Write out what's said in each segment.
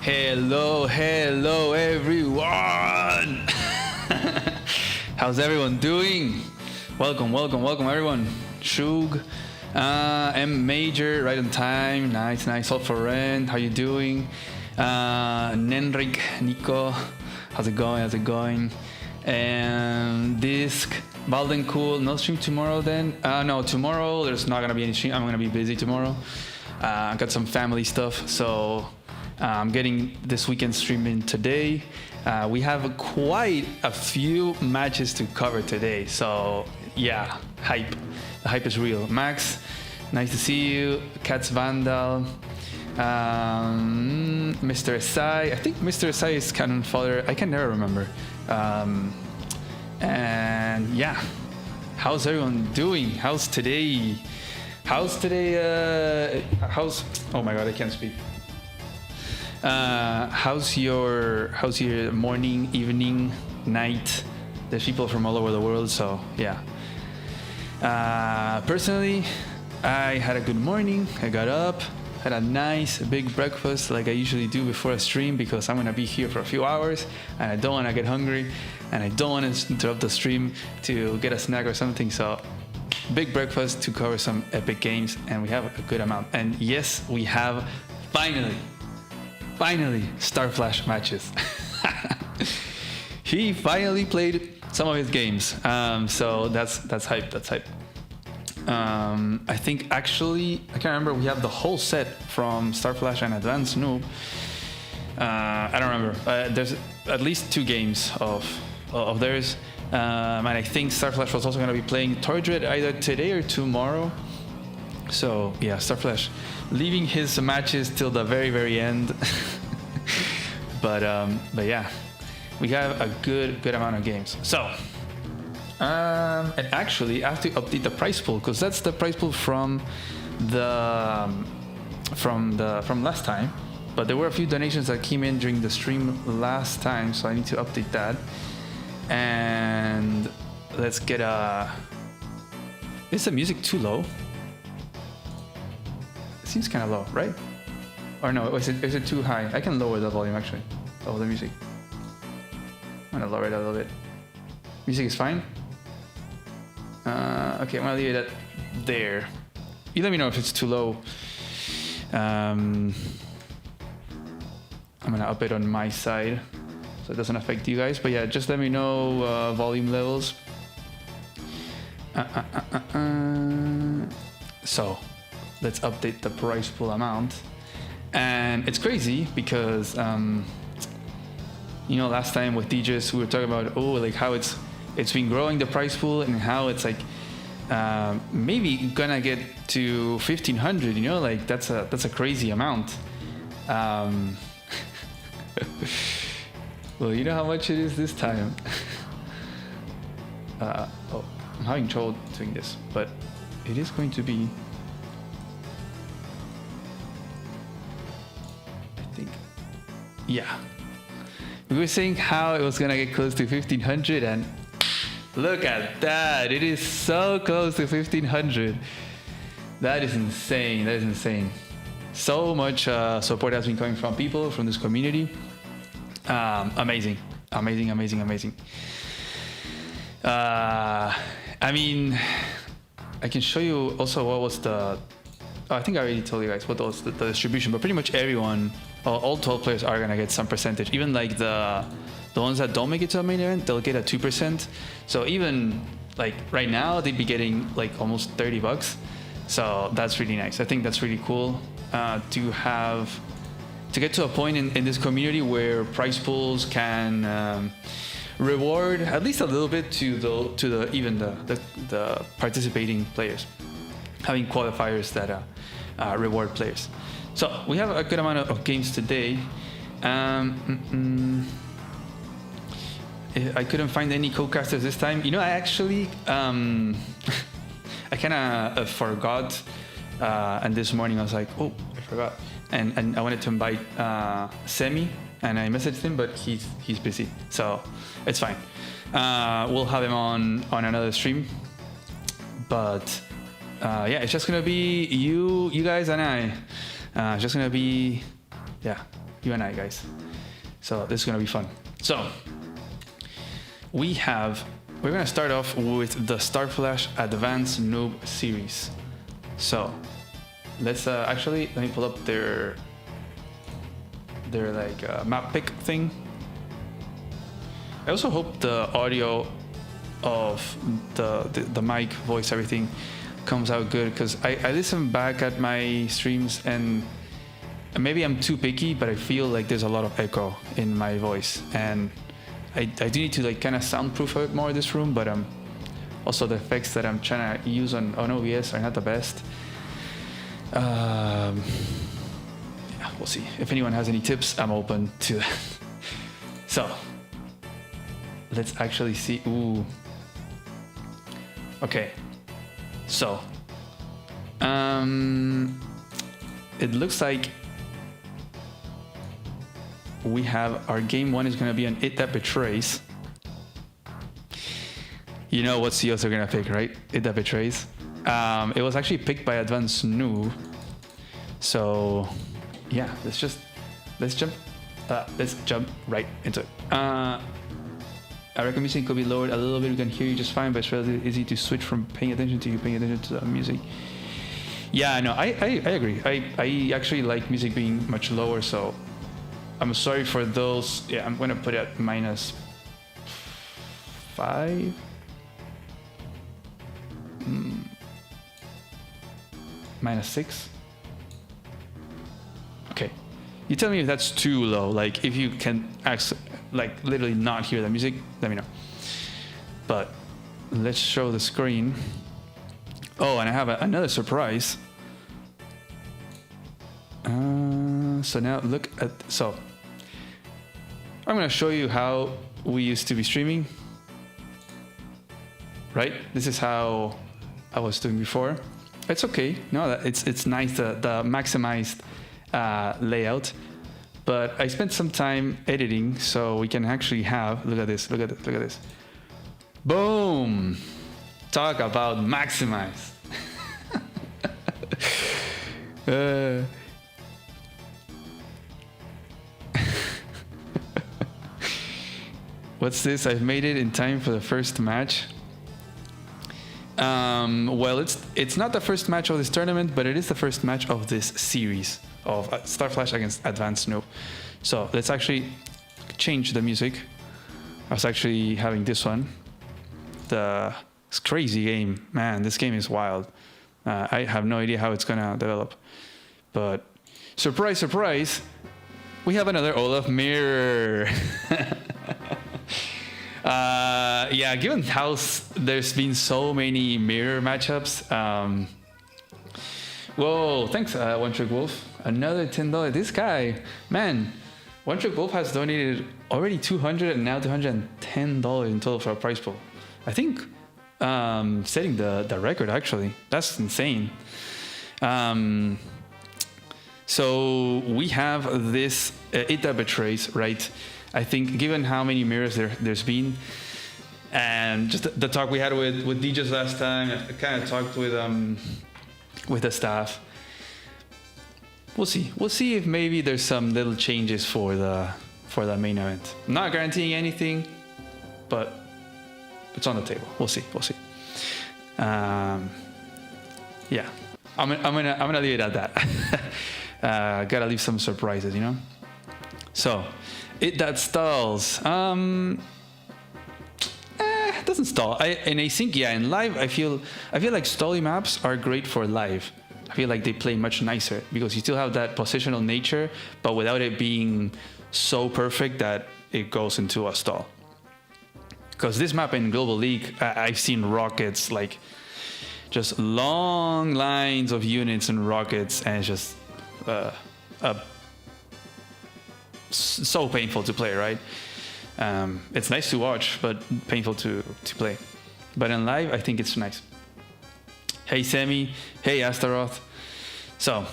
Hello everyone. How's everyone doing? Welcome everyone. Shug, M Major, right on time. Nice. All for rent. How you doing? Nenrik, Nico, how's it going? And Disc, Balden, cool. No stream tomorrow then? No, tomorrow there's not gonna be any stream. I'm gonna be busy tomorrow. I got some family stuff, so I'm getting this weekend streaming today. We have quite a few matches to cover today, so yeah, hype. The hype is real. Max, nice to see you. Cats Vandal, Mr. Sai. I think Mr. Sai is Cannon Fodder. I can never remember. And yeah, how's everyone doing? How's today? Oh my god, I can't speak. How's your morning, evening, night? There's people from all over the world, so yeah. Personally, I had a good morning. I got up, had a nice big breakfast like I usually do before a stream, because I'm gonna be here for a few hours and I don't want to get hungry and I don't want to interrupt the stream to get a snack or something. So big breakfast to cover some epic games, and we have a good amount. And yes, we have finally Star Flash matches. He finally played some of his games, so that's hype. I think actually, I can't remember, we have the whole set from Star Flash and Advanced Noob. I don't remember. There's at least 2 games of theirs, and I think Star Flash was also going to be playing Tordred either today or tomorrow. So yeah, Star Flash leaving his matches till the very end. but yeah, we have a good amount of games. So and actually I have to update the prize pool, because that's the prize pool from last time, but there were a few donations that came in during the stream last time, so I need to update that. And let's get is the music too low? It seems kind of low, right? Or no, is it too high? I can lower the volume actually of the music. I'm gonna lower it a little bit. Music is fine. Okay, I'm gonna leave it at there. You let me know if it's too low. I'm gonna up it on my side so it doesn't affect you guys. But yeah, just let me know volume levels. So let's update the prize pool amount. And it's crazy because last time with DJs we were talking about like how it's been growing, the prize pool, and how it's like maybe gonna get to 1,500. Like that's a crazy amount. Well, you know how much it is this time. I'm having trouble doing this, but it is going to be, I think, yeah. We were saying how it was gonna get close to 1,500, and look at that! It is so close to 1,500. That is insane. So much support has been coming from people from this community. Amazing. I mean, I can show you also what was the. I think I already told you guys what was the distribution, but pretty much everyone, all 12 players are gonna get some percentage. Even like the ones that don't make it to a main event, they'll get a 2%. So even like right now, they'd be getting like almost $30. So that's really nice. I think that's really cool to get to a point in this community where prize pools can reward at least a little bit to the participating players, having qualifiers that reward players. So we have a good amount of games today. I couldn't find any co-casters this time. I actually I kind of forgot, and this morning I was like, oh, I forgot, and I wanted to invite Semi, and I messaged him, but he's busy, so it's fine. We'll have him on another stream, but yeah, it's just gonna be you guys and I. It's just gonna be, yeah, you and I, guys. So this is gonna be fun. So we're gonna start off with the Starflash Advanced Noob series. So let's actually let me pull up their like map pick thing. I also hope the audio of the mic, voice, everything comes out good, because I listen back at my streams and maybe I'm too picky, but I feel like there's a lot of echo in my voice, and I do need to like kind of soundproof it more in this room, but also the effects that I'm trying to use on OBS are not the best. Yeah, we'll see. If anyone has any tips, I'm open to that. So let's actually see. Ooh. Okay. So it looks like we have our game one is going to be an It That Betrays. You know what CEOs are going to pick, right? It That Betrays. It was actually picked by Advanced Noob. So yeah, let's jump right into it. I reckon music could be lowered a little bit. We can hear you just fine, but it's relatively easy to switch from paying attention to you paying attention to the music. Yeah, no, I agree. I actually like music being much lower, so I'm sorry for those. Yeah, I'm gonna put it at -5. -6. Okay, you tell me if that's too low. Like if you can like literally not hear the music, let me know. But let's show the screen. Oh, and I have another surprise. So now look at, so I'm gonna show you how we used to be streaming, right? This is how I was doing before. It's okay. No, it's nice, the maximized layout. But I spent some time editing, so we can actually have, look at this. Boom! Talk about maximize. What's this? I've made it in time for the first match. Well, it's not the first match of this tournament, but it is the first match of this series of Starflash against Advanced Noob. So let's actually change the music. I was actually having this one. It's crazy game, man. This game is wild. I have no idea how it's gonna develop, but surprise, surprise, we have another Olaf mirror. Yeah, given how there's been so many mirror matchups. Whoa, thanks, One Trick Wolf. Another $10. This guy, man, One Trick Wolf has donated already $200 and now $210 in total for a prize pool. I think setting the record, actually. That's insane. So we have this It That Betrays, right? I think given how many mirrors there's been, and just the talk we had with DJs last time, I kind of talked with the staff. We'll see. We'll see if maybe there's some little changes for the main event. I'm not guaranteeing anything, but it's on the table. We'll see. Yeah, I'm gonna leave it at that. Gotta leave some surprises, you know. So, It That Stalls. It doesn't stall. In async, yeah. In live, I feel like stally maps are great for live. I feel like they play much nicer because you still have that positional nature, but without it being so perfect that it goes into a stall. Because this map in Global League, I've seen rockets, like just long lines of units and rockets, and it's just so painful to play, right? It's nice to watch, but painful to play. But in live, I think it's nice. Hey Sammy, hey Astaroth. So,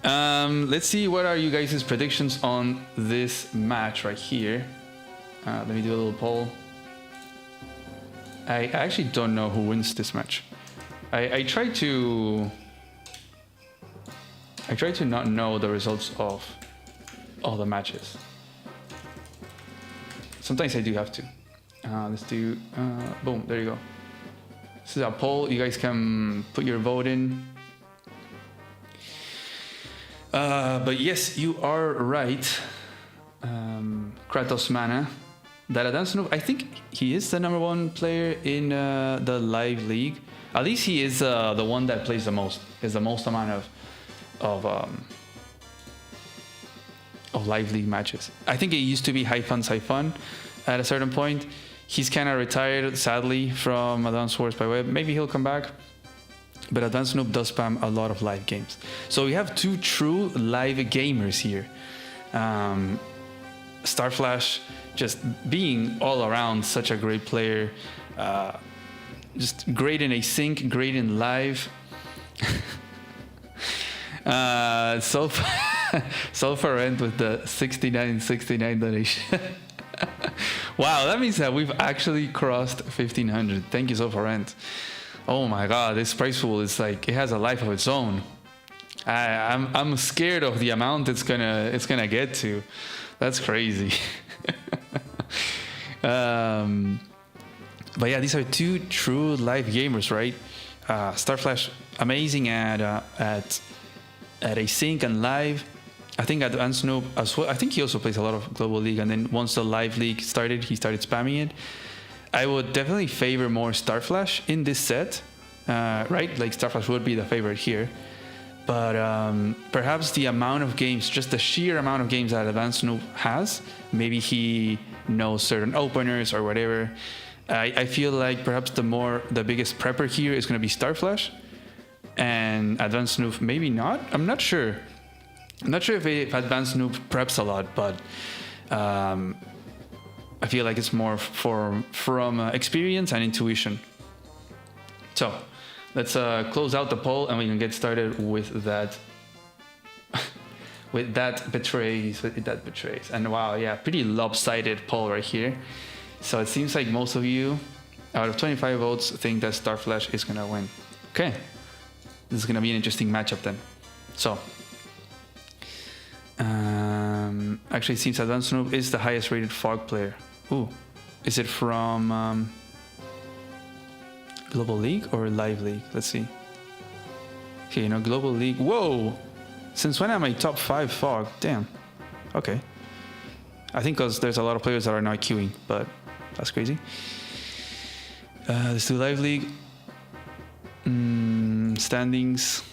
let's see what are you guys' predictions on this match right here. Let me do a little poll. I actually don't know who wins this match. I try to not know the results of all the matches. Sometimes I do have to. Let's do, boom, there you go. This is a poll, you guys can put your vote in. But yes, you are right, Kratos Mana, that Advanced Noob, I think he is the #1 player in the live league. At least he is the one that plays the most, has the most amount of live league matches. I think it used to be Hyphen at a certain point. He's kind of retired, sadly, from Advanced Wars by Web. Maybe he'll come back. But Advanced Noob does spam a lot of live games. So we have two true live gamers here. Starflash just being all around such a great player. Just great in async, great in live. So far end with the 69 donation. Wow, that means that we've actually crossed 1500. Thank you, so far end. Oh my god, this prize pool is like, it has a life of its own. I'm scared of the amount it's gonna get to. That's crazy. But yeah, these are two true live gamers, right? Starflash, amazing at async and live. I think Advanced Noob as well. I think he also plays a lot of Global League, and then once the live league started, he started spamming it. I would definitely favor more Starflash in this set, right? Like Starflash would be the favorite here. But perhaps the amount of games, just the sheer amount of games that Advanced Noob has, maybe he knows certain openers or whatever. I feel like perhaps the biggest prepper here is going to be Starflash, and Advanced Noob maybe not. I'm not sure. I'm not sure if Advanced Noob preps a lot, but I feel like it's more from experience and intuition. So let's close out the poll and we can get started with that. With that betrays. And wow, yeah, pretty lopsided poll right here. So it seems like most of you, out of 25 votes, think that Starflash is gonna win. Okay, this is gonna be an interesting matchup then. So actually, it seems Advanced Noob is the highest rated Fog player. Ooh, is it from Global League or Live League? Let's see. Okay, Global League. Whoa! Since when am I top 5 Fog? Damn. Okay. I think because there's a lot of players that are not queuing, but that's crazy. Let's do Live League. Standings.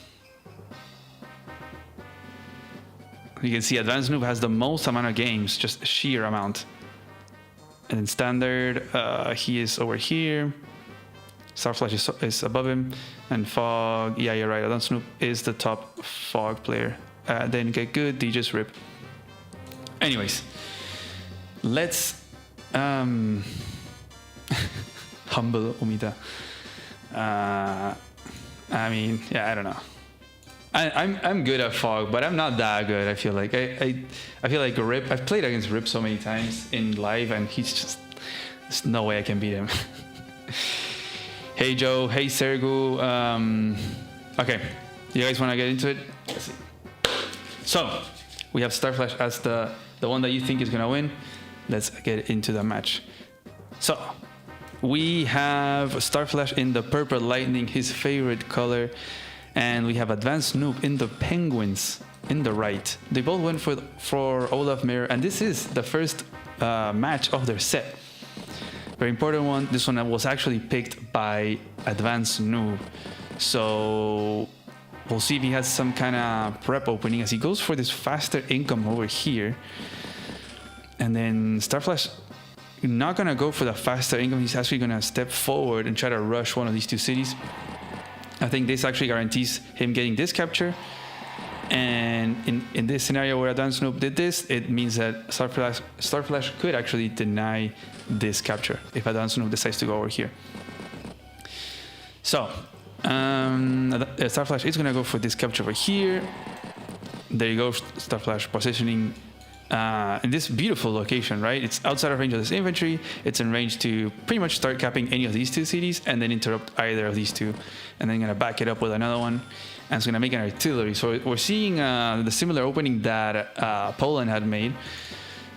You can see Advanced Noob has the most amount of games, just sheer amount. And in Standard, he is over here. Starflash is above him. And Fog, yeah, you're right. Advanced Noob is the top Fog player. Then Get Good, DJ's Rip. Anyways, let's humble Umida. I mean, yeah, I don't know. I'm good at Fog, but I'm not that good. I feel like I feel like Rip. I've played against Rip so many times in live, and there's no way I can beat him. Hey Joe, hey Sergu. Okay, you guys want to get into it? Let's see. So we have Starflash as the one that you think is gonna win. Let's get into the match. So we have Starflash in the Purple Lightning, his favorite color. And we have Advanced Noob in the Penguins in the right. They both went for Olaf Mirror, and this is the first match of their set. Very important one. This one was actually picked by Advanced Noob. So we'll see if he has some kind of prep opening as he goes for this faster income over here. And then Starflash not gonna go for the faster income. He's actually gonna step forward and try to rush one of these two cities. I think this actually guarantees him getting this capture. And in this scenario where Advanced Noob did this, it means that Starflash could actually deny this capture if Advanced Noob decides to go over here. So Starflash is going to go for this capture over here. There you go, Starflash positioning in this beautiful location, right? It's outside of range of this infantry. It's in range to pretty much start capping any of these two cities and then interrupt either of these two. And then gonna back it up with another one. And it's gonna make an artillery. So we're seeing the similar opening that Poland had made.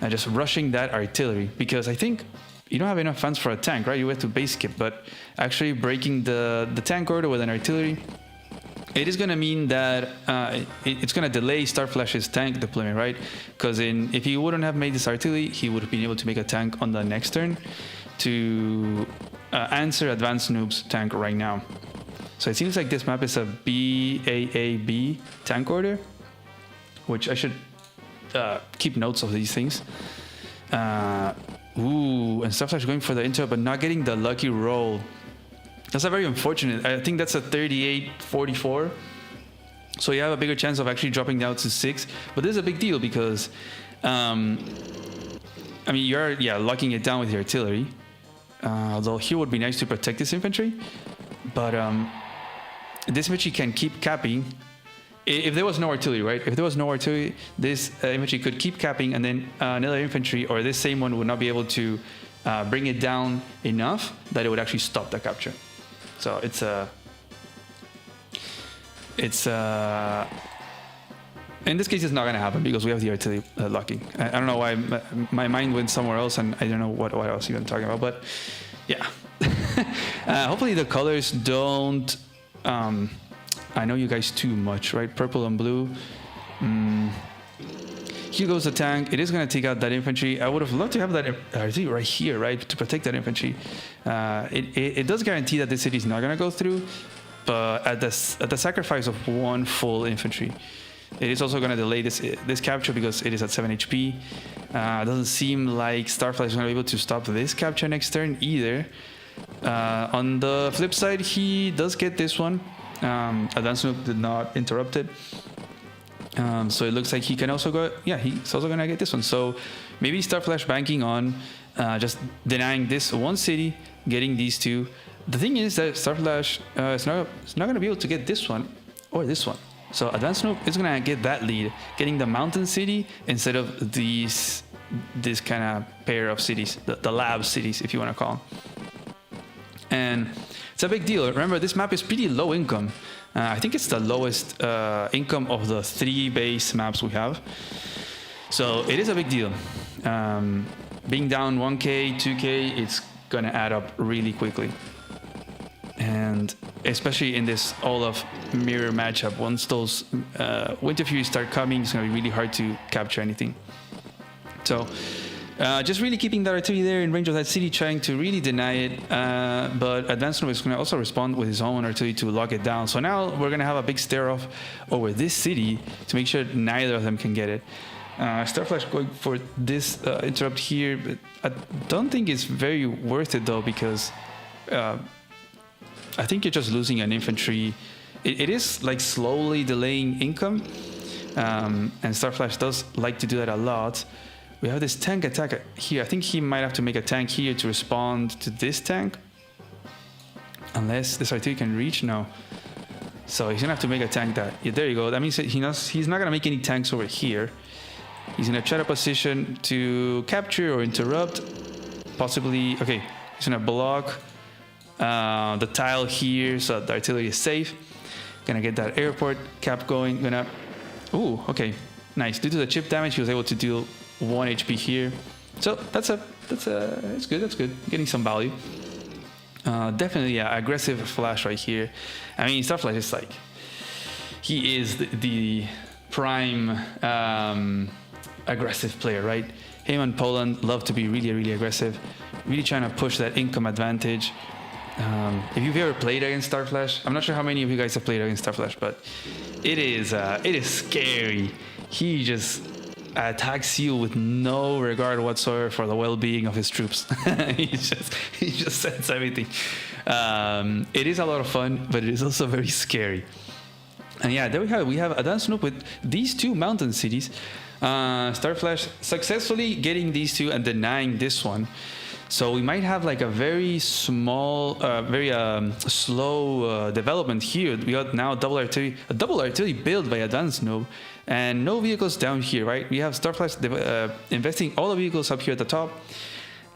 Just rushing that artillery, because I think you don't have enough funds for a tank, right? You have to base skip, but actually breaking the tank order with an artillery, it is going to mean that it's going to delay Starflash's tank deployment, right? Because if he wouldn't have made this artillery, he would have been able to make a tank on the next turn to answer Advanced Noob's tank right now. So it seems like this map is a BAAB tank order, which I should keep notes of these things. Ooh, and Starflash going for the interrupt, but not getting the lucky roll. That's a very unfortunate. I think that's a 38-44. So you have a bigger chance of actually dropping down to 6. But this is a big deal because, I mean, you're locking it down with your artillery. Although here would be nice to protect this infantry, but this infantry can keep capping. If there was no artillery, right? If there was no artillery, this infantry could keep capping, and then another infantry or this same one would not be able to bring it down enough that it would actually stop the capture. So in this case, it's not going to happen because we have the artillery locking. I don't know why my mind went somewhere else, and I don't know what I was even talking about. But yeah, hopefully the colors don't I know you guys too much, right? Purple and blue. Here goes the tank. It is going to take out that infantry. I would have loved to have that artillery right here, right, to protect that infantry. It does guarantee that this city is not going to go through, but at the sacrifice of one full infantry. It is also going to delay this capture because it is at 7 HP. It doesn't seem like Starflash is going to be able to stop this capture next turn either. On the flip side, he does get this one. Advanced Noob did not interrupt it. So it looks like he can also go, yeah, he's also gonna get this one. So maybe Starflash banking on just denying this one city, getting these two. The thing is that Starflash is not gonna be able to get this one or this one. So Advanced Noob is gonna get that lead, getting the mountain city instead of this kind of pair of cities, the lab cities, if you want to call them. And it's a big deal. Remember, this map is pretty low income. I think it's the lowest income of the 3 base maps we have. So it is a big deal. Being down 1k, 2k, it's going to add up really quickly. And especially in this Olaf mirror matchup, once those Winter Furies start coming, it's going to be really hard to capture anything. So just really keeping that artillery there in range of that city, trying to really deny it. But Advanced Noob is going to also respond with his own artillery to lock it down. So now we're going to have a big stare-off over this city to make sure neither of them can get it. Starflash going for this interrupt here, but I don't think it's very worth it though, because I think you're just losing an infantry. It is like slowly delaying income, and Starflash does like to do that a lot. We have this tank attack here. I think he might have to make a tank here to respond to this tank. Unless this artillery can reach, no. So he's gonna have to make a tank that, yeah, there you go. That means that he's not gonna make any tanks over here. He's gonna try to position to capture or interrupt. Possibly, okay, he's gonna block the tile here so that the artillery is safe. Gonna get that airport cap going. Ooh, okay, nice. Due to the chip damage, he was able to deal 1 HP here. So it's good, that's good. Getting some value. Definitely, yeah, aggressive flash right here. I mean, Starflash is like, he is the prime aggressive player, right? Him and Poland love to be really, really aggressive, really trying to push that income advantage. If you've ever played against Starflash, I'm not sure how many of you guys have played against Starflash, but it is scary. He just attacks you with no regard whatsoever for the well-being of his troops. he just sends everything. It is a lot of fun, but it is also very scary. And yeah, there we have it. We have Advanced Noob with these 2 mountain cities. Starflash successfully getting these 2 and denying this one. So we might have like a very small, very slow development here. We got now a double artillery build by Advanced Noob, and no vehicles down here, right? We have Starflash investing all the vehicles up here at the top,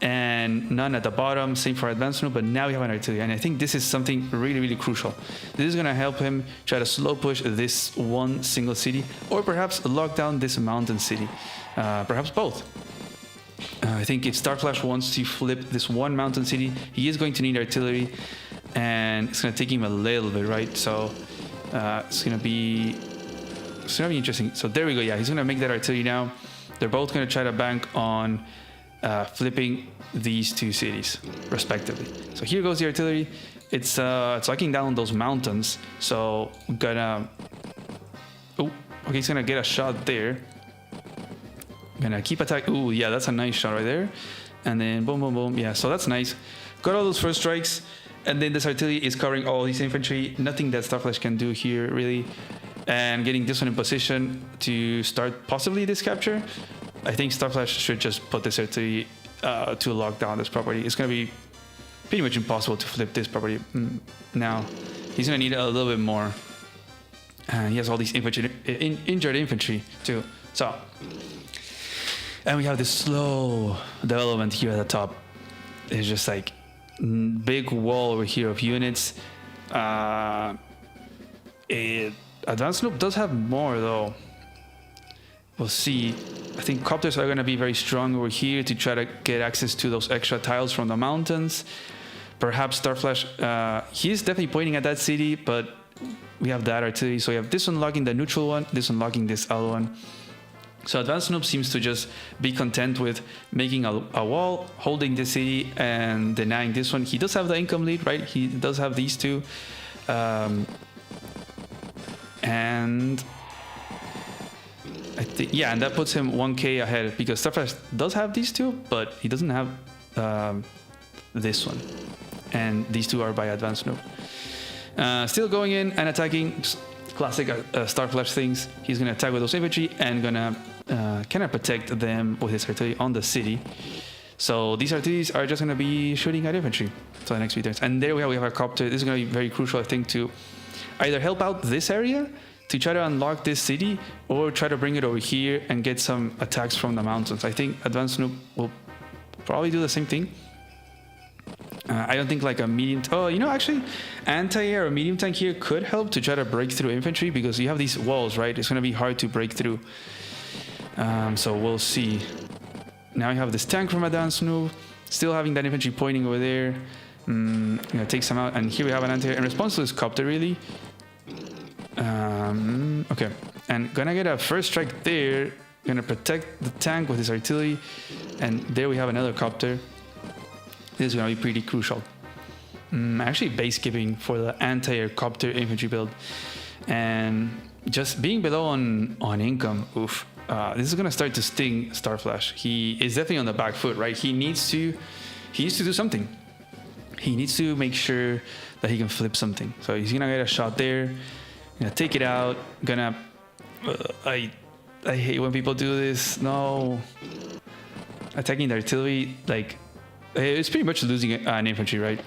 and none at the bottom. Same for Advanced Noob, but now we have an artillery, and I think this is something really, really crucial. This is gonna help him try to slow push this one single city, or perhaps lock down this mountain city, perhaps both. I think if Starflash wants to flip this one mountain city, he is going to need artillery, and it's gonna take him a little bit, right? So it's gonna be interesting. So there we go. Yeah, he's gonna make that artillery now. They're both gonna try to bank on flipping these two cities respectively. So here goes the artillery. It's locking down those mountains. So I'm gonna, oh, okay, he's gonna get a shot there. Gonna keep attack. Ooh, yeah, that's a nice shot right there. And then boom, boom, boom. Yeah, so that's nice. Got all those first strikes, and then this artillery is covering all these infantry. Nothing that Starflash can do here really. And getting this one in position to start possibly this capture. I think Starflash should just put this artillery to lock down this property. It's gonna be pretty much impossible to flip this property now. He's gonna need a little bit more. And he has all these infantry, injured infantry too. So, and we have this slow development here at the top. It's just like big wall over here of units. Advanced Noob does have more though. We'll see. I think copters are going to be very strong over here to try to get access to those extra tiles from the mountains. Perhaps Starflash, he's definitely pointing at that city, but we have that artillery. So we have this one locking the neutral one, this one locking this other one. So Advanced Noob seems to just be content with making a wall, holding this city, and denying this one. He does have the income lead, right? He does have these two. And I think, yeah, and that puts him 1k ahead because Starflash does have these two, but he doesn't have this one. And these two are by Advanced Noob. Still going in and attacking, just classic Starflash things. He's gonna attack with those infantry and gonna kind of protect them with his artillery on the city. So these artilleries are just gonna be shooting at infantry for the next few turns. And there we have a copter. This is gonna be very crucial, I think, to either help out this area to try to unlock this city, or try to bring it over here and get some attacks from the mountains. I think Advanced Noob will probably do the same thing. I don't think like a medium... Oh, you know, actually, anti-air or medium tank here could help to try to break through infantry, because you have these walls, right? It's going to be hard to break through. So we'll see. Now you have this tank from Advanced Noob, still having that infantry pointing over there. Takes them out, and here we have an anti-air in response to this copter, really. Okay, and gonna get a first strike there. Gonna protect the tank with his artillery, and there we have another copter. This is gonna be pretty crucial. Actually, base skipping for the anti-air copter infantry build, and just being below on income. Oof. This is gonna start to sting Starflash. He is definitely on the back foot, right? He needs to do something. He needs to make sure that he can flip something. So he's gonna get a shot there. Gonna take it out. Gonna. I hate when people do this. No. Attacking the artillery, like, it's pretty much losing an infantry, right?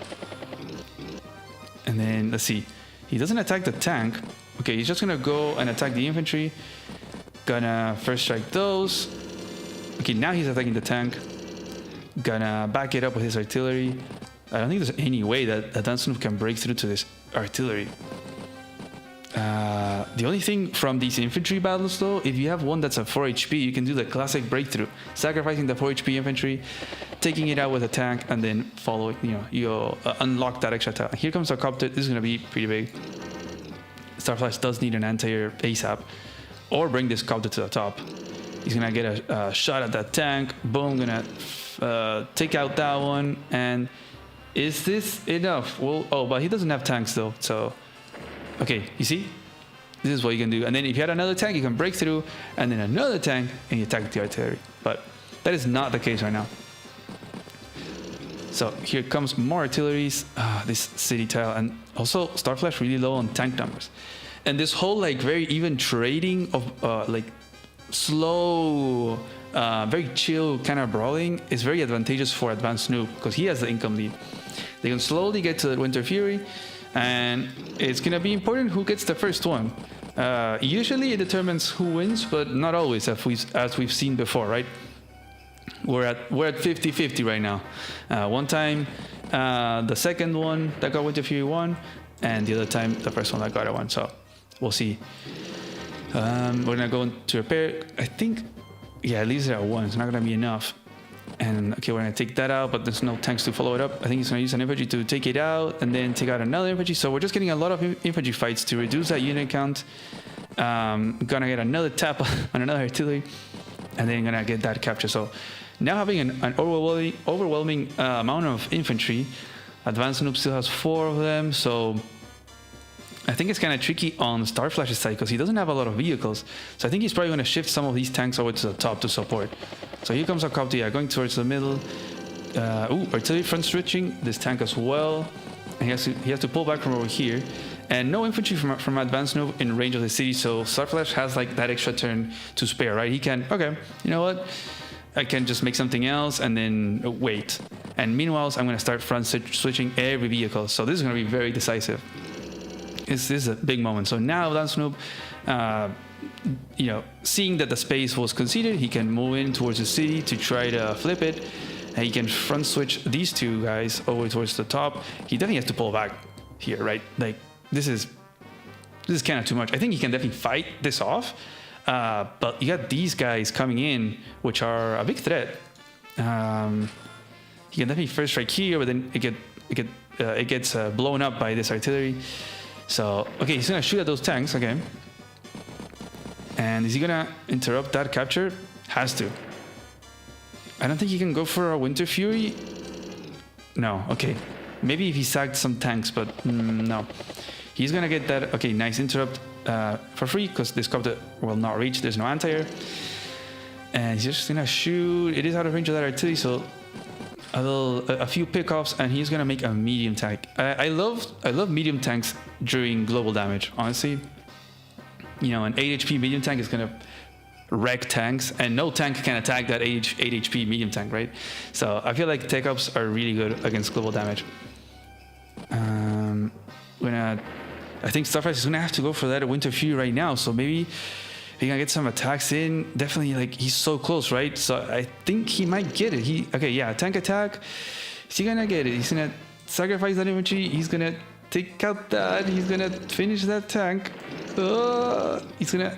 And then let's see. He doesn't attack the tank. Okay, he's just gonna go and attack the infantry. Gonna first strike those. Okay, now he's attacking the tank. Gonna back it up with his artillery. I don't think there's any way that Advanced Noob can break through to this artillery. The only thing from these infantry battles, though, if you have one that's a 4 HP, you can do the classic breakthrough, sacrificing the 4 HP infantry, taking it out with a tank, and then following. You unlock that extra tile. Here comes our copter. This is gonna be pretty big. Starflash does need an anti-air ASAP, or bring this copter to the top. He's gonna get a shot at that tank. Boom, gonna take out that one. And is this enough? Well, oh, but he doesn't have tanks though, so. Okay, you see? This is what you can do. And then if you had another tank, you can break through, and then another tank, and you attack the artillery. But that is not the case right now. So here comes more artilleries. This city tile, and also Starflash really low on tank numbers. And this whole like very even trading of like slow very chill kind of brawling is very advantageous for Advanced Noob because he has the income lead. They can slowly get to the Winter Fury, and it's gonna be important who gets the first one. Usually it determines who wins, but not always, as we've seen before, right? We're at 50-50 right now. One time, the second one that got Winter Fury won, and the other time the first one that got it won. So we'll see. We're gonna go into repair. I think, yeah, at least there are one. It's not gonna be enough. And okay, we're gonna take that out, but there's no tanks to follow it up. I think he's gonna use an infantry to take it out and then take out another infantry. So we're just getting a lot of infantry fights to reduce that unit count. Gonna get another tap on another artillery, and then gonna get that capture. So now having an overwhelming amount of infantry. Advanced Noob still has 4 of them, so I think it's kind of tricky on Starflash's side because he doesn't have a lot of vehicles. So I think he's probably going to shift some of these tanks over to the top to support. So here comes our copter, yeah, going towards the middle. Artillery front switching this tank as well. And he has to pull back from over here. And no infantry from Advanced Noob in range of the city, so Starflash has like that extra turn to spare, right? He can, okay, you know what? I can just make something else and then wait. And meanwhile, I'm going to start front switching every vehicle. So this is going to be very decisive. This is a big moment. So now Advanced Noob, you know, seeing that the space was conceded, he can move in towards the city to try to flip it. And he can front switch these two guys over towards the top. He definitely has to pull back here, right? Like this is kind of too much. I think he can definitely fight this off. But you got these guys coming in, which are a big threat. He can definitely first strike here, but then it gets blown up by this artillery. So okay, he's gonna shoot at those tanks. Okay, and is he gonna interrupt that capture? Has to. I don't think he can go for a Winter Fury. No. Okay, maybe if he sacked some tanks, but no. He's gonna get that. Okay, nice interrupt. For free because this copter will not reach. There's no anti-air, and he's just gonna shoot. It is out of range of that artillery, so a few pickoffs, and he's gonna make a medium tank. I love medium tanks during global damage. Honestly, you know, an 8 HP medium tank is gonna wreck tanks, and no tank can attack that 8 HP medium tank, right? So I feel like tech ups are really good against global damage. I think Starflash is gonna have to go for that Winter Fury right now. So maybe he can get some attacks in. Definitely, like he's so close, right? So I think he might get it. Okay, yeah, tank attack. Is he gonna get it? He's gonna sacrifice that infantry. He's gonna take out that. He's gonna finish that tank. He's gonna.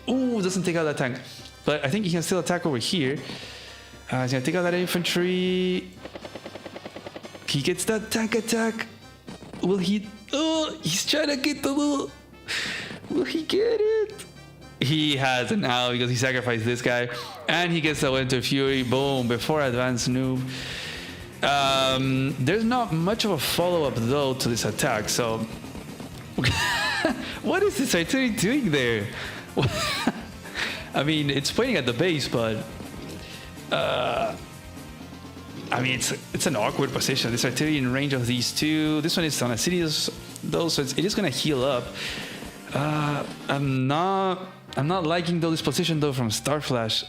Ooh, doesn't take out that tank. But I think he can still attack over here. He's gonna take out that infantry. He gets that tank attack. Will he? Oh, he's trying to get the little. Will he get it? He has it now because he sacrificed this guy, and he gets the Winter Fury. Boom! Before Advanced Noob. There's not much of a follow-up though to this attack. So, what is this artillery doing there? I mean, it's pointing at the base, but I mean, it's an awkward position. This artillery in range of these two. This one is on a city though, so it is gonna heal up. I'm not liking this position though from Starflash.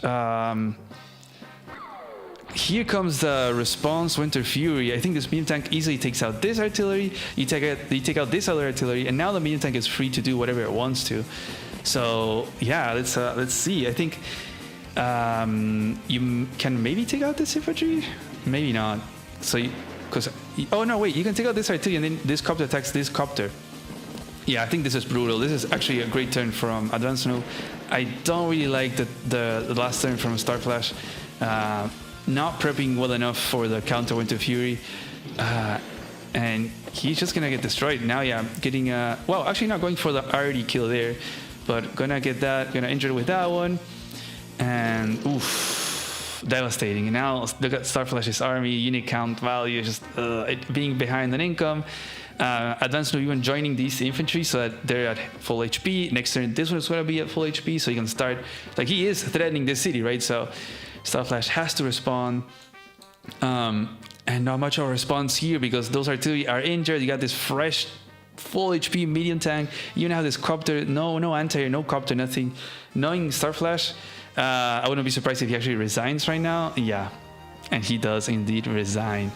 Here comes the response Winter Fury. I think this medium tank easily takes out this artillery. You take out this other artillery, and now the medium tank is free to do whatever it wants to. So yeah, let's see. I think you can maybe take out this infantry, maybe not. So oh no, wait, you can take out this artillery, and then this copter attacks this copter. Yeah, I think this is brutal. This is actually a great turn from Advanced Noob. I don't really like the last turn from Starflash. Not prepping well enough for the counter Winter Fury. And he's just gonna get destroyed. Now, yeah, getting well, actually not going for the already kill there, but gonna get that, gonna injure with that one. And oof, devastating. And now look at Starflash's army, unit count value, just it being behind on income. Advanced Noob even joining these infantry so that they're at full HP. Next turn, this one is going to be at full HP, so you can start. Like, he is threatening this city, right? So Starflash has to respond. And not much of a response here because those artillery are injured. You got this fresh full HP, medium tank. You now have this copter, no anti-air, no copter, nothing. Knowing Starflash, I wouldn't be surprised if he actually resigns right now. Yeah, and he does indeed resign.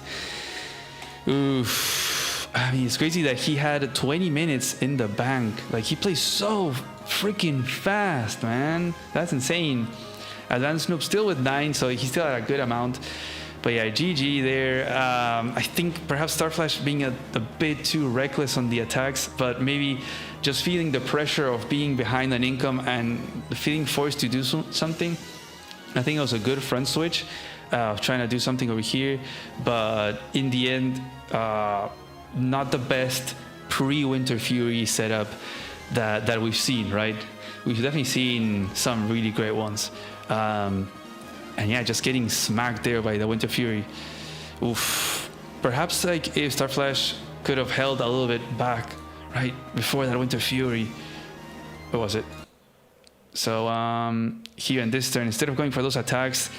Oof. I mean, it's crazy that he had 20 minutes in the bank. Like, he plays so freaking fast, man. That's insane. Advanced Noob still with 9, so he still had a good amount. But yeah, GG there. I think perhaps Starflash being a bit too reckless on the attacks, but maybe just feeling the pressure of being behind on income and feeling forced to do something. I think it was a good front switch, trying to do something over here, but in the end, not the best pre-Winter Fury setup that we've seen, right? We've definitely seen some really great ones. And yeah, just getting smacked there by the Winter Fury. Oof. Perhaps like if Starflash could have held a little bit back, right, before that Winter Fury. What was it? So here in this turn, instead of going for those attacks,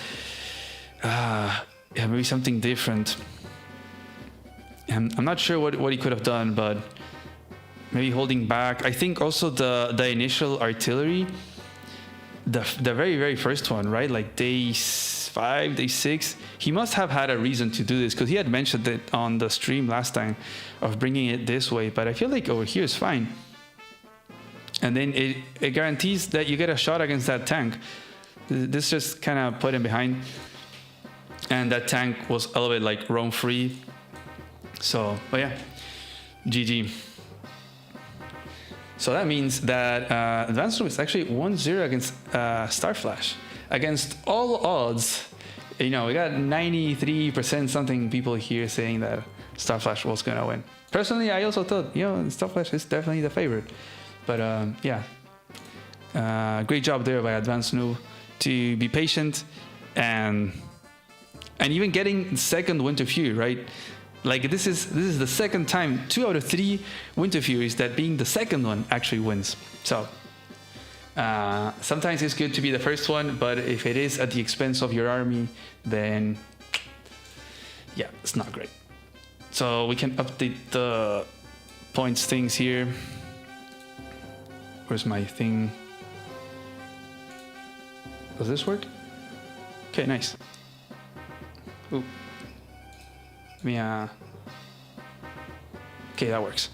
yeah, maybe something different. I'm not sure what he could have done, but maybe holding back. I think also the initial artillery, the very first one, right, like day 5, day 6, he must have had a reason to do this, because he had mentioned it on the stream last time of bringing it this way, but I feel like over here is fine. And then it guarantees that you get a shot against that tank. This just kind of put him behind, and that tank was a little bit like roam free. So, but yeah, GG. So that means that Advanced Noob is actually 1-0 against Starflash. Against all odds, you know, we got 93% something people here saying that Starflash was going to win. Personally, I also thought, you know, Starflash is definitely the favorite. But yeah, great job there by Advanced Noob to be patient and even getting second Winter Fury, right? Like this is the second time, 2 out of 3 Winter Furies, that being the second one actually wins. So sometimes it's good to be the first one, but if it is at the expense of your army, then yeah, it's not great. So we can update the points things here. Where's my thing? Does this work? Okay, nice. Ooh. Yeah. Okay, that works.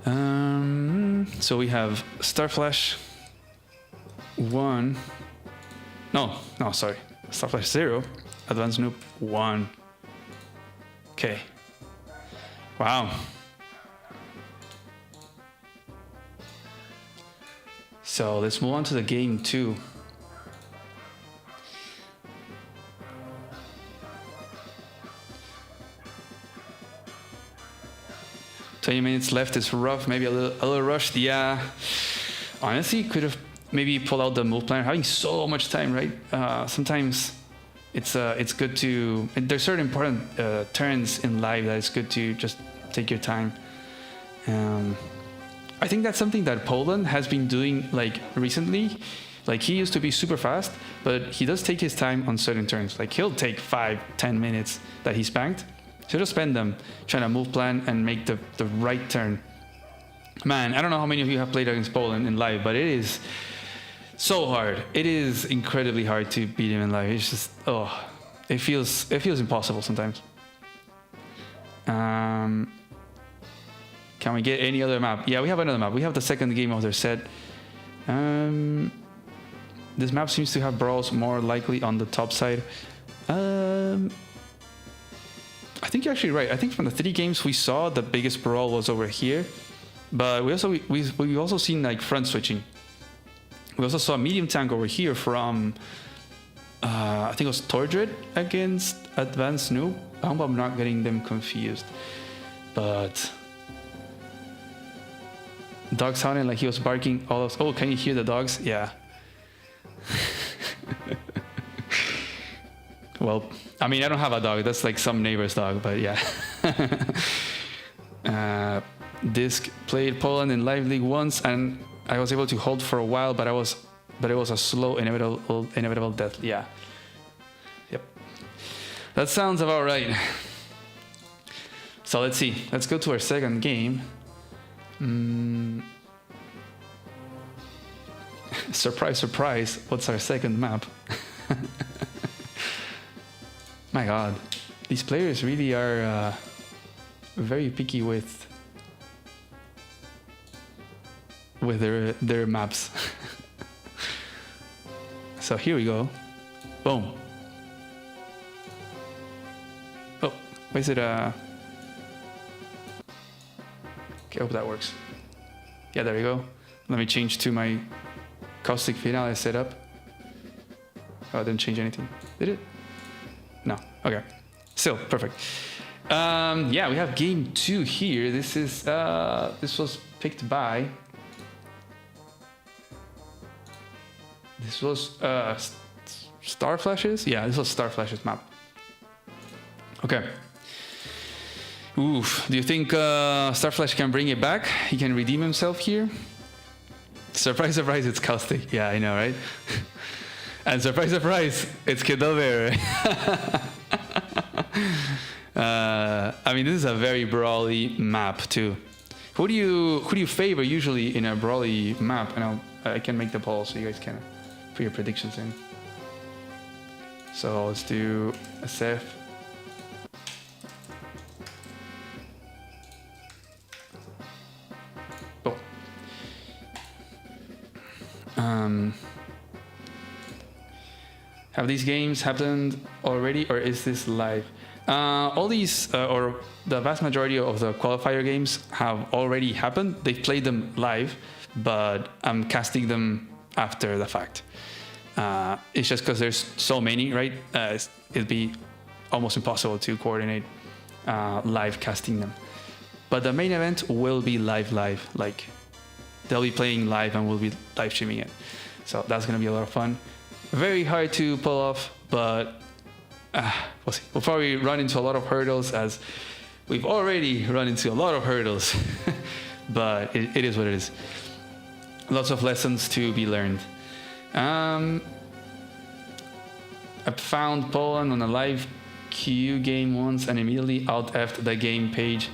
So we have Starflash 1. No, sorry. Starflash 0. Advanced Noob 1. Okay. Wow. So let's move on to the game 2. 20 minutes left is rough, maybe a little rushed. Yeah, honestly, could have maybe pulled out the move planner. Having so much time, right? Sometimes it's good to. There's certain important turns in live that it's good to just take your time. I think that's something that Poland has been doing like recently. Like he used to be super fast, but he does take his time on certain turns. Like he'll take 5-10 minutes that he's banked. So just spend them trying to move plan and make the right turn. Man, I don't know how many of you have played against Poland in live, but it is so hard. It is incredibly hard to beat him in live. It's just, it feels impossible sometimes. Can we get any other map? Yeah, we have another map. We have the second game of their set. This map seems to have brawls more likely on the top side. I think you're actually right. I think from the 3 games we saw, the biggest brawl was over here. But we also seen like front switching. We also saw a medium tank over here from I think it was Tordred against Advanced Noob. I hope I'm not getting them confused. But dog sounded like he was barking all of. Oh, can you hear the dogs? Yeah. Well, I mean, I don't have a dog. That's like some neighbor's dog, but yeah. Disc played Poland in Live League once, and I was able to hold for a while, but it was a slow, inevitable death. Yeah. Yep. That sounds about right. So let's see. Let's go to our second game. Surprise, surprise. What's our second map? My God, these players really are very picky with their maps. So here we go. Boom. Oh, why is it okay, I hope that works. Yeah, there we go. Let me change to my caustic finale setup. Oh, it didn't change anything. Did it? No. Okay. Still perfect. Yeah, we have game 2 here. This was picked by. This was Star Flashes? Yeah, this was Star Flashes map. Okay. Oof. Do you think Star Flash can bring it back? He can redeem himself here? Surprise, surprise, it's Caustic. Yeah, I know, right? And surprise, surprise, it's Kidover. I mean, this is a very brawly map too. Who do you favor usually in a brawly map? And I can make the poll so you guys can put your predictions in. So let's do a Seth. Have these games happened already, or is this live? All these, or the vast majority of the qualifier games have already happened. They've played them live, but I'm casting them after the fact. It's just because there's so many, right? It'd be almost impossible to coordinate live casting them. But the main event will be live. Like, they'll be playing live and we'll be live streaming it. So that's gonna be a lot of fun. Very hard to pull off, but we'll see. We'll probably run into a lot of hurdles, as we've already run into a lot of hurdles. But it is what it is. Lots of lessons to be learned. I found Poland on a live queue game once and immediately out-effed the game page.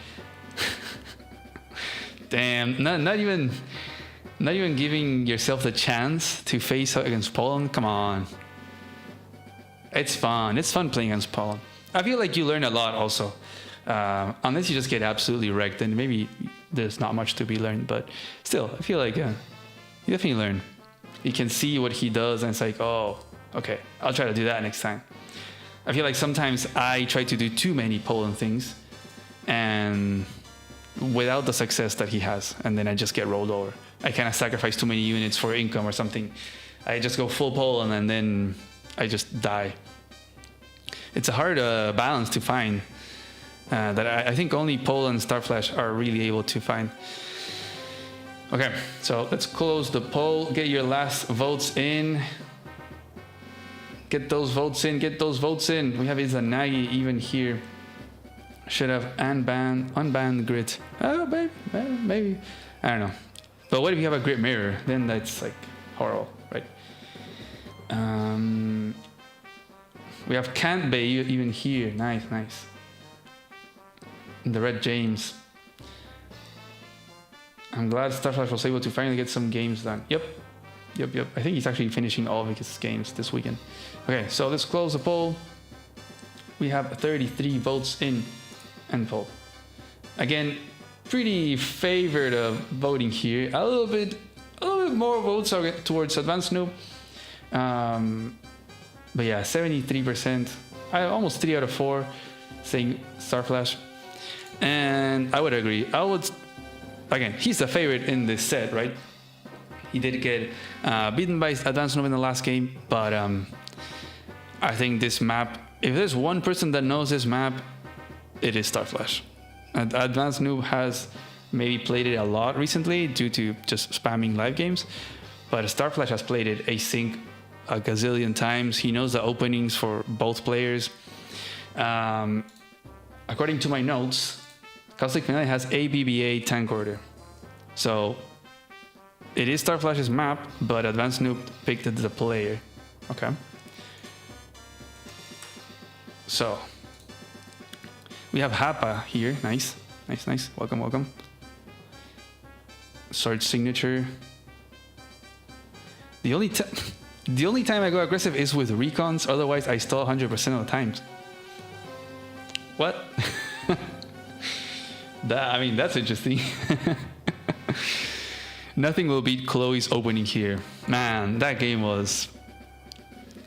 Damn, not even giving yourself the chance to face out against Poland. Come on. It's fun. It's fun playing against Poland. I feel like you learn a lot also. Unless you just get absolutely wrecked, then maybe there's not much to be learned. But still, I feel like you definitely learn. You can see what he does and it's like, oh, okay, I'll try to do that next time. I feel like sometimes I try to do too many Poland things and without the success that he has, and then I just get rolled over. I kind of sacrifice too many units for income or something. I just go full Poland and then I just die. It's a hard balance to find that I think only Poland and Starflash are really able to find. Okay, so let's close the poll. Get your last votes in. Get those votes in. Get those votes in. We have Izanagi even here. Should have unbanned grid. Oh, maybe. I don't know. But what if you have a grid mirror? Then that's like horrible, right? We have Can't Bay even here. Nice. And the Red James. I'm glad Starflash was able to finally get some games done. Yep. I think he's actually finishing all of his games this weekend. Okay, so let's close the poll. We have 33 votes in and poll. Again, pretty favored voting here. A little bit more votes are towards Advanced Noob. But yeah, 73%. Almost 3 out of 4 saying Starflash. And I would agree. Again, he's the favorite in this set, right? He did get beaten by Advanced Noob in the last game, but I think this map, if there's one person that knows this map, it is Starflash. Advanced Noob has maybe played it a lot recently due to just spamming live games, but Starflash has played it async a gazillion times. He knows the openings for both players. According to my notes, Caustic Finale has ABBA tank order. So it is Starflash's map, but Advanced Noob picked the player. Okay. So We have Hapa here. Nice. Nice, nice. Welcome, welcome. Sword signature. The only time I go aggressive is with recons. Otherwise, I stall 100% of the times. What? I mean, that's interesting. Nothing will beat Chloe's opening here. Man, that game was...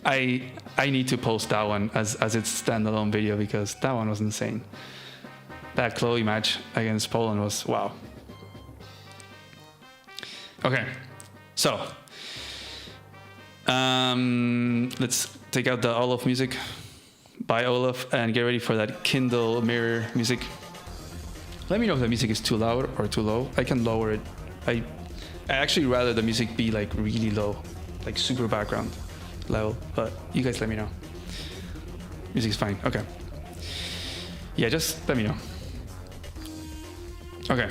I need to post that one as its standalone video because that one was insane. That Chloe match against Poland was wow. Okay, so let's take out the Olaf music by Olaf and get ready for that Kindle mirror music. Let me know if the music is too loud or too low. I can lower it. I actually rather the music be like really low, like super background level, but you guys let me know. Music's fine. Okay. Yeah, just let me know. Okay.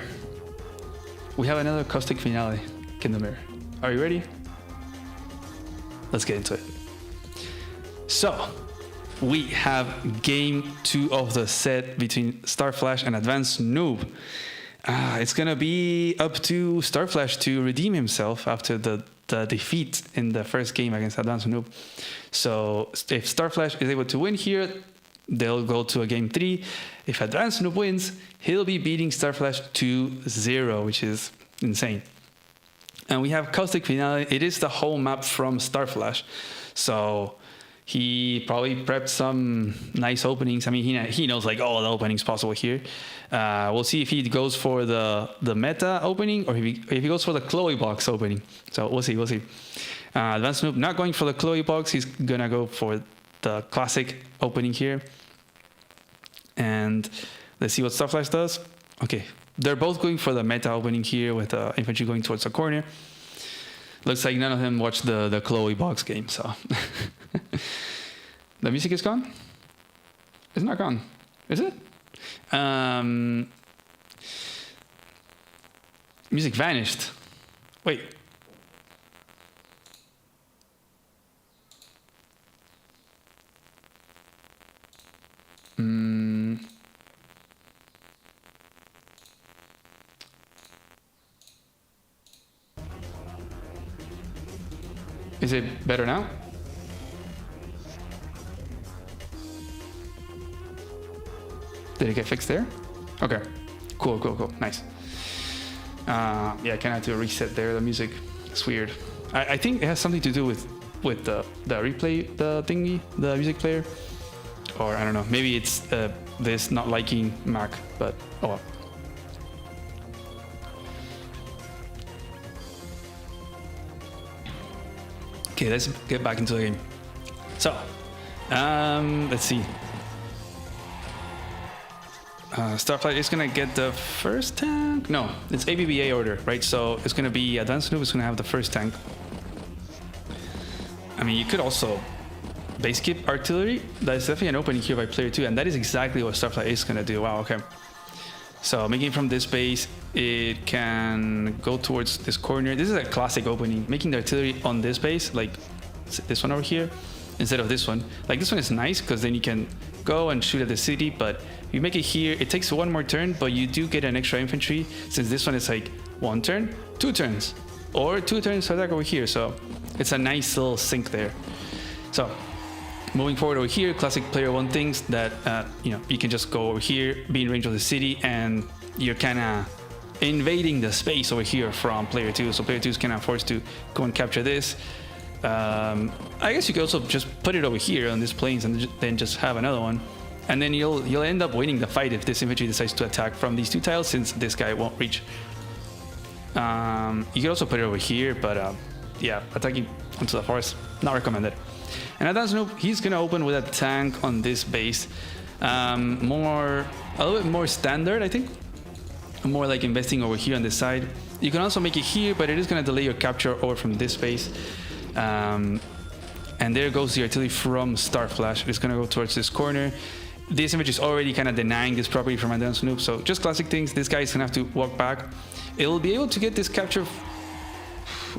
We have another caustic finale in the mirror. Are you ready? Let's get into it. So, we have game 2 of the set between Starflash and Advanced Noob. It's gonna be up to Starflash to redeem himself after the defeat in the first game against Advanced Noob. So if Starflash is able to win here, they'll go to a game 3. If Advanced Noob wins, he'll be beating Starflash 2-0, which is insane. And we have Caustic Finale. It is the whole map from Starflash. So he probably prepped some nice openings. I mean, he knows like all the openings possible here. We'll see if he goes for the meta opening or if he goes for the Chloe box opening. So we'll see. Advanced Noob not going for the Chloe box. He's gonna go for the classic opening here. And let's see what Starflash does. Okay, they're both going for the meta opening here with infantry going towards the corner. Looks like none of them watched the Chloe box game, so. The music is gone? It's not gone, is it? Music vanished. Wait. Is it better now? Did it get fixed there? Okay, cool, nice. Yeah, I kind of have to reset there, the music. It's weird. I think it has something to do with the replay, the thingy, the music player. Or I don't know, maybe it's this not liking Mac, but oh well. Okay, let's get back into the game. So, let's see. Starflight is gonna get the first tank. No, it's ABBA order, right? So it's gonna be Advanced Noob is gonna have the first tank. I mean, you could also base keep artillery. That's definitely an opening here by player 2, and that is exactly what Starflight is gonna do. Wow, okay. So making from this base, it can go towards this corner. This is a classic opening, making the artillery on this base, like this one over here, instead of this one. Like this one is nice because then you can go and shoot at the city, but you make it here, it takes one more turn, but you do get an extra infantry since this one is like 1 turn, 2 turns, or 2 turns to attack over here. So it's a nice little sync there. So moving forward over here, classic player 1 thinks that you can just go over here, be in range of the city, and you're kind of invading the space over here from player 2. So player 2 is kind of forced to go and capture this. I guess you could also just put it over here on these plains and then just have another one, and then you'll end up winning the fight if this infantry decides to attack from these 2 tiles, since this guy won't reach. You could also put it over here, but yeah, attacking onto the forest, not recommended. And Advanced Noob, he's gonna open with a tank on this base, a little bit more standard, I think. More like investing over here on this side. You can also make it here, but it is gonna delay your capture over from this base. And there goes the artillery from Starflash. It's gonna go towards this corner. This image is already kind of denying this property from Advanced Noob, so just classic things. This guy is gonna have to walk back. It'll be able to get this capture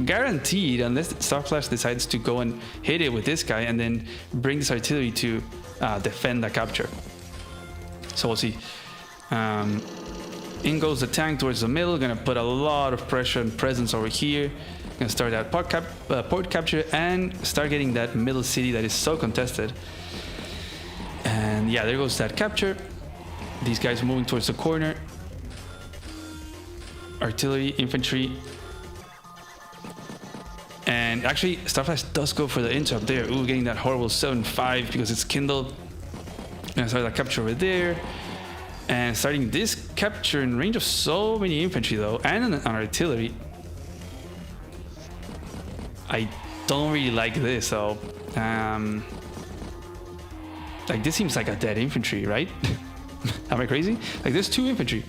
guaranteed unless Starflash decides to go and hit it with this guy and then bring this artillery to defend the capture. So we'll see. In goes the tank towards the middle. Gonna put a lot of pressure and presence over here. Gonna start that port capture and start getting that middle city that is so contested. And yeah, there goes that capture. These guys moving towards the corner. Artillery, infantry. And actually, Starflash does go for the interrupt there. Ooh, getting that horrible 7-5 because it's kindled. Gonna start that capture over there. And starting this capture in range of so many infantry though, and an artillery. I don't really like this though. Like this seems like a dead infantry, right? Am I crazy? Like there's 2 infantry.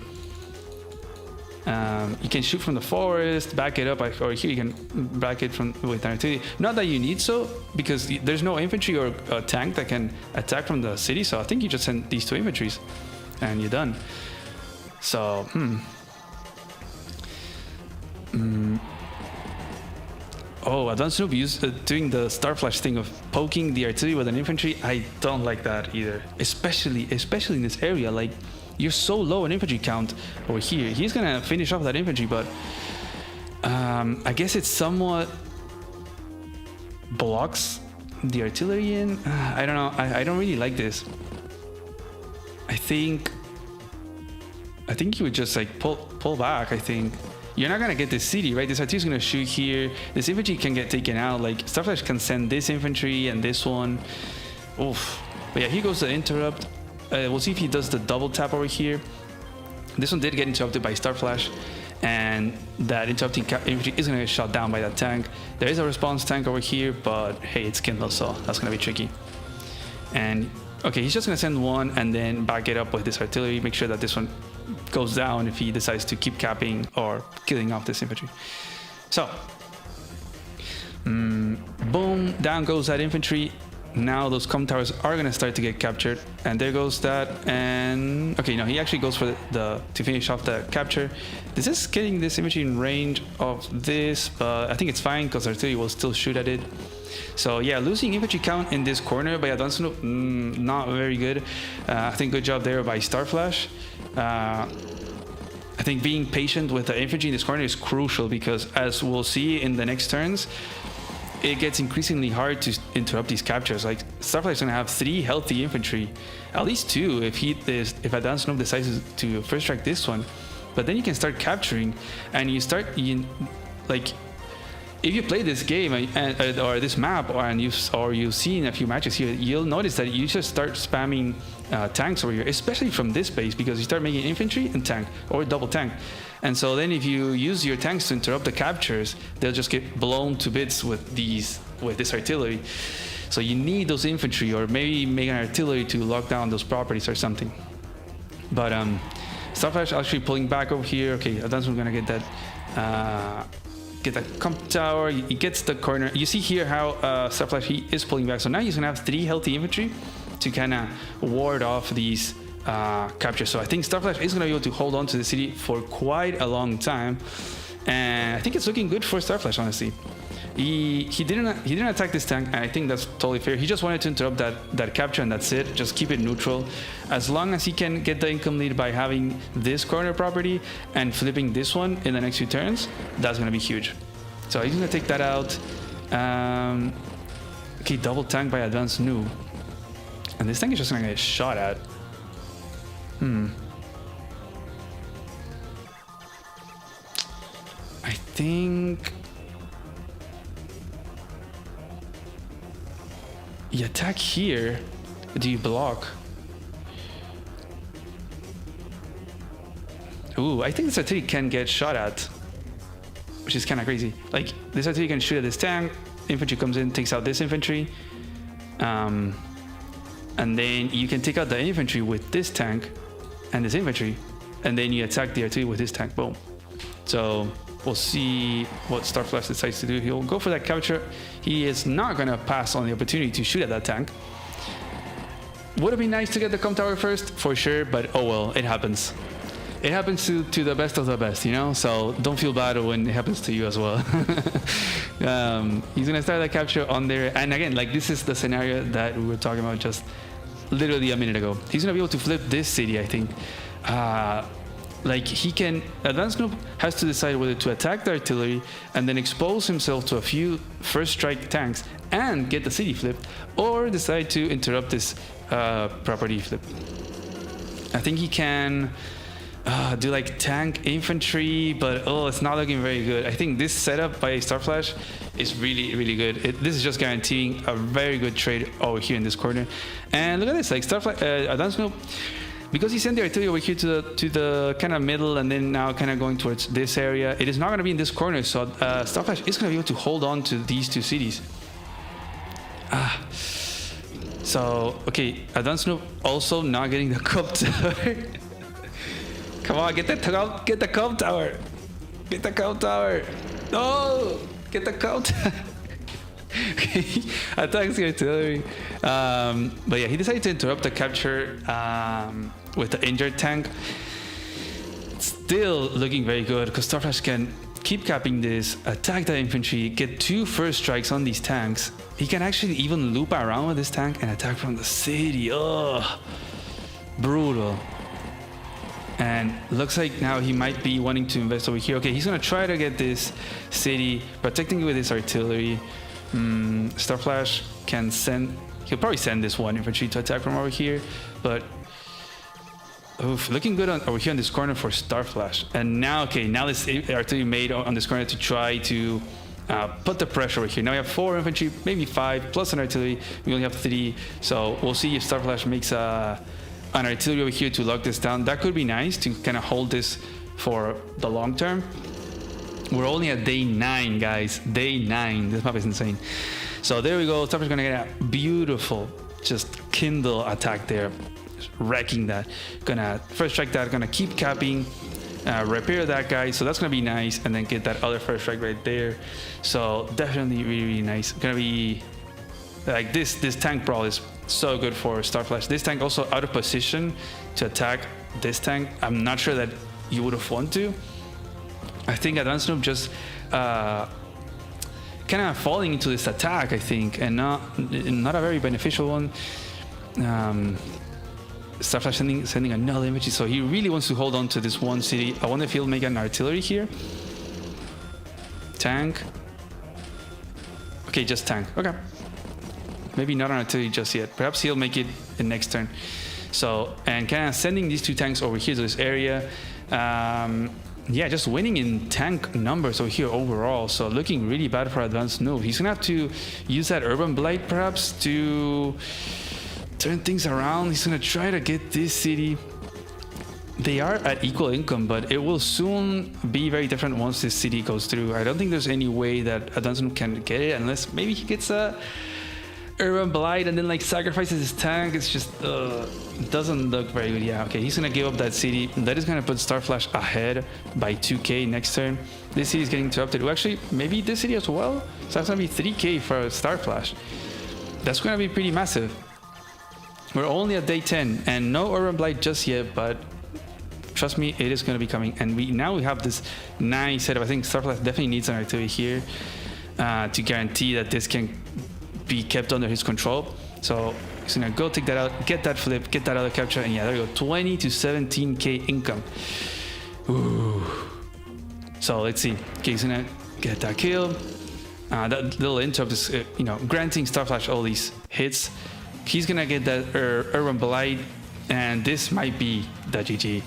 You can shoot from the forest, back it up, or here you can back it from with artillery. Not that you need so, because there's no infantry or a tank that can attack from the city. So I think you just send these 2 infantries. And you're done. So, Oh, Add-Ons Noob doing the Starflash thing of poking the artillery with an infantry. I don't like that either. Especially in this area. Like, you're so low in infantry count over here. He's gonna finish off that infantry, but I guess it somewhat blocks the artillery in. I don't know. I don't really like this. I think you would just like pull back. I think you're not gonna get this city, right? This artillery is gonna shoot here. This infantry can get taken out. Like Starflash can send this infantry and this one. Oof. But yeah, here goes the interrupt. We'll see if he does the double tap over here. This one did get interrupted by Starflash, and that interrupting infantry is gonna get shot down by that tank. There is a response tank over here, but hey, it's kindled, so that's gonna be tricky. And okay, he's just gonna send one and then back it up with this artillery. Make sure that this one goes down if he decides to keep capping or killing off this infantry. So, boom, down goes that infantry. Now those comm towers are gonna start to get captured, and there goes that. And okay, no, he actually goes for to finish off the capture. This is getting this infantry in range of this, but I think it's fine because artillery will still shoot at it. So yeah, losing infantry count in this corner by Add-Ons Noob, not very good. I think good job there by Starflash. I think being patient with the infantry in this corner is crucial, because as we'll see in the next turns, it gets increasingly hard to interrupt these captures. Like Starflash is gonna have 3 healthy infantry, at least 2 if Add-Ons Noob decides to first strike this one. But then you can start capturing, and like if you play this game or this map, or you've seen a few matches here, you'll notice that you just start spamming tanks over here, especially from this base, because you start making infantry and tank or double tank. And so then if you use your tanks to interrupt the captures, they'll just get blown to bits with this artillery. So you need those infantry, or maybe make an artillery to lock down those properties or something. But Starflash actually pulling back over here. Okay, Add-Ons Noob gonna get that comp tower. He gets the corner. You see here how Starflash, he is pulling back. So now he's gonna have 3 healthy infantry to kind of ward off these captures. So I think Starflash is gonna be able to hold on to the city for quite a long time, and I think it's looking good for Starflash, honestly. He didn't attack this tank, and I think that's totally fair. He just wanted to interrupt that capture, and that's it. Just keep it neutral. As long as he can get the income lead by having this corner property and flipping this one in the next few turns, that's gonna be huge. So he's gonna take that out. Okay, double tank by Add-Ons Noob, and this tank is just gonna get shot at. I think you attack here. Do you block? Ooh, I think this artillery can get shot at, which is kind of crazy. Like, this artillery can shoot at this tank, infantry comes in, takes out this infantry, and then you can take out the infantry with this tank and this infantry, and then you attack the artillery with this tank. Boom. So we'll see what Starflash decides to do. He'll go for that capture. He is not going to pass on the opportunity to shoot at that tank. Would have been nice to get the comm tower first, for sure, but oh well, it happens. It happens to the best of the best, you know? So don't feel bad when it happens to you as well. He's going to start that capture on there. And again, like, this is the scenario that we were talking about just literally a minute ago. He's gonna be able to flip this city, I think. Like he can, Advanced Noob has to decide whether to attack the artillery and then expose himself to a few first strike tanks and get the city flipped, or decide to interrupt this property flip. I think he can do like tank infantry, but oh, it's not looking very good. I think this setup by Starflash is really good. This is just guaranteeing a very good trade over here in this corner. And look at this, like Starflash, Advanced Noob, because he sent the artillery over here to the kind of middle and then now kind of going towards this area, it is not going to be in this corner, so Starflash is going to be able to hold on to these two cities. So, okay, Advanced Noob also not getting the Cub Tower. Come on, get the Cub Tower. Get the Cub Tower. No, get the Cub Tower. Okay, attacks the artillery. But yeah, he decided to interrupt the capture with the injured tank. Still looking very good because Starflash can keep capping this, attack the infantry, get 2 first strikes on these tanks. He can actually even loop around with this tank and attack from the city. Oh, brutal. And looks like now he might be wanting to invest over here. Okay, he's gonna try to get this city, protecting it with his artillery. Starflash can send, he'll probably send this 1 infantry to attack from over here, but oof, looking good over here on this corner for Starflash. And now, okay, now this artillery made on this corner to try to put the pressure over here. Now we have 4 infantry, maybe 5, plus an artillery. We only have 3, so we'll see if Starflash makes an artillery over here to lock this down. That could be nice to kind of hold this for the long term. We're only at day 9, guys. Day 9. This map is insane. So there we go. Starflash gonna get a beautiful, just Kindle attack there, just wrecking that. Gonna first strike that. Gonna keep capping, repair that guy. So that's gonna be nice, and then get that other first strike right there. So definitely really nice. Gonna be like this tank brawl is so good for Starflash. This tank also out of position to attack this tank. I'm not sure that you would have wanted to. I think Advanced Noob just kind of falling into this attack, I think, and not a very beneficial one. Starflash sending another image, so he really wants to hold on to this 1 city. I wonder if he'll make an artillery here. Tank. Okay, just tank. Okay. Maybe not an artillery just yet. Perhaps he'll make it in next turn. So, and kind of sending these 2 tanks over here to this area. Yeah, just winning in tank numbers over here overall. So looking really bad for Advanced Noob. He's gonna have to use that Urban Blight perhaps to turn things around. He's gonna try to get this city. They are at equal income, but it will soon be very different once this city goes through. I don't think there's any way that Advanced Noob can get it unless maybe he gets a Urban Blight and then like sacrifices his tank. It's just doesn't look very good. Yeah, okay, he's gonna give up that city. That is gonna put Starflash ahead by 2k next turn. This city is getting interrupted. Well, actually, maybe this city as well. So that's gonna be 3k for Starflash. That's gonna be pretty massive. We're only at day 10 and no Urban Blight just yet, but trust me, it is gonna be coming. And now we have this nice setup. I think Starflash definitely needs an artillery here to guarantee that this can be kept under his control. So he's gonna go take that out, get that flip, get that other capture, and yeah, there we go, 20 to 17k income. Ooh. So let's see. Okay, he's gonna get that kill. That little interrupt is, granting Starflash all these hits. He's gonna get that Urban Blight, and this might be the GG.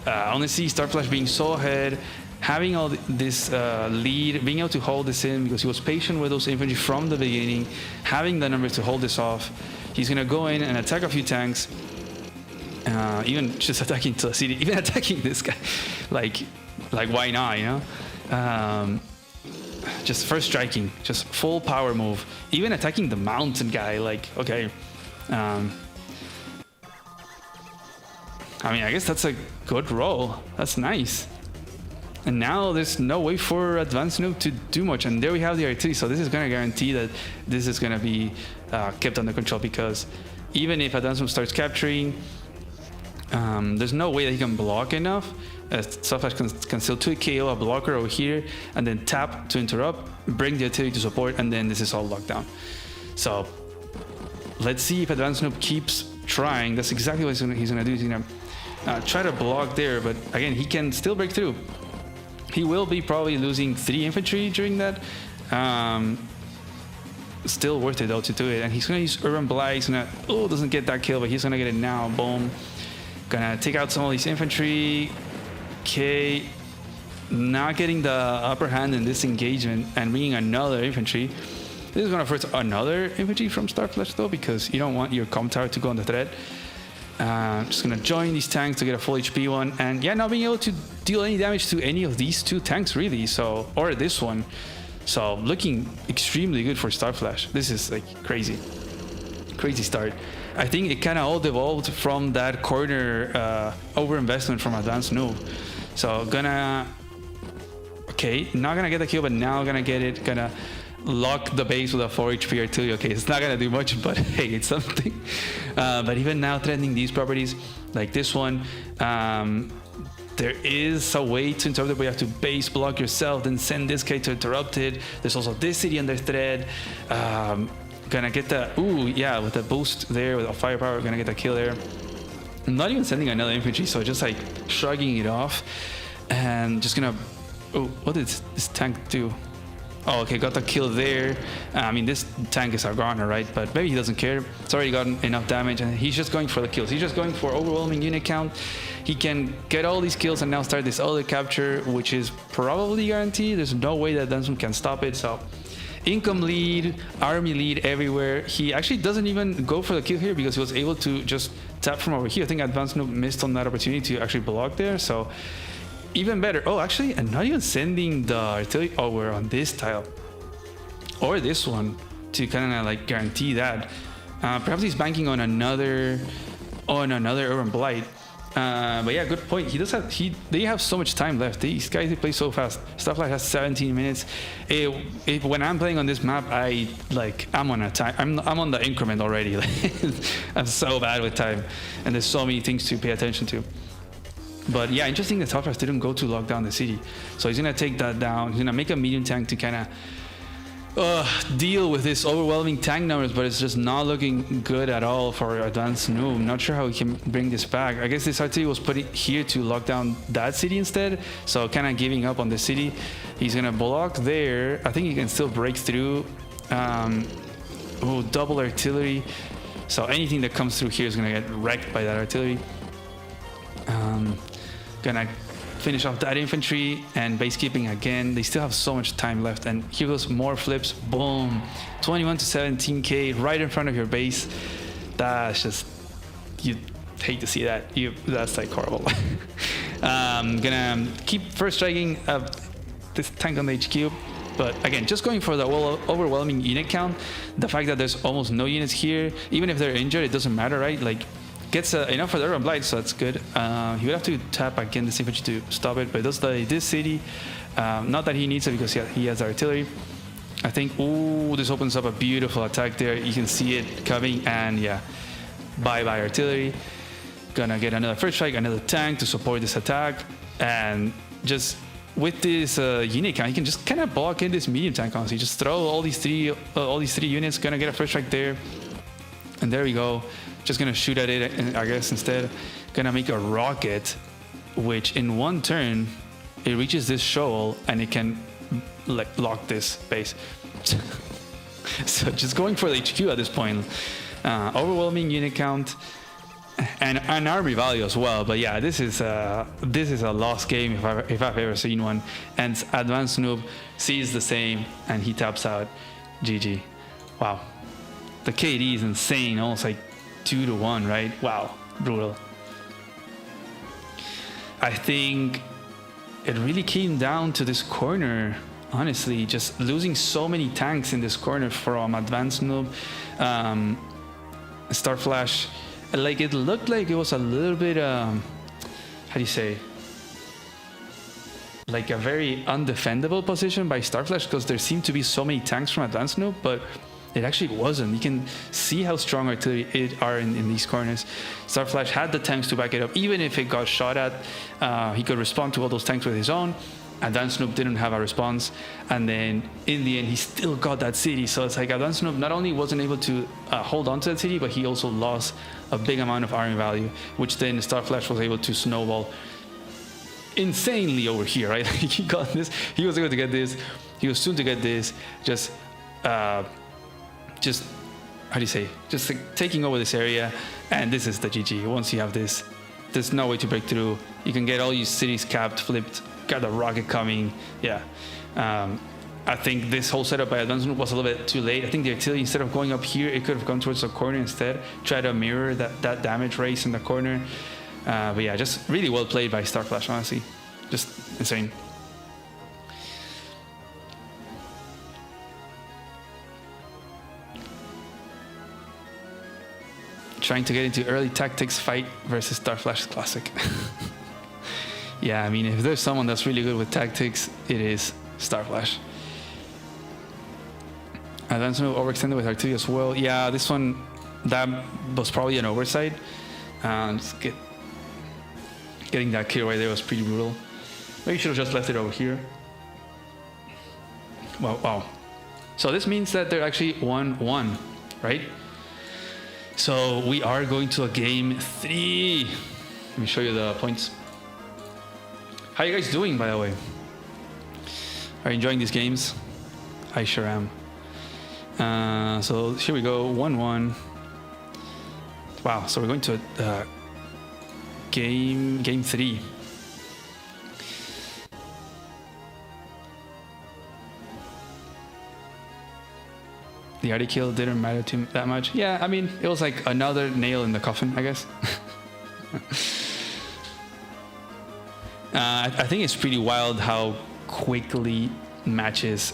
Honestly, Starflash being so ahead, having all this lead, being able to hold this in because he was patient with those infantry from the beginning, having the numbers to hold this off. He's gonna go in and attack a few tanks, even just attacking to the city, even attacking this guy. Like why not, just first striking, just full power move, even attacking the mountain guy. Like, okay, I mean, I guess that's a good roll. That's nice. And now there's no way for Advanced Noob to do much. And there we have the artillery. So this is going to guarantee that this is going to be kept under control, because even if Advanced Noob starts capturing, there's no way that he can block enough. Starflash can still 2KO a blocker over here and then tap to interrupt, bring the artillery to support, and then this is all locked down. So let's see if Advanced Noob keeps trying. That's exactly what he's gonna do. He's gonna try to block there, but again, he can still break through. He will be probably losing 3 infantry during that. Still worth it though to do it, and he's gonna use Urban Blight. He's gonna doesn't get that kill, but he's gonna get it now. Boom, gonna take out some of these infantry. Okay, not getting the upper hand in this engagement and bringing another infantry. This is gonna force another infantry from Starflash though, because you don't want your comm tower to go on the thread. Just gonna join these tanks to get a full HP one, and yeah, not being able to deal any damage to any of these 2 tanks really. So, or this one. So looking extremely good for Starflash. This is like crazy start. I think it kind of all devolved from that corner overinvestment from Advanced Noob. So gonna, okay, not gonna get the kill, but now gonna get it. Gonna lock the base with a 4 HP artillery. Okay, it's not gonna do much, but hey, it's something. But even now threatening these properties like this one, there is a way to interrupt it, but you have to base block yourself, then send this guy to interrupt it. There's also this city under thread. Gonna get the, yeah, with the boost there, with a firepower, gonna get the kill there. I'm not even sending another infantry, so just like shrugging it off. And just gonna, what did this tank do? Oh, okay, got the kill there. I mean, this tank is a goner, right? But maybe he doesn't care. It's already gotten enough damage, and he's just going for the kills. He's just going for overwhelming unit count. He can get all these kills and now start this other capture, which is probably guaranteed. There's no way that Dunsmith can stop it. So, income lead, army lead everywhere. He actually doesn't even go for the kill here because he was able to just tap from over here. I think Advanced Noob missed on that opportunity to actually block there. So, even better. Oh, actually, and not even sending the artillery over on this tile or this one to kind of like guarantee that. Perhaps he's banking on another Urban Blight. But yeah, good point. He does have they have so much time left. These guys, they play so fast. Starflash has 17 minutes. When I'm playing on this map, I'm on a time. I'm on the increment already. I'm so bad with time, and there's so many things to pay attention to. But yeah, interesting that Starflash didn't go to lock down the city. So he's gonna take that down. He's gonna make a medium tank to kind of deal with this overwhelming tank numbers, but it's just not looking good at all for Advanced Noob. Not sure how he can bring this back. I guess this artillery was put here to lock down that city instead, so kind of giving up on the city. He's gonna block there. I think he can still break through. Double artillery. So anything that comes through here is gonna get wrecked by that artillery. Gonna finish off that infantry and base keeping again. They still have so much time left, and here goes more flips. Boom, 21 to 17k right in front of your base. That's just, you hate to see that. That's like horrible. Gonna keep first striking this tank on the HQ, but again, just going for the overwhelming unit count. The fact that there's almost no units here, even if they're injured, it doesn't matter, right? Like, gets enough for the Urban Blight, so that's good. He would have to tap again this infantry to stop it, but it does this city. Not that he needs it because he has artillery. I think, this opens up a beautiful attack there. You can see it coming, and yeah, bye-bye artillery. Gonna get another first strike, another tank to support this attack, and just with this unit count, he can just kind of block in this medium tank, honestly. Just throw all these three units, gonna get a first strike there, and there we go. Just gonna shoot at it, I guess, instead. Gonna make a rocket, which in one turn, it reaches this shoal and it can like lock this base. So just going for the HQ at this point. Overwhelming unit count and an army value as well. But yeah, this is a lost game if I've ever seen one. And Advanced Noob sees the same and he taps out. GG. Wow. The KD is insane, almost like 2-1, right? Wow, brutal. I think it really came down to this corner, honestly, just losing so many tanks in this corner from Advanced Noob. Starflash, like, it looked like it was a little bit, how do you say, like a very undefendable position by Starflash, because there seemed to be so many tanks from Advanced Noob, but it actually wasn't. You can see how strong artillery are in these corners. Starflash had the tanks to back it up. Even if it got shot at, he could respond to all those tanks with his own. Advanced Noob didn't have a response. And then in the end, he still got that city. So it's like Advanced Noob not only wasn't able to hold on to that city, but he also lost a big amount of army value, which then Starflash was able to snowball insanely over here, right? He got this, he was able to get this, he was soon to get this, just how do you say, just like taking over this area, and this is the GG. Once you have this, there's no way to break through. You can get all your cities capped, flipped, got the rocket coming. Yeah. I think this whole setup by Add-Ons was a little bit too late. I think the artillery, instead of going up here, it could have gone towards the corner instead, try to mirror that damage race in the corner. But yeah, just really well played by Starflash, honestly. Just insane. Trying to get into early tactics fight versus Starflash Classic. Yeah, I mean, if there's someone that's really good with tactics, it is Starflash. And then some overextended with artillery as well. Yeah, this one, that was probably an oversight. Just getting that kill right there was pretty brutal. Maybe should have just left it over here. Wow. So this means that they're actually 1-1, right? So we are going to a game 3. Let me show you the points. How are you guys doing, by the way? Are you enjoying these games? I sure am. So here we go, 1-1. Wow, so we're going to game 3. The arty kill didn't matter to him that much. Yeah, I mean, it was like another nail in the coffin, I guess. I think it's pretty wild how quickly matches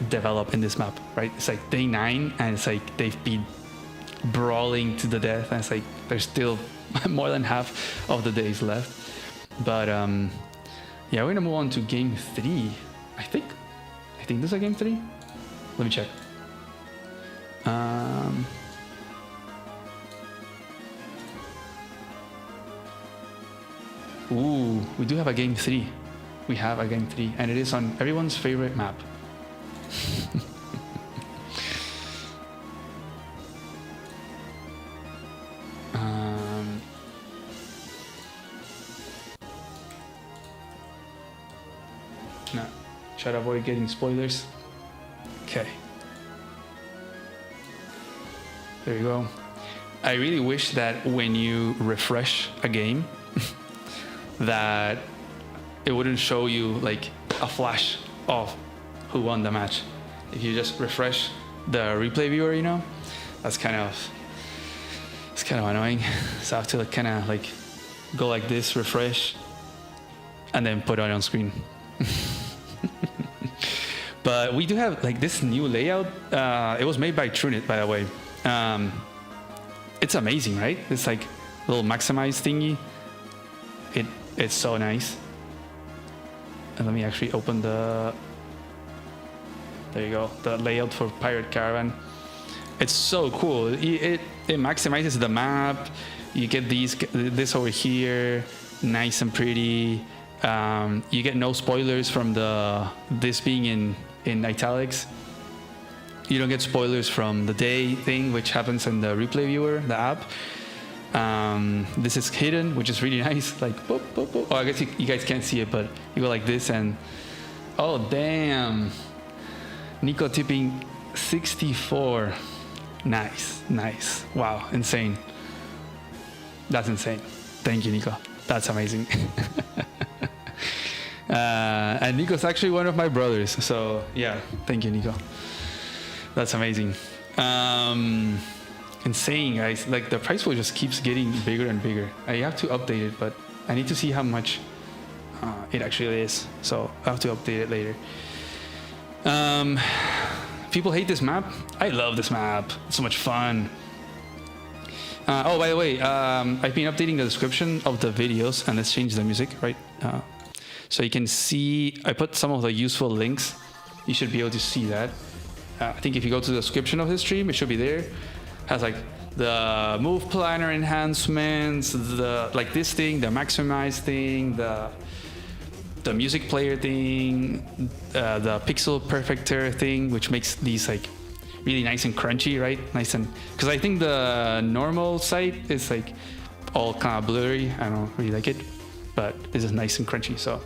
develop in this map, right? It's like day 9 and it's like they've been brawling to the death, and it's like there's still more than half of the days left. But yeah, we're gonna move on to game 3. I think this is a game 3. Let me check. Ooh, we do have a game 3. We have a game 3, and it is on everyone's favorite map. No, try to avoid getting spoilers. Okay. There you go. I really wish that when you refresh a game, that it wouldn't show you like a flash of who won the match. If you just refresh the replay viewer, you know, it's kind of annoying. So I have to like, kind of like go like this, refresh, and then put it on screen. But we do have like this new layout. It was made by Trunit, by the way. It's amazing, right? It's like a little maximize thingy. It's so nice. And let me actually open the, there you go, the layout for Pirate Caravan. It's so cool. It maximizes the map. You get this over here, nice and pretty. You get no spoilers from this being in italics. You don't get spoilers from the day thing, which happens in the replay viewer, the app. This is hidden, which is really nice. Like, boop, boop, boop. Oh, I guess you guys can't see it, but you go like this and, oh, damn. Nico tipping 64. Nice. Wow, insane. That's insane. Thank you, Nico. That's amazing. And Nico's actually one of my brothers. So yeah, thank you, Nico. That's amazing. Insane, guys. Like the price pool just keeps getting bigger and bigger. I have to update it, but I need to see how much it actually is. So I have to update it later. People hate this map. I love this map. It's so much fun. Oh, by the way, I've been updating the description of the videos, and let's change the music, right? So you can see, I put some of the useful links. You should be able to see that. I think if you go to the description of the stream, it should be there. Has like the move planner enhancements, the like this thing, the maximize thing, the music player thing, the pixel perfecter thing, which makes these like really nice and crunchy, right? Nice and, because I think the normal site is like all kind of blurry. I don't really like it, but this is nice and crunchy. So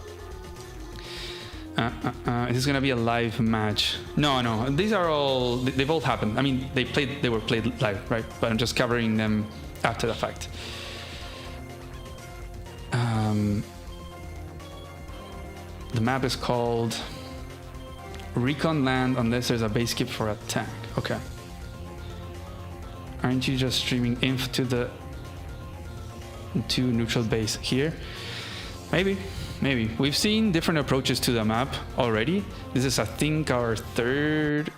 is this gonna be a live match? No, these are all, they've all happened. I mean, they were played live, right? But I'm just covering them after the fact. The map is called Recon Land unless there's a base skip for a tank. Okay. Aren't you just streaming inf to neutral base here? Maybe. We've seen different approaches to the map already. This is, I think, our third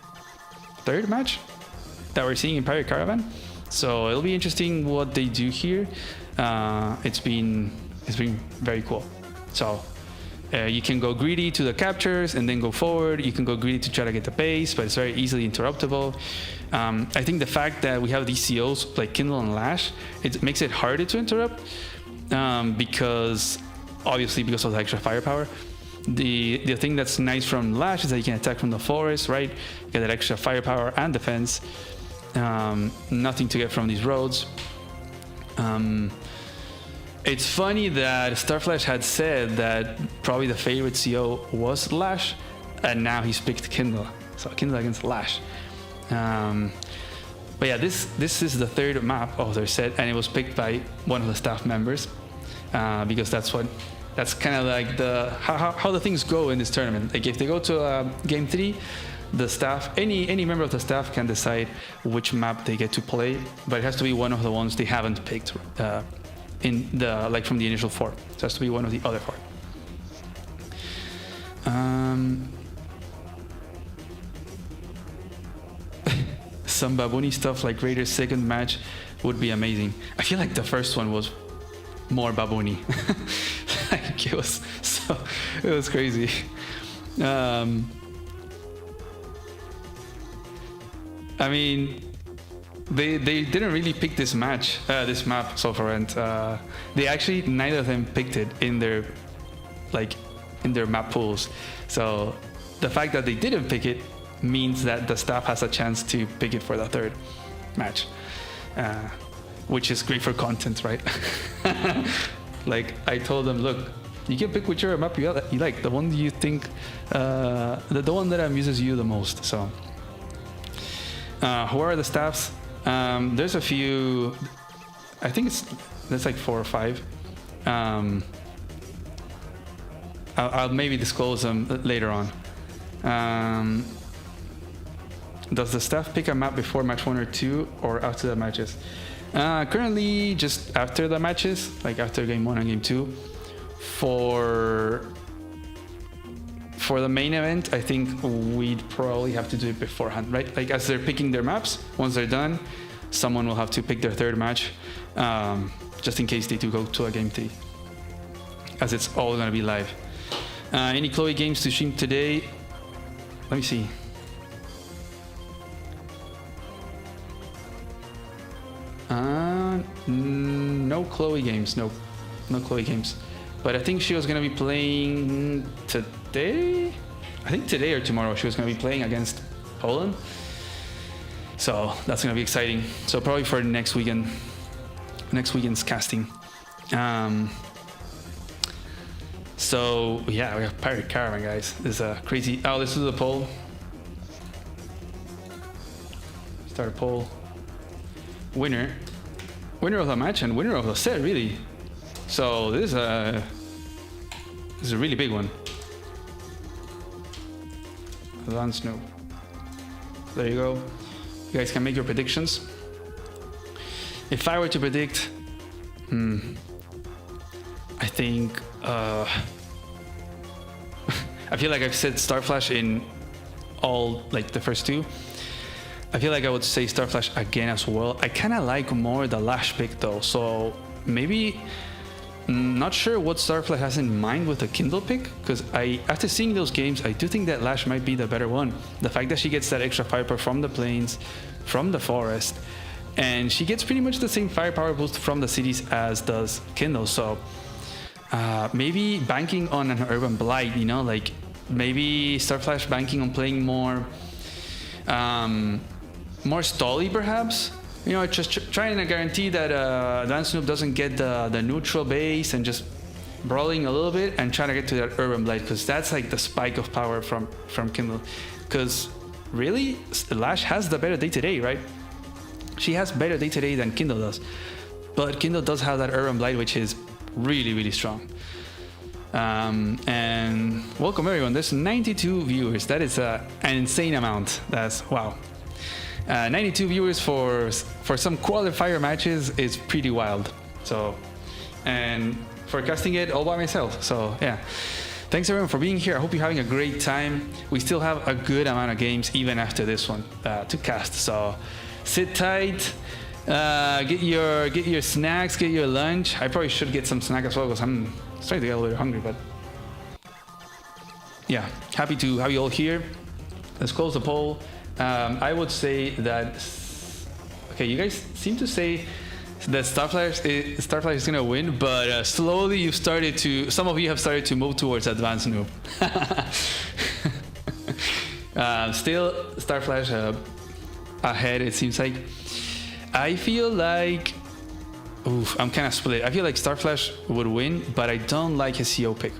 match that we're seeing in Pirate Caravan. So it'll be interesting what they do here. It's been very cool. So you can go greedy to the captures and then go forward. You can go greedy to try to get the base, but it's very easily interruptible. I think the fact that we have these COs like Kindle and Lash, it makes it harder to interrupt because of the extra firepower. The thing that's nice from Lash is that you can attack from the forest, right? You get that extra firepower and defense. Nothing to get from these roads. It's funny that Starflash had said that probably the favorite CO was Lash, and now he's picked Kindle. So Kindle against Lash. But yeah, this is the third map of their set, and it was picked by one of the staff members because that's kind of like how the things go in this tournament. Like if they go to game 3, the staff, any member of the staff can decide which map they get to play, but it has to be one of the ones they haven't picked. From the initial 4. It has to be one of the other 4. Some Babuni stuff like Raider's second match would be amazing. I feel like the first one was more Babuni. Like it was crazy. I mean, they didn't really pick this map so far, and they actually, neither of them picked it in their map pools. So the fact that they didn't pick it means that the staff has a chance to pick it for the third match, which is great for content, right? Like I told them, look, you can pick whichever map you like, the one you think, the one that amuses you the most. So who are the staffs? There's a few. I think there's like 4 or 5. I'll maybe disclose them later on. Does the staff pick a map before match 1 or 2 or after the matches? Currently just after the matches, like after game 1 and game 2. For the main event, I think we'd probably have to do it beforehand, right? Like as they're picking their maps, once they're done, someone will have to pick their third match, just in case they do go to a game 3, as it's all gonna be live. Any Chloe games to stream today? Let me see. No Chloe games, no Chloe games. But I think she was gonna be playing today. I think today or tomorrow she was gonna be playing against Poland. So that's gonna be exciting. So probably for next weekend's casting. So yeah, we have Pirate Caravan, guys. This is a crazy. Oh, this is a poll. Start a poll. Winner of the match and winner of the set, really. So this is a really big one. Advanced no. There you go. You guys can make your predictions. If I were to predict, I think I feel like I've said Starflash in all like the first 2. I feel like I would say Starflash again as well. I kind of like more the Lash pick though, so maybe. Not sure what Starflash has in mind with the Kindle pick, because after seeing those games, I do think that Lash might be the better one. The fact that she gets that extra firepower from the plains, from the forest, and she gets pretty much the same firepower boost from the cities as does Kindle. So maybe banking on an Urban Blight, you know, like maybe Starflash banking on playing more more stally perhaps. You know, just trying to guarantee that Advanced Noob doesn't get the neutral base and just brawling a little bit and trying to get to that Urban Blight, because that's like the spike of power from Kindle. Because really, Lash has the better day-to-day, right? She has better day-to-day than Kindle does. But Kindle does have that Urban Blight, which is really, really strong. And welcome everyone. There's 92 viewers. That is an insane amount. That's wow. 92 viewers for some qualifier matches is pretty wild. So, and forecasting it all by myself. So yeah, thanks everyone for being here. I hope you're having a great time. We still have a good amount of games even after this one to cast. So sit tight. Get your snacks. Get your lunch. I probably should get some snack as well because I'm starting to get a little hungry. But yeah, happy to have you all here. Let's close the poll. I would say that, okay, you guys seem to say that Starflash is gonna win, but slowly some of you have started to move towards Advanced Noob. Still Starflash ahead, it seems like. I feel like, I'm kind of split. I feel like Starflash would win, but I don't like his CO pick.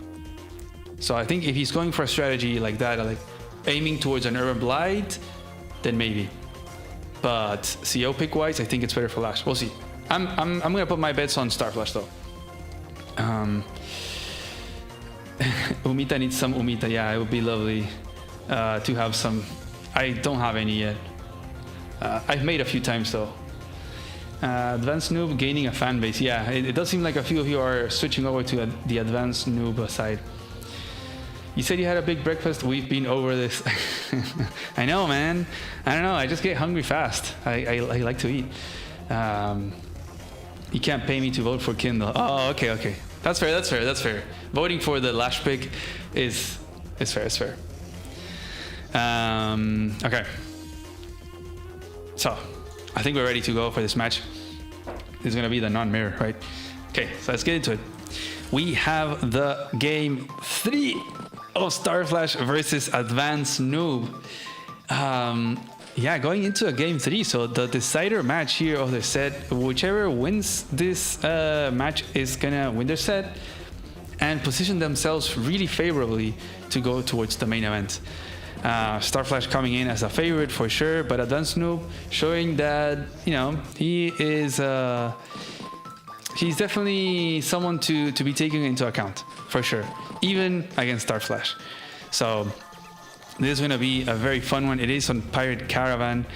So I think if he's going for a strategy like that, like aiming towards an Urban Blight, then maybe. But CO pick wise, I think it's better for Lash. We'll see. I'm gonna put my bets on Starflash though. Umita needs some Umita. Yeah, it would be lovely to have some. I don't have any yet. I've made a few times though. Advanced Noob gaining a fan base. Yeah, it does seem like a few of you are switching over to the Advanced Noob side. You said you had a big breakfast. We've been over this. I know, man. I don't know. I just get hungry fast. I like to eat. You can't pay me to vote for Kindle. Oh, okay. That's fair. Voting for the Lash pick is fair. It's fair. Okay. So, I think we're ready to go for this match. This is gonna be the non-mirror, right? Okay, so let's get into it. We have the game 3 of Starflash versus Advanced Noob. Yeah, going into a game 3, so the decider match here of the set, whichever wins this match is gonna win their set and position themselves really favorably to go towards the main event. Starflash coming in as a favorite for sure, but Advanced Noob showing that, you know, he is he's definitely someone to be taken into account for sure, even against Starflash. So this is going to be a very fun one. It is on Pirate Caravan.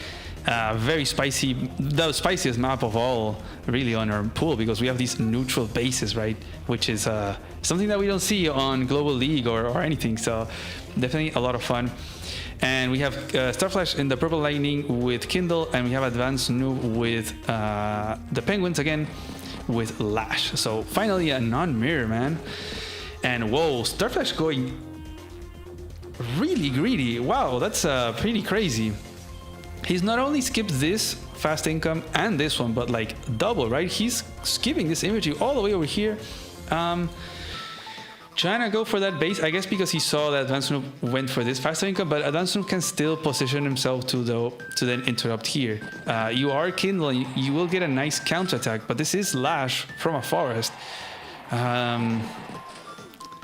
Very spicy, the spiciest map of all really on our pool, because we have these neutral bases, right? Which is something that we don't see on Global League or anything. So definitely a lot of fun. And we have Starflash in the Purple Lightning with Kindle, and we have Advanced Noob with the Penguins again with Lash. So finally a non-mirror, man. And whoa, Starflash going really greedy. Wow, that's pretty crazy. He's not only skipped this fast income and this one, but like double, right? He's skipping this imagery all the way over here. Trying to go for that base, I guess, because he saw that Advanced Noob went for this faster income, but Advanced Noob can still position himself to then interrupt here. You are Kindle, you will get a nice counter attack, but this is Lash from a forest.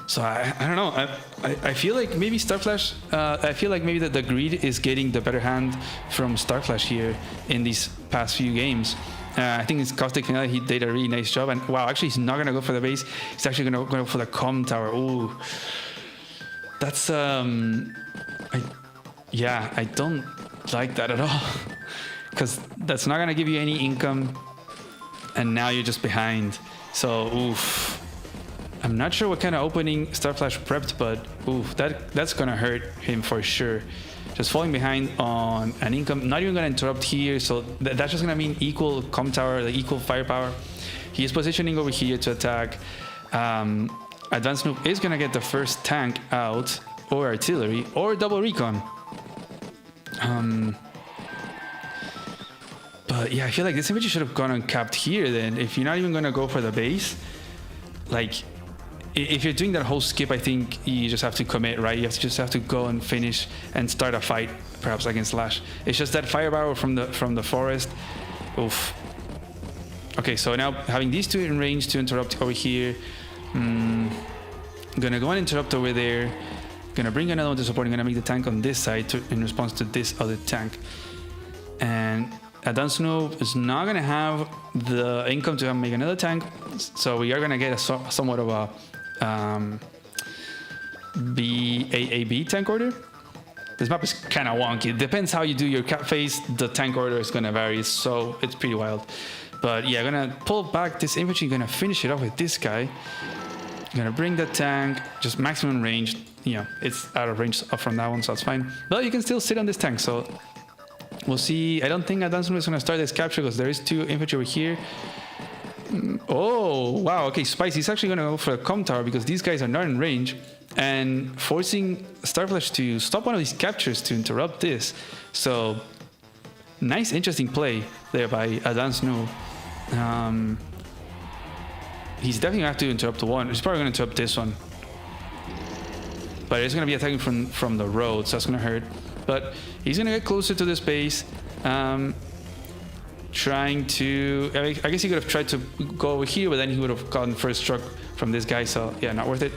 So I don't know. I feel like maybe Starflash. I feel like maybe that the greed is getting the better hand from Starflash here in these past few games. I think in Caustic Finale he did a really nice job. And wow, actually he's not gonna go for the base. He's actually gonna go for the comm tower. Ooh, that's yeah, I don't like that at all, because that's not gonna give you any income, and now you're just behind. So oof. I'm not sure what kind of opening Starflash prepped, but oof, that's gonna hurt him for sure. Just falling behind on an income, not even gonna interrupt here, so that's just gonna mean equal comm tower, the equal firepower. He is positioning over here to attack. Advanced Noob is gonna get the first tank out, or artillery, or double recon. But yeah, I feel like this image should have gone uncapped here then. If you're not even gonna go for the base, like, if you're doing that whole skip, I think you just have to commit, right? You just have to go and finish and start a fight, perhaps against Lash. It's just that fire barrel from the forest. Oof. Okay, so now having these two in range to interrupt over here. Gonna go and interrupt over there. Gonna bring another one to support. I'm gonna make the tank on this side in response to this other tank. And Add-Ons is not gonna have the income to make another tank, so we are gonna get somewhat of a BAAB tank order. This map is kind of wonky. It depends how you do your cap phase. The tank order is gonna vary, so it's pretty wild. But yeah, gonna pull back this infantry. Gonna finish it off with this guy. Gonna bring the tank, just maximum range. You know, it's out of range from that one, so it's fine. But you can still sit on this tank, so we'll see. I don't think Add-Ons is gonna start this capture because there is two infantry over here. Oh, wow. Okay, Spicy is actually gonna go for a comm tower because these guys are not in range, and forcing Starflash to stop one of these captures to interrupt this. So nice, interesting play there by Add-Ons. He's definitely gonna have to interrupt the one. He's probably gonna interrupt this one, but it's gonna be attacking from the road, so that's gonna hurt. But he's gonna get closer to this base, trying to. I guess he could have tried to go over here, but then he would have gotten first struck from this guy. So yeah, not worth it.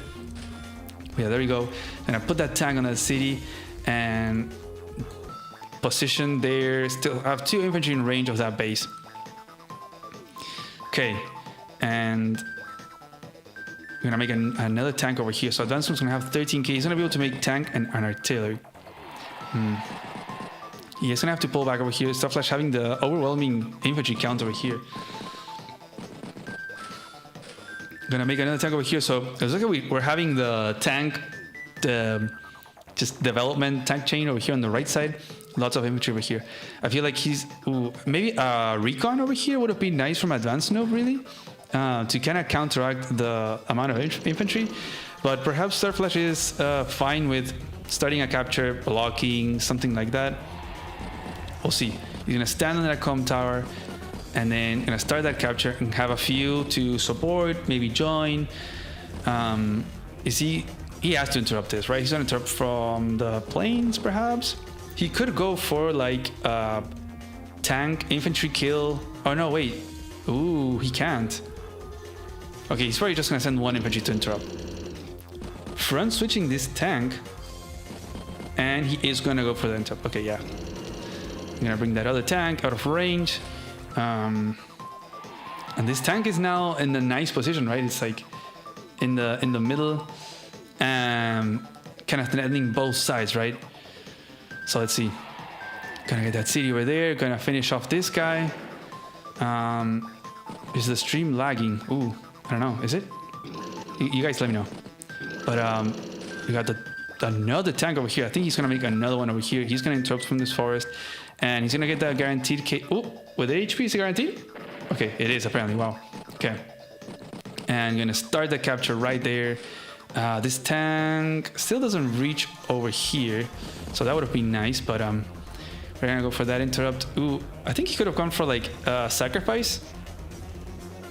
Yeah, there we go. And I put that tank on that city and position there. Still have two infantry in range of that base. Okay, and I'm gonna make another tank over here. So Add-Ons is gonna have 13k. He's gonna be able to make tank and an artillery. He's gonna have to pull back over here. Starflash having the overwhelming infantry count over here. Gonna make another tank over here. So it looks like we're having the tank, just development tank chain over here on the right side. Lots of infantry over here. I feel like maybe a recon over here would have been nice from Advanced Node, really, to kind of counteract the amount of infantry. But perhaps Starflash is fine with starting a capture, blocking, something like that. We'll see. He's gonna stand on that comm tower and then gonna start that capture and have a few to support, maybe join. He has to interrupt this, right? He's gonna interrupt from the planes, perhaps. He could go for like tank infantry kill. Oh no, wait. Ooh, he can't. Okay, he's probably just gonna send one infantry to interrupt. Front switching this tank, and he is gonna go for the interrupt. Okay, yeah. I'm gonna bring that other tank out of range. And this tank is now in a nice position, right? It's like in the middle, kind of threatening both sides, right? So let's see. Gonna get that city over there. Gonna finish off this guy. Is the stream lagging? Ooh, I don't know. Is it? You guys let me know. But we got another tank over here. I think he's gonna make another one over here. He's gonna interrupt from this forest, and he's gonna get that guaranteed K. Oh, with the HP, is it guaranteed? Okay, it is apparently. Wow. Okay. And gonna start the capture right there. This tank still doesn't reach over here, so that would have been nice. But we're gonna go for that interrupt. Ooh, I think he could have gone for like sacrifice,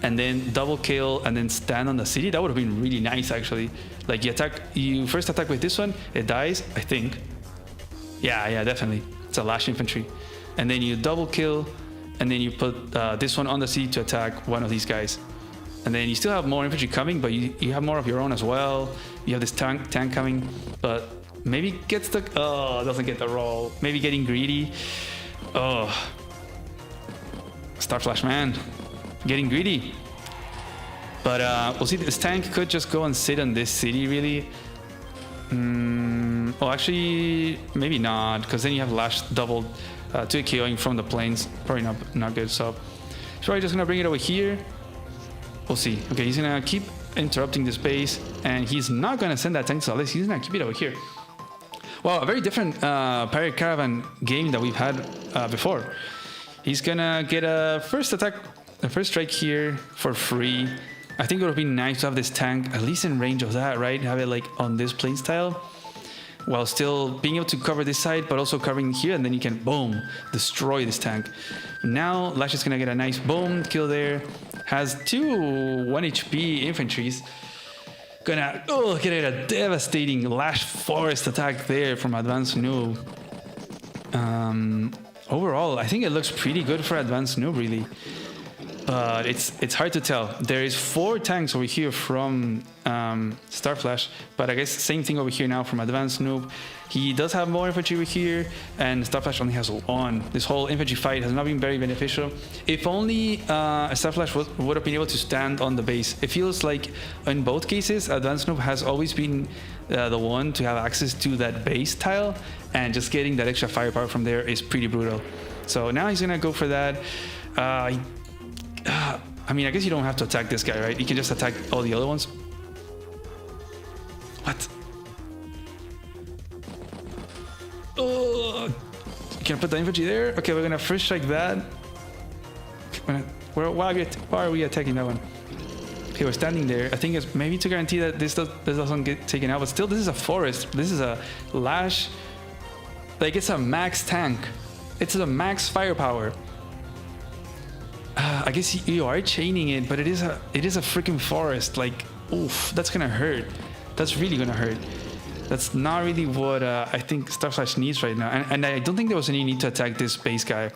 and then double kill, and then stand on the city. That would have been really nice, actually. Like you first attack with this one, it dies, I think. Yeah, definitely. It's a Lash infantry, and then you double kill, and then you put this one on the city to attack one of these guys. And then you still have more infantry coming, but you have more of your own as well. You have this tank coming, but maybe gets the doesn't get the roll. Maybe getting greedy. Oh, Starflash, man, getting greedy. But we'll see. This tank could just go and sit on this city, really. Oh, actually, maybe not, because then you have Lash doubled to KOing from the planes. Probably not good. So he's probably just gonna bring it over here. We'll see. Okay, he's gonna keep interrupting this base, and he's not gonna send that tank to Alice. He's gonna keep it over here. Wow, a very different Pirate Caravan game that we've had before. He's gonna get a first strike here for free. I think it would have been nice to have this tank at least in range of that, right? Have it like on this plane style, while still being able to cover this side, but also covering here, and then you can, boom, destroy this tank. Now, Lash is gonna get a nice boom kill there. Has two 1 HP infantries. Gonna get a devastating Lash Forest attack there from Advanced Noob. Overall, I think it looks pretty good for Advanced Noob, really. But it's hard to tell. There is 4 tanks over here from Starflash, but I guess same thing over here now from Advanced Noob. He does have more infantry over here, and Starflash only has 1. This whole infantry fight has not been very beneficial. If only Starflash would have been able to stand on the base. It feels like in both cases, Advanced Noob has always been the one to have access to that base tile, and just getting that extra firepower from there is pretty brutal. So now he's gonna go for that. I mean, I guess you don't have to attack this guy, right? You can just attack all the other ones. What? Oh, can I put the infantry there? Okay, we're gonna first strike that. Why are we attacking that one? Okay, we're standing there. I think it's maybe to guarantee that this doesn't get taken out, but still, this is a forest. This is a Lash. Like, it's a max tank. It's a max firepower. I guess you are chaining it, but it is a freaking forest. Like, oof, that's gonna hurt. That's really gonna hurt. That's not really what I think Starflash needs right now. And I don't think there was any need to attack this base guy.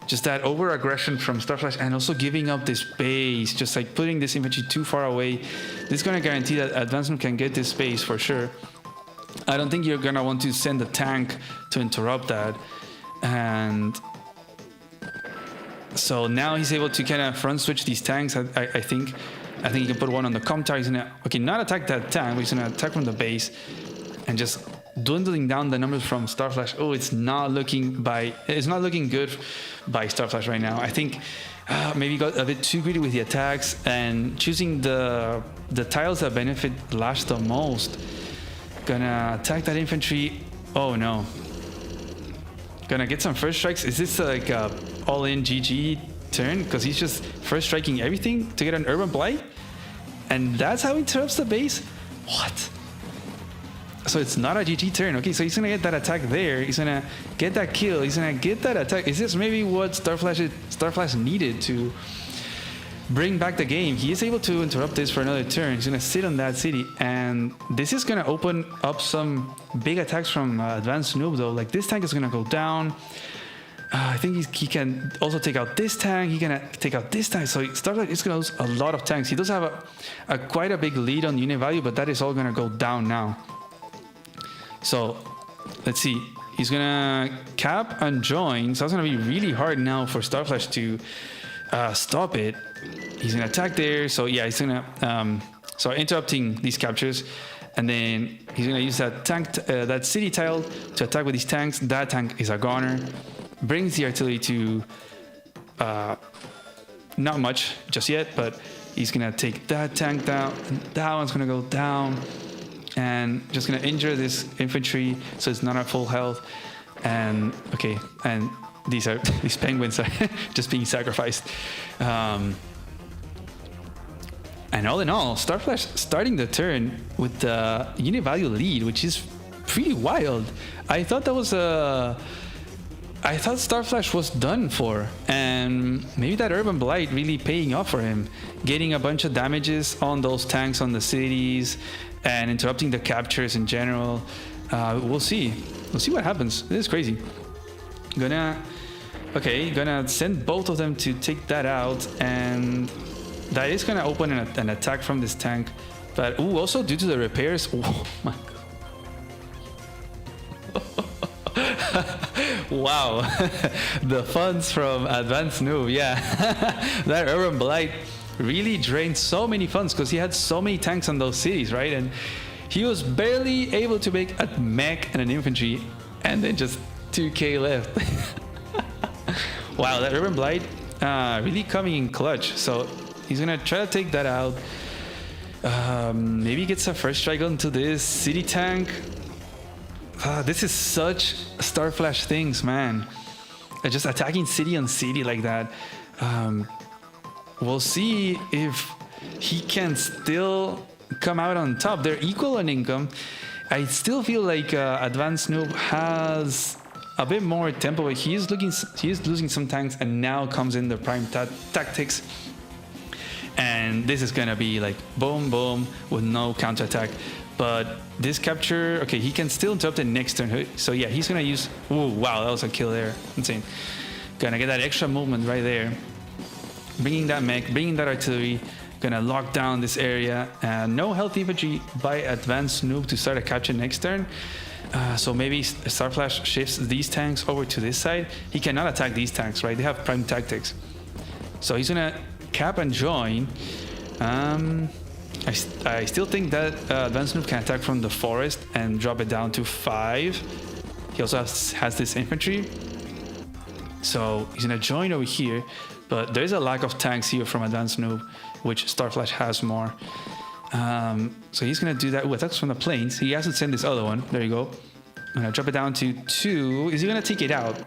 Just that over-aggression from Starflash, and also giving up this base, just like putting this infantry too far away. This is gonna guarantee that Advancement can get this base for sure. I don't think you're gonna want to send a tank to interrupt that. And so now he's able to kind of front switch these tanks. I think he can put one on the comm tower. He's gonna not attack that tank, but he's gonna attack from the base and just dwindling down the numbers from Starflash. Oh, it's not looking good by Starflash right now. I think maybe got a bit too greedy with the attacks and choosing the tiles that benefit Lash the most. Gonna attack that infantry. Oh no. Gonna get some first strikes. Is this like a all-in GG turn? Because he's just first striking everything to get an Urban Blight? And that's how he interrupts the base? What? So it's not a GG turn. Okay, so he's gonna get that attack there. He's gonna get that kill. He's gonna get that attack. Is this maybe what Starflash needed to bring back the game? He is able to interrupt this for another turn. He's gonna sit on that city, and this is gonna open up some big attacks from Advanced Noob though. Like, this tank is gonna go down. I think he can also take out this tank. He can take out this tank. So Starflash is gonna lose a lot of tanks. He does have quite a big lead on unit value, but that is all gonna go down now. So let's see. He's gonna cap and join. So it's gonna be really hard now for Starflash to stop it. He's gonna attack there. So yeah, he's gonna interrupting these captures, and then he's gonna use that tank, that city tile, to attack with these tanks. That tank is a goner. Brings the artillery to not much just yet, but he's gonna take that tank down. That one's gonna go down, and just gonna injure this infantry so it's not at full health. And okay, and these penguins are just being sacrificed. And all in all, Starflash starting the turn with the unit value lead, which is pretty wild. I thought Starflash was done for, and maybe that Urban Blight really paying off for him, getting a bunch of damages on those tanks on the cities and interrupting the captures in general. We'll see what happens. This is crazy. Gonna send both of them to take that out, and that is gonna open an attack from this tank. But also due to the repairs, oh my god. Wow, the funds from Advanced Noob, yeah. That Urban Blight really drained so many funds because he had so many tanks on those cities, right? And he was barely able to make a mech and an infantry, and then just 2k left. Wow, that Urban Blight really coming in clutch. So he's gonna try to take that out. Maybe gets a first strike onto this city tank. This is such Starflash things, man. Just attacking city on city like that. We'll see if he can still come out on top. They're equal on income. I still feel like Advanced Noob has a bit more tempo, but he is losing some tanks, and now comes in the prime tactics. and this is gonna be like boom, boom with no counterattack. But this capture, okay, he can still interrupt it next turn. So yeah, he's gonna use. Ooh, wow, that was a kill there, insane. Gonna get that extra movement right there, bringing that mech, bringing that artillery. Gonna lock down this area. No health infantry by advanced noob to start a capture next turn. So maybe Starflash shifts these tanks over to this side. He cannot attack these tanks, right? They have prime tactics. So he's gonna cap and join. I still think that advanced noob can attack from the forest and drop it down to 5. He also has this infantry. So he's gonna join over here. But there's a lack of tanks here from advanced noob, which Starflash has more. So he's gonna do that. Ooh, attacks from the planes. He has to send this other one. There you go. I'm gonna drop it down to 2. Is he gonna take it out?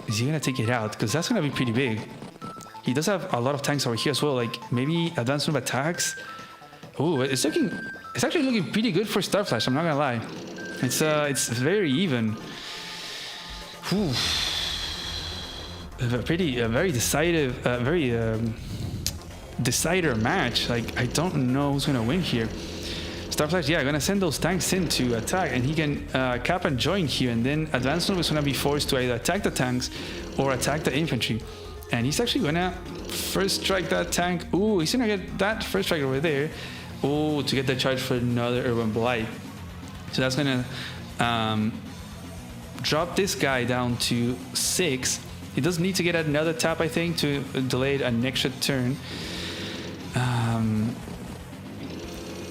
Is he gonna take it out? Because that's gonna be pretty big. He does have a lot of tanks over here as well. Like maybe advanced noob attacks. Ooh, it's actually looking pretty good for Starflash. I'm not gonna lie. It's very even. Whew. A very decisive, decider match. Like I don't know who's gonna win here. Starflash, yeah, gonna send those tanks in to attack, and he can cap and join here, and then advanced noob is gonna be forced to either attack the tanks or attack the infantry. And he's actually gonna first strike that tank. Ooh, he's gonna get that first strike over there. Ooh, to get the charge for another Urban Blight. So that's gonna drop this guy down to 6. He does need to get another tap, I think, to delay an extra turn.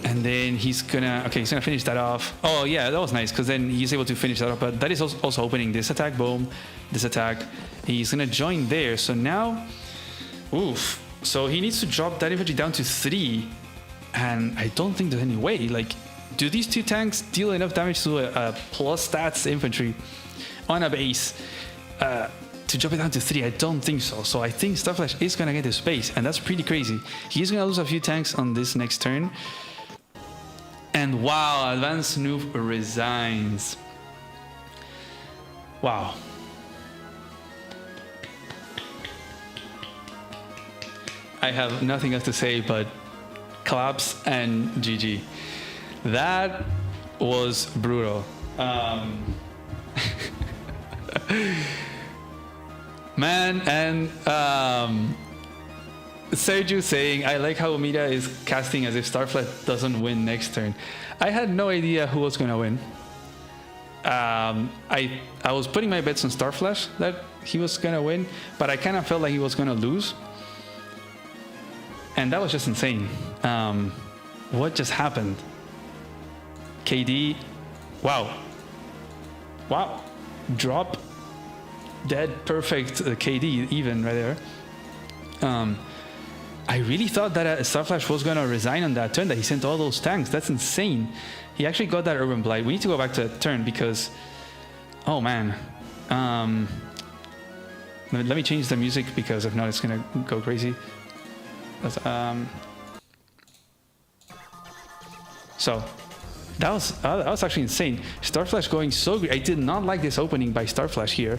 And then he's gonna finish that off. Oh yeah, that was nice, because then he's able to finish that off. But that is also opening this attack, boom, this attack. He's gonna join there. So now, oof. So he needs to drop that infantry down to 3. And I don't think there's any way. Like, do these 2 tanks deal enough damage to a plus stats infantry on a base? To drop it down to 3, I don't think so. So I think Starflash is gonna get the space, and that's pretty crazy. He's gonna lose a few tanks on this next turn. And wow, advanced noob resigns. Wow. I have nothing else to say but claps and GG. That was brutal. Man, and Sergio saying, I like how Umida is casting as if Starflash doesn't win next turn. I had no idea who was going to win. I was putting my bets on Starflash that he was going to win, but I kind of felt like he was going to lose. And that was just insane. What just happened? KD, wow. Wow. Drop. Dead perfect KD even right there. I really thought that Starflash was gonna resign on that turn, that he sent all those tanks. That's insane. He actually got that Urban Blight. We need to go back to that turn because, oh man. Let me change the music because if not it's gonna go crazy. So that was actually insane. Starflash going so great. I did not like this opening by Starflash here.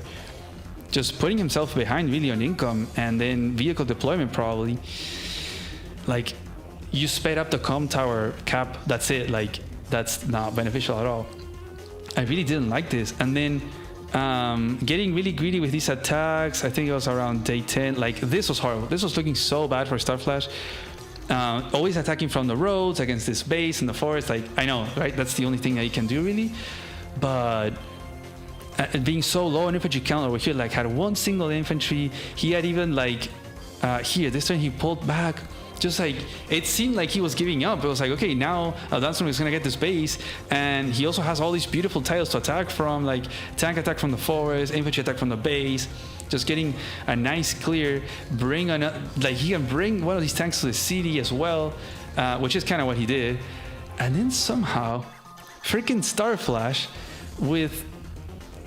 Just putting himself behind really on income and then vehicle deployment probably. Like, you sped up the comm tower cap, that's it. Like, that's not beneficial at all. I really didn't like this. And then getting really greedy with these attacks. I think it was around day 10. Like, this was horrible. This was looking so bad for Starflash. Always attacking from the roads against this base in the forest. Like, I know, right? That's the only thing that he can do really. But being so low on infantry count over here, like had one single infantry. He had even like here this turn he pulled back. Just like it seemed like he was giving up. It was like, okay, now Advanced is gonna get this base, and he also has all these beautiful tiles to attack from, like tank attack from the forest, infantry attack from the base. Just getting a nice clear. Bring like he can bring one of these tanks to the city as well, which is kind of what he did. And then somehow, freaking Starflash with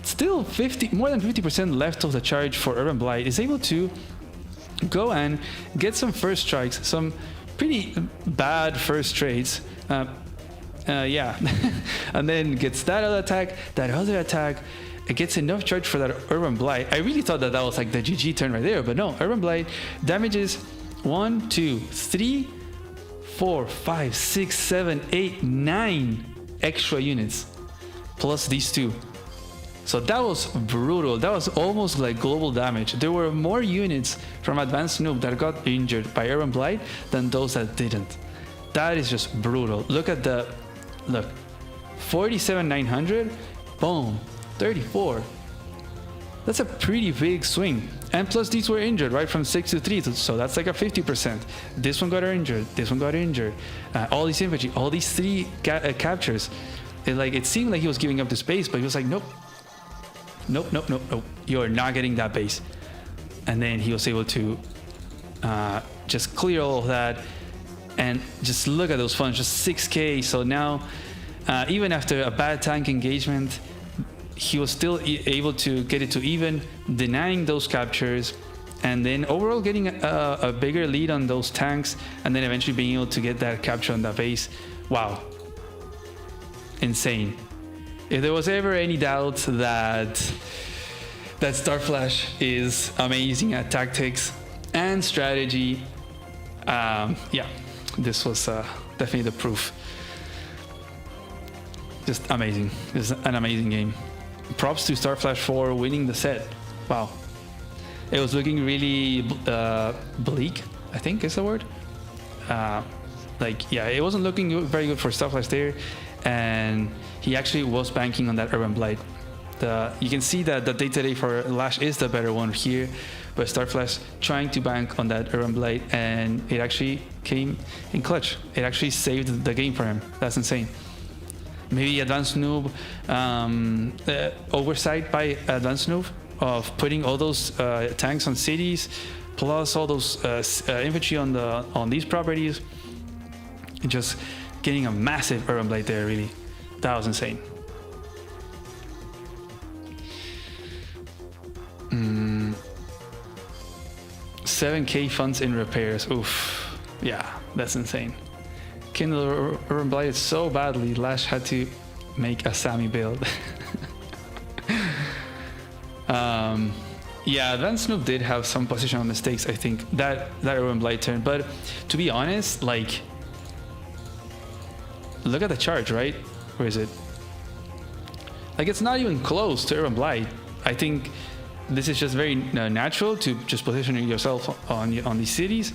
still more than 50% left of the charge for Urban Blight is able to go and get some first strikes, some pretty bad first trades. Yeah, and then gets that other attack. It gets enough charge for that Urban Blight. I really thought that was like the GG turn right there, but no, Urban Blight damages 1, 2, 3, 4, 5, 6, 7, 8, 9 extra units plus these two. So that was brutal. That was almost like global damage. There were more units from Advanced Noob that got injured by Urban Blight than those that didn't. That is just brutal. Look at the, look, 47,900, boom, 34. That's a pretty big swing. And plus these were injured, right, from 6 to 3, so that's like a 50%. This one got injured, this one got injured. All these infantry, all these 3 captures. It seemed like he was giving up the space, but he was like, nope. Nope, nope, nope, nope. You're not getting that base. And then he was able to just clear all of that. And just look at those funds, just 6K. So now, even after a bad tank engagement, he was still able to get it to even, denying those captures, and then overall getting a bigger lead on those tanks, and then eventually being able to get that capture on that base. Wow. Insane. If there was ever any doubt that Starflash is amazing at tactics and strategy, yeah, this was definitely the proof. Just amazing. This is an amazing game. Props to Starflash for winning the set. Wow. It was looking really bleak, I think is the word. Yeah, it wasn't looking very good for Starflash there. And he actually was banking on that Urban Blight. You can see that the day-to-day for Lash is the better one here, but Starflash trying to bank on that Urban Blight, and it actually came in clutch. It actually saved the game for him. That's insane. Maybe Advanced Noob, oversight by Advanced Noob of putting all those tanks on cities, plus all those infantry on these properties, and just getting a massive Urban Blade there, really. That was insane. 7K funds in repairs. Oof. Yeah, that's insane. Kindle Urban Blight so badly, Lash had to make a Sammy build. Yeah, Advanced Noob did have some positional mistakes, I think, that Urban Blight turn. But to be honest, like, look at the charge, right? Where is it? Like, it's not even close to Urban Blight. I think this is just very natural to just positioning yourself on these cities.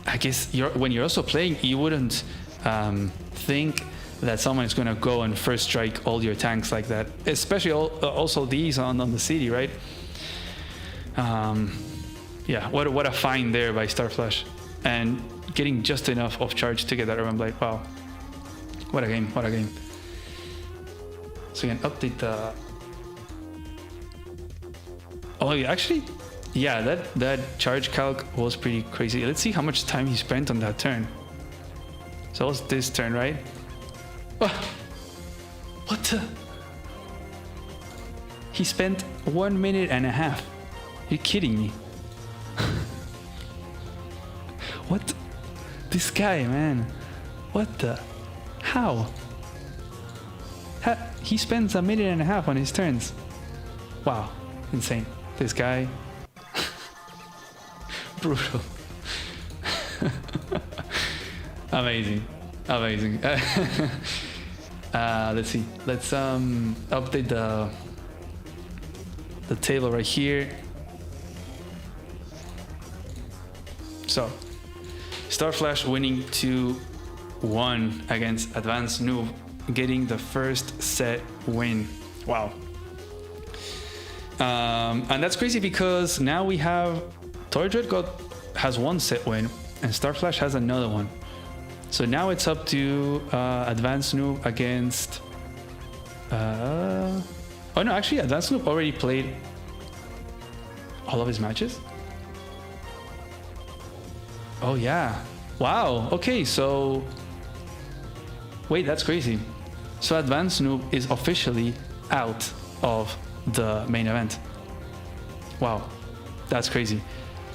I guess when you're also playing, you wouldn't think that someone is going to go and first strike all your tanks like that, especially also these on the city, right? Yeah, what a find there by Starflash, and getting just enough of charge to get that Urban Blade. Wow, what a game, what a game. So you can update the... Oh, yeah, actually, yeah, that charge calc was pretty crazy. Let's see how much time he spent on that turn. So it was this turn, right? Oh, what the? He spent 1 minute and a half. You're kidding me. What? This guy, man. What the? How? He spends 1 minute and a half on his turns. Wow, insane. This guy. Brutal. Amazing, amazing. Let's see. Let's update the table right here. So, Starflash winning 2-1 against Advanced Noob, getting the first set win. Wow. And that's crazy because now we have Tordred has 1 set win and Starflash has another one. So now it's up to Advanced Noob against... oh no, actually Advanced Noob already played all of his matches? Oh yeah. Wow, okay, so... Wait, that's crazy. So Advanced Noob is officially out of the main event. Wow, that's crazy.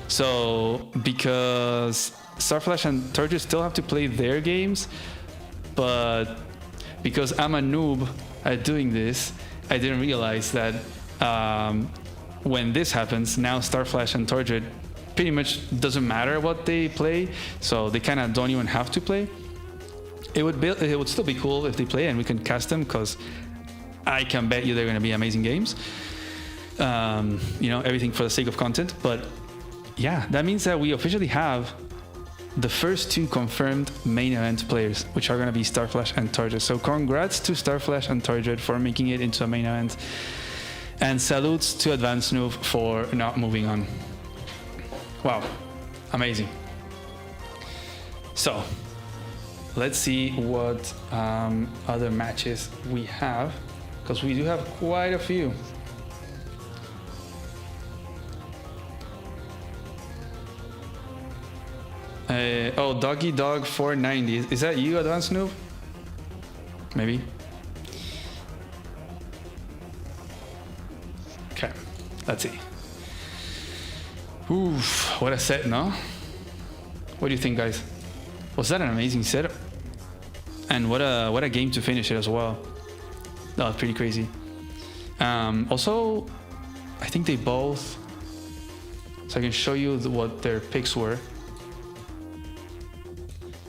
So because Starflash and Tordred still have to play their games, but because I'm a noob at doing this, I didn't realize that when this happens, now Starflash and Tordred pretty much doesn't matter what they play, so they kind of don't even have to play. It would still be cool if they play and we can cast them, because I can bet you they're going to be amazing games. You know, everything for the sake of content. But yeah, that means that we officially have the first 2 confirmed main event players, which are going to be Starflash and Torjed. So congrats to Starflash and Torjed for making it into a main event, and salutes to Advanced Noob for not moving on. Wow, amazing. So let's see what other matches we have, because we do have quite a few. Oh, Doggy Dog 490. Is that you, Advanced Noob? Maybe. Okay, let's see. Oof, what a set, no? What do you think, guys? Was that an amazing setup? And what a game to finish it as well. That was pretty crazy. Also, I think they both... So I can show you what their picks were.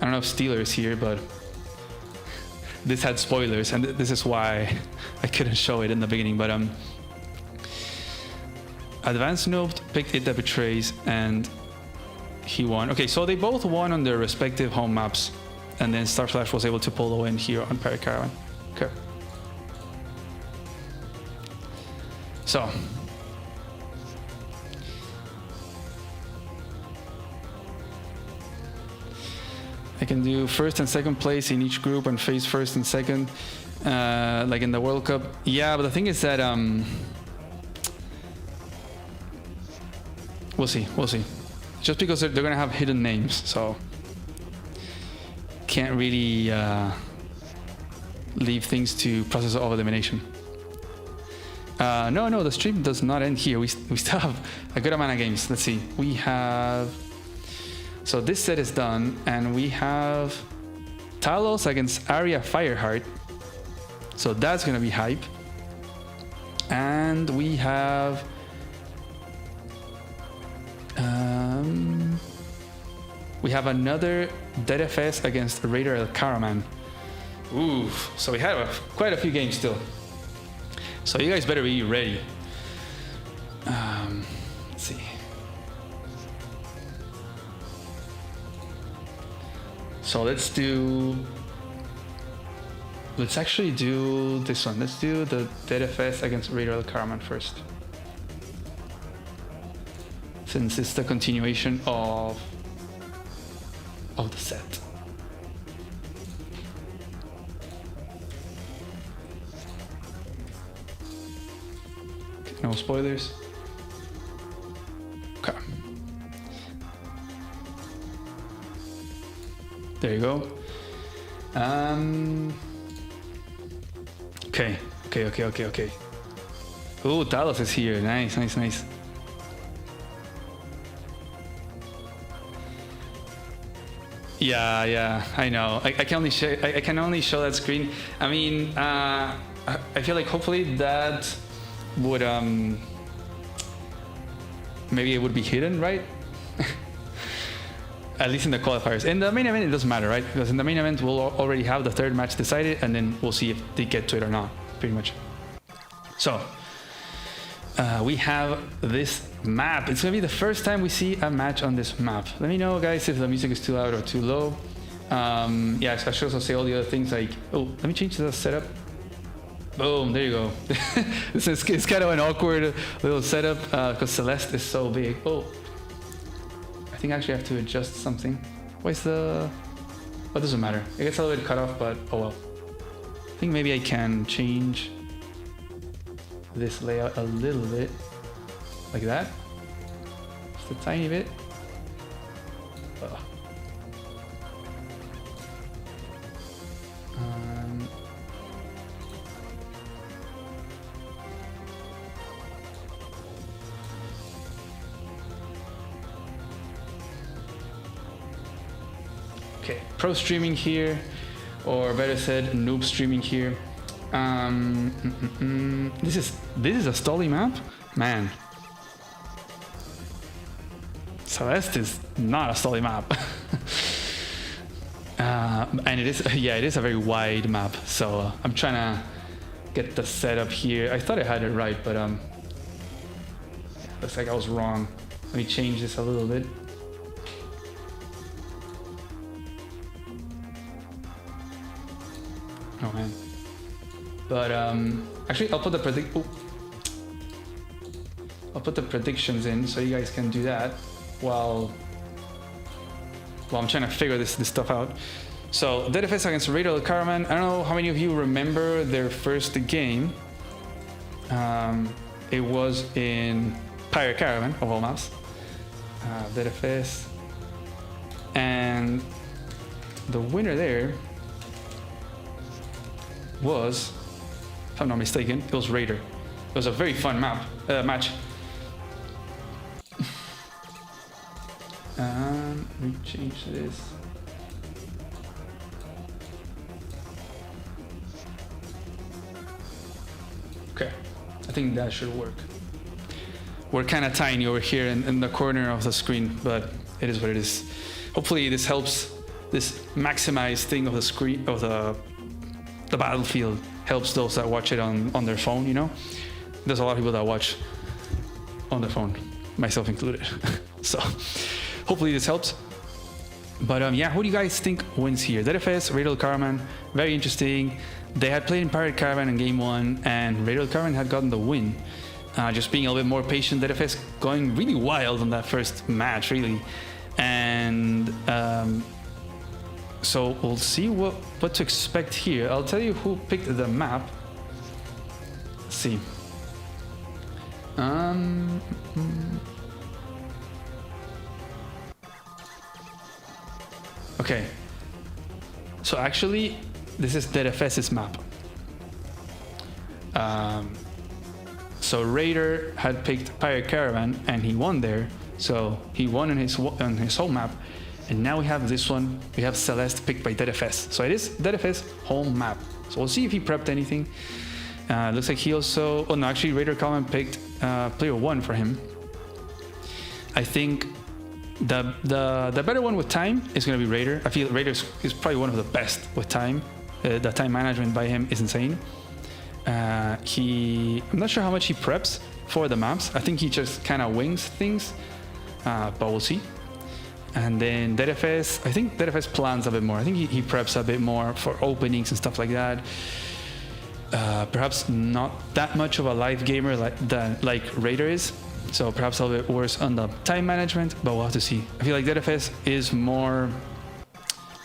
I don't know if Steeler's here, but this had spoilers, and this is why I couldn't show it in the beginning. But Advanced Noob picked It That Betrays, and he won. Okay, so they both won on their respective home maps, and then Starflash was able to pull the win here on Paracaravan. Okay. So I can do first and second place in each group and face first and second, like in the World Cup. Yeah, but the thing is that we'll see. Just because they're gonna have hidden names, so can't really leave things to process of elimination. No, the stream does not end here. We still have a good amount of games. Let's see. We have... So this set is done, and we have Talos against Arya Fireheart. So that's gonna be hype. And we have another DFS against Raider El Karaman. Ooh, so we have quite a few games still. So you guys better be ready. Let's see. So let's actually do this one. Let's do the DFS against Raider El Karaman first, since it's the continuation of the set. No spoilers. Okay. There you go. Okay. Oh, Talos is here. Nice. Yeah. I know. I can only show that screen. I mean, I feel like hopefully that would maybe it would be hidden, right? At least in the qualifiers. In the main event, it doesn't matter, right? Because in the main event, we'll already have the third match decided, and then we'll see if they get to it or not, pretty much. So we have this map. It's gonna be the first time we see a match on this map. Let me know, guys, if the music is too loud or too low. Yeah, I should also say all the other things like, oh, let me change the setup. Boom, there you go. It's kind of an awkward little setup because Celeste is so big. Oh, I think I actually have to adjust something. What's the... Well, it doesn't matter. It gets a little bit cut off, but oh well. I think maybe I can change this layout a little bit. Like that. Just a tiny bit. Oh. Okay, pro streaming here, or better said, noob streaming here. This is a Stolly map, man. Celeste is not a solid map. And it is, yeah, it is a very wide map. So I'm trying to get the setup here. I thought I had it right, but looks like I was wrong. Let me change this a little bit. Oh man. But actually, I'll put the predictions in so you guys can do that while I'm trying to figure this stuff out. So DFS against Raider Caravan. I don't know how many of you remember their first game. It was in Pirate Caravan of all maps. DFS, and the winner there was, if I'm not mistaken, it was Raider. It was a very fun match. Let me change this. Okay, I think that should work. We're kind of tiny over here in the corner of the screen, but it is what it is. Hopefully this helps. This maximized thing of the screen of the battlefield helps those that watch it on their phone, you know? There's a lot of people that watch on their phone, myself included. So hopefully this helps. But yeah, who do you guys think wins here? ZFS, Raider Caravan, very interesting. They had played in Pirate Caravan in game 1, and Raider Caravan had gotten the win. Just being a little bit more patient, ZFS going really wild on that first match, really. And so we'll see what to expect here. I'll tell you who picked the map. Let's see. Okay. So actually, this is DFS's map. So Raider had picked Pirate Caravan and he won there. So he won on his home map. And now we have this one. We have Celeste picked by DFS. So it is DFS home map. So we'll see if he prepped anything. Looks like he also... Oh no, actually Raider Caravan picked player 1 for him. I think the better one with time is going to be Raider. I feel Raider is probably one of the best with time. The time management by him is insane. I'm not sure how much he preps for the maps. I think he just kind of wings things, but we'll see. And then DFS, I think DFS plans a bit more. I think he preps a bit more for openings and stuff like that. Perhaps not that much of a live gamer like Raider is. So perhaps a little bit worse on the time management, but we'll have to see. I feel like DFS is more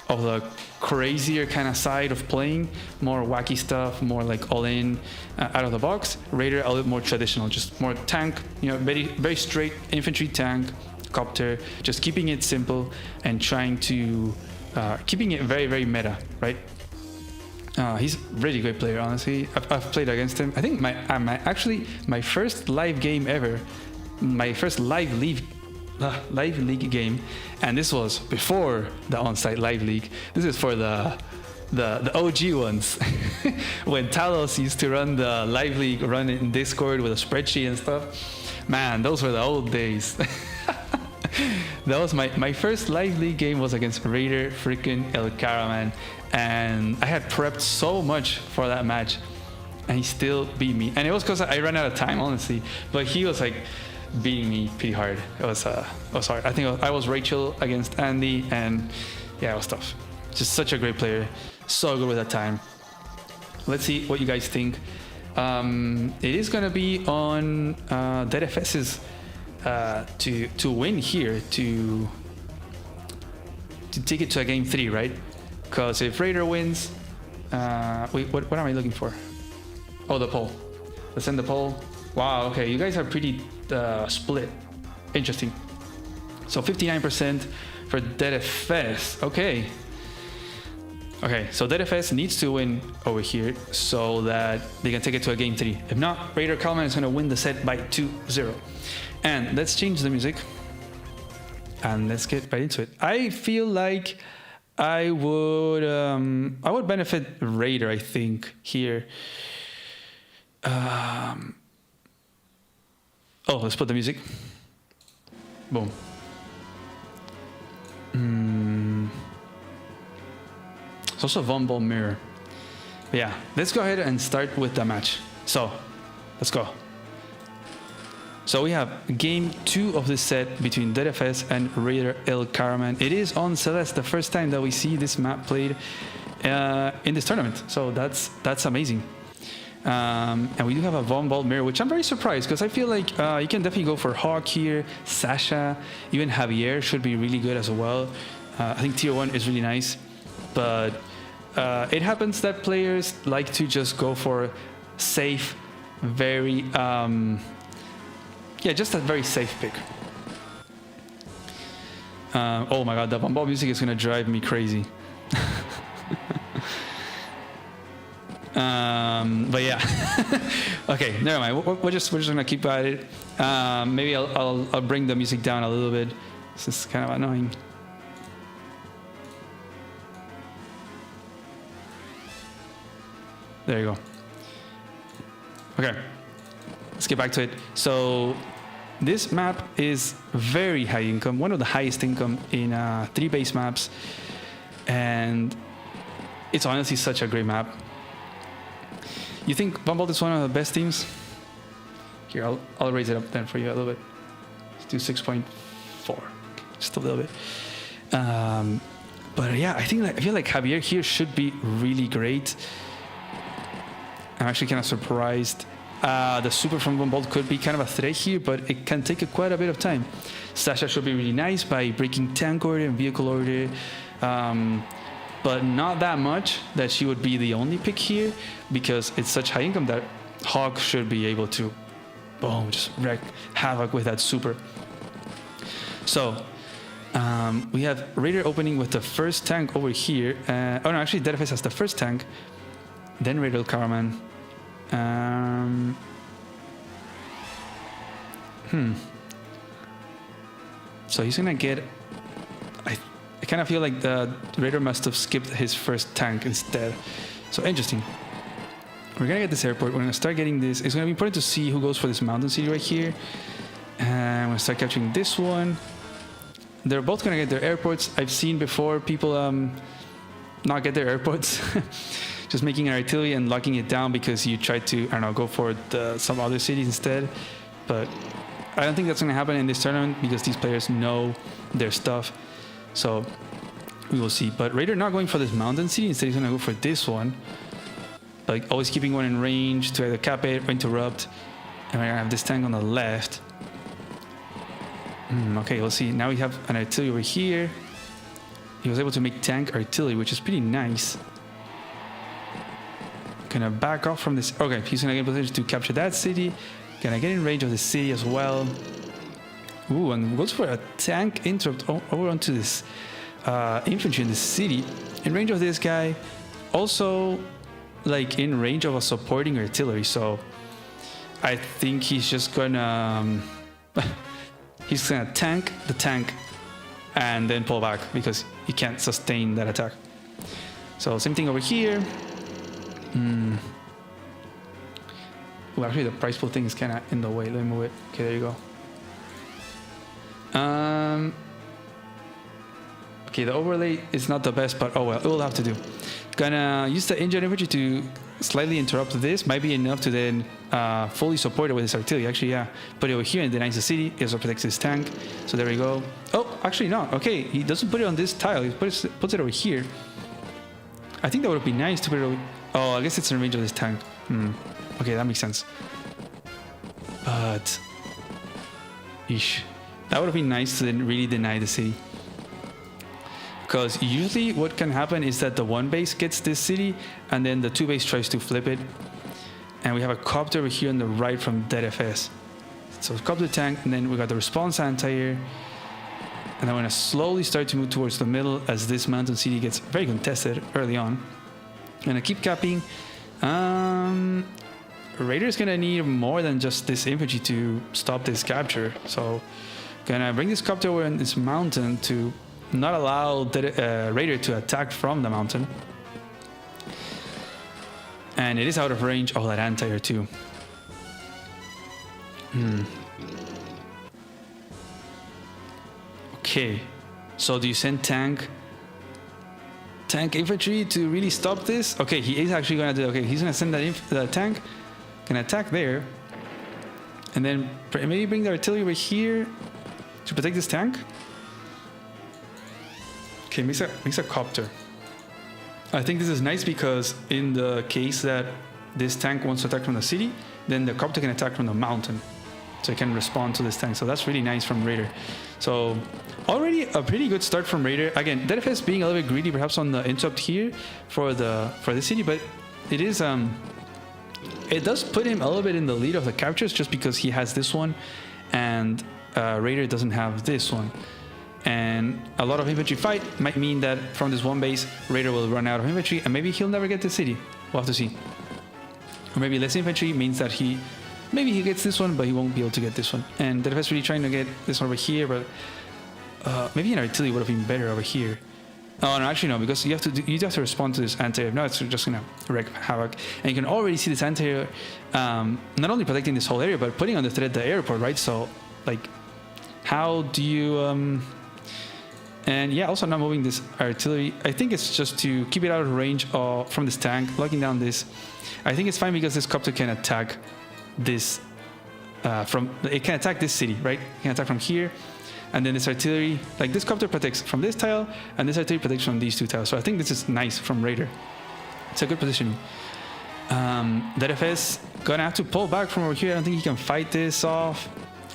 of the crazier kind of side of playing, more wacky stuff, more like all in, out of the box. Raider a little more traditional, just more tank, you know, very, very straight infantry tank, copter, just keeping it simple and trying to, keeping it very, very meta, right? He's a really great player, honestly. I've played against him. I think my first live game ever, my first live league game, and this was before the on-site live league. This is for the OG ones, when Talos used to run the live league, run it in Discord with a spreadsheet and stuff. Man, those were the old days. That was my first live league game was against Raider freaking El Caravan, and I had prepped so much for that match, and he still beat me. And it was because I ran out of time, honestly. But he was like beating me pretty hard. It was hard. I think I was Rachel against Andy, and yeah, it was tough. Just such a great player, so good with that time. Let's see what you guys think. It is gonna be on DFS's to win here, to take it to a game 3, right? Because if Raider wins, wait, what am I looking for? Oh, the poll. Let's send the poll. Wow, okay, you guys are pretty split. Interesting. So 59% for DFS. Okay. Okay, so DFS needs to win over here so that they can take it to a game 3. If not, Raider Caravan is going to win the set by 2-0. And let's change the music. And let's get right into it. I feel like I would benefit Raider, I think, here. Oh, let's put the music. Boom. It's also a Von Ball mirror. But yeah, let's go ahead and start with the match. So, let's go. So we have game 2 of this set between DFS and Raider El Caraman. It is on Celeste, the first time that we see this map played in this tournament. So that's amazing. And we do have a Von Ball mirror, which I'm very surprised because I feel like you can definitely go for Hawk here, Sasha, even Javier should be really good as well. I think tier 1 is really nice, but it happens that players like to just go for safe, very yeah, just a very safe pick. Oh my god, the Von Ball music is gonna drive me crazy. But yeah, okay, never mind. We're just gonna keep at it. Maybe I'll bring the music down a little bit. This is kind of annoying. There you go. Okay, let's get back to it. So this map is very high income, one of the highest income in 3 base maps, and it's honestly such a great map. You think Von Ball is one of the best teams? Here, I'll raise it up then for you a little bit. Let's do 6.4, just a little bit. But yeah, I feel like Javier here should be really great. I'm actually kind of surprised. The super from Von Ball could be kind of a threat here, but it can take quite a bit of time. Sasha should be really nice by breaking tank order and vehicle order. But not that much that she would be the only pick here, because it's such high income that Hawk should be able to, boom, just wreak havoc with that super. So we have Raider opening with the first tank over here. Oh no, actually DFS has the first tank, then Raider Caraman. So he's gonna get, I kind of feel like the Raider must have skipped his first tank instead. So interesting. We're gonna get this airport. We're gonna start getting this. It's gonna be important to see who goes for this mountain city right here. And I'm gonna start capturing this one. They're both gonna get their airports. I've seen before people not get their airports. Just making an artillery and locking it down because you try to, I don't know, go for some other cities instead. But I don't think that's gonna happen in this tournament because these players know their stuff. So we will see. But Raider not going for this mountain city. Instead, he's going to go for this one. Like always keeping one in range to either cap it or interrupt. And we're going to have this tank on the left. Okay, we'll see. Now we have an artillery over here. He was able to make tank artillery, which is pretty nice. Gonna back off from this. Okay, he's going to get in position to capture that city. Gonna get in range of the city as well. Ooh, and goes for a tank interrupt over onto this infantry in the city. In range of this guy. Also, like, in range of a supporting artillery. So, I think he's just gonna... he's gonna tank the tank and then pull back because he can't sustain that attack. So, same thing over here. Well, actually, the price pool thing is kind of in the way. Let me move it. Okay, there you go. Okay, the overlay is not the best, but oh well, it will have to do. Gonna use the engine infantry to slightly interrupt this. Might be enough to then fully support it with his artillery. Actually, yeah. Put it over here and denies the city. It also protects his tank. So there we go. Oh, actually no. Okay, he doesn't put it on this tile. He puts it over here. I think that would be nice to put it over... Oh, I guess it's in range of this tank. Okay, that makes sense. But... Eesh. That would have been nice to then really deny the city. Because usually what can happen is that the 1 base gets this city and then the 2 base tries to flip it. And we have a copter over here on the right from DFS. So copter tank, and then we got the response anti-air. And I'm going to slowly start to move towards the middle as this mountain city gets very contested early on. I'm going to keep capping. Raider's going to need more than just this infantry to stop this capture. So gonna bring this copter over in this mountain to not allow the Raider to attack from the mountain. And it is out of range. Oh, that anti-air too. Okay. So do you send tank infantry to really stop this? Okay, he is actually gonna do. Okay, he's gonna send the tank, gonna attack there, and then maybe bring the artillery over here to protect this tank. Okay, makes a copter. I think this is nice because in the case that this tank wants to attack from the city, then the copter can attack from the mountain, so it can respond to this tank. So that's really nice from Raider. So already a pretty good start from Raider. Again, DFS being a little bit greedy perhaps on the interrupt here for the city, but it is it does put him a little bit in the lead of the captures just because he has this one and Raider doesn't have this one. And a lot of infantry fight might mean that from this one base, Raider will run out of infantry and maybe he'll never get the city. We'll have to see. Or maybe less infantry means that maybe he gets this one, but he won't be able to get this one. And DFS really trying to get this one over here, but maybe an artillery would have been better over here. Oh no, actually no, because you have to respond to this anti-air. If not, it's just gonna wreak havoc. And you can already see this anti-air not only protecting this whole area, but putting on the threat the airport, right? So like, how do you and yeah, also not moving this artillery. I think it's just to keep it out of range from this tank, locking down this. I think it's fine because this copter can attack this it can attack this city, right? It can attack from here, and then this artillery, like this copter protects from this tile, and this artillery protects from these two tiles. So I think this is nice from Raider. It's a good positioning. DFS gonna have to pull back from over here. I don't think he can fight this off.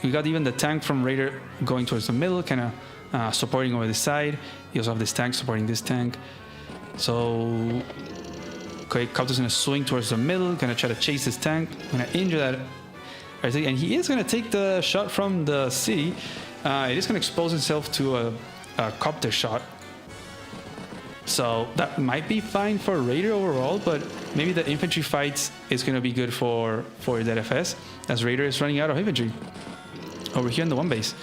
We got even the tank from Raider going towards the middle, kind of supporting over this side. You also have this tank supporting this tank. So, okay, Copter's gonna swing towards the middle, gonna try to chase this tank, gonna injure that. And he is gonna take the shot from the city. It is gonna expose himself to a Copter shot. So that might be fine for Raider overall, but maybe the infantry fights is gonna be good for DFS, as Raider is running out of infantry over here in the one base.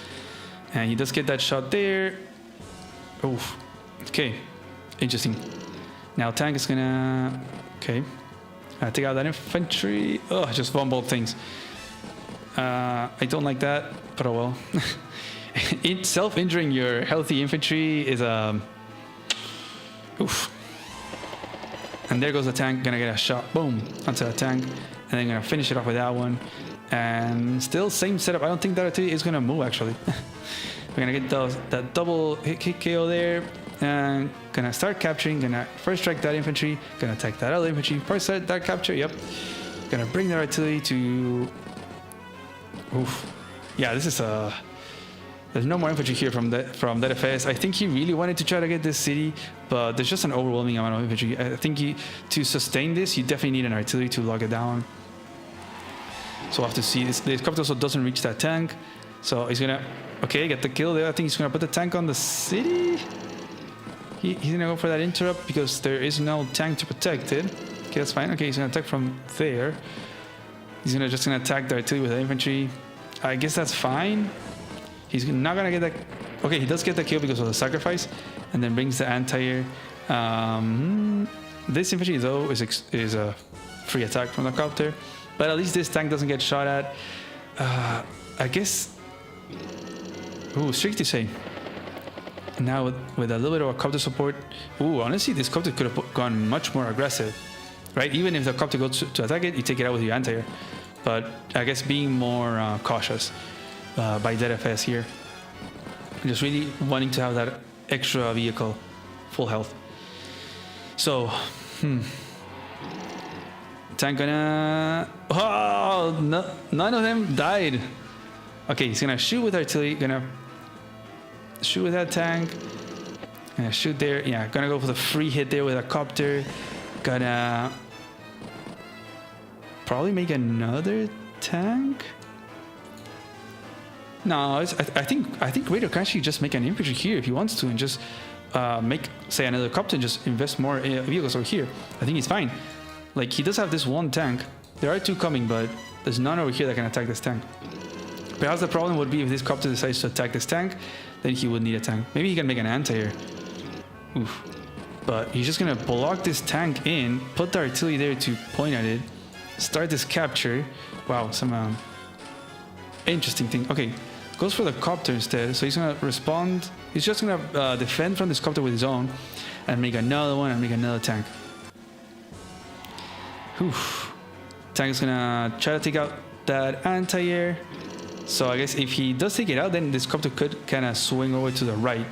And he does get that shot there. Oof. Okay. Interesting. Now tank is gonna... Okay. Take out that infantry. Oh, just fumbled things. I don't like that, but oh well. Self-injuring your healthy infantry is a... Oof. And there goes the tank. Gonna get a shot. Boom. Onto the tank. And then gonna finish it off with that one. And still same setup. I don't think that artillery is gonna move actually. We're gonna get that double hit KO there, and gonna start capturing. Gonna first strike that infantry. Gonna attack that other infantry. First start that capture. Yep. Gonna bring that artillery to. Oof. Yeah, this is a. There's no more infantry here from that FS. I think he really wanted to try to get this city, but there's just an overwhelming amount of infantry. I think to sustain this, you definitely need an artillery to lock it down. So we'll have to see. This copter also doesn't reach that tank. So he's gonna, okay, get the kill there. I think he's gonna put the tank on the city. He's gonna go for that interrupt because there is no tank to protect it. Okay, that's fine. Okay, he's gonna attack from there. He's just gonna attack the artillery with the infantry. I guess that's fine. He's not gonna get that. Okay, he does get the kill because of the sacrifice, and then brings the anti-air. This infantry though is a free attack from the copter, but at least this tank doesn't get shot at. I guess. Ooh, strict to say. Now with a little bit of a copter support. Ooh, honestly, this copter could have gone much more aggressive, right? Even if the copter goes to attack it, you take it out with your anti-air. But I guess being more cautious by DFS here. Just really wanting to have that extra vehicle, full health. So, tank gonna. Oh, no, none of them died. Okay, he's gonna shoot with artillery. Gonna shoot with that tank. Gonna shoot there. Yeah, gonna go for the free hit there with a copter. Gonna probably make another tank. No, I think Raider can actually just make an infantry here if he wants to, and just make, say, another copter and just invest more vehicles over here. I think he's fine. Like, he does have this one tank. There are two coming, but there's none over here that can attack this tank. Perhaps the problem would be if this copter decides to attack this tank, then he would need a tank. Maybe he can make an anti-air. Oof. But he's just gonna block this tank in, put the artillery there to point at it, start this capture. Wow, some interesting thing. Okay, goes for the copter instead. So he's gonna respond. he's just gonna defend from this copter with his own and make another one and make another tank. Whew. Tank is gonna try to take out that anti-air. So I guess if he does take it out, then this copter could kind of swing over to the right,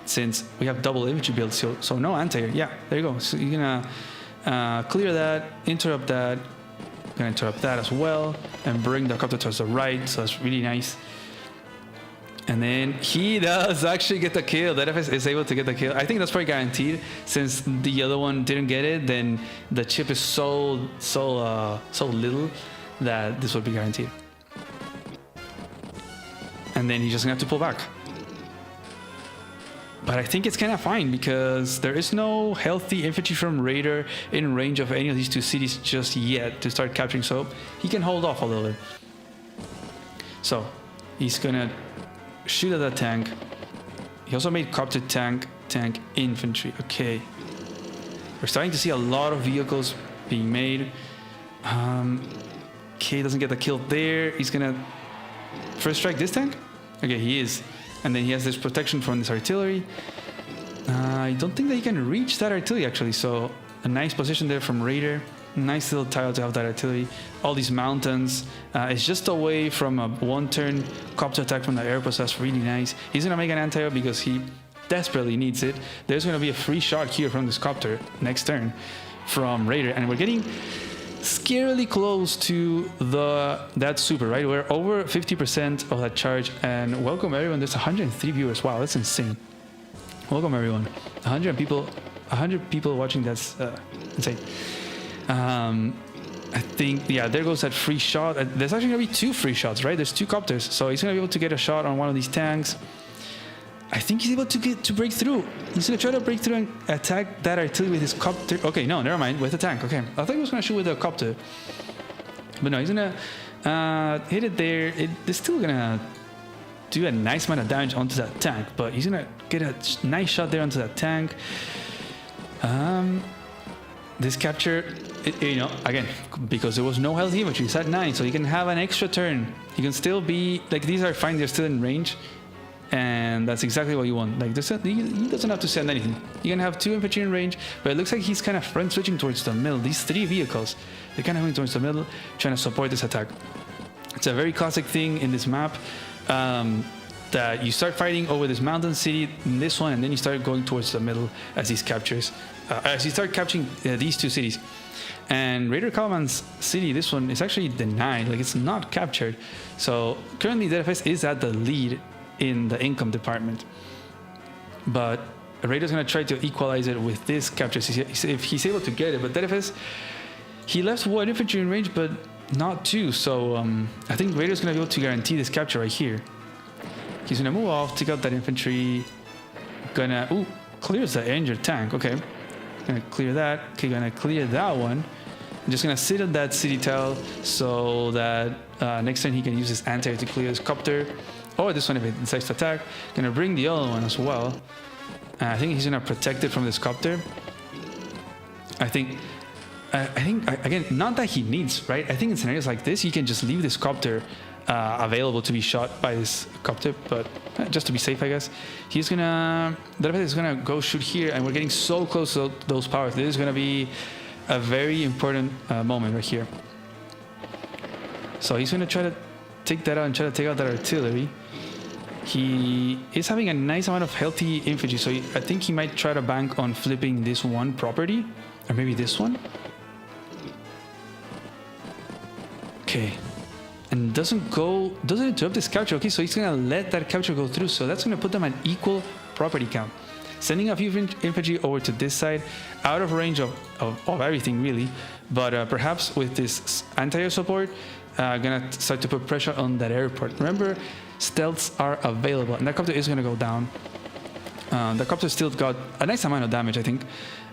since we have double infantry build. So no anti-air. Yeah, there you go. So you're gonna clear that, interrupt that. Gonna interrupt that as well, and bring the copter towards the right. So that's really nice. And then he does actually get the kill. That FS is able to get the kill. I think that's probably guaranteed, since the other one didn't get it. Then the chip is so little that this would be guaranteed. And then he's just gonna have to pull back. But I think it's kind of fine, because there is no healthy infantry from Raider in range of any of these two cities just yet to start capturing. So he can hold off a little bit. So he's gonna shoot at that tank. He also made copter tank infantry. Okay, we're starting to see a lot of vehicles being made. Okay, doesn't get the kill there. He's gonna first strike this tank. Okay, he is. And then he has this protection from this artillery. I don't think that he can reach that artillery, actually. So a nice position there from Raider. Nice little tile to have that artillery. All these mountains. It's just away from a one-turn copter attack from the airpost. That's really nice. He's going to make an anti-air because he desperately needs it. There's going to be a free shot here from this copter next turn from Raider. And we're getting scarily close to that super, right? We're over 50% of that charge. And welcome everyone. There's 103 viewers. Wow, that's insane. Welcome everyone. 100 people watching. That's insane. I think, yeah, there goes that free shot. There's actually gonna be two free shots, right? There's two copters, so he's gonna be able to get a shot on one of these tanks. I think he's able to break through. He's gonna try to break through and attack that artillery with his copter. Okay, no, never mind, with the tank. Okay, I thought he was gonna shoot with a copter, but no, he's gonna hit it there. It's still gonna do a nice amount of damage onto that tank, but he's gonna get a nice shot there onto that tank. This capture, you know, again, because there was no healthy infantry, he's at 9, so he can have an extra turn. He can still be, like, these are fine, they're still in range, and that's exactly what you want. Like, he doesn't have to send anything. You can have 2 infantry in range, but it looks like he's kind of front switching towards the middle. These 3 vehicles, they're kind of going towards the middle, trying to support this attack. It's a very classic thing in this map, that you start fighting over this mountain city in this one, and then you start going towards the middle as these captures. As you start capturing these 2 cities. And Raider Calaman's city, this one, is actually denied, like it's not captured. So currently ZFS is at the lead in the income department. But Raider's gonna try to equalize it with this capture if he's able to get it. But ZFS, he left 1 infantry in range, but not 2. So I think Raider's gonna be able to guarantee this capture right here. He's gonna move off, take out that infantry, clears the injured tank, okay. Gonna clear that. Okay, gonna clear that one. I'm just gonna sit on that city tile so that next time he can use his anti to clear his copter, or this one if it decides to attack. Gonna bring the other one as well. I think he's gonna protect it from this copter. I think again, not that he needs, right? I think in scenarios like this, you can just leave this copter available to be shot by this copter, but just to be safe, I guess. He's gonna go shoot here, and we're getting so close to those powers. This is gonna be a very important moment right here. So he's gonna try to take that out and try to take out that artillery. He is having a nice amount of healthy infantry, so I think he might try to bank on flipping this one property, or maybe this one. Okay. And doesn't interrupt this capture. Okay, so he's gonna let that capture go through. So that's gonna put them at equal property count. Sending a few infantry over to this side, out of range of everything really. But perhaps with this anti-air support, gonna start to put pressure on that airport. Remember, stealths are available, and that copter is gonna go down. The copter still got a nice amount of damage, I think.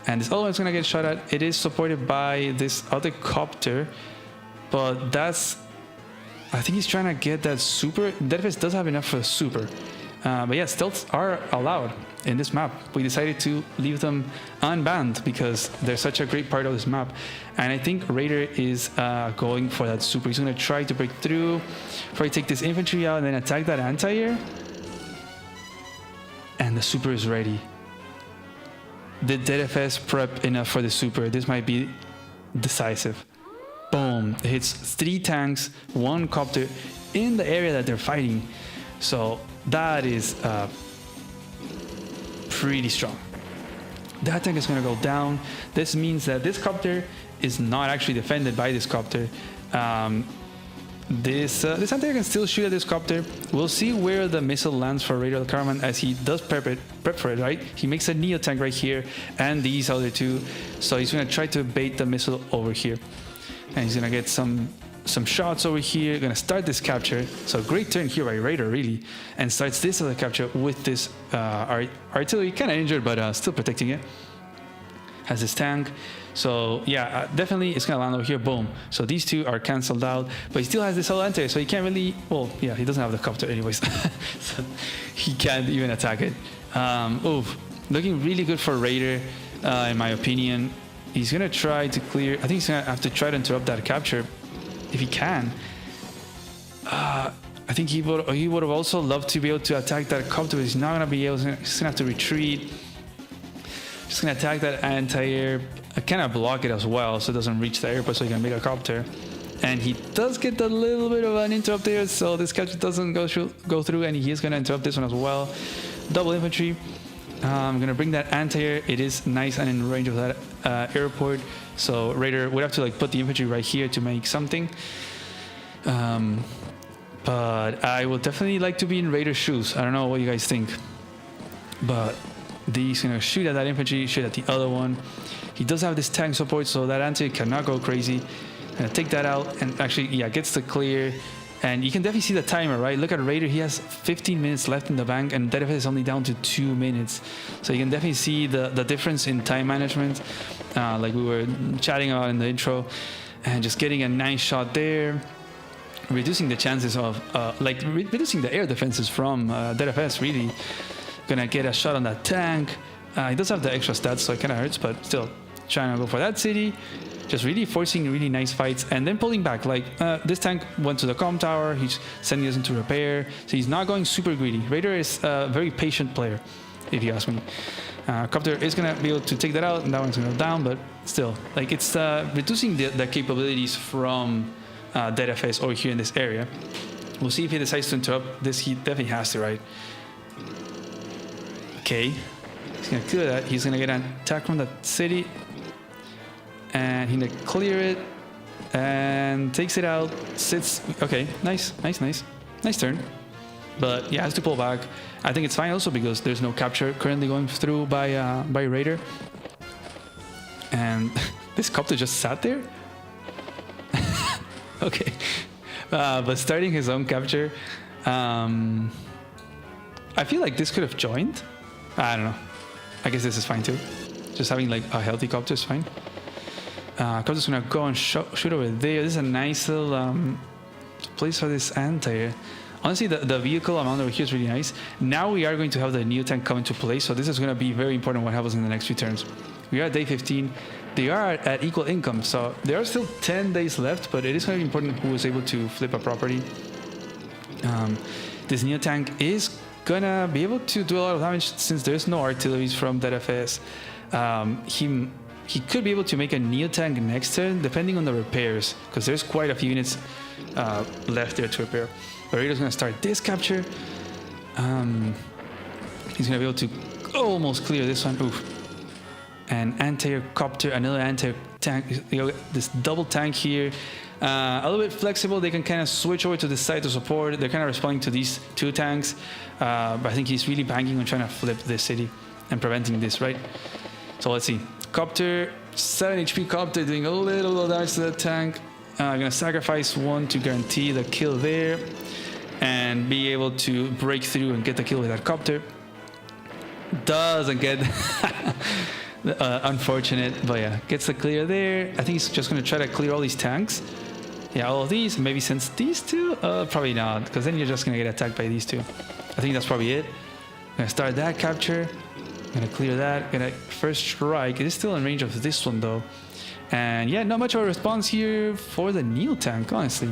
And this other one's gonna get shot at. It is supported by this other copter, but that's, I think he's trying to get that super. Deadfist does have enough for a super. But yeah, stealths are allowed in this map. We decided to leave them unbanned because they're such a great part of this map. And I think Raider is going for that super. He's going to try to break through, probably take this infantry out and then attack that anti-air. and the super is ready. Did ZFS prep enough for the super? This might be decisive. Boom. It hits 3 tanks, 1 copter in the area that they're fighting. So that is pretty strong. That tank is going to go down. This means that this copter is not actually defended by this copter. This anti-air can still shoot at this copter. We'll see where the missile lands for Raider the Caravan as he does prep for it, right? He makes a Neo tank right here and these other 2. So he's going to try to bait the missile over here. And he's going to get some shots over here. Going to start this capture. So great turn here by Raider, really. And starts this other capture with this artillery. Kind of injured, but still protecting it. Has this tank. So yeah, definitely it's going to land over here. Boom. So these 2 are cancelled out. But he still has this whole anti, so he can't really... Well, yeah, he doesn't have the copter anyways. So he can't even attack it. Oof. Looking really good for Raider, in my opinion. He's going to try to clear... I think he's going to have to try to interrupt that capture. If he can. I think he would have also loved to be able to attack that copter, but he's not going to be able to. He's going to have to retreat. Just going to attack that anti-air. I kind of block it as well so it doesn't reach the airport so he can make a copter. And he does get a little bit of an interrupt there, so this capture doesn't go through, and he is going to interrupt this one as well. Double infantry. I'm going to bring that anti-air. It is nice and in range of that airport. So Raider would have to like put the infantry right here to make something. But I would definitely like to be in Raider's shoes. I don't know what you guys think. But he's going to shoot at that infantry, shoot at the other one. He does have this tank support, so that anti cannot go crazy. Gonna take that out and actually, yeah, gets the clear. And you can definitely see the timer, right? Look at Raider, he has 15 minutes left in the bank and ZFS is only down to 2 minutes. So you can definitely see the difference in time management, like we were chatting about in the intro. And just getting a nice shot there, reducing the chances of, reducing the air defenses from ZFS, really. Gonna get a shot on that tank. He does have the extra stats, so it kind of hurts, but still trying to go for that city. Just really forcing really nice fights and then pulling back. Like this tank went to the comm tower. He's sending us into repair. So he's not going super greedy. Raider is a very patient player, if you ask me. Copter is going to be able to take that out, and that one's going to go down, but still, like it's reducing the capabilities from ZFS over here in this area. We'll see if he decides to interrupt this. He definitely has to, right? Okay. He's going to clear that. He's going to get an attack from the city. And he's going to clear it. And takes it out. Sits. Okay. Nice turn. But yeah, has to pull back. I think it's fine also because there's no capture currently going through by Raider. And this copter just sat there. Okay. But starting his own capture. I feel like this could have joined. I don't know. I guess this is fine too. Just having like a healthy copter is fine. Copter's gonna go and shoot over there. This is a nice little place for this anti-air. Honestly, the vehicle amount over here is really nice. Now we are going to have the Neo tank come into play, so this is going to be very important what happens in the next few turns. We are at day 15. They are at equal income, so there are still 10 days left, but it is going to be important who is able to flip a property. This Neo tank is going to be able to do a lot of damage since there's no artilleries from ZFS. He could be able to make a Neo tank next turn, depending on the repairs, because there's quite a few units left there to repair. But Raider's going to start this capture. He's going to be able to almost clear this one. Oof. And anti-air copter, another anti-air tank. You know, this double tank here. A little bit flexible. They can kind of switch over to this side to support. They're kind of responding to these 2 tanks. But I think he's really banking on trying to flip this city and preventing this, right? So let's see. Copter, 7 HP copter, doing a little damage to the tank. I'm going to sacrifice 1 to guarantee the kill there. And be able to break through and get the kill with that copter. Doesn't get... unfortunate, but yeah, gets the clear there. I think he's just going to try to clear all these tanks. Yeah, all of these. Maybe since these 2? Probably not, because then you're just going to get attacked by these 2. I think that's probably it. I'm going to start that capture. I'm going to clear that. Going to first strike. It is still in range of this one, though. And yeah, not much of a response here for the Neo tank, honestly.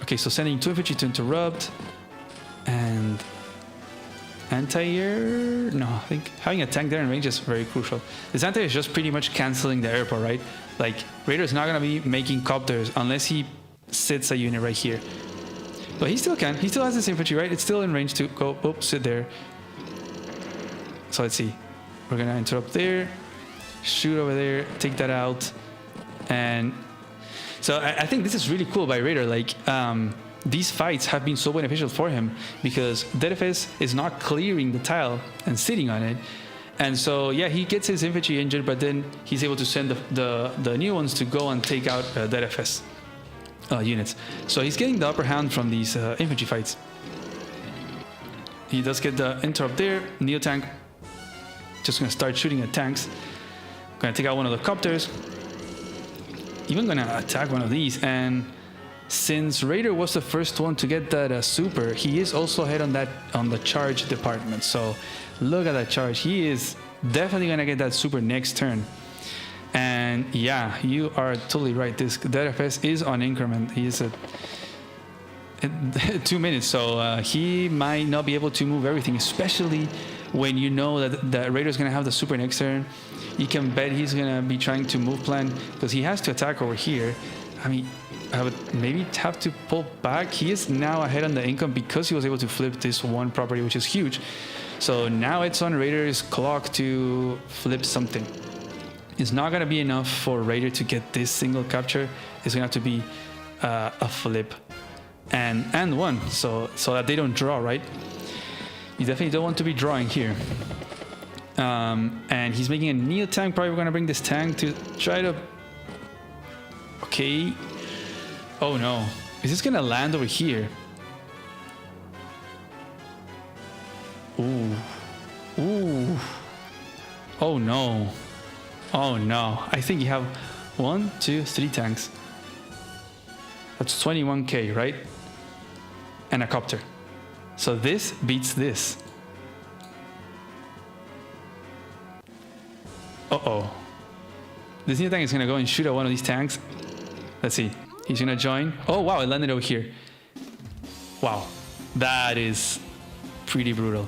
Okay, so sending 2 infantry to interrupt. And anti-air, no, I think having a tank there in range is very crucial. This anti-air is just pretty much canceling the airport, right? Like, Raider's not going to be making copters unless he sits a unit right here. But he still can. He still has this infantry, right? It's still in range to go, sit there. So let's see. We're going to interrupt there, shoot over there, take that out. And so I think this is really cool by Raider. Like, these fights have been so beneficial for him because DFS is not clearing the tile and sitting on it. And so, yeah, he gets his infantry injured, but then he's able to send the new ones to go and take out DFS units. So he's getting the upper hand from these infantry fights. He does get the interrupt there. Neo tank just going to start shooting at tanks. Going to take out one of the copters. Even going to attack one of these. And since Raider was the first one to get that super, he is also ahead on the charge department. So look at that charge. He is definitely going to get that super next turn. And yeah, you are totally right. This DFS is on increment. He is at 2 minutes, so he might not be able to move everything, especially when you know that Raider is going to have the super next turn. You can bet he's going to be trying to move plan because he has to attack over here. I mean, I would maybe have to pull back. He is now ahead on the income because he was able to flip this one property, which is huge. So now it's on Raider's clock to flip something. It's not going to be enough for Raider to get this single capture. It's going to have to be a flip and one, so that they don't draw, right? You definitely don't want to be drawing here. And he's making a Neo tank. Probably going to bring this tank to try to... Okay. Oh no. Is this going to land over here? Ooh. Ooh. Oh no. Oh no. I think you have 1, 2, 3 tanks. That's 21k, right? And a copter. So this beats this. Uh-oh. This new tank is gonna go and shoot at one of these tanks. Let's see. He's gonna join. Oh wow, it landed over here. Wow. That is pretty brutal.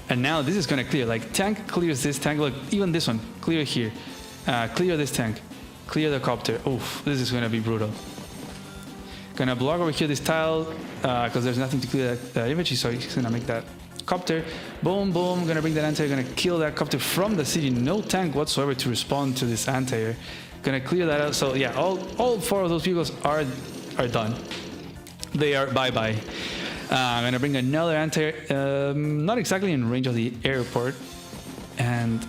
And now this is gonna clear. Like, tank clears this tank. Look, even this one. Clear here. Clear this tank. Clear the copter. Oof, this is gonna be brutal. Gonna block over here this tile because there's nothing to clear that infantry, so he's gonna make that copter. Boom, boom. Gonna bring that anti-air. Gonna kill that copter from the city. No tank whatsoever to respond to this anti-air. Gonna clear that out. So yeah, all 4 of those vehicles are done. They are bye-bye. I'm gonna bring another anti-air, not exactly in range of the airport, and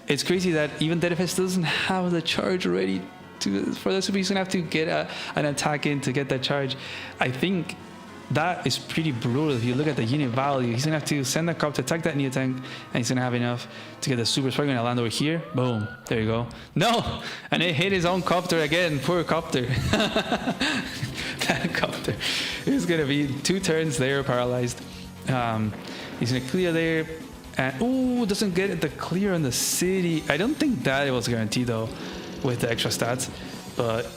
it's crazy that even DFS doesn't have the charge ready for the super. He's gonna have to get an attack in to get that charge. I think that is pretty brutal. If you look at the unit value, he's gonna have to send a copter to attack that Neo tank, and he's gonna have enough to get the super. It's probably gonna land over here. Boom, there you go. No, and it hit his own copter again. Poor copter. That copter is gonna be 2 turns there, paralyzed. He's gonna clear there, and ooh, doesn't get the clear on the city. I don't think that it was guaranteed though, with the extra stats. But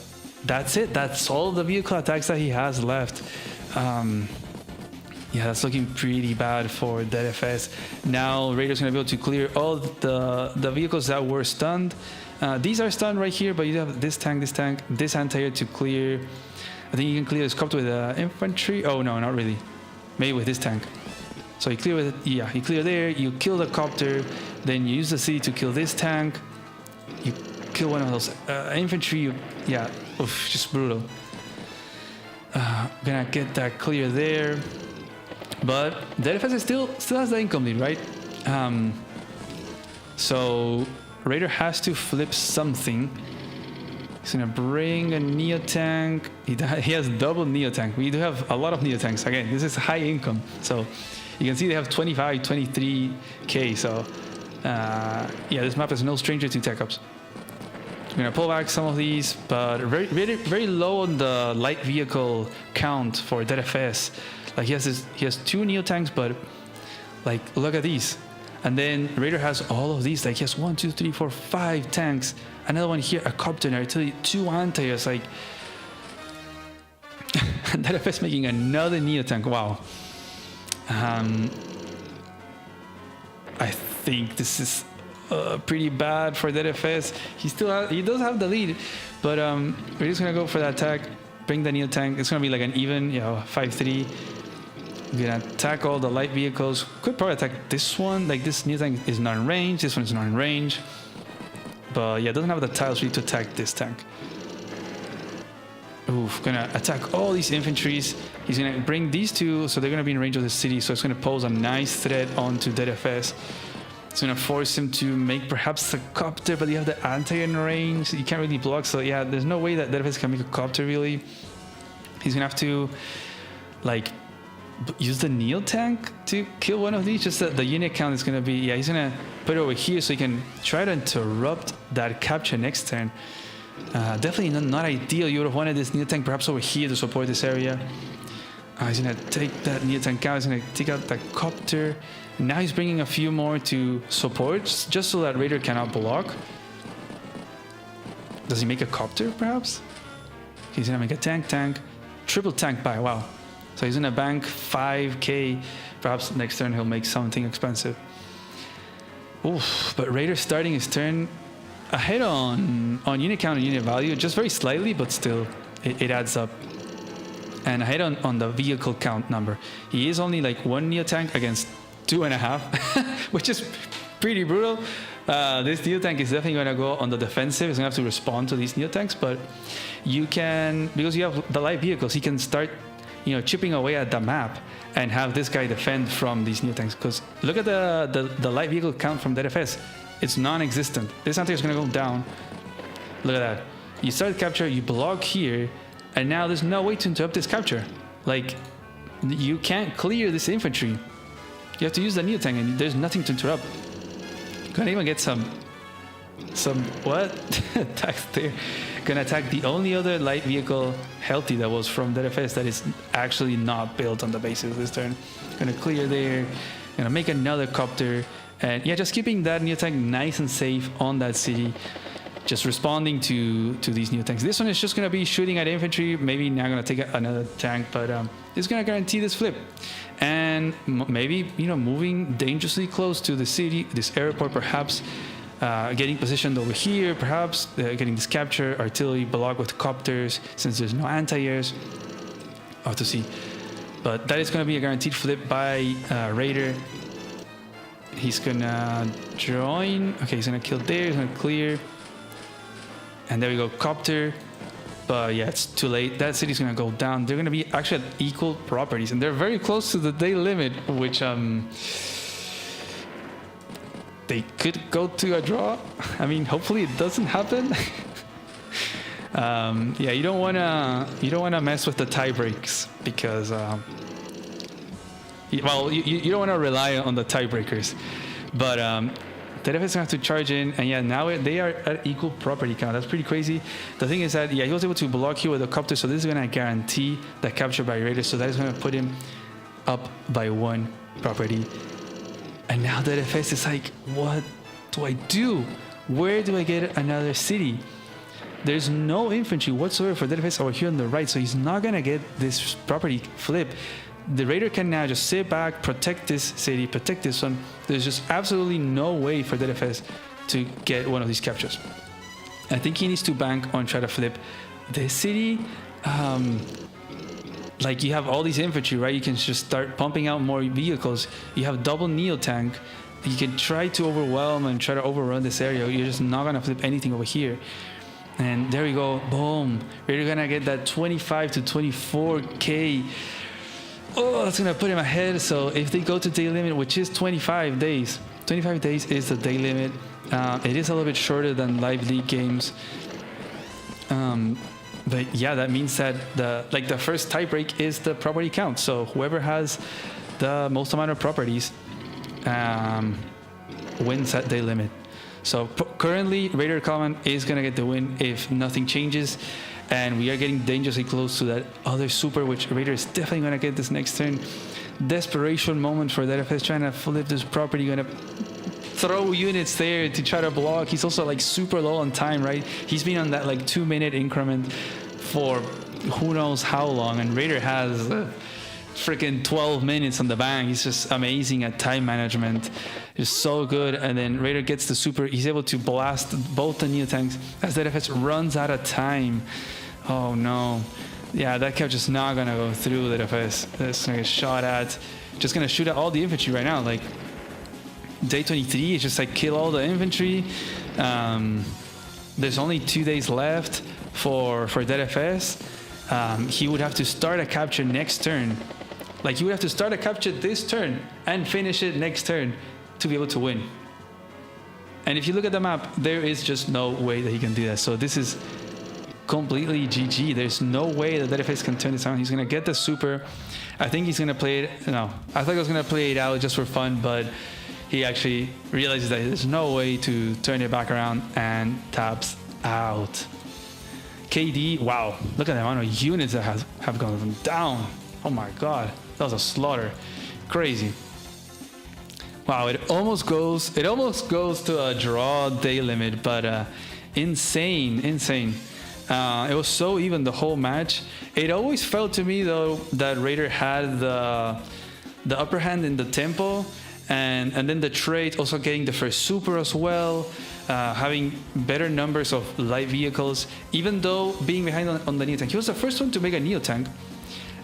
that's it. That's all the vehicle attacks that he has left. Yeah, that's looking pretty bad for DFS. Now Raider's gonna be able to clear all the vehicles that were stunned. These are stunned right here, but you have this tank, this anti-air to clear. I think you can clear this copter with infantry. Oh no, not really. Maybe with this tank. So you clear with it. Yeah, you clear there. You kill the copter. Then you use the city to kill this tank. You kill one of those infantry. Yeah, oof, just brutal. Gonna get that clear there. But DFS is still has the income lead, right? So Raider has to flip something. He's gonna bring a Neo tank. He has double Neo tank. We do have a lot of Neo tanks. Again, this is high income. So you can see they have 25, 23k. So yeah, this map is no stranger to tech ups. I'm gonna pull back some of these, but very low on the light vehicle count for DFS. Like he has 2 Neo tanks, but like look at these. And then Raider has all of these. Like he has 1, 2, 3, 4, 5 tanks. Another one here, a copter, and artillery, 2 anti-airs. Like DFS making another Neo tank. Wow. I think this is pretty bad for ZFS. He does have the lead, but we're just gonna go for that attack. Bring the Neo tank. It's gonna be like an even, 5-3. We're gonna attack all the light vehicles. Could probably attack this one. Like this Neo tank is not in range. This one is not in range. But yeah, it doesn't have the tiles really to attack this tank. Oof, gonna attack all these infantries. He's gonna bring these two, so they're gonna be in range of the city. So it's gonna pose a nice threat onto ZFS. It's gonna force him to make perhaps a copter, but you have the anti in range. You can't really block, so yeah, there's no way that ZFS can make a copter really. He's gonna have to like use the Neo tank to kill one of these. Just that the unit count is gonna be, yeah, he's gonna put it over here so he can try to interrupt that capture next turn. Definitely not ideal. You would have wanted this Neo tank perhaps over here to support this area. He's gonna take that Neo tank out. He's gonna take out that copter. Now he's bringing a few more to support, just so that Raider cannot block. Does he make a copter, perhaps? He's gonna make a tank, triple tank buy. Wow. So he's gonna bank 5k. Perhaps next turn he'll make something expensive. Oof, but Raider starting his turn ahead on unit count and unit value, just very slightly, but still, it adds up. And ahead on the vehicle count number. He is only like 1 Neo tank against 2.5, which is pretty brutal. This Neo tank is definitely going to go on the defensive. He's going to have to respond to these Neo tanks, but you can, because you have the light vehicles, he can start, chipping away at the map and have this guy defend from these Neo tanks. Because look at the light vehicle count from ZFS. It's non-existent. This anti is going to go down. Look at that. You start capture, you block here, and now there's no way to interrupt this capture. Like, you can't clear this infantry. You have to use the Neo tank, and there's nothing to interrupt. Gonna even get some what? Attacks there. Gonna attack the only other light vehicle healthy that was from ZFS that is actually not built on the bases this turn. Gonna clear there. Gonna make another copter. And yeah, just keeping that Neo tank nice and safe on that city. Just responding to these Neo tanks. This one is just going to be shooting at infantry. Maybe now going to take another tank, but it's going to guarantee this flip. And maybe, moving dangerously close to the city, this airport, perhaps getting positioned over here, perhaps getting this capture, artillery block with copters, since there's no anti-airs. I'll have to see. But that is going to be a guaranteed flip by Raider. He's going to join. Okay, he's going to kill there. He's going to clear. And there we go, copter. But yeah, it's too late. That city's gonna go down. They're gonna be actually at equal properties, and they're very close to the day limit, which they could go to a draw. I mean, hopefully it doesn't happen. Yeah, you don't wanna mess with the tie breaks because you don't wanna rely on the tiebreakers, but ZFS gonna have to charge in, and yeah, now they are at equal property count. That's pretty crazy. The thing is that, yeah, he was able to block here with a copter, so this is gonna guarantee the capture by Raider, so that is gonna put him up by 1 property. And now ZFS is like, what do I do? Where do I get another city? There's no infantry whatsoever for ZFS over here on the right, so he's not gonna get this property flip. The Raider can now just sit back, protect this city, protect this one. There's just absolutely no way for ZFS to get one of these captures. I think he needs to bank on try to flip this city. Like, you have all these infantry, right? You can just start pumping out more vehicles. You have double Neo tank. You can try to overwhelm and try to overrun this area. You're just not gonna flip anything over here. And there we go, boom. Raider gonna get that 25 to 24k. Oh, that's gonna put him ahead. So if they go to day limit, which is 25 days is the day limit. It is a little bit shorter than live league games. But yeah, that means that the first tiebreak is the property count. So whoever has the most amount of properties wins that day limit. So currently, Raider Common is gonna get the win if nothing changes. And we are getting dangerously close to that other super, which Raider is definitely going to get this next turn. Desperation moment for ZFS, trying to flip this property, going to throw units there to try to block. He's also like super low on time, right? He's been on that like 2-minute increment for who knows how long. And Raider has freaking 12 minutes on the bank. He's just amazing at time management. He's so good. And then Raider gets the super. He's able to blast both the Neo tanks as ZFS runs out of time. Oh no. Yeah, that cap just not gonna go through ZFS. That's gonna get shot at. Just gonna shoot at all the infantry right now. Like day 23 is just like kill all the infantry. There's only 2 days left for ZFS. He would have to start a capture next turn. Like he would have to start a capture this turn and finish it next turn to be able to win. And if you look at the map, there is just no way that he can do that. So this is completely GG. There's no way that ZFS can turn this around. He's gonna get the super. I think he's gonna play it. No, I thought he was gonna play it out just for fun, but he actually realizes that there's no way to turn it back around and taps out. KD, wow, look at the amount of units that have gone down. Oh my god, that was a slaughter. Crazy. Wow, it almost goes to a draw day limit, but insane. It was so even the whole match. It always felt to me though that Raider had the upper hand in the tempo, and then the trade also getting the first super as well. Having better numbers of light vehicles, even though being behind on the Neo tank. He was the first one to make a Neo tank,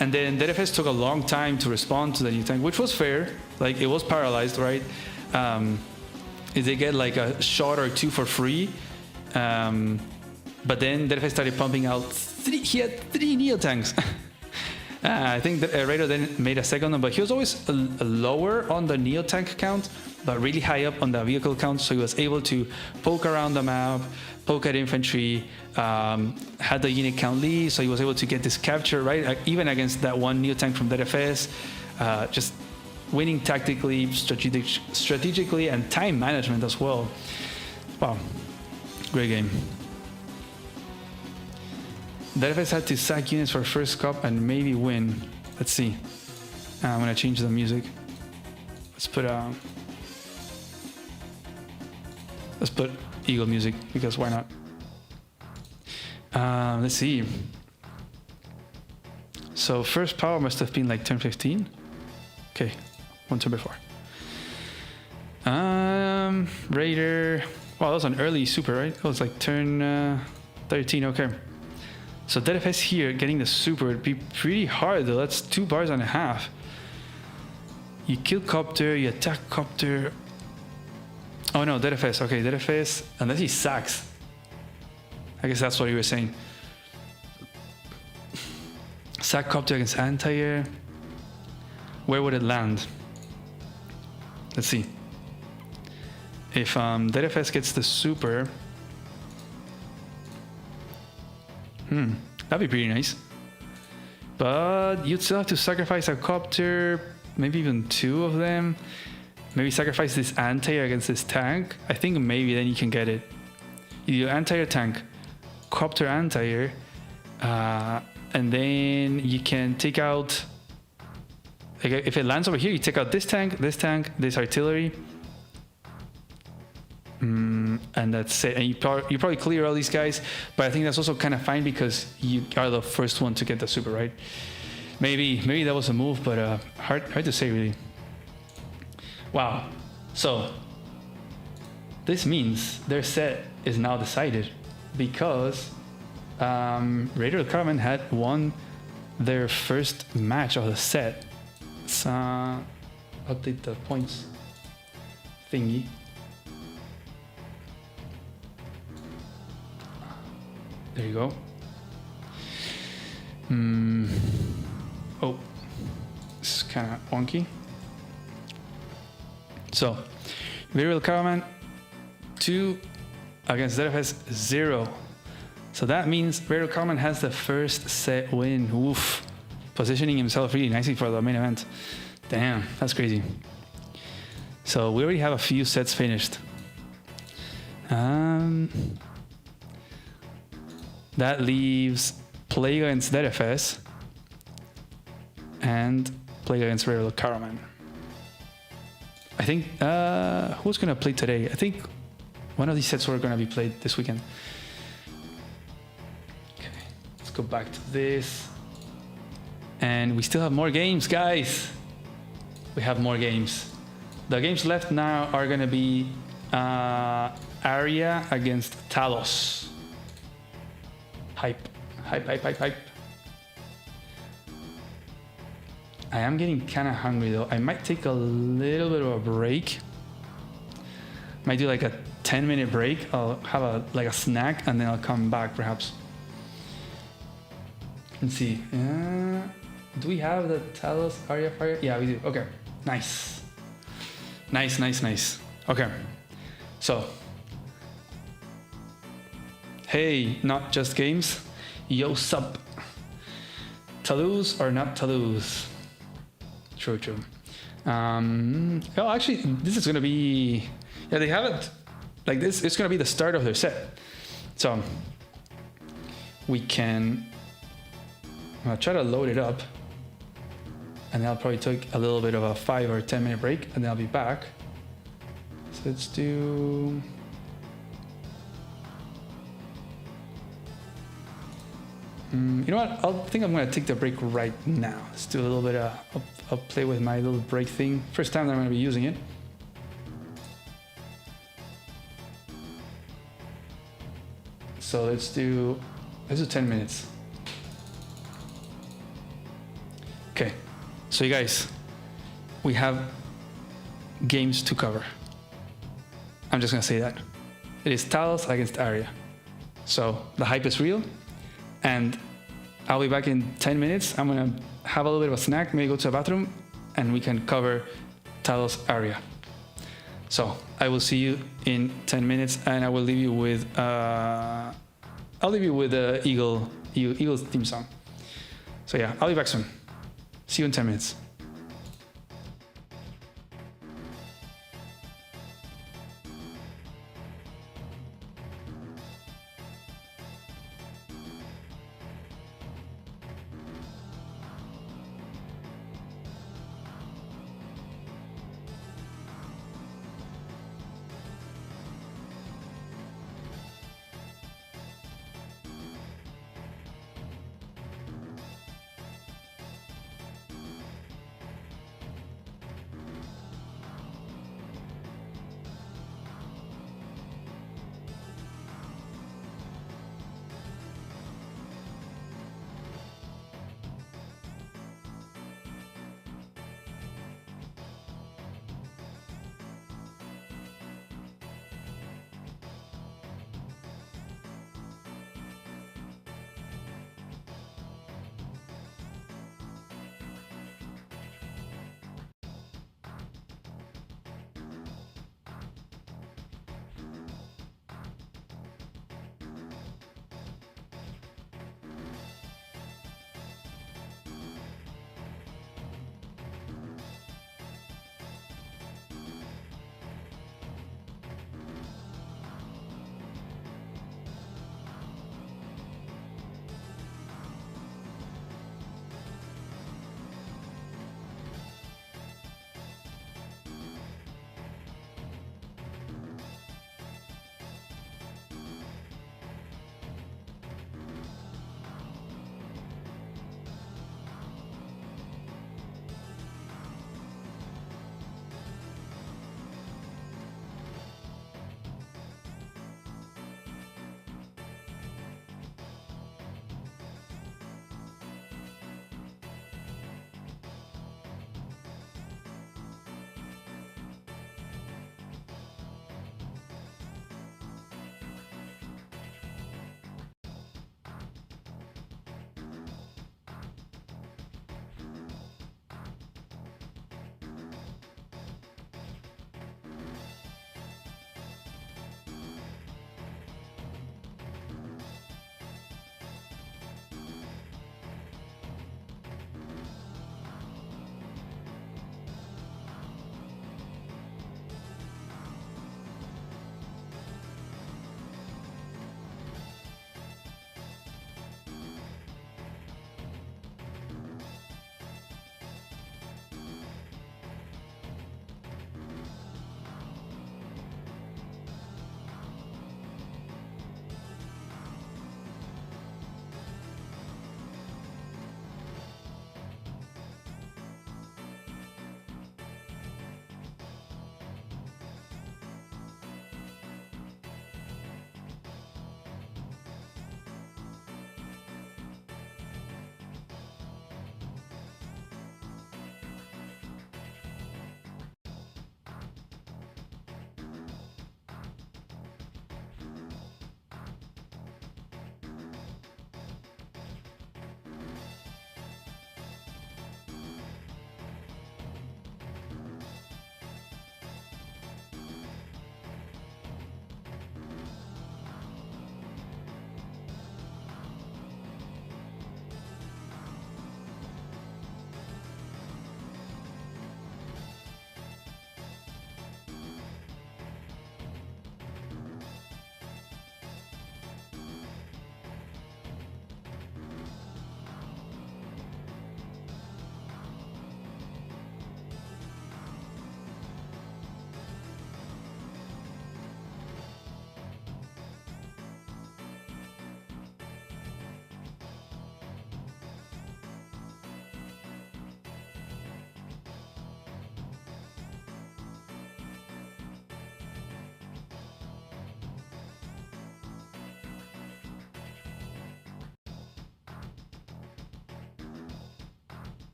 and then ZFS took a long time to respond to the Neo tank, which was fair. Like it was paralyzed, right? If they get like a shot or two for free, but then ZFS started pumping out he had 3 Neo tanks. I think that Raider then made a second one, but he was always lower on the Neo tank count, but really high up on the vehicle count, so he was able to poke around the map, poke at infantry, had the unit count lead, so he was able to get this capture, right? Even against that one Neo tank from ZFS, just winning tactically, strategically, and time management as well. Wow, great game. ZFS had to sack units for first cup and maybe win. Let's see. I'm gonna change the music. Let's put Eagle music, because why not? Let's see. So first power must have been like turn 15. Okay, one turn before. Raider. Wow, that was an early super, right? That was like turn 13. Okay. So ZFS here getting the super would be pretty hard though. That's 2.5 bars. You kill copter, you attack copter. Oh no, ZFS. Okay, ZFS, unless he sacks. I guess that's what you were saying. Sack copter against anti-air. Where would it land? Let's see. If ZFS gets the super, that'd be pretty nice. But you'd still have to sacrifice a copter, maybe even 2 of them. Maybe sacrifice this anti-air against this tank. I think maybe then you can get it. You do anti-air tank, copter anti-air, and then you can take out, like if it lands over here, you take out this tank, this artillery, and that's it. And you probably clear all these guys, but I think that's also kind of fine because you are the first one to get the super, right? Maybe that was a move, but hard to say really. Wow. So this means their set is now decided because Raider Caravan had won their first match of the set. Let's update the points thingy. There you go. Oh, this is kind of wonky. So, Viral Caravan 2 against ZFS 0. So that means Viral Caravan has the first set win. Oof. Positioning himself really nicely for the main event. Damn, that's crazy. So we already have a few sets finished. That leaves Plague against ZFS and Plague against Viral Caravan. I think, who's going to play today? I think one of these sets were going to be played this weekend. Okay, let's go back to this. And we still have more games, guys. We have more games. The games left now are gonna be Arya against Talos. Hype. I am getting kind of hungry though. I might take a little bit of a break. Might do like a 10-minute break. I'll have a snack and then I'll come back perhaps. Let's see. Do we have the Talos Arya Fire? Yeah, we do. Okay. Nice. Okay. So. Hey, not just games. Yo, sup. To lose or not to lose? True. Oh, actually, this is gonna be. Yeah, they have it like this. It's gonna be the start of their set. So we can. I'll try to load it up, and I'll probably take a little bit of a 5 or 10-minute break, and then I'll be back. So let's do. You know what? I think I'm gonna take the break right now. Let's do a little bit of. I'll play with my little break thing. First time that I'm gonna be using it. So let's do 10 minutes. Okay, so you guys, we have games to cover. I'm just gonna say that. It is Talos against Arya. So the hype is real, and I'll be back in 10 minutes. I'm gonna have a little bit of a snack, maybe go to the bathroom, and we can cover Talos Arya. So I will see you in 10 minutes, and I will leave you with the Eagles theme song. So yeah, I'll be back soon. See you in 10 minutes.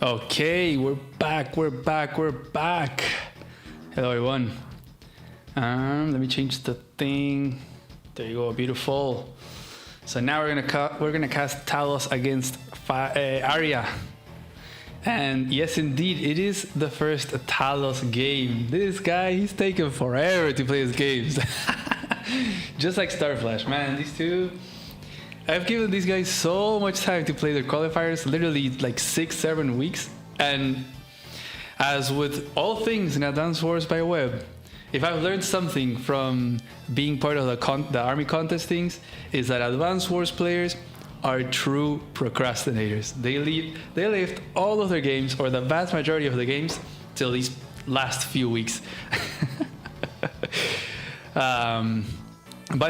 Okay, we're back. Hello, everyone. Let me change the thing. There you go, beautiful. So now we're gonna cast Talos against Arya. And yes, indeed, it is the first Talos game. This guy, he's taken forever to play his games. Just like Starflash, man. These two, I've given these guys so much time to play their qualifiers, literally like 6-7 weeks. And as with all things in Advance Wars by Web, if I've learned something from being part of the army contest things, is that Advance Wars players are true procrastinators. They lift all of their games, or the vast majority of the games, till these last few weeks. By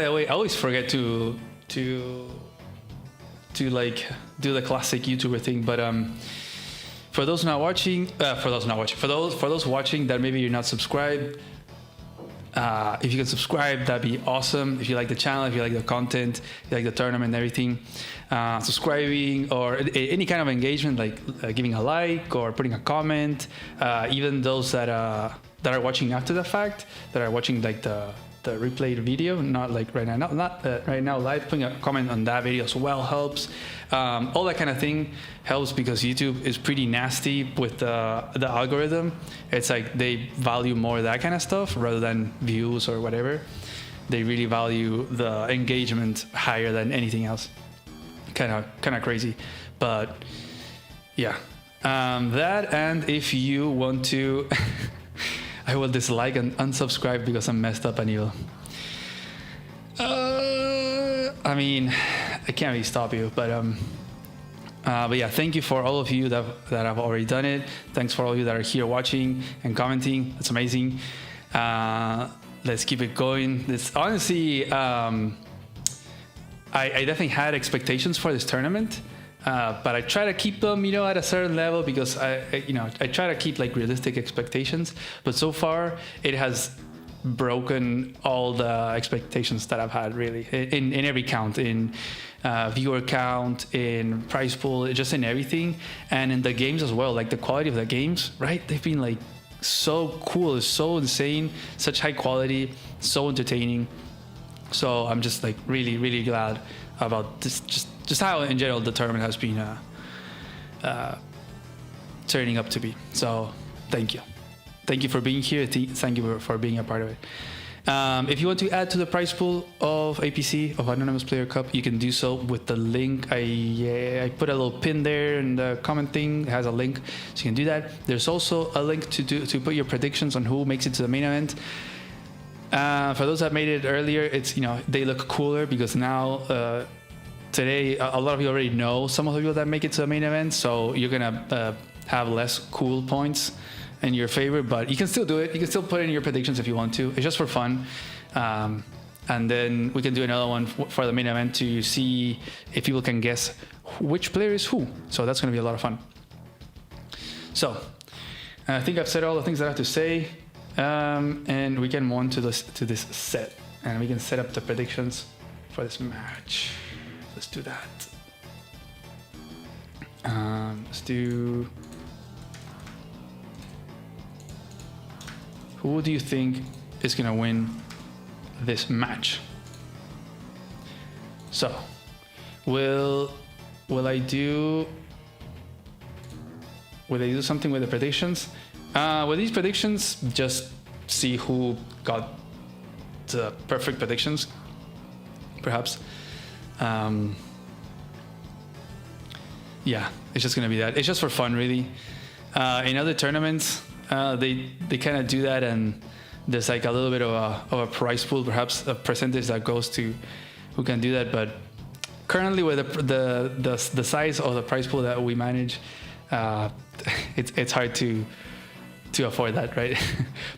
the way, I always forget to like do the classic YouTuber thing, but for those watching that maybe you're not subscribed, if you can subscribe, that'd be awesome. If you like the channel, if you like the content, if you like the tournament and everything, subscribing or any kind of engagement, like giving a like or putting a comment, even those that are watching after the fact, that are watching like the replayed video, not like right now, not right now live, putting a comment on that video as well helps. All that kind of thing helps because YouTube is pretty nasty with the algorithm. It's like they value more that kind of stuff rather than views or whatever. They really value the engagement higher than anything else. Kind of crazy, but yeah. That, and if you want to I will dislike and unsubscribe because I'm messed up and evil. I mean, I can't really stop you, but yeah, thank you for all of you that have already done it. Thanks for all of you that are here watching and commenting. That's amazing. Let's keep it going. This honestly, I definitely had expectations for this tournament. But I try to keep them, at a certain level because I try to keep like realistic expectations. But so far, it has broken all the expectations that I've had, really, in every count, in viewer count, in prize pool, just in everything, and in the games as well. Like the quality of the games, right? They've been like so cool, so insane, such high quality, so entertaining. So I'm just like really, really glad about this. Just how in general the tournament has been turning up to be. So thank you for being here. Thank you for being a part of it. If you want to add to the prize pool of APC, of Anonymous Player Cup, you can do so with the link. I put a little pin there in the comment thing. It has a link, so you can do that. There's also a link to put your predictions on who makes it to the main event. For those that made it earlier, it's they look cooler because now today a lot of you already know some of the people that make it to the main event, so you're gonna have less cool points in your favor, but you can still do it. You can still put in your predictions if you want to. It's just for fun, and then we can do another one for the main event to see if people can guess which player is who. So that's gonna be a lot of fun. So I think I've said all the things that I have to say. And we can move on to this set, and we can set up the predictions for this match. Let's do that. Let's do. Who do you think is gonna win this match? So, will I do something with the predictions? With these predictions, just see who got the perfect predictions, perhaps. Yeah, it's just gonna be that. It's just for fun, really. In other tournaments, they kind of do that, and there's like a little bit of a prize pool, perhaps a percentage that goes to who can do that. But currently, with the size of the prize pool that we manage, it's hard to afford that, right?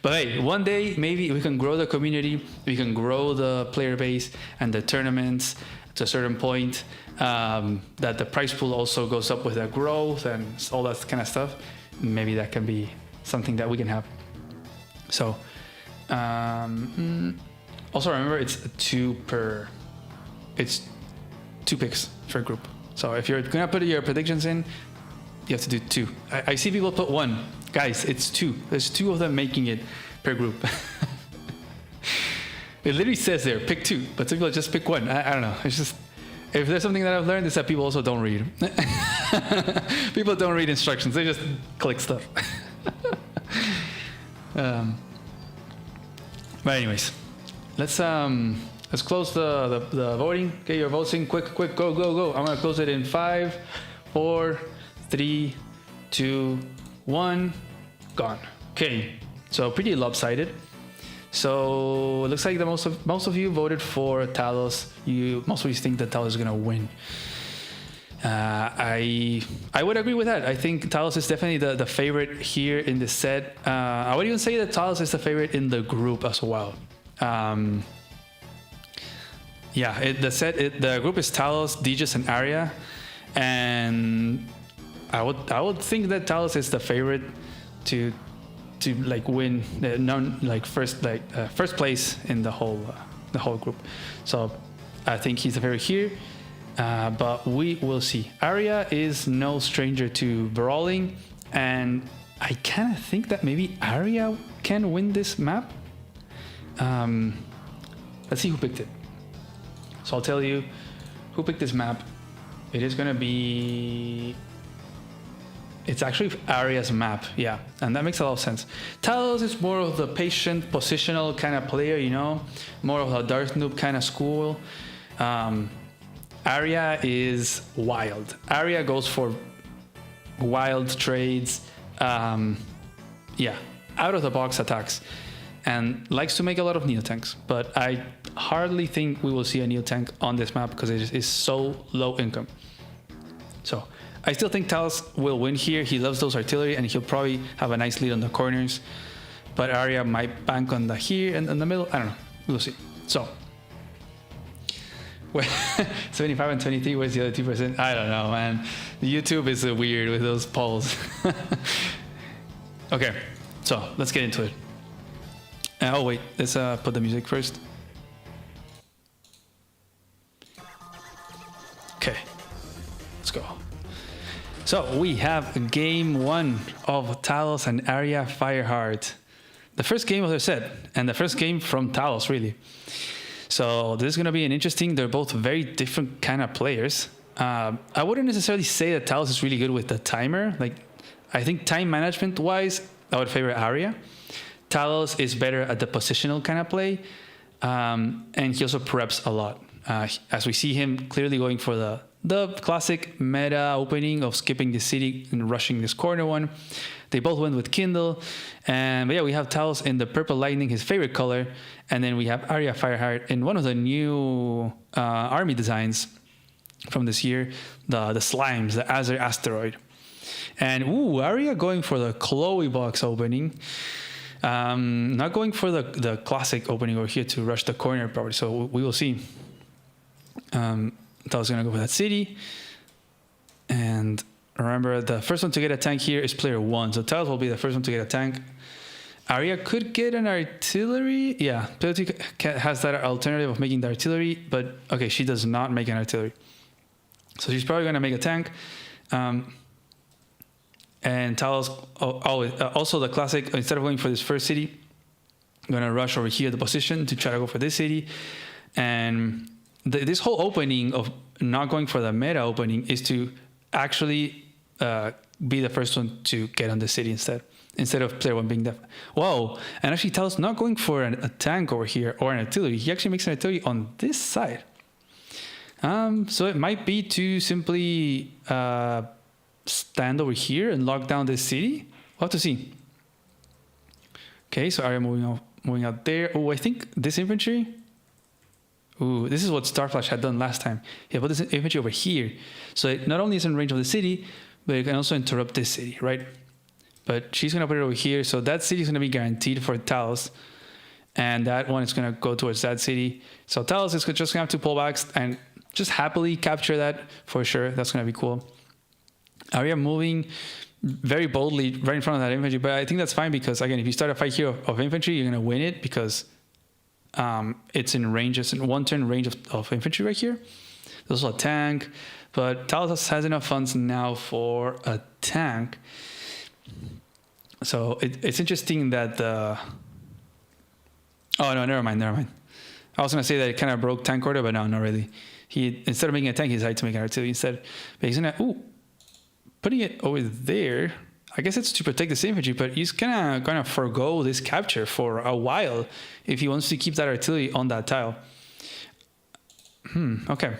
But hey, one day maybe we can grow the community, we can grow the player base and the tournaments to a certain point, that the prize pool also goes up with the growth and all that kind of stuff. Maybe that can be something that we can have. So also remember, it's two picks per group. So if you're gonna put your predictions in, You have to do 2. I see people put 1. Guys, it's 2. There's 2 of them making it per group. It literally says there, pick 2, but some people just pick 1. I don't know. It's just, if there's something that I've learned, is that people also don't read. People don't read instructions. They just click stuff. But anyways, let's close the voting. Get your votes in. Quick, go. I'm gonna close it in 5, 4, 3, 2, 1. Gone. Okay, so pretty lopsided. So it looks like most of you voted for Talos. Most of you think that Talos is gonna win. I would agree with that. I think Talos is definitely the favorite here in the set. I would even say that Talos is the favorite in the group as well. The group is Talos, Digis, and Arya, and I would think that Talos is the favorite to like win first place in the whole group. So I think he's the favorite here. But we will see. Arya is no stranger to brawling, and I kind of think that maybe Arya can win this map. Let's see who picked it. So I'll tell you who picked this map. It is gonna be... It's actually Arya's map, yeah, and that makes a lot of sense. Talos is more of the patient, positional kind of player, you know, more of a Darth noob kind of school. Arya is wild. Arya goes for wild trades, out of the box attacks, and likes to make a lot of neo-tanks. But I hardly think we will see a neo-tank on this map because it is so low income. So I still think Talos will win here. He loves those artillery, and he'll probably have a nice lead on the corners. But Arya might bank on the here and in the middle. I don't know. We'll see. So 75 and 23, where's the other 2%? I don't know, man. YouTube is weird with those polls. Okay, so let's get into it. Oh wait, let's put the music first. Okay, let's go. So we have game 1 of Talos and Arya Fireheart. The first game of their set, and the first game from Talos, really. So this is going to be an interesting, they're both very different kind of players. I wouldn't necessarily say that Talos is really good with the timer. Like, I think time management wise, I would favor Arya. Talos is better at the positional kind of play. And he also preps a lot. As we see him clearly going for the classic meta opening of skipping the city and rushing this corner one. They both went with Kindle. But yeah, we have Talos in the purple lightning, his favorite color. And then we have Arya Fireheart in one of the new army designs from this year, the slimes, the Azer asteroid. And Arya going for the Chloe box opening. Not going for the classic opening over here to rush the corner probably. So we will see. Talos gonna go for that city. And remember, the first one to get a tank here is player 1. So Talos will be the first one to get a tank. Arya could get an artillery. Yeah, player 2 has that alternative of making the artillery. But okay, she does not make an artillery. So she's probably gonna make a tank. And Talos, also the classic, instead of going for this first city, I'm gonna rush over here the position to try to go for this city. And this whole opening of not going for the meta opening is to actually be the first one to get on the city instead of player 1 being the... Whoa, and actually Talos not going for a tank over here or an artillery. He actually makes an artillery on this side. So it might be to simply stand over here and lock down this city. We'll have to see. Okay, so Arya moving out there. Oh, I think this infantry... Ooh, this is what Starflash had done last time. He put this infantry over here. So it not only is in range of the city, but it can also interrupt this city, right? But she's going to put it over here. So that city is going to be guaranteed for Talos. And that one is going to go towards that city. So Talos is just going to have to pull back and just happily capture that for sure. That's going to be cool. Arya moving very boldly right in front of that infantry. But I think that's fine because, again, if you start a fight here of infantry, you're going to win it because... it's in range, it's in 1 turn range of infantry right here. also a tank, but Talos has enough funds now for a tank. So it's interesting that the... Oh, no, never mind. I was going to say that it kind of broke tank order, but no, not really. He, instead of making a tank, he decided to make an artillery instead. But he's going to... Putting it over there... I guess it's to protect this infantry, but he's kind of going to forego this capture for a while if he wants to keep that artillery on that tile. Okay.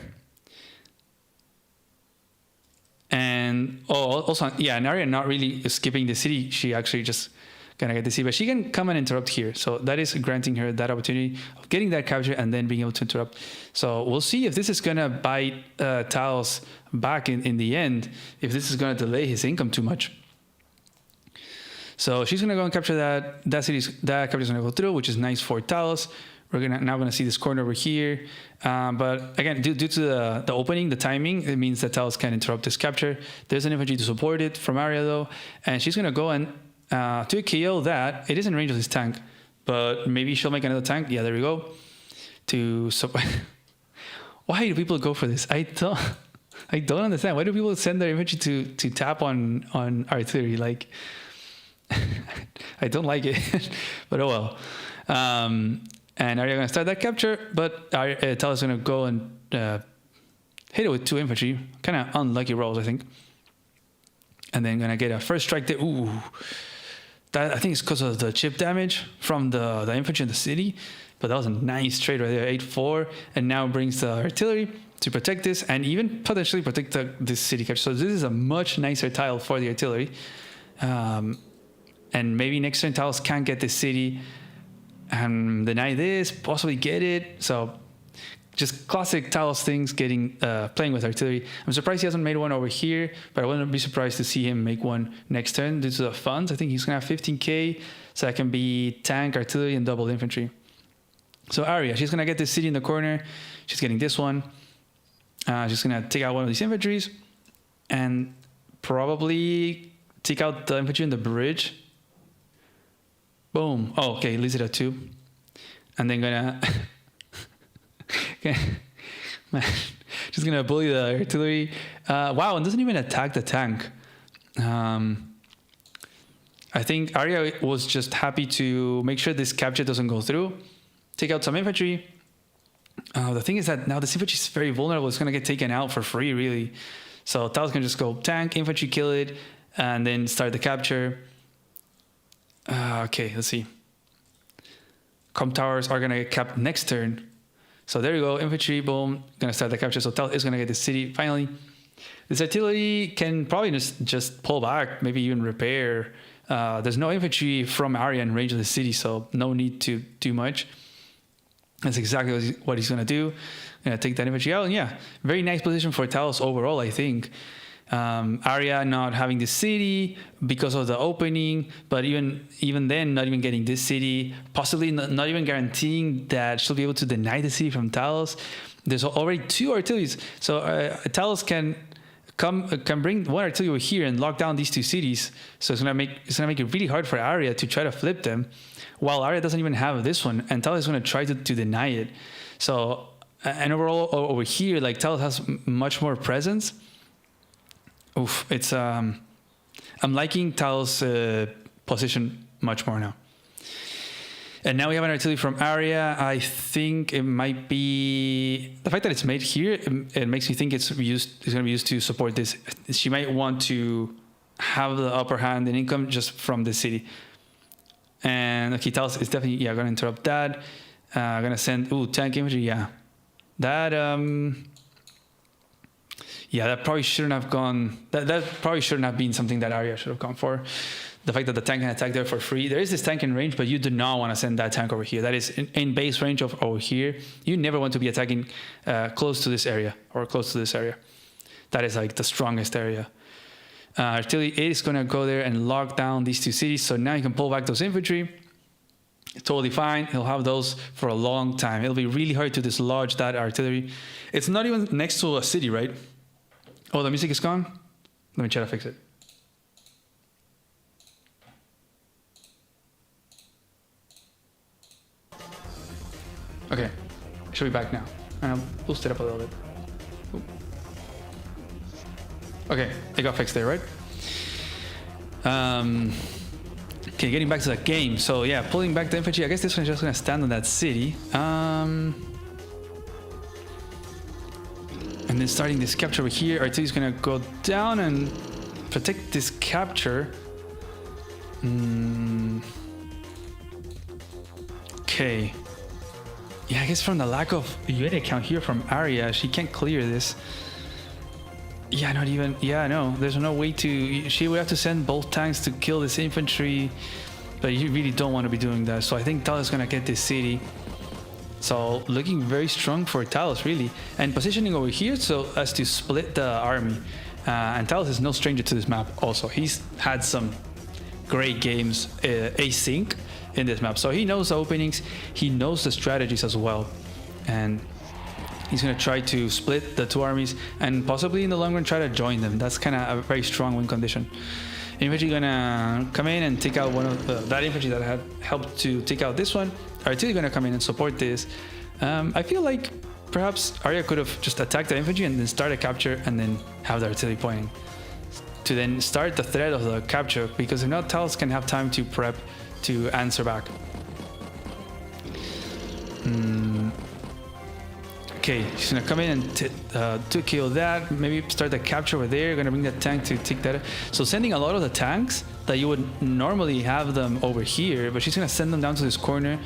And also, yeah, Narya not really skipping the city. She actually just gonna get the city, but she can come and interrupt here. So that is granting her that opportunity of getting that capture and then being able to interrupt. So we'll see if this is gonna bite Talos back in the end, if this is gonna delay his income too much. So she's gonna go and capture that. That capture is gonna go through, which is nice for Talos. We're now gonna see this corner over here. But again, due to the opening, the timing, it means that Talos can interrupt this capture. There's an infantry to support it from Arya though, and she's gonna go and to KO that. It is in range of this tank, but maybe she'll make another tank. Yeah, there we go. Why do people go for this? I don't understand. Why do people send their infantry to tap on artillery? Like, I don't like it, but oh well. And Arya gonna start that capture, but Talos gonna go and hit it with 2 infantry. Kind of unlucky rolls, I think. And then gonna get a first strike there. Ooh, that I think it's because of the chip damage from the infantry in the city. But that was a nice trade right there, 8-4, and now brings the artillery to protect this and even potentially protect this city capture. So this is a much nicer tile for the artillery. And maybe next turn Talos can't get this city and deny this, possibly get it. So just classic Talos things, playing with artillery. I'm surprised he hasn't made one over here, but I wouldn't be surprised to see him make one next turn due to the funds. I think he's gonna have 15k, so that can be tank, artillery, and double infantry. So Arya, she's gonna get this city in the corner. She's getting this one. She's gonna take out one of these infantries and probably take out the infantry in the bridge. Boom. Oh, okay, leaves it at 2. And then gonna... okay. Man, just gonna bully the artillery. Wow, and doesn't even attack the tank. I think Arya was just happy to make sure this capture doesn't go through. Take out some infantry. The thing is that now this infantry is very vulnerable. It's gonna get taken out for free, really. So Talos can just go tank, infantry, kill it, and then start the capture. Okay, let's see. Comp towers are gonna get capped next turn. So there you go, infantry, boom, gonna start the capture. So Talos is gonna get the city finally. This artillery can probably just pull back, maybe even repair. There's no infantry from Arya in range of the city, so no need to do much. That's exactly what he's gonna do. Gonna take that infantry out, and yeah, very nice position for Talos overall, I think. Arya not having the city because of the opening, but even then not even getting this city, possibly not even guaranteeing that she'll be able to deny the city from Talos. There's already 2 artilleries, so Talos can bring one artillery over here and lock down these 2 cities. So it's gonna make it really hard for Arya to try to flip them, while Arya doesn't even have this one, and Talos is gonna try to deny it. So and overall over here, like Talos has much more presence. Oof, it's I'm liking Talos' position much more now. And now we have an artillery from Arya. I think it might be the fact that it's made here. It makes me think it's going to be used to support this. She might want to have the upper hand in income just from the city. And okay, Talos is definitely going to interrupt that. Going to send tank infantry. Yeah, that. Yeah, that probably shouldn't have gone. That probably shouldn't have been something that Arya should have gone for. The fact that the tank can attack there for free. There is this tank in range, but you do not want to send that tank over here. That is in base range of over here. You never want to be attacking close to this area or close to this area. That is like the strongest area. Artillery 8 is going to go there and lock down these 2 cities. So now you can pull back those infantry. It's totally fine. He'll have those for a long time. It'll be really hard to dislodge that artillery. It's not even next to a city, right? Oh, the music is gone? Let me try to fix it. Okay, it should be back now. And I'll boost it up a little bit. Okay, it got fixed there, right? Okay, getting back to the game. So yeah, pulling back the infantry. I guess this one's just gonna stand on that city. And then starting this capture over here. Artillery's gonna go down and protect this capture. Okay. Yeah, I guess from the lack of unit count here from Arya, she can't clear this. Yeah, not even. Yeah, no. There's no way to. She would have to send both tanks to kill this infantry, but you really don't want to be doing that. So I think Talos is gonna get this city. So looking very strong for Talos, really, and positioning over here so as to split the army. And Talos is no stranger to this map. Also, he's had some great games async in this map, so he knows the openings, he knows the strategies as well, and he's going to try to split the two armies and possibly in the long run try to join them. That's kind of a very strong win condition. Infantry gonna come in and take out one of that infantry that had helped to take out this one. Artillery gonna come in and support this. I feel like perhaps Arya could have just attacked the infantry and then start a capture and then have the artillery pointing to then start the threat of the capture, because if not, Talos can have time to prep to answer back. Okay, she's gonna come in and to kill that. Maybe start the capture over there. Gonna bring that tank to take that. So sending a lot of the tanks that you would normally have them over here, but she's gonna send them down to this corner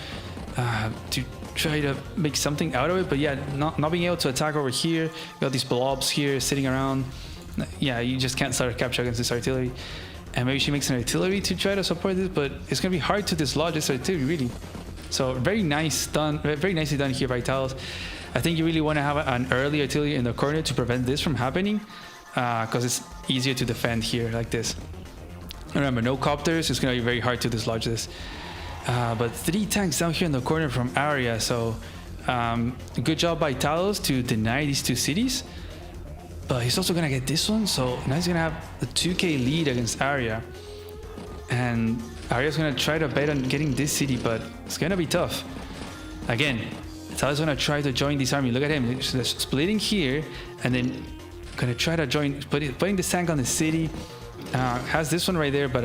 to try to make something out of it. But yeah, not being able to attack over here. You got these blobs here sitting around. Yeah, you just can't start a capture against this artillery. And maybe she makes an artillery to try to support this, but it's gonna be hard to dislodge this artillery, really. So very nicely done here by Talos. I think you really want to have an early artillery in the corner to prevent this from happening, because it's easier to defend here like this. Remember, no copters, it's going to be very hard to dislodge this. But 3 tanks down here in the corner from Arya, so good job by Talos to deny these 2 cities. But he's also going to get this one, so now he's going to have a 2k lead against Arya. And Arya's going to try to bet on getting this city, but it's going to be tough. Again, Talos gonna try to join this army. Look at him, he's splitting here, and then gonna try to join, putting this tank on the city. Has this one right there, but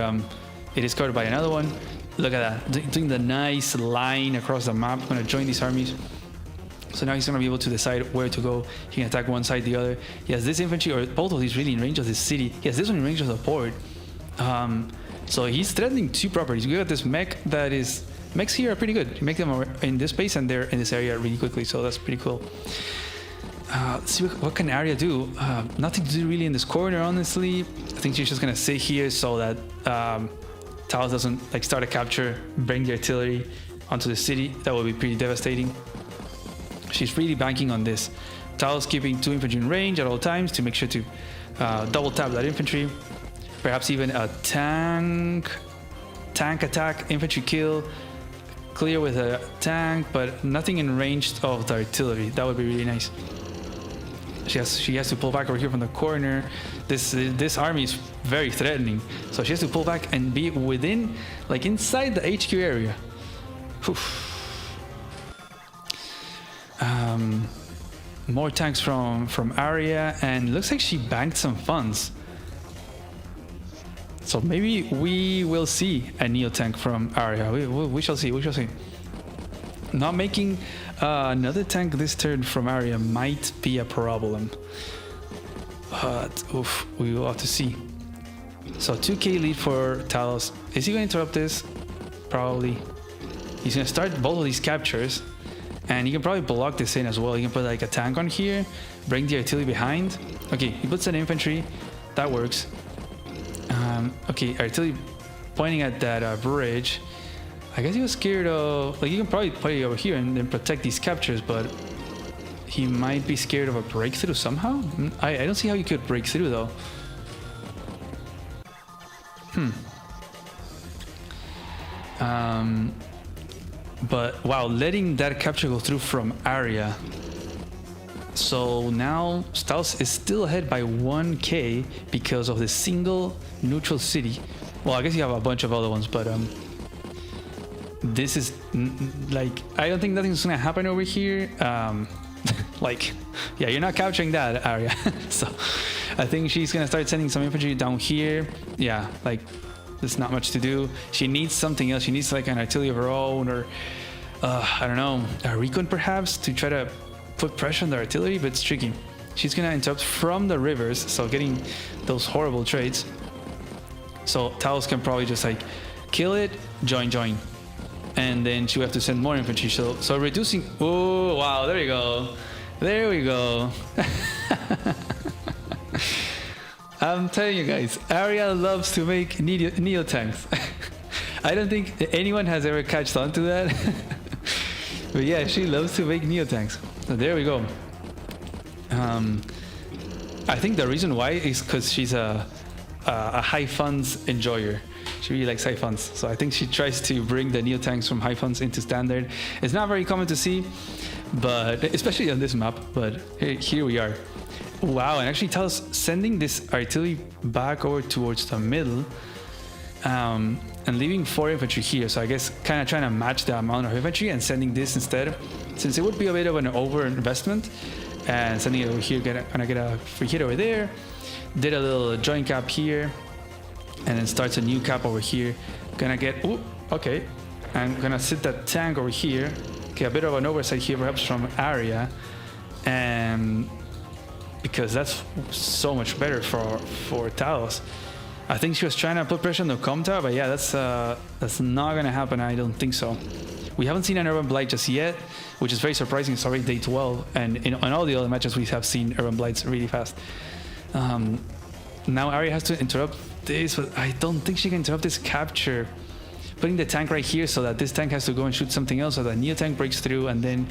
it is covered by another one. Look at that, doing the nice line across the map. Gonna join these armies. So now he's gonna be able to decide where to go. He can attack one side, the other. He has this infantry, or both of these really in range of this city. He has this one in range of the port. So he's threatening 2 properties. We got this mech that is. Mechs here are pretty good. You make them in this space and they're in this area really quickly, so that's pretty cool. Let's see what can Arya do. Nothing to do really in this corner, honestly. I think she's just gonna sit here so that Talos doesn't like start a capture, bring the artillery onto the city. That would be pretty devastating. She's really banking on this. Talos keeping 2 infantry in range at all times to make sure to double tap that infantry. Perhaps even a tank attack, infantry kill. Clear with a tank, but nothing in range of the artillery. That would be really nice. She has to pull back over here from the corner. This army is very threatening, so she has to pull back and be within, like inside the HQ area. More tanks from Arya, and looks like she banked some funds. So maybe we will see a Neo tank from Arya. We shall see. We shall see. Not making another tank this turn from Arya might be a problem. But oof, we will have to see. So 2k lead for Talos. Is he going to interrupt this? Probably. He's going to start both of these captures. And he can probably block this in as well. He can put like a tank on here. Bring the artillery behind. Okay, he puts an infantry. That works. Okay, artillery pointing at that bridge. I guess he was scared of, like, you can probably put it over here and then protect these captures, but he might be scared of a breakthrough somehow. I don't see how you could break through though. But wow, letting that capture go through from Arya. So now Talos is still ahead by 1k because of the single neutral city. Well, I guess you have a bunch of other ones, but this is like, I don't think nothing's gonna happen over here. like, yeah, you're not capturing that area. So I think she's gonna start sending some infantry down here. Yeah, like there's not much to do. She needs something else. She needs like an artillery of her own, or I don't know, a recon perhaps, to try to put pressure on the artillery, but it's tricky. She's gonna interrupt from the rivers, so getting those horrible trades. So Talos can probably just like kill it, join, and then she will have to send more infantry. So reducing. Oh wow, there we go. I'm telling you guys, Arya loves to make neo tanks. I don't think anyone has ever catched on to that. But yeah, she loves to make neo tanks. So there we go. I think the reason why is because she's a high funds enjoyer. She really likes high funds, so I think she tries to bring the neo tanks from high funds into standard. It's not very common to see, but especially on this map. But here we are. Wow, and actually Talos sending this artillery back over towards the middle, and leaving 4 infantry here. So I guess kind of trying to match the amount of infantry and sending this instead, since it would be a bit of an over investment. And sending it over here, gonna get a free hit over there. Did a little joint cap here, and then starts a new cap over here. Gonna get, ooh, okay. I'm gonna sit that tank over here. Okay, a bit of an oversight here, perhaps from Arya, and because that's so much better for Talos. I think she was trying to put pressure on the com tower, but yeah, that's not gonna happen. I don't think so. We haven't seen an Urban Blight just yet, which is very surprising. It's already day 12, and in all the other matches we have seen Urban Blights really fast. Now Arya has to interrupt this, but I don't think she can interrupt this capture. Putting the tank right here so that this tank has to go and shoot something else, so the neo tank breaks through, and then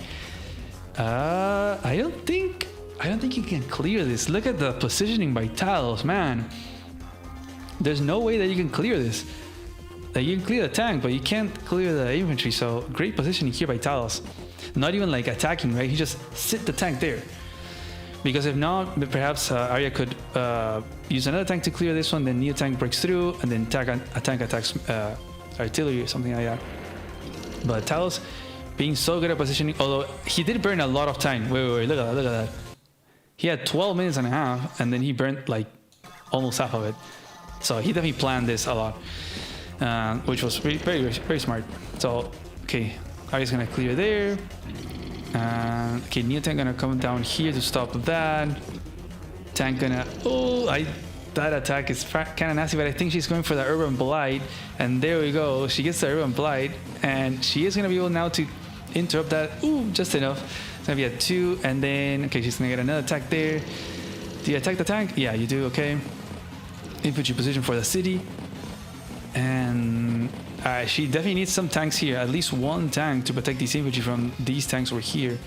I don't think you can clear this. Look at the positioning by Talos, man. There's no way that you can clear this. Like, you can clear the tank, but you can't clear the infantry. So great positioning here by Talos. Not even like attacking, right? He just sit the tank there. Because if not, perhaps Arya could use another tank to clear this one, then neo tank breaks through, and then a tank attacks artillery or something like that. But Talos being so good at positioning, although he did burn a lot of time. Wait, look at that. He had 12 minutes and a half, and then he burned like almost half of it. So he definitely planned this a lot, which was very smart. So, okay, Arya's gonna clear there. Okay, neo tank gonna come down here to stop that. Tank gonna, that attack is kind of nasty, but I think she's going for the Urban Blight, and there we go. She gets the Urban Blight, and she is gonna be able now to interrupt that. Ooh, just enough. It's gonna be at 2, and then okay, she's gonna get another attack there. Do you attack the tank? Yeah, you do. Okay. Infantry position for the city, and she definitely needs some tanks here. At least one tank to protect these infantry from these tanks over here.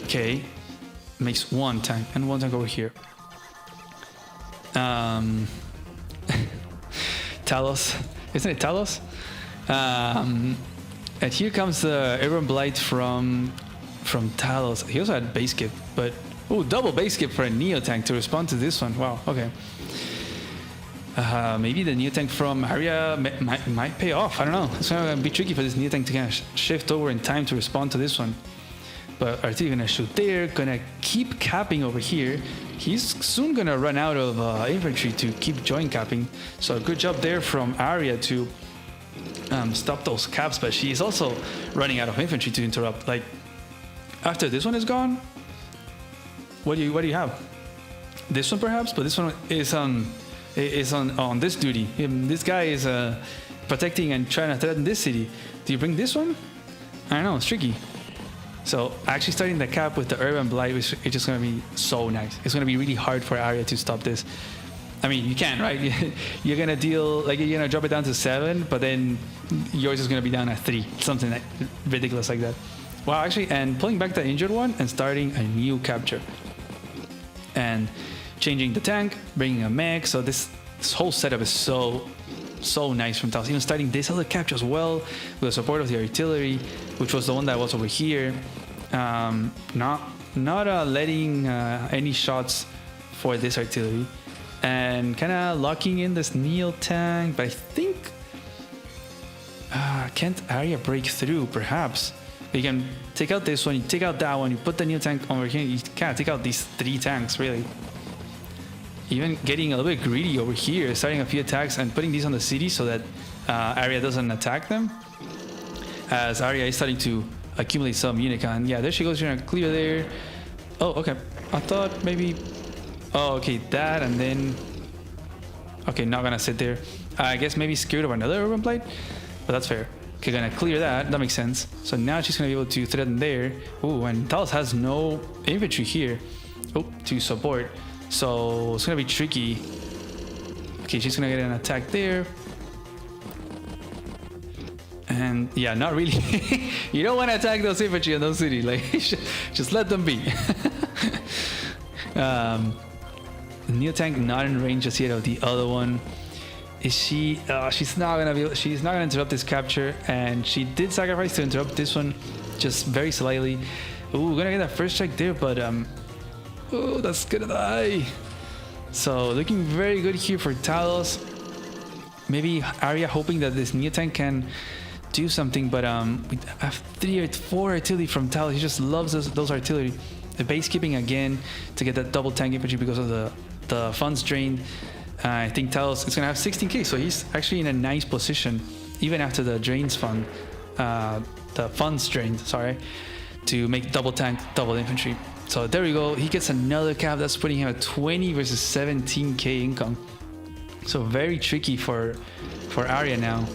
Okay, makes one tank and one tank over here. Talos, isn't it Talos? And here comes the Urban Blight from Talos. He also had base skip, but double base skip for a neo tank to respond to this one. Wow. Okay. Maybe the neo tank from Arya might pay off. I don't know. It's gonna be tricky for this neo tank to kind of shift over in time to respond to this one. But Artillery gonna shoot there. Gonna keep capping over here. He's soon gonna run out of infantry to keep joint capping. So good job there from Arya to stop those caps. But she is also running out of infantry to interrupt. Like after this one is gone, what do you have? This one perhaps, but this one is on this duty. This guy is protecting and trying to threaten this city. Do you bring this one? I don't know, it's tricky. So actually starting the cap with the Urban Blight is just going to be so nice. It's going to be really hard for Arya to stop this. I mean, you can, right? You're going to deal, like, you're going to drop it down to 7, but then yours is going to be down at 3. Something like ridiculous like that. Wow, actually, and pulling back the injured one and starting a new capture. And changing the tank, bringing a mech. So this whole setup is so nice from Talos. Even starting this other capture as well with the support of the artillery, which was the one that was over here. Not letting any shots for this artillery, and kind of locking in this neo tank. But I think can't Arya break through? Perhaps You can take out this one, you take out that one, you put the new tank over here, you can't take out these 3 tanks, really. Even getting a little bit greedy over here, starting a few attacks and putting these on the city so that Arya doesn't attack them. As Arya is starting to accumulate some Unicon. Yeah, there she goes, you're gonna clear there. Oh, okay. I thought maybe... Oh, okay, that and then... Okay, not gonna sit there. I guess maybe scared of another Urban Blight, but that's fair. Okay, gonna clear that. That makes sense. So now she's gonna be able to threaten there. Ooh, and Talos has no infantry here. Oh, to support. So it's gonna be tricky. Okay, she's gonna get an attack there. And yeah, not really. You don't want to attack those infantry in those cities. Like, just let them be. New tank not in range just yet of the other one. Is she? She's not gonna be. She's not gonna interrupt this capture, and she did sacrifice to interrupt this one, just very slightly. Ooh, we're gonna get that first strike there, but oh, that's gonna die. So looking very good here for Talos. Maybe Arya hoping that this new tank can do something, but we have 3 or 4 artillery from Talos. He just loves those artillery. The base keeping again to get that double tank infantry because of the funds drained. I think Talos is gonna have 16k, so he's actually in a nice position even after the drains fund, the funds drained. Sorry, to make double tank, double infantry. So there we go. He gets another cap. That's putting him at 20 versus 17k income. So very tricky for Arya now.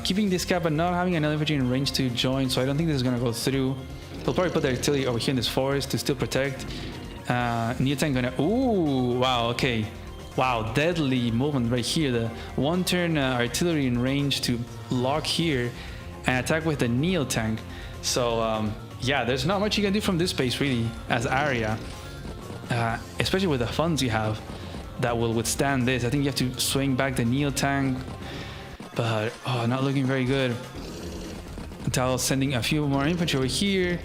Keeping this cap but not having another infantry in range to join, so I don't think this is gonna go through. They'll probably put their artillery over here in this forest to still protect. New tank gonna... Ooh, wow, okay. Wow, deadly movement right here. The 1-turn artillery in range to lock here and attack with the Neo tank. So yeah, there's not much you can do from this space really as Arya, especially with the funds you have that will withstand this. I think you have to swing back the Neo tank, but oh, not looking very good. Talos sending a few more infantry over here.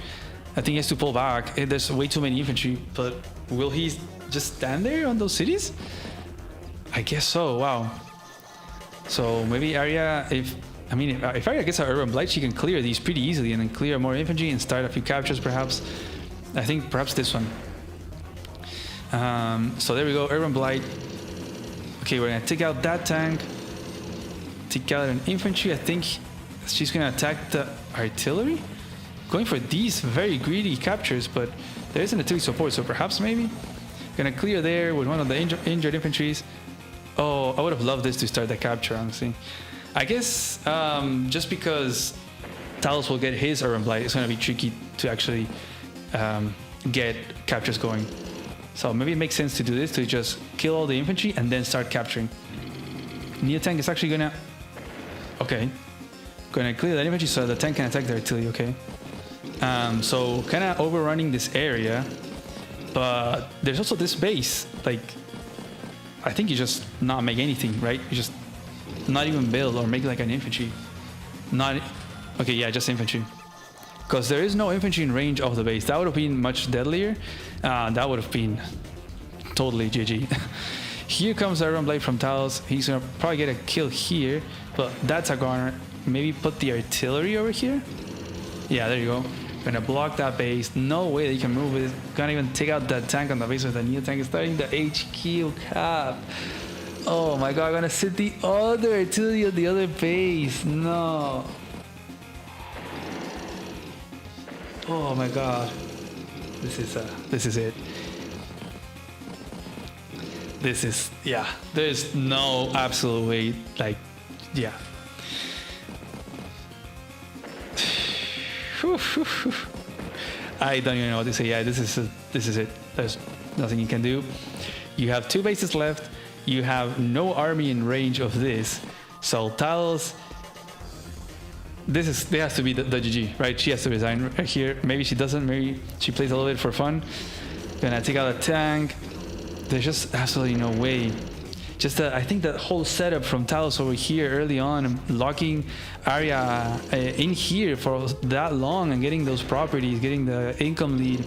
I think he has to pull back. There's way too many infantry, but will he just stand there on those cities? I guess so. Wow. So maybe Arya, if Arya gets an Urban Blight, she can clear these pretty easily and then clear more infantry and start a few captures perhaps. I think perhaps this one. So there we go, Urban Blight. Okay, we're gonna take out that tank. Take out an infantry. I think she's gonna attack the artillery. Going for these very greedy captures, but there isn't artillery support, so perhaps maybe. Gonna clear there with one of the injured infantries. Oh, I would have loved this to start the capture, honestly. I guess just because Talos will get his Urban Blight, it's gonna be tricky to actually get captures going. So maybe it makes sense to do this, to just kill all the infantry and then start capturing. Neo tank is actually gonna... Okay. Gonna clear that infantry so the tank can attack the artillery, okay. So kind of overrunning this area, but there's also this base. Like, I think you just not make anything, right? You just not even build or make like an infantry. Not... Okay, yeah, just infantry. Because there is no infantry in range of the base. That would have been much deadlier. That would have been totally GG. Here comes the Urban Blade from Talos. He's gonna probably get a kill here, but that's a garner. Maybe put the artillery over here. Yeah, there you go. Gonna block that base. No way that you can move it. Can't even take out that tank on the base with the new tank. Starting the HQ cap. Oh my god, I'm gonna sit the other artillery on the other base. No. Oh my god. This is it. This is, yeah. There's no absolute way, like, yeah. I don't even know what to say. Yeah, this is it. There's nothing you can do. You have 2 bases left. You have no army in range of this. So Talos, this has to be the GG, right? She has to resign right here. Maybe she doesn't. Maybe she plays a little bit for fun. Gonna take out a tank. There's just absolutely no way. just I think that whole setup from Talos over here early on, locking Arya in here for that long and getting those properties, getting the income lead,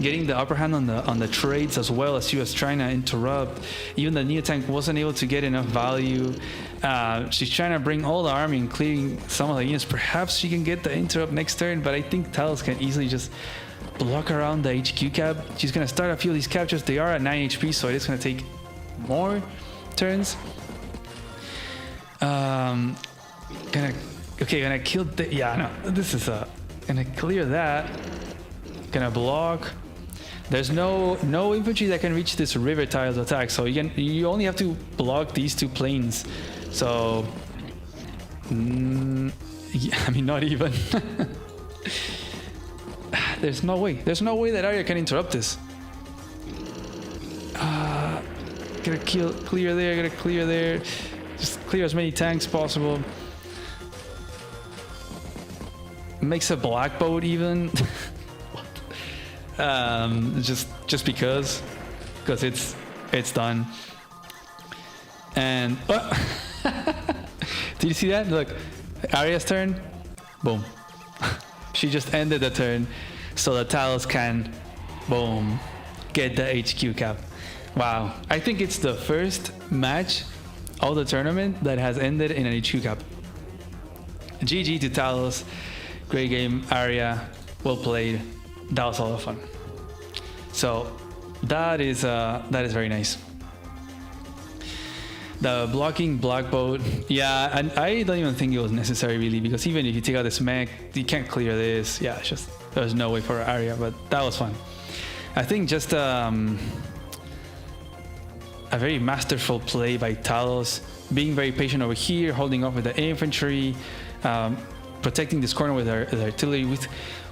getting the upper hand on the trades, as well as she was trying to interrupt. Even the Neo tank wasn't able to get enough value. She's trying to bring all the army, including some of the units. Perhaps she can get the interrupt next turn, but I think Talos can easily just block around the HQ cap. She's gonna start a few of these captures. They are at 9 HP, so it is gonna take more turns. Gonna kill the, yeah, no, this is gonna clear that. Gonna block. There's no infantry that can reach this river tile to attack, so you only have to block these two planes. So yeah, I mean, not even. There's no way that Arya can interrupt this. Gonna clear there, gonna clear there. Just clear as many tanks possible. Makes a black boat even. Just because it's done. And did you see that? Look, Arya's turn, boom. She just ended the turn, so the Talos can, boom, get the HQ cap. Wow, I think it's the first match of the tournament that has ended in an HQ cap. GG to Talos, great game, Arya, well played. That was a lot of fun. So that is very nice. The blocking black boat, yeah, and I don't even think it was necessary really, because even if you take out this mech, you can't clear this. Yeah, it's just there's no way for Arya, but that was fun. I think just a very masterful play by Talos, being very patient over here, holding off with the infantry, protecting this corner with our artillery.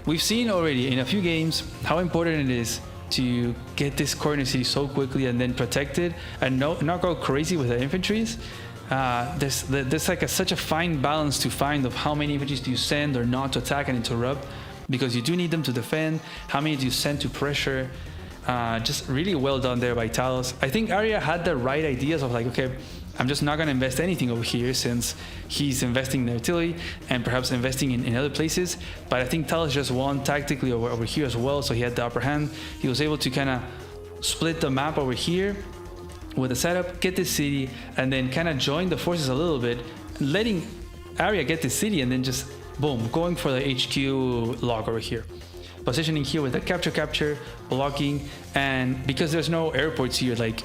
We've seen already in a few games how important it is to get this corner city so quickly and then protect it and not go crazy with the infantries. There's like such a fine balance to find of how many infantries do you send or not to attack and interrupt, because you do need them to defend. How many do you send to pressure? Just really well done there by Talos. I think Arya had the right ideas of like, okay, I'm just not going to invest anything over here since he's investing in artillery and perhaps investing in other places. But I think Talos just won tactically over here as well, so he had the upper hand. He was able to kind of split the map over here with the setup, get this city, and then kind of join the forces a little bit, letting Arya get this city, and then just boom, going for the HQ lock over here. Positioning here with the capture, blocking, and because there's no airports here, like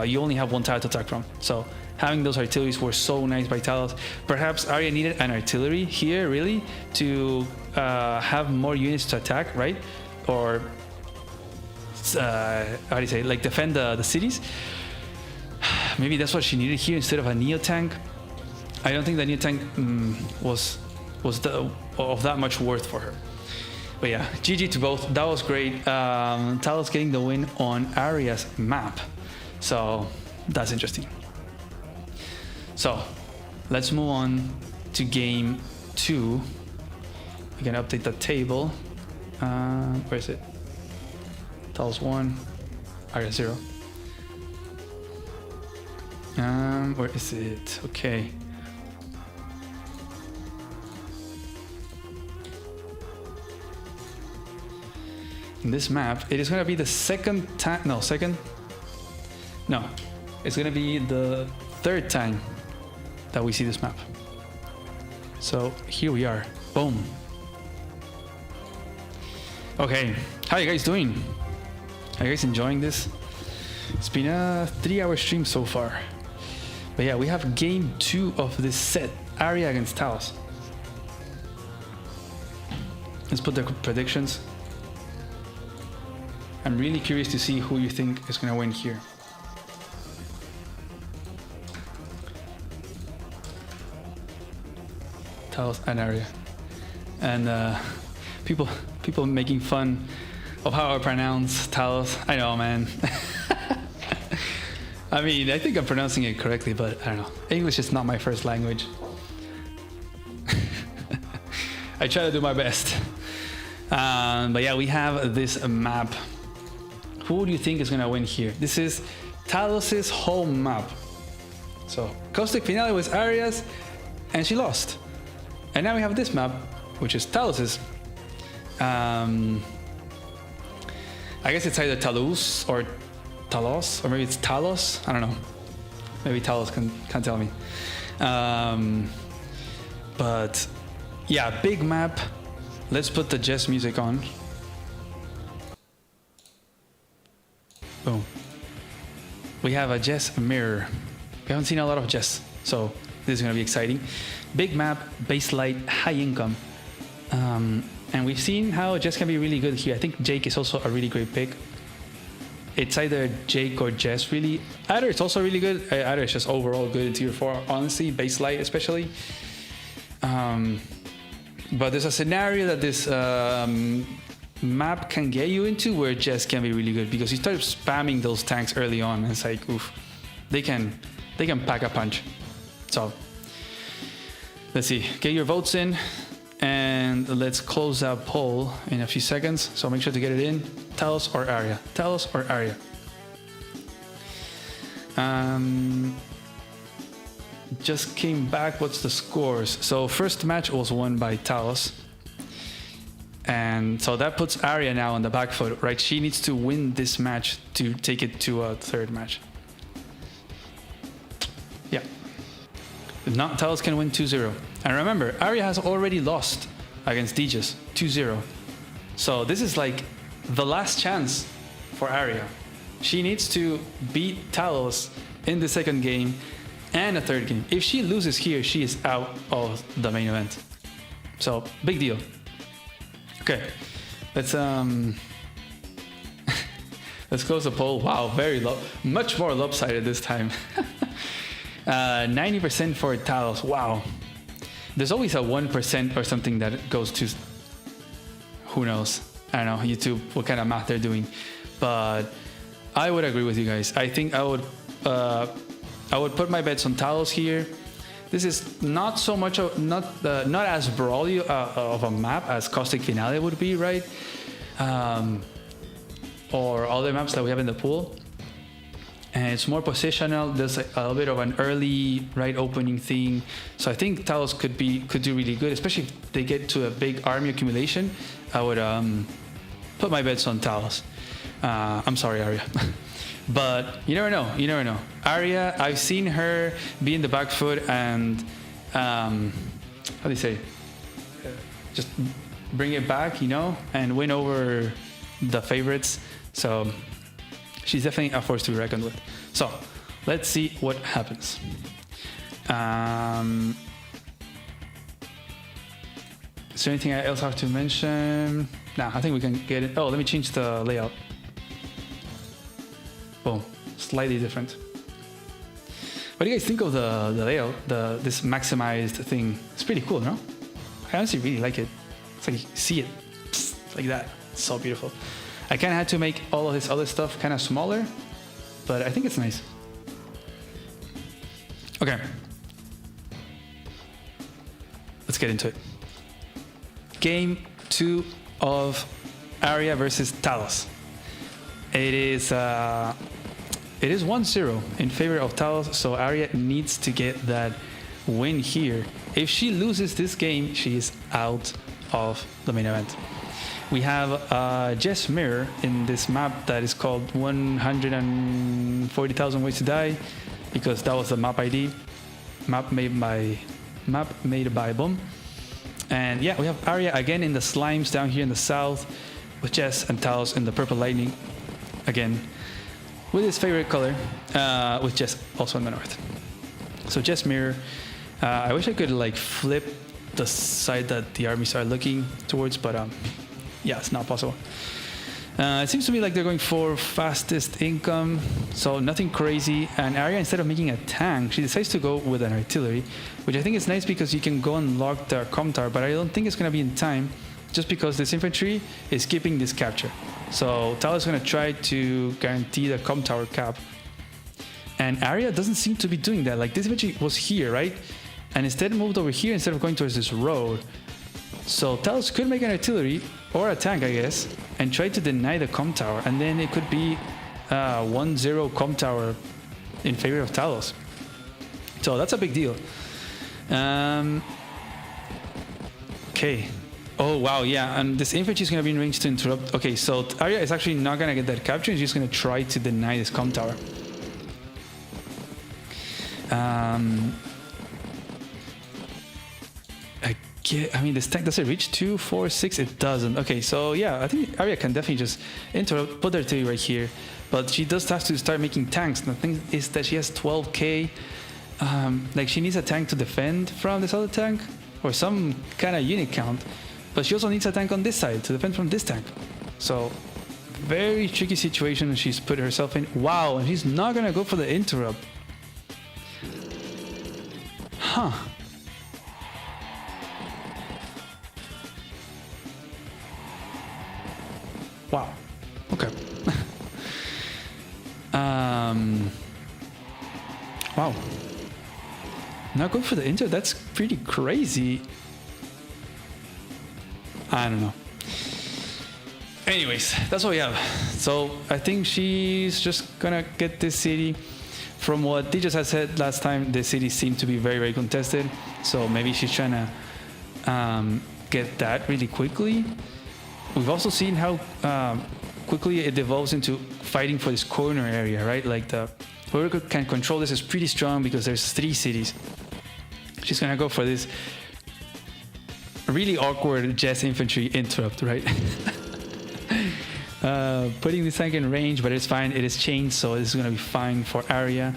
you only have one tile to attack from. So having those artilleries were so nice by Talos. Perhaps Arya needed an artillery here really to have more units to attack, right? Or how do you say, like defend the cities. Maybe that's what she needed here instead of a Neo tank. I don't think the Neo tank was of that much worth for her. But yeah, GG to both. That was great. Talos getting the win on Arya's map. So that's interesting. So let's move on to game 2. We can update the table. Where is it? Talos 1, Arya 0. Where is it? Okay. In this map, it is going to be the second time. No, it's going to be the third time that we see this map. So here we are. Boom. Okay, how are you guys doing? Are you guys enjoying this? It's been a 3-hour stream so far. But yeah, we have game 2 of this set, Arya against Talos. Let's put the predictions. I'm really curious to see who you think is going to win here. Talos and Arya. And people making fun of how I pronounce Talos. I know, man. I mean, I think I'm pronouncing it correctly, but I don't know. English is not my first language. I try to do my best. But yeah, we have this map. Who do you think is going to win here? This is Talos' home map. So Caustic Finale was Arya's, and she lost. And now we have this map, which is Talos's. I guess it's either Talos or Talos, or maybe it's Talos. I don't know. Maybe Talos can tell me. But yeah, big map. Let's put the Jess music on. Boom. We have a Jess mirror. We haven't seen a lot of Jess, so this is gonna be exciting. Big map, base light, high income. And we've seen how Jess can be really good here. I think Jake is also a really great pick. It's either Jake or Jess, really. Adder is also really good. Adder is just overall good in tier 4, honestly, base light especially. But there's a scenario that this map can get you into where Jess can be really good, because you start spamming those tanks early on, and it's like, oof, they can pack a punch. So let's see, get your votes in, and let's close that poll in a few seconds. So make sure to get it in. Talos or Arya? Talos or Arya? Just came back. What's the scores? So first match was won by Talos, and so that puts Arya now on the back foot, right? She needs to win this match to take it to a third match. Yeah. If not, Talos can win 2-0. And remember, Arya has already lost against Djus 2-0. So this is like the last chance for Arya. She needs to beat Talos in the second game and a third game. If she loses here, she is out of the main event. So big deal. Okay, let's let's close the poll. Wow, very low, much more lopsided this time. 90% for Talos. Wow. There's always a 1% or something that goes to, who knows? I don't know, YouTube, what kind of math they're doing. But I would agree with you guys. I think I would put my bets on Talos here. This is not so much of, not as brawly of a map as Caustic Finale would be, right? Or other maps that we have in the pool. And it's more positional. There's a little bit of an early right opening thing. So I think Talos could do really good, especially if they get to a big army accumulation. I would put my bets on Talos. I'm sorry, Arya. But you never know. You never know. Arya, I've seen her be in the back foot and how do you say? Just bring it back, you know, and win over the favorites. So she's definitely a force to be reckoned with. So let's see what happens. Is there anything else I have to mention? Nah, I think we can get it. Oh, let me change the layout. Boom, slightly different. What do you guys think of the layout, this maximized thing? It's pretty cool, no? I honestly really like it. It's like you see it like that. It's so beautiful. I kind of had to make all of this other stuff kind of smaller, but I think it's nice. Okay. Let's get into it. Game 2 of Arya versus Talos. It is 1-0 in favor of Talos, so Arya needs to get that win here. If she loses this game, she is out of the main event. We have Jess Mirror in this map that is called 140,000 Ways to Die, because that was the map ID. Map made by Boom. And yeah, we have Arya again in the slimes down here in the south, with Jess and Talos in the purple lightning. Again, with his favorite color, with Jess also in the north. So Jess Mirror. I wish I could like flip the side that the armies are looking towards, but yeah, it's not possible. It seems to me like they're going for fastest income, so nothing crazy. And Arya, instead of making a tank, she decides to go with an artillery, which I think is nice because you can go and lock the comm tower, but I don't think it's going to be in time, just because this infantry is keeping this capture. So Talos is going to try to guarantee the comm tower cap. And Arya doesn't seem to be doing that. Like, this infantry was here, right? And instead moved over here instead of going towards this road. So Talos could make an artillery or a tank, I guess, and try to deny the comm tower. And then it could be 1-0 comm tower in favor of Talos. So that's a big deal. Okay. Oh, wow, yeah, and this infantry is going to be in range to interrupt. Okay, so Arya is actually not going to get that capture. She's just going to try to deny this comm tower. I mean, this tank, does it reach 2, 4, 6? It doesn't. Okay, so yeah, I think Arya can definitely just interrupt, put her 3 right here. But she does have to start making tanks. The thing is that she has 12k. Like, she needs a tank to defend from this other tank, or some kind of unit count. But she also needs a tank on this side to defend from this tank. So, very tricky situation she's put herself in. Wow, and she's not gonna go for the interrupt. Huh. Wow. Okay. Wow. Not going for the inter. That's pretty crazy. I don't know. Anyways, that's what we have. So I think she's just gonna get this city. From what Dijos had said last time, the city seemed to be very, very contested. So maybe she's trying to get that really quickly. We've also seen how quickly it devolves into fighting for this corner area, right? Like whoever can control this is pretty strong because there's 3 cities. She's gonna go for this really awkward Jess infantry interrupt, right? Putting this tank in range, but it's fine. It is chained, so this is gonna be fine for Arya.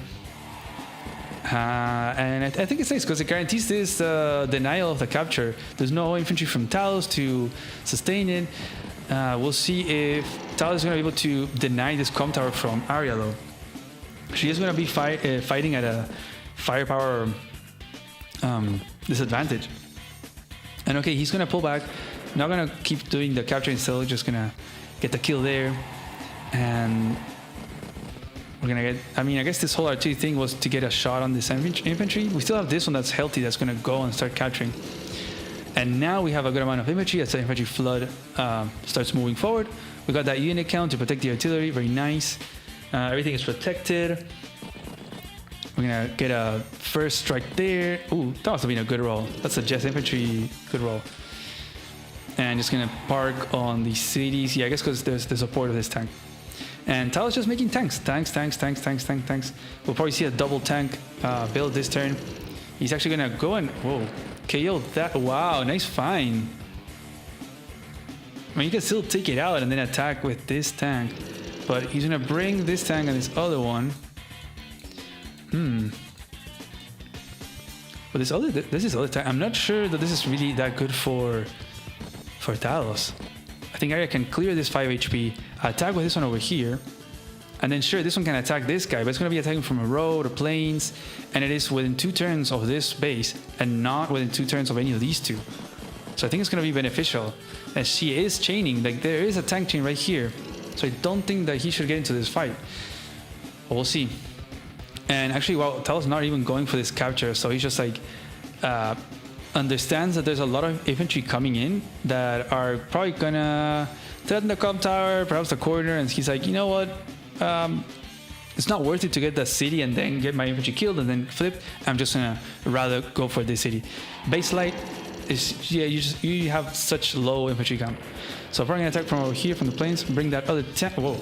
And I think it's nice because it guarantees this denial of the capture. There's no infantry from Talos to sustain it. We'll see if Talos is going to be able to deny this comm tower from Arya, though. She is going to be fighting at a firepower disadvantage. And okay, he's going to pull back. Not going to keep doing the capture instead. Just going to get the kill there. And we're gonna get, I mean, I guess this whole artillery thing was to get a shot on this infantry. We still have this one that's healthy that's gonna go and start capturing. And now we have a good amount of infantry as the infantry flood starts moving forward. We got that unit count to protect the artillery, very nice. Everything is protected. We're gonna get a first strike there. Ooh, that must have been a good roll. That's a Jess infantry good roll. And just gonna park on the cities. Yeah, I guess because there's the support of this tank. And Talos just making tanks. Tanks. We'll probably see a double tank build this turn. He's actually gonna go and, whoa, KO that. Wow, nice find. I mean, you can still take it out and then attack with this tank. But he's gonna bring this tank and this other one. But this is other tank. I'm not sure that this is really that good for Talos. I think Arya can clear this 5 HP, attack with this one over here, and then sure, this one can attack this guy, but it's going to be attacking from a road or plains, and it is within 2 turns of this base, and not within 2 turns of any of these 2. So I think it's going to be beneficial, as she is chaining, like there is a tank chain right here, so I don't think that he should get into this fight. But we'll see. And actually, well, Talos not even going for this capture, so he's just like, understands that there's a lot of infantry coming in that are probably gonna threaten the comm tower, perhaps the corner, and he's like, you know what, it's not worth it to get the city and then get my infantry killed and then flip. I'm just gonna rather go for this city. Base light is, yeah, you have such low infantry count. So if we're gonna attack from over here from the plains, bring that other tank. Whoa,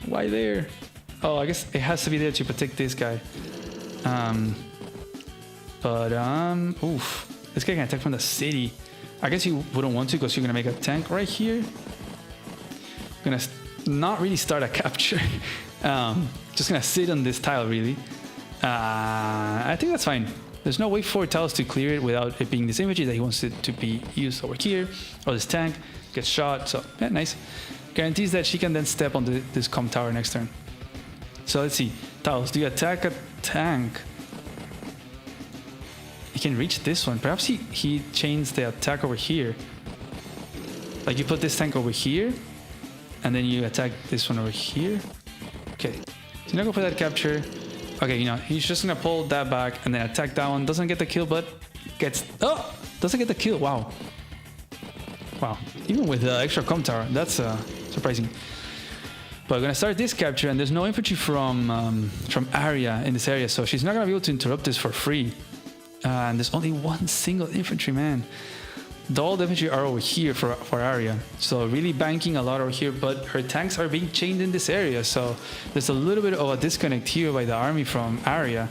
why there? Oh, I guess it has to be there to protect this guy. But, oof. This guy can attack from the city. I guess you wouldn't want to because you're going to make a tank right here. Going to not really start a capture. Just going to sit on this tile, really. I think that's fine. There's no way for Talos to clear it without it being this infantry that he wants it to be used over here. Or this tank gets shot. So, yeah, nice. Guarantees that she can then step on this comm tower next turn. So, let's see. Talos, do you attack a tank? He can reach this one. Perhaps he chains the attack over here. Like you put this tank over here, and then you attack this one over here. Okay. So now go for that capture. Okay, you know, he's just gonna pull that back and then attack that one. Doesn't get the kill, but gets... Oh! Doesn't get the kill. Wow. Wow. Even with the extra comm tower, that's surprising. But we're gonna start this capture, and there's no infantry from Arya in this area, so she's not gonna be able to interrupt this for free. And there's only one single infantry man. All the infantry are over here for Arya, so really banking a lot over here. But her tanks are being chained in this area, so there's a little bit of a disconnect here by the army from Arya.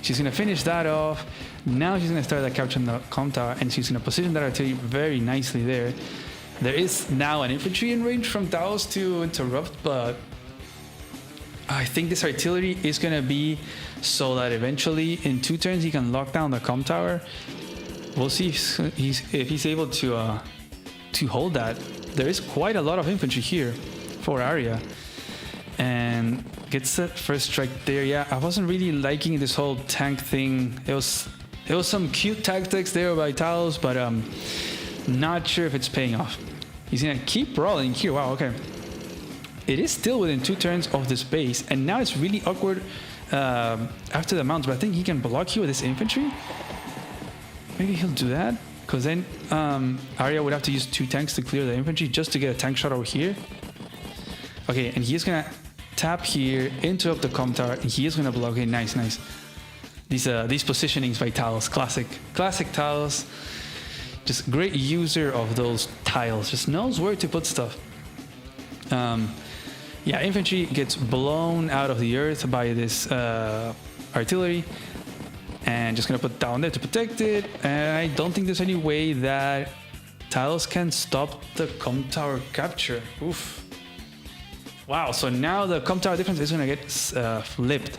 She's gonna finish that off. Now she's gonna start that capture on the comm tower, and she's gonna position that artillery very nicely there. There is now an infantry in range from Taos to interrupt, but I think this artillery is going to be so that eventually in 2 turns he can lock down the comm tower. We'll see if he's able to hold that. There is quite a lot of infantry here for Arya. And gets that first strike there. Yeah, I wasn't really liking this whole tank thing. It was some cute tactics there by Taos, but not sure if it's paying off. He's gonna keep rolling here. Wow, okay. It is still within 2 turns of this base, and now it's really awkward after the mounts, but I think he can block here with his infantry. Maybe he'll do that, because then Arya would have to use 2 tanks to clear the infantry just to get a tank shot over here. Okay, and he's gonna tap here, interrupt the comm tower, and he is gonna block. Okay, nice. These positionings by Talos, classic Talos. Just great user of those tiles. Just knows where to put stuff. Yeah, infantry gets blown out of the earth by this artillery, and just gonna put down there to protect it. And I don't think there's any way that Talos can stop the comm tower capture. Oof. Wow. So now the comm tower defense is gonna get flipped.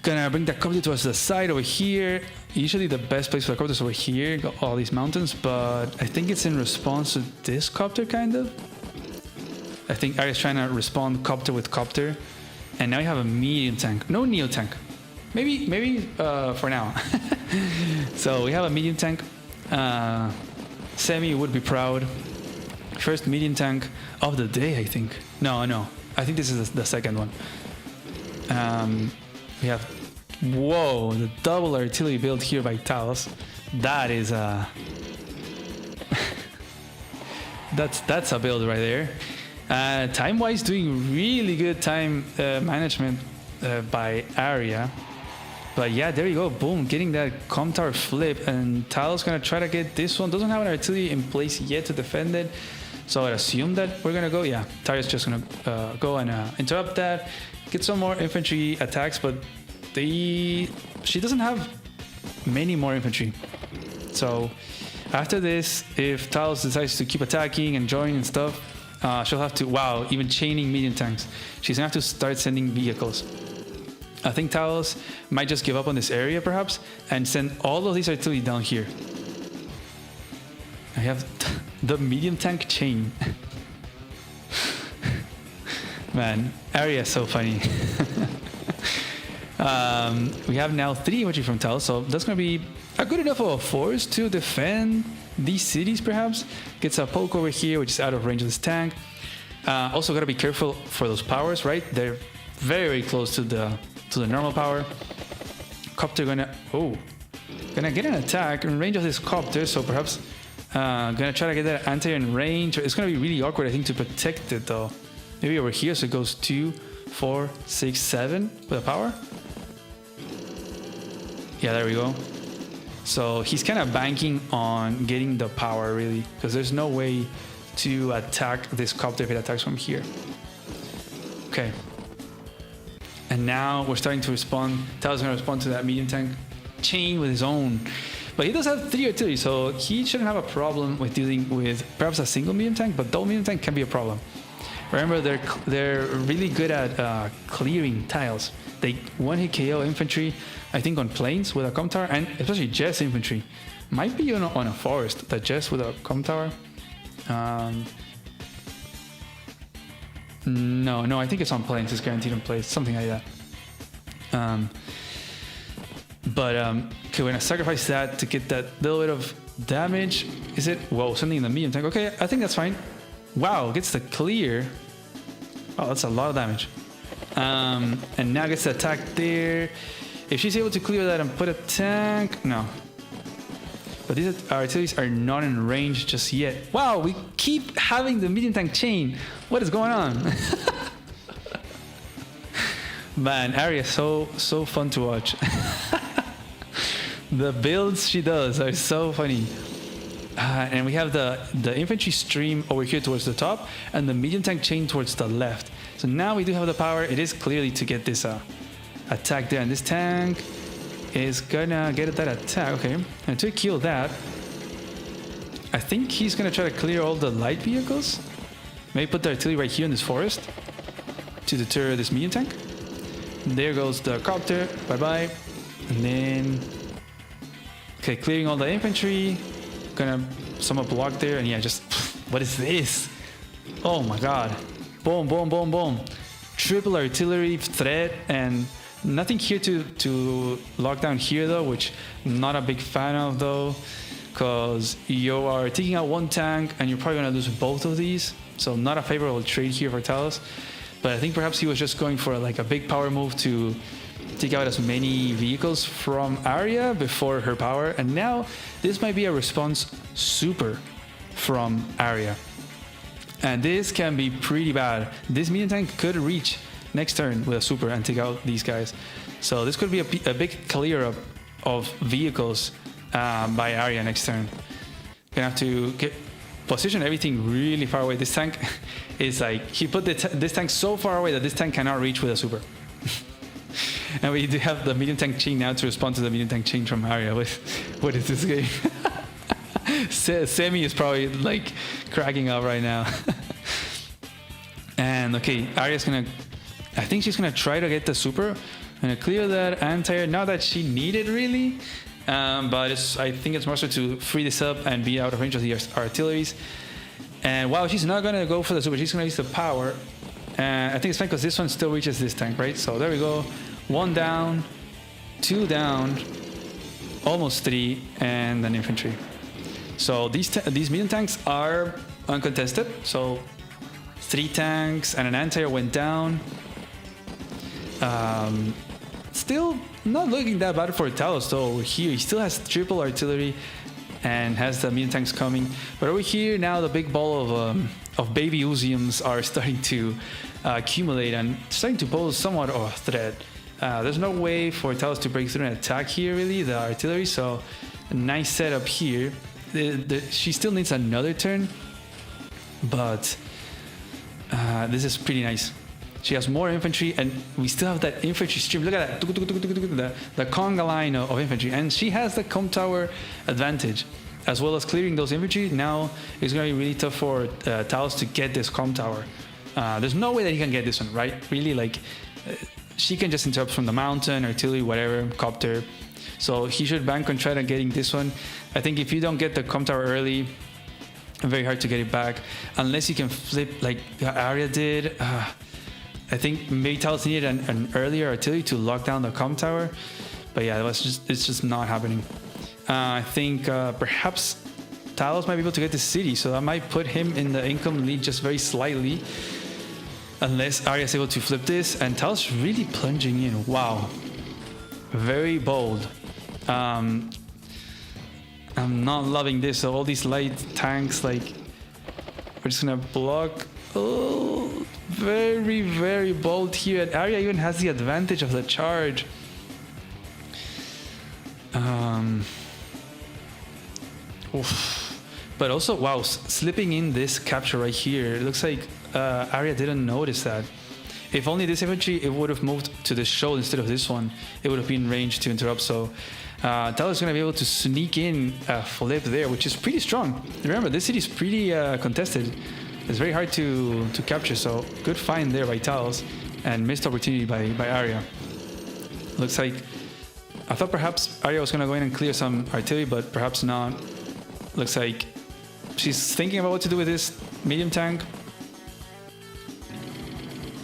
Gonna bring the copter towards the side over here. Usually the best place for the copter is over here. Got all these mountains, but I think it's in response to this copter, kind of. I think Arya's trying to respond copter with copter, and now you have a medium tank. No neo tank. Maybe for now. So we have a medium tank. Semi would be proud. First medium tank of the day, I think. No. I think this is the second one. We have, whoa, the double artillery build here by Talos. That is that's a build right there. Time-wise, doing really good time management by Arya. But yeah, there you go, boom, getting that comm tower flip, and Talos gonna try to get this one. Doesn't have an artillery in place yet to defend it, so I'd assume that we're gonna go. Yeah, Talos just gonna go and interrupt that. Get some more infantry attacks, but she doesn't have many more infantry. So after this, if Talos decides to keep attacking and join and stuff, she'll have to, wow, even chaining medium tanks. She's gonna have to start sending vehicles. I think Talos might just give up on this area perhaps and send all of these artillery down here. I have the medium tank chain. Man, Arya is so funny. We have now 3 infantry from Talos, so that's going to be a good enough of a force to defend these cities, perhaps. Gets a poke over here, which is out of range of this tank. Also, got to be careful for those powers, right? They're very, very close to the normal power. Copter gonna get an attack in range of this copter, so perhaps gonna try to get that anti in range. It's gonna be really awkward, I think, to protect it though. Maybe over here, so it goes 2, 4, 6, 7 with a power. Yeah, there we go. So he's kind of banking on getting the power, really, because there's no way to attack this copter if it attacks from here. Okay. And now we're starting to respond. Talos is going to respond to that medium tank chain with his own. But he does have 3 artillery, so he shouldn't have a problem with dealing with perhaps a single medium tank, but double medium tank can be a problem. Remember, they're really good at clearing tiles. They one-hit KO infantry, I think, on plains with a comm tower, and especially Jess infantry. Might be on a forest, the Jess with a comm tower. No, I think it's on plains. It's guaranteed on plains, something like that. Okay, we're gonna sacrifice that to get that little bit of damage. Is it? Whoa, something in the medium tank. Okay, I think that's fine. Wow, gets the clear. Oh, that's a lot of damage. And now gets the attack there. If she's able to clear that and put a tank, no. but these artilleries are not in range just yet. Wow, we keep having the medium tank chain. What is going on? Man, Arya is so fun to watch. The builds she does are so funny. And we have the infantry stream over here towards the top and the medium tank chain towards the left. So now we do have the power. It is clearly to get this attack there. And this tank is gonna get that attack. Okay, and to kill that, I think he's gonna try to clear all the light vehicles. Maybe put the artillery right here in this forest to deter this medium tank. And there goes the copter. Bye-bye. And then... Okay, clearing all the infantry. Gonna somewhat block there, and yeah, just what is this? Oh my god. Boom, boom, boom, boom. Triple artillery threat, and nothing here to lock down here though, which I'm not a big fan of though, because you are taking out one tank and you're probably gonna lose both of these. So not a favorable trade here for Talos. But I think perhaps he was just going for like a big power move to take out as many vehicles from Arya before her power, and now this might be a response super from Arya, and this can be pretty bad. This medium tank could reach next turn with a super and take out these guys, so this could be a big clear up of vehicles by Arya next turn. Gonna have to position everything really far away. This tank is like, he put this tank so far away that this tank cannot reach with a super. And we do have the medium tank chain now to respond to the medium tank chain from Arya. What is this game? Semi is probably like cracking up right now. And okay, Arya's gonna, I think she's gonna try to get the super and clear that anti-air. Not that she needed really, but I think it's more so to free this up and be out of range of the artilleries. And wow, she's not gonna go for the super. She's gonna use the power. I think it's fine because this one still reaches this tank, right? So there we go. 1 down, 2 down, almost 3, and an infantry. So these medium tanks are uncontested. So 3 tanks and an anti-air went down. Still not looking that bad for Talos though. Over here, he still has triple artillery and has the medium tanks coming. But over here now, the big ball of baby Uziums are starting to accumulate and starting to pose somewhat of a threat. There's no way for Talos to break through and attack here, really, the artillery, so a nice setup here. She still needs another turn, but this is pretty nice. She has more infantry, and we still have that infantry stream. Look at that, the conga line of infantry, and she has the com tower advantage, as well as clearing those infantry. Now it's going to be really tough for Talos to get this com tower. There's no way that he can get this one, right? Really, like... she can just interrupt from the mountain, artillery, whatever, copter. So he should bank on trying to getting this one. I think if you don't get the com tower early, very hard to get it back. Unless you can flip like Arya did. I think maybe Talos needed an earlier artillery to lock down the com tower. But yeah, it's just not happening. I think perhaps Talos might be able to get the city. So that might put him in the income lead just very slightly. Unless Arya is able to flip this, and Talos really plunging in. Wow, very bold. I'm not loving this. So all these light tanks, like, we're just gonna block. Oh, very, very bold here. And Arya even has the advantage of the charge. Oof. But also, wow, slipping in this capture right here. It looks like Arya didn't notice that. If only this infantry, it would have moved to this shoal instead of this one. It would have been range to interrupt. So Talos is going to be able to sneak in a flip there, which is pretty strong. Remember, this city is pretty contested. It's very hard to capture. So good find there by Talos, and missed opportunity by Arya. Looks like, I thought perhaps Arya was going to go in and clear some artillery, but perhaps not. Looks like she's thinking about what to do with this medium tank.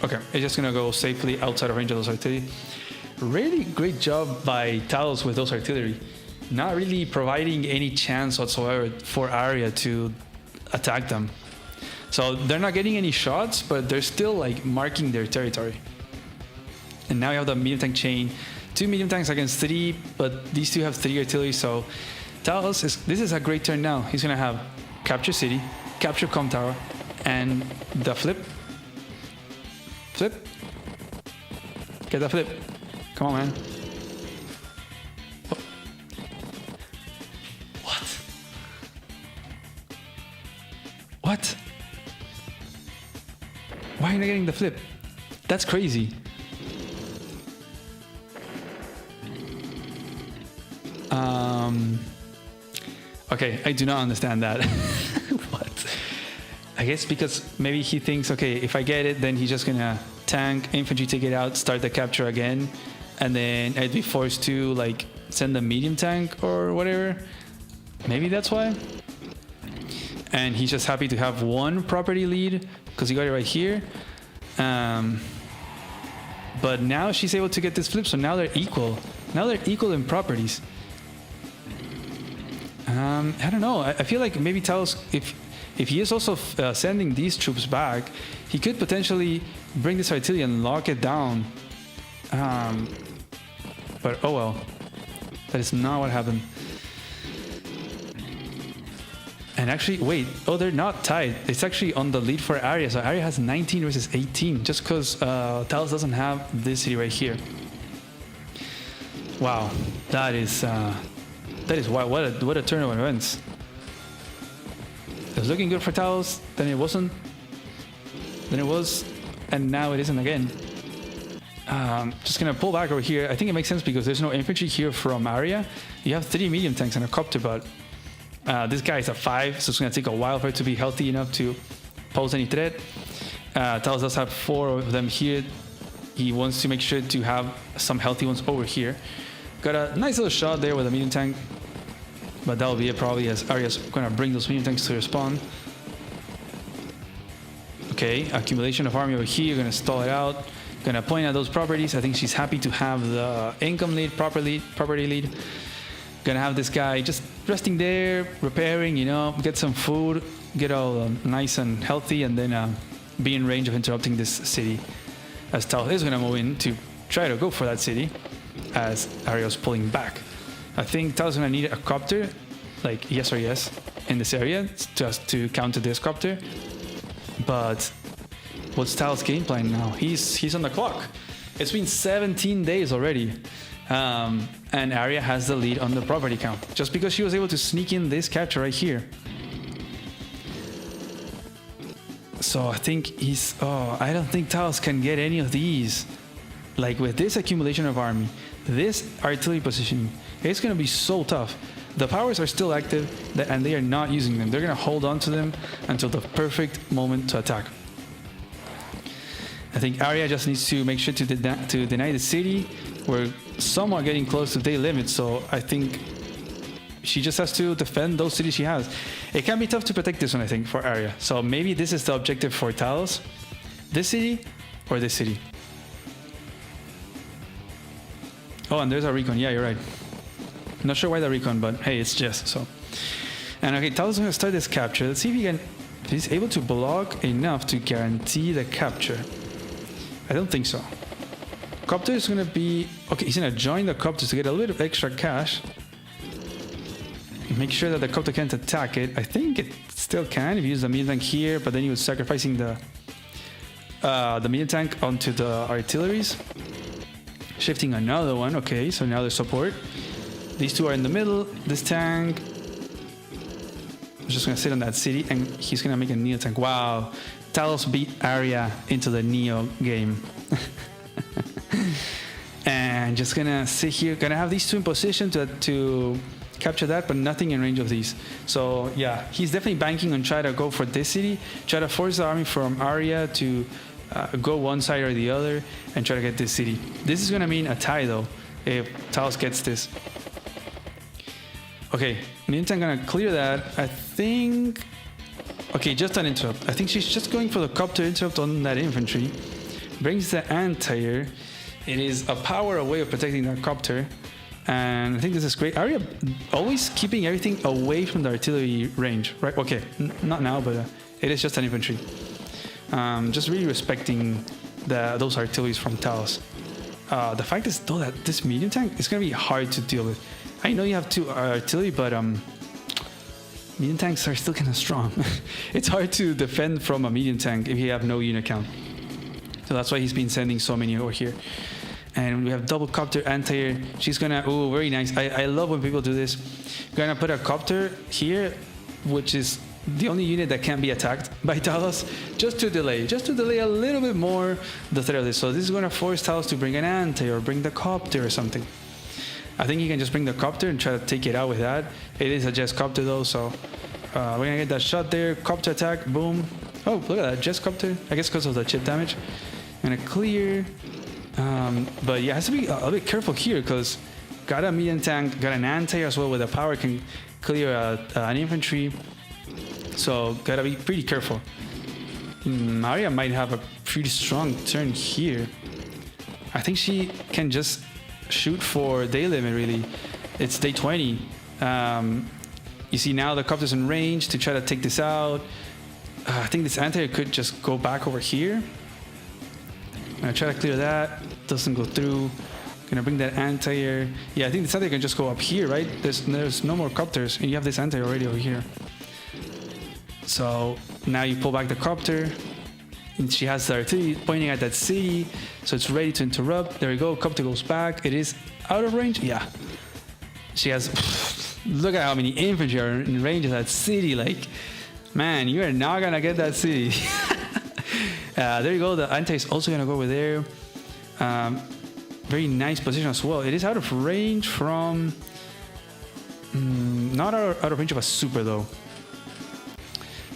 Okay, it's just gonna go safely outside of range of those artillery. Really great job by Talos with those artillery. Not really providing any chance whatsoever for Arya to attack them. So they're not getting any shots, but they're still like marking their territory. And now you have the medium tank chain. 2 medium tanks against 3, but these two have 3 artillery, so Talos this is a great turn now. He's gonna have capture city, capture com tower, and the flip. Flip. Get that flip. Come on, man. Oh. What? What? Why are you not getting the flip? That's crazy. Okay, I do not understand that. What? I guess because maybe he thinks, okay, if I get it, then he's just gonna tank, infantry, take it out, start the capture again, and then I'd be forced to like send a medium tank or whatever. Maybe that's why. And he's just happy to have one property lead because he got it right here. But now she's able to get this flip, so now they're equal. Now they're equal in properties. I don't know. I feel like maybe Talos, if he is also sending these troops back, he could potentially bring this artillery and lock it down. But oh well, that is not what happened. And actually, wait, oh, they're not tied. It's actually on the lead for Arya. So Arya has 19 versus 18, just because Talos doesn't have this city right here. Wow, that is wow, what a turn of events. It was looking good for Talos, then it wasn't, then it was, and now it isn't again. Just gonna pull back over here. I think it makes sense because there's no infantry here from Arya. You have 3 medium tanks and a copter, but this guy is a 5, so it's gonna take a while for it to be healthy enough to pose any threat. Talos does have 4 of them here. He wants to make sure to have some healthy ones over here. Got a nice little shot there with a medium tank, but that'll be it probably, as Arya's gonna bring those medium tanks to respawn. Okay, accumulation of army over here, gonna stall it out. Gonna point at those properties. I think she's happy to have the income lead, property lead. Gonna have this guy just resting there, repairing, you know, get some food, get all nice and healthy, and then be in range of interrupting this city. As Talos is gonna move in to try to go for that city, as Arya's pulling back. I think Talos is gonna need a copter, like yes or yes, in this area, just to counter this copter. But what's Talos' game plan now? He's on the clock. It's been 17 days already. And Arya has the lead on the property count, just because she was able to sneak in this capture right here. So I think I don't think Talos can get any of these. Like with this accumulation of army, this artillery positioning, it's gonna be so tough. The powers are still active, and they are not using them. They're gonna hold on to them until the perfect moment to attack. I think Arya just needs to make sure to deny the city. We're somewhat getting close to day limit, so I think she just has to defend those cities she has. It can be tough to protect this one, I think, for Arya. So maybe this is the objective for Talos. This city or this city. Oh, and there's a recon. Yeah, you're right. Not sure why the recon, but hey, it's just so. And okay, Talos is going to start this capture. Let's see if he's able to block enough to guarantee the capture. I don't think so. Copter is going to be... Okay, he's going to join the copter to get a little bit of extra cash. Make sure that the copter can't attack it. I think it still can if you use the medium tank here, but then he was sacrificing the medium tank onto the artilleries. Shifting another one. Okay, so now there's support. These two are in the middle. This tank is just going to sit on that city, and he's going to make a Neo tank. Wow. Talos beat Arya into the Neo game. And just going to sit here. Going to have these two in position to capture that, but nothing in range of these. So yeah, he's definitely banking on try to go for this city, try to force the army from Arya to go one side or the other and try to get this city. This is going to mean a tie though, if Talos gets this. Okay, Ninja gonna clear that. I think... Okay, just an interrupt. I think she's just going for the copter interrupt on that infantry. Brings the anti-air. It is a power away of protecting that copter. And I think this is great. Arya always keeping everything away from the artillery range, right? Okay, not now, but it is just an infantry. Just really respecting those artilleries from Talos. The fact is though that this medium tank is going to be hard to deal with. I know you have 2 artillery, but medium tanks are still kind of strong. It's hard to defend from a medium tank if you have no unit count. So that's why he's been sending so many over here. And we have double copter anti-air. She's gonna, oh, very nice. I love when people do this. Gonna put a copter here, which is the only unit that can't be attacked by Talos, just to delay a little bit more the threat of this. So this is gonna force Talos to bring an anti-air or bring the copter or something. I think you can just bring the copter and try to take it out with that. It is a just copter though, so we're gonna get that shot there. Copter attack, boom. Oh, look at that, just copter. I guess because of the chip damage. Gonna clear. But yeah, has to be a bit careful here because got a medium tank, got an anti as well with a power, can clear an infantry. So gotta be pretty careful. Maria might have a pretty strong turn here. I think she can just shoot for day limit really. It's day 20. You see now the copter's in range to try to take this out. I think this anti could just go back over here. I'm gonna try to clear that. Doesn't go through. Gonna bring that anti-air. Yeah, I think this anti can just go up here, right? There's no more copters, and you have this anti already over here. So now you pull back the copter, and she has the artillery pointing at that city, so it's ready to interrupt. There we go. Copter goes back. It is out of range. Yeah. She has. Look at how many infantry are in range of that city. Like, man, you are not gonna get that city. There you go. The anti is also gonna go over there. Very nice position as well. It is out of range from not out of range of a super though,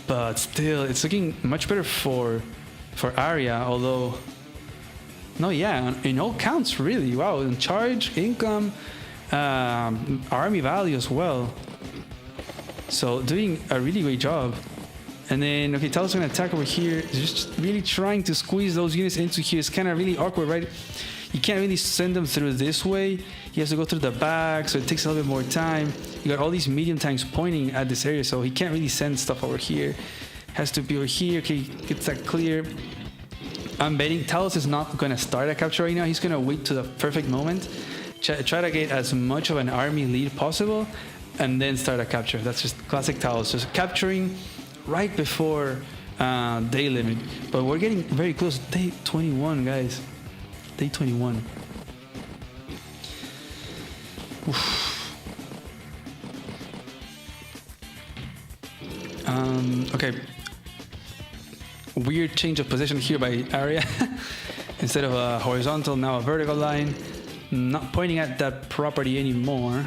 but still it's looking much better for Arya. Although no, yeah, in all counts really. Wow, in charge, income, army value as well. So doing a really great job. And then, okay, Talos gonna attack over here. Just really trying to squeeze those units into here. It's kind of really awkward, right? You can't really send them through this way. He has to go through the back, so it takes a little bit more time. You got all these medium tanks pointing at this area, so he can't really send stuff over here. Has to be over here. Okay, gets that clear. I'm betting Talos is not gonna start a capture right now. He's gonna wait to the perfect moment. Try to get as much of an army lead possible, and then start a capture. That's just classic Talos. Just capturing right before day limit, but we're getting very close. Day 21, guys. Day 21. Okay. Weird change of position here by Arya. Instead of a horizontal, now a vertical line. Not pointing at that property anymore.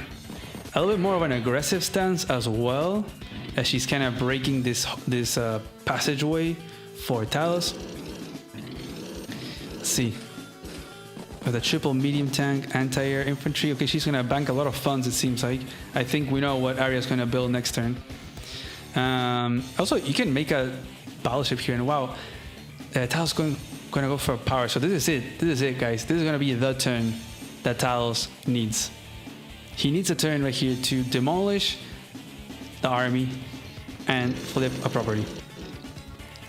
A little bit more of an aggressive stance as well, as she's kind of breaking this passageway for Talos. Let's see. With a triple medium tank, anti-air infantry. Okay, she's gonna bank a lot of funds, it seems like. I think we know what Arya's gonna build next turn. Also, you can make a battleship here, and wow, Talos gonna go for power. So this is it. This is it, guys. This is gonna be the turn that Talos needs. He needs a turn right here to demolish the army and flip a property.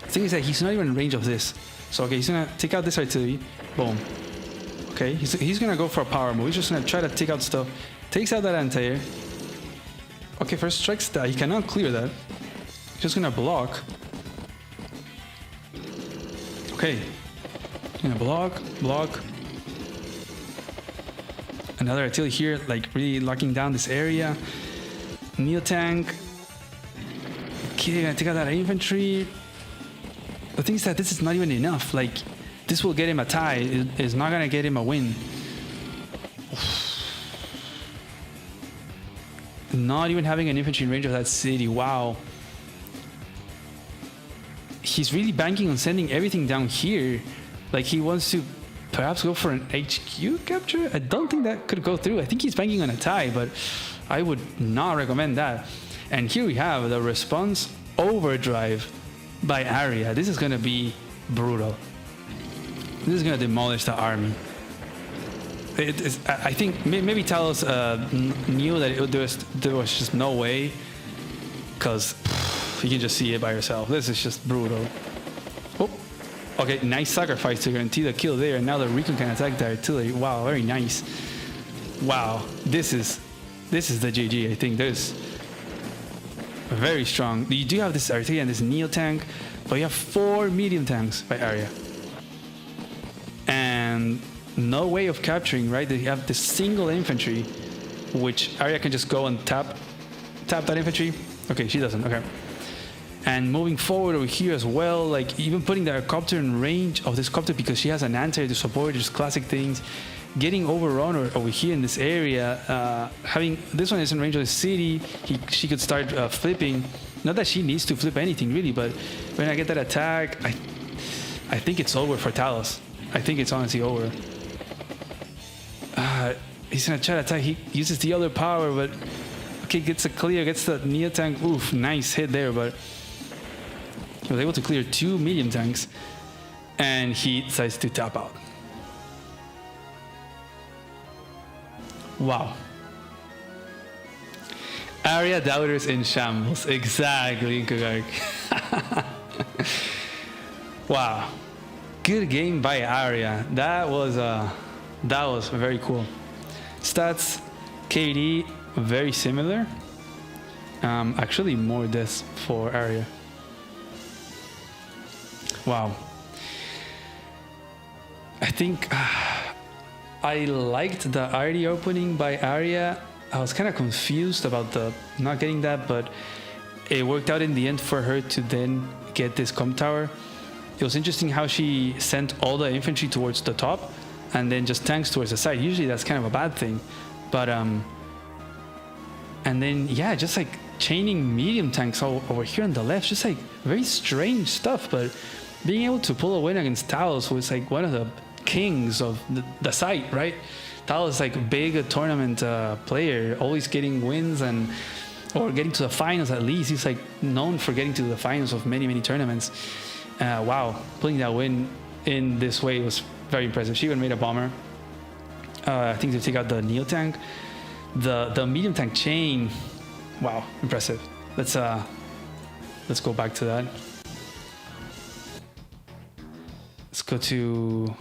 The thing is that he's not even in range of this. So okay, he's gonna take out this artillery. Boom. Okay, he's gonna go for a power move. He's just gonna try to take out stuff. Takes out that anti-air. Okay, first strikes that. He cannot clear that. He's just gonna block. Okay. He's gonna block. Another artillery here, like really locking down this area. Neo tank. Okay, gonna take out that infantry. The thing is that this is not even enough. Like, this will get him a tie. It's not gonna get him a win. Not even having an infantry in range of that city. Wow. He's really banking on sending everything down here. Like, he wants to perhaps go for an HQ capture. I don't think that could go through. I think he's banking on a tie, but I would not recommend that. And here we have the response overdrive by Arya. This is gonna be brutal. This is gonna demolish the army. I think maybe Talos knew that there was just no way, because you can just see it by yourself. This is just brutal. Oh, okay, nice sacrifice to guarantee the kill there. And now the Recon can attack the artillery. Wow, very nice. Wow, this is this is the GG. I think there's very strong. You do have this artillery and this neo tank, but you have 4 medium tanks by area, and no way of capturing. Right? They have this single infantry, which Arya can just go and tap that infantry. Okay, she doesn't. Okay. And moving forward over here as well, like even putting the copter in range of this copter because she has an anti to support, just classic things. Getting overrun over here in this area, having this one is in range of the city, she could start flipping. Not that she needs to flip anything really, but when I get that attack, I think it's over for Talos. I think it's honestly over. He's gonna try to attack. He uses the other power, but okay, gets a clear, gets the neo tank. Oof, nice hit there, but he was able to clear 2 medium tanks, and he decides to tap out. Wow. Arya doubters in shambles. Exactly, Kugak. Wow. Good game by Arya. That was very cool. Stats, KD, very similar. Actually, more deaths for Arya. Wow. I think I liked the early opening by Arya. I was kind of confused about the not getting that, but it worked out in the end for her to then get this comp tower. It was interesting how she sent all the infantry towards the top and then just tanks towards the side. Usually that's kind of a bad thing, but and then yeah, just like chaining medium tanks over here on the left, just like very strange stuff. But being able to pull a win against Talos, who is like one of the kings of the site, right? Talos is like a big tournament player, always getting wins or getting to the finals at least. He's like known for getting to the finals of many tournaments. Wow, pulling that win in this way was very impressive. She even made a bomber. I think to take out the neo tank, the medium tank chain. Wow, impressive. Let's go back to that. Let's go to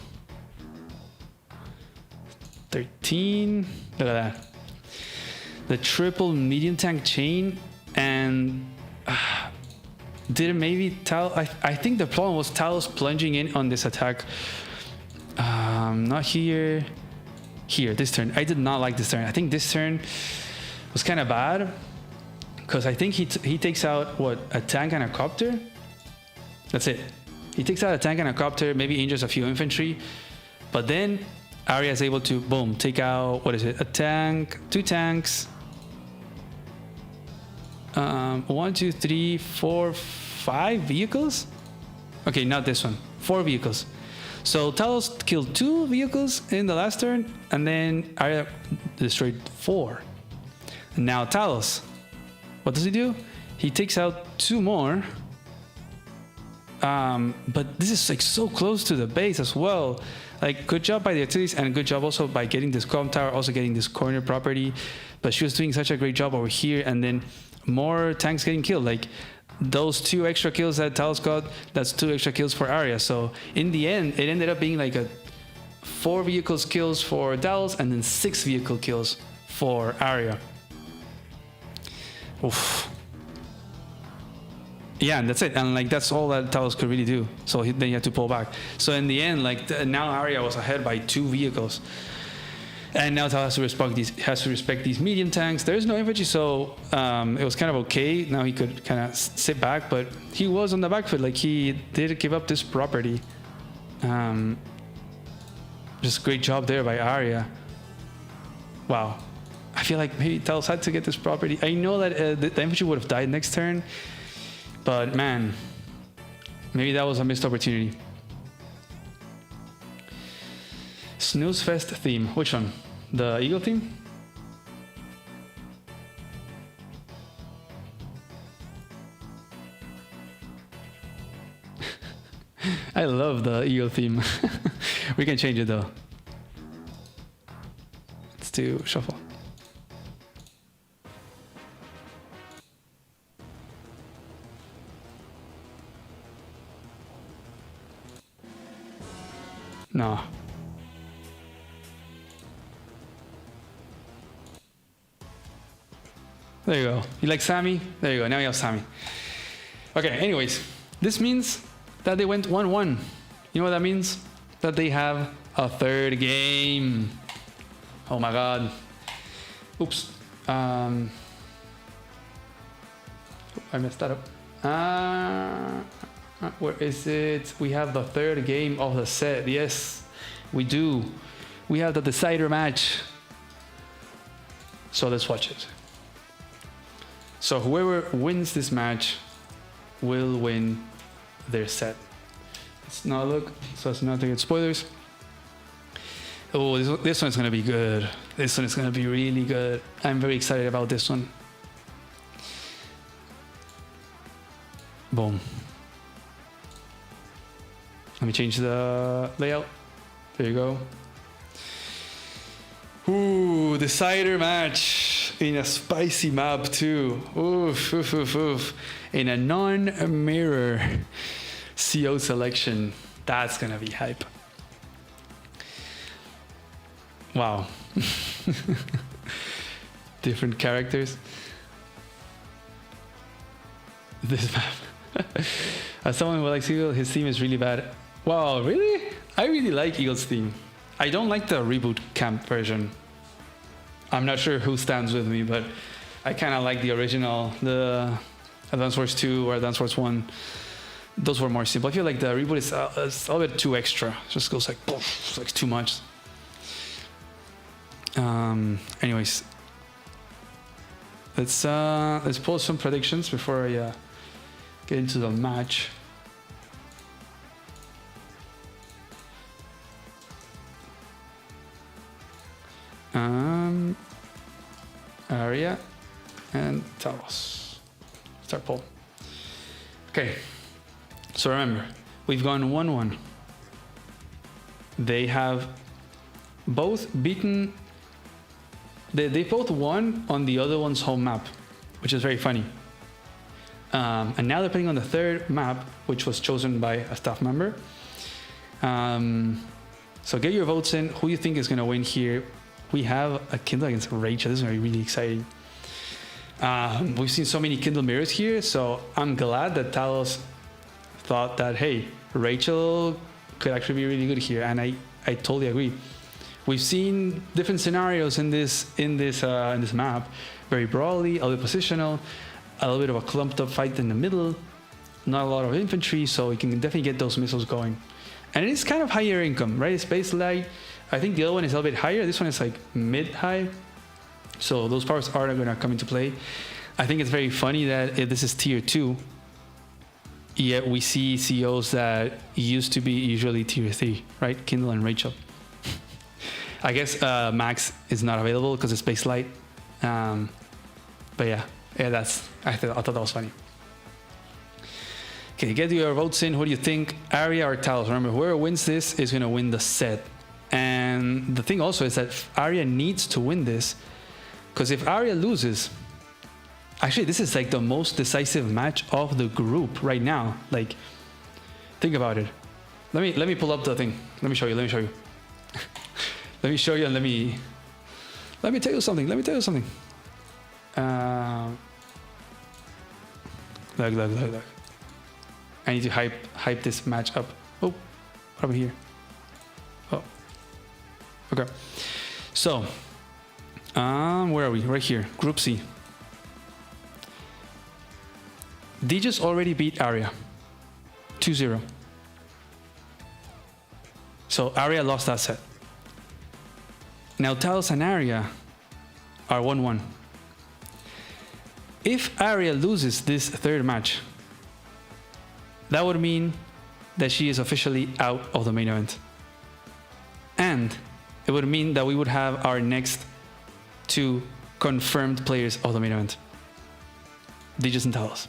13. Look at that. The triple medium tank chain, and did maybe I think the problem was Talos plunging in on this attack. Not here. Here, this turn. I did not like this turn. I think this turn was kind of bad because I think he takes out what, a tank and a copter. That's it. He takes out a tank and a copter, maybe injures a few infantry, but then Arya is able to boom take out, what is it, a tank, 2 tanks, 1, 2, 3, 4, 5 vehicles. Okay, not this one, 4 vehicles. So Talos killed 2 vehicles in the last turn, and then Arya destroyed 4. And now Talos, what does he do? He takes out 2 more. But this is like so close to the base as well. Like, good job by the artillery, and good job also by getting this comp tower, also getting this corner property. But she was doing such a great job over here, and then more tanks getting killed. Like those 2 extra kills that Talos got, that's 2 extra kills for Arya. So in the end, it ended up being like a 4 vehicles kills for Talos and then 6 vehicle kills for Arya. Oof. Yeah, and that's it. And like that's all that Talos could really do. So then you had to pull back. So in the end, like now Arya was ahead by 2 vehicles. And now Talos has to respect these medium tanks. There is no infantry, so it was kind of okay. Now he could kind of sit back, but he was on the back foot. Like he did give up this property. Just great job there by Arya. Wow. I feel like maybe Talos had to get this property. I know that the infantry would have died next turn, but man, maybe that was a missed opportunity. Snooze Fest theme. Which one? The Eagle theme? I love the Eagle theme. We can change it though. Let's do shuffle. No. There you go. You like Sammy? There you go. Now you have Sammy. Okay, anyways. This means that they went 1-1. You know what that means? That they have a third game. Oh my god. Oops. I messed that up. Where is it? We have the third game of the set. Yes, we do. We have the decider match. So let's watch it. So whoever wins this match will win their set. Let's not look so as not to get spoilers. Oh, this one's gonna be good. This one is gonna be really good. I'm very excited about this one. Boom. Let me change the layout. There you go. Ooh, decider match in a spicy map too. Oof, oof, oof, oof. In a non-mirror CO selection. That's gonna be hype. Wow. Different characters. This map. As someone who likes Eagle, his theme is really bad. Wow, really? I really like Eagle's theme. I don't like the reboot camp version. I'm not sure who stands with me, but I kind of like the original, the Advance Wars 2 or Advance Wars 1. Those were more simple. I feel like the reboot is a little bit too extra. It just goes like, poof, it's like too much. Anyways, let's pull some predictions before I get into the match. Arya and Talos. Start poll. Okay. So remember, we've gone 1-1. They have both beaten. They both won on the other one's home map, which is very funny. And now they're playing on the third map, which was chosen by a staff member. So get your votes in. Who you think is going to win here? We have a Kindle against Rachel. This is going to be really exciting. We've seen so many Kindle mirrors here, so I'm glad that Talos thought that, hey, Rachel could actually be really good here, and I totally agree. We've seen different scenarios in this map, very broadly, a little positional, a little bit of a clumped up fight in the middle, not a lot of infantry, so you can definitely get those missiles going. And it is kind of higher income, right? It's base light. I think the other one is a little bit higher. This one is like mid-high. So those powers are going to come into play. I think it's very funny that this is tier 2. Yet we see COs that used to be usually tier 3, right? Kindle and Rachel. I guess Max is not available because it's base light. But yeah, I thought that was funny. Okay, get your votes in. Who do you think? Arya or Talos? Remember, whoever wins this is going to win the set. And the thing also is that Arya needs to win this, because if Arya loses, actually this is like the most decisive match of the group right now. Like, think about it. Let me pull up the thing. Let me show you. Let me show you. Let me show you, and let me tell you something. Look. I need to hype this match up. Oh, what happened here? Oh, okay. So, where are we? Right here, Group C. Digis already beat Arya 2-0. So Arya lost that set. Now Talos and Arya are 1-1. If Arya loses this third match, that would mean that she is officially out of the main event. And it would mean that we would have our next 2 confirmed players of the main event. Digis and Talos.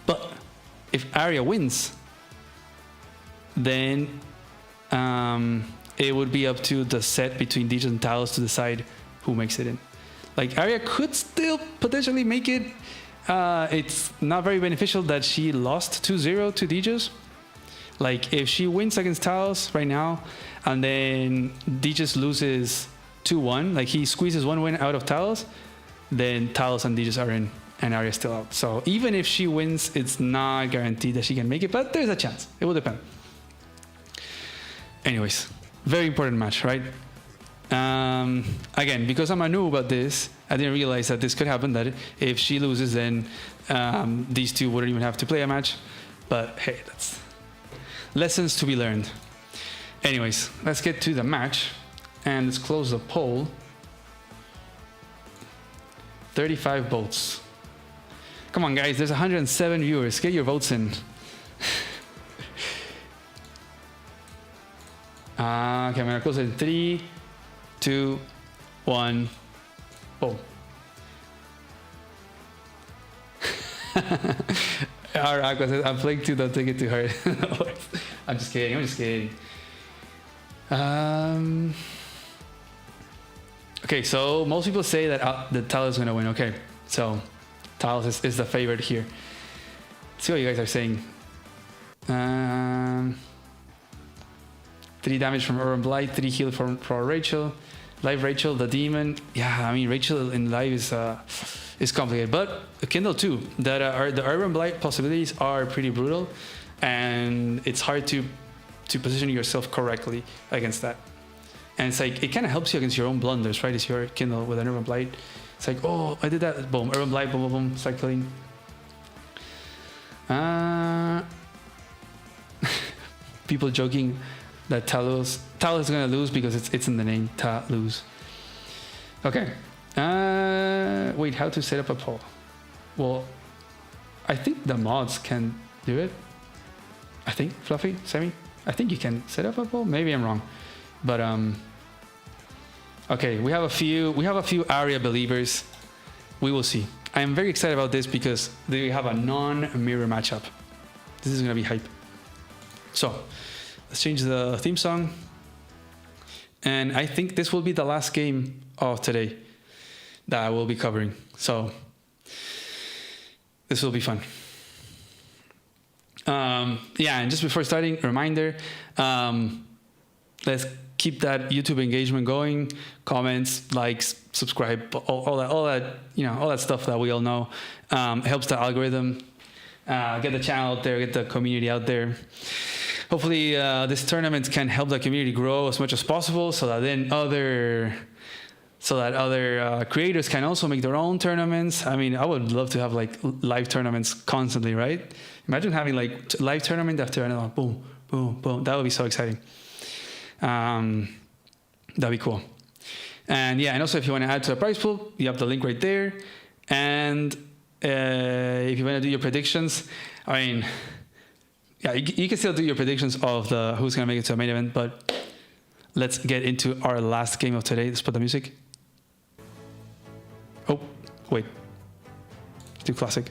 But if Arya wins, then it would be up to the set between Digis and Talos to decide who makes it in. Like, Arya could still potentially make it. It's not very beneficial that she lost 2-0 to Digis. Like, if she wins against Talos right now, and then Digis loses 2-1, like he squeezes one win out of Talos, then Talos and Aegis are in, and Arya's still out. So even if she wins, it's not guaranteed that she can make it, but there's a chance. It will depend. Anyways, very important match, right? Again, because I'm a noob at this, I didn't realize that this could happen, that if she loses, then these two wouldn't even have to play a match. But hey, that's lessons to be learned. Anyways, let's get to the match, and let's close the poll. 35 votes. Come on, guys, there's 107 viewers. Get your votes in. Okay, I'm gonna close it in 3, 2, 1. Boom. Our Aqua says, I'm playing too, don't take it too hard. I'm just kidding, I'm just kidding. Okay, so most people say that the Talos is gonna win. Okay, so Talos is the favorite here. Let's see what you guys are saying. 3 damage from Urban Blight, 3 heal for Rachel. Live Rachel, the demon. Yeah, I mean Rachel in live is complicated, but Kindle too. That the Urban Blight possibilities are pretty brutal, and it's hard to position yourself correctly against that. And it's like it kind of helps you against your own blunders, right? It's your Kindle with an Urban Blight. It's like, oh, I did that. Boom, Urban Blight, boom, boom, boom, start killing. People joking that Talos is gonna lose because it's in the name, Talos. Okay. Wait, how to set up a poll? Well, I think the mods can do it. I think Fluffy, Sammy, I think you can set up a poll. Maybe I'm wrong, but okay, we have a few Arya believers. We will see. I am very excited about this because they have a non-mirror matchup. This is gonna be hype. So let's change the theme song, and I think this will be the last game of today that I will be covering. So this will be fun. Yeah, and just before starting, reminder, let's keep that YouTube engagement going. Comments, likes, subscribe, all that, you know, all that stuff that we all know helps the algorithm. Get the channel out there, get the community out there. Hopefully this tournament can help the community grow as much as possible, so that then other creators can also make their own tournaments. I mean, I would love to have like live tournaments constantly, right? Imagine having like live tournament after another, boom, boom, boom. That would be so exciting. That'd be cool. And yeah, and also if you want to add to the prize pool, you have the link right there. And if you want to do your predictions, I mean, yeah, you can still do your predictions of who's gonna make it to a main event. But let's get into our last game of today. Let's put the music. Oh, wait. Do classic.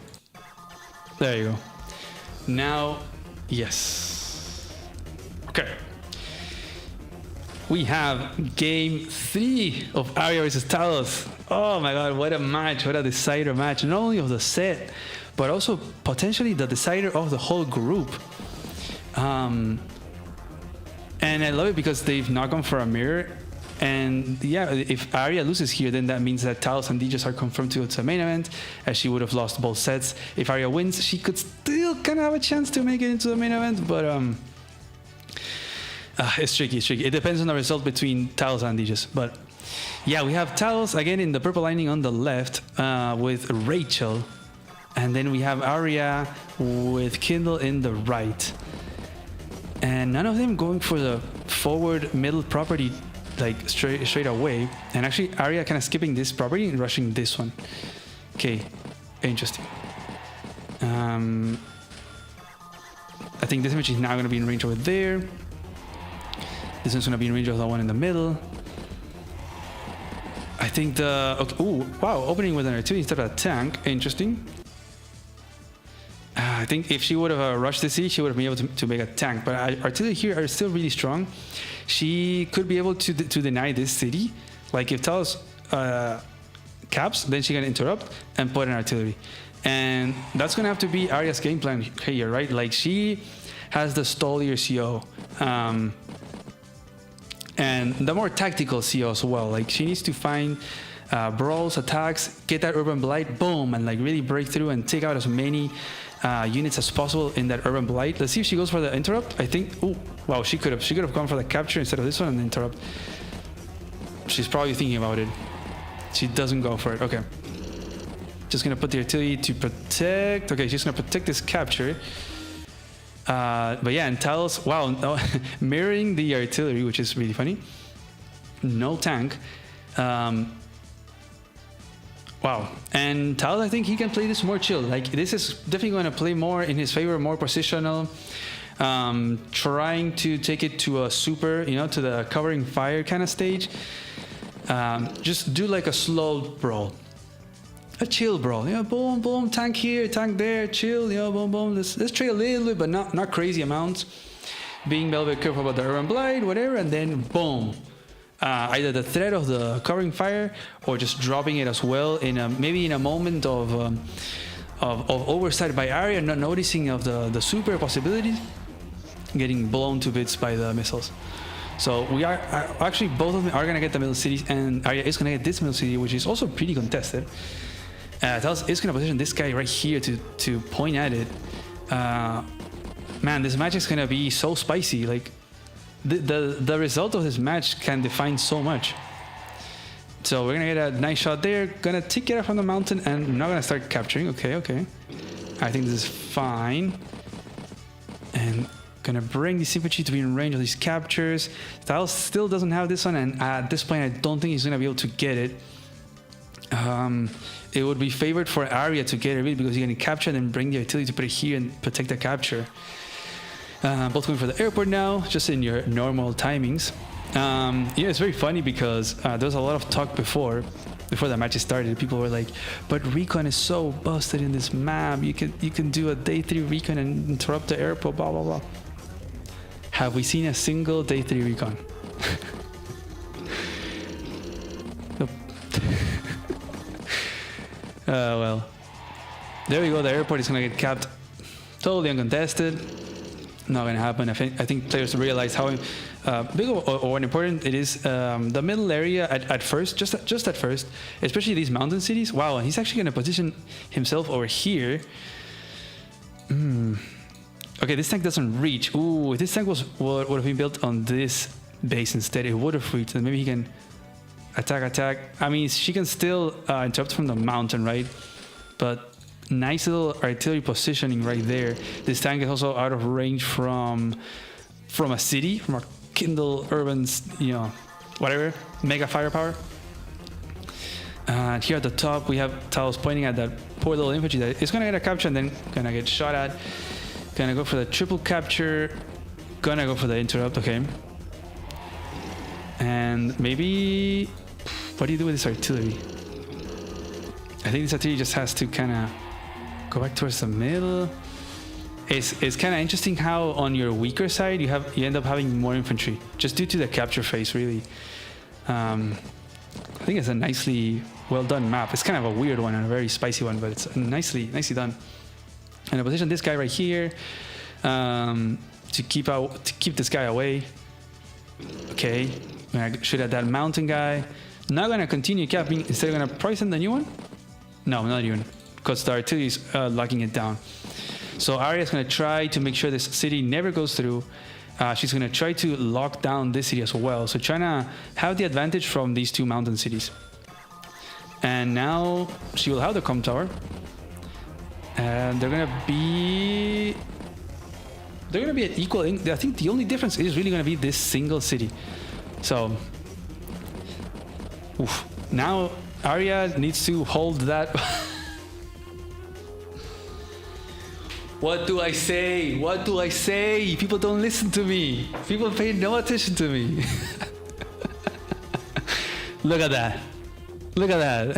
There you go. Now, yes. Okay. We have game 3 of Arya versus Talos. Oh my god, what a match, what a decider match. Not only of the set, but also potentially the decider of the whole group. And I love it because they've not gone for a mirror. And yeah, if Arya loses here, then that means that Talos and Aegis are confirmed to go to the main event, as she would have lost both sets. If Arya wins, she could still kind of have a chance to make it into the main event, but it's tricky, it's tricky. It depends on the result between Talos and Aegis. But yeah, we have Talos again in the purple lining on the left with Rachel. And then we have Arya with Kindle in the right. And none of them going for the forward middle property like straight away. And actually Arya kind of skipping this property and rushing this one. Okay, interesting. I think this image is now going to be in range over there. This one's going to be in range of the one in the middle. I think the... Okay, ooh, wow, opening with an artillery instead of a tank. Interesting. I think if she would have rushed the siege, she would have been able to make a tank. But artillery here are still really strong. She could be able to deny this city. Like if Talos caps, then she can interrupt and put an artillery. And that's going to have to be Arya's game plan here, right? Like she has the stallier CO. And the more tactical CO as well. Like she needs to find brawls, attacks, get that Urban Blight, boom, and like really break through and take out as many units as possible in that Urban Blight. Let's see if she goes for the interrupt. I think, oh, wow, she could have gone for the capture instead of this one and the interrupt. She's probably thinking about it. She doesn't go for it. Okay. Just gonna put the artillery to protect. Okay, she's gonna protect this capture. But yeah, and Talos, wow, no, mirroring the artillery, which is really funny. No tank. Wow. And Talos, I think he can play this more chill. Like, this is definitely going to play more in his favor, more positional. Trying to take it to a super, you know, to the covering fire kind of stage. Just do like a slow brawl. A chill brawl. You know, boom, boom, tank here, tank there, chill, you know, boom, boom. Let's trade a little bit, but not crazy amounts. Being a little bit careful about the Urban Blight, whatever, and then boom. Either the threat of the covering fire or just dropping it as well in a, maybe in a moment of oversight by Arya, not noticing of the super possibilities, getting blown to bits by the missiles. So we are actually, both of them are gonna get the middle cities, and Arya is gonna get this middle city, which is also pretty contested. Talos is gonna position this guy right here to point at it. Man, this match is gonna be so spicy. Like, the result of this match can define so much. So we're gonna get a nice shot there, gonna take it out from the mountain, and not gonna start capturing. Okay, I think this is fine. And gonna bring this infantry to be in range of these captures. Talos still doesn't have this one, and at this point I don't think he's gonna be able to get it. It would be favored for Arya to get it, really, because you're gonna capture and then bring the artillery to put it here and protect the capture. Both going for the airport now, just in your normal timings. Yeah, it's very funny because there was a lot of talk before the match started. People were like, "But recon is so busted in this map. You can do a day 3 recon and interrupt the airport." Blah blah blah. Have we seen a single day 3 recon? Nope. Well, there we go. The airport is gonna get capped, totally uncontested. Not gonna happen. I think players realize how big or important it is. The middle area at first, just at first, especially these mountain cities. Wow, he's actually gonna position himself over here. Okay, this tank doesn't reach. Ooh, if this tank would have been built on this base instead, it would have reached. And maybe he can attack. I mean, she can still interrupt from the mountain, right? But nice little artillery positioning right there. This tank is also out of range from a city, from a Kindle urban, you know, whatever, mega firepower. And here at the top, we have Talos pointing at that poor little infantry that is gonna get a capture and then gonna get shot at. Gonna go for the triple capture. Gonna go for the interrupt. Okay. And maybe, what do you do with this artillery? I think this artillery just has to kind of go back towards the middle. It's kind of interesting how on your weaker side you end up having more infantry just due to the capture phase, really. I think it's a nicely well done map. It's kind of a weird one and a very spicy one, but it's nicely done. And I position this guy right here to keep this guy away. Okay, I'm gonna shoot at that mountain guy. Not gonna continue capping. Instead, gonna poison the new one. No, not even, because the artillery is locking it down. So Arya's gonna try to make sure this city never goes through. She's gonna try to lock down this city as well. So trying to have the advantage from these two mountain cities. And now she will have the comm tower. And they're gonna be at equal. I think the only difference is really gonna be this single city. So, oof. Now Arya needs to hold that. What do I say? What do I say? People don't listen to me. People pay no attention to me. Look at that. Look at that.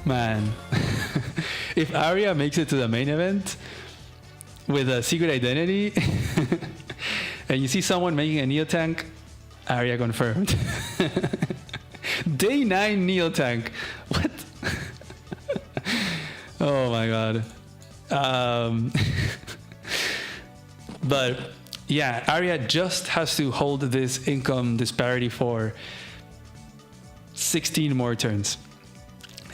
Man. If Arya makes it to the main event with a secret identity and you see someone making a Neo tank, Arya confirmed. Day 9 Neo tank. What? Oh my god. But yeah, Arya just has to hold this income disparity for 16 more turns.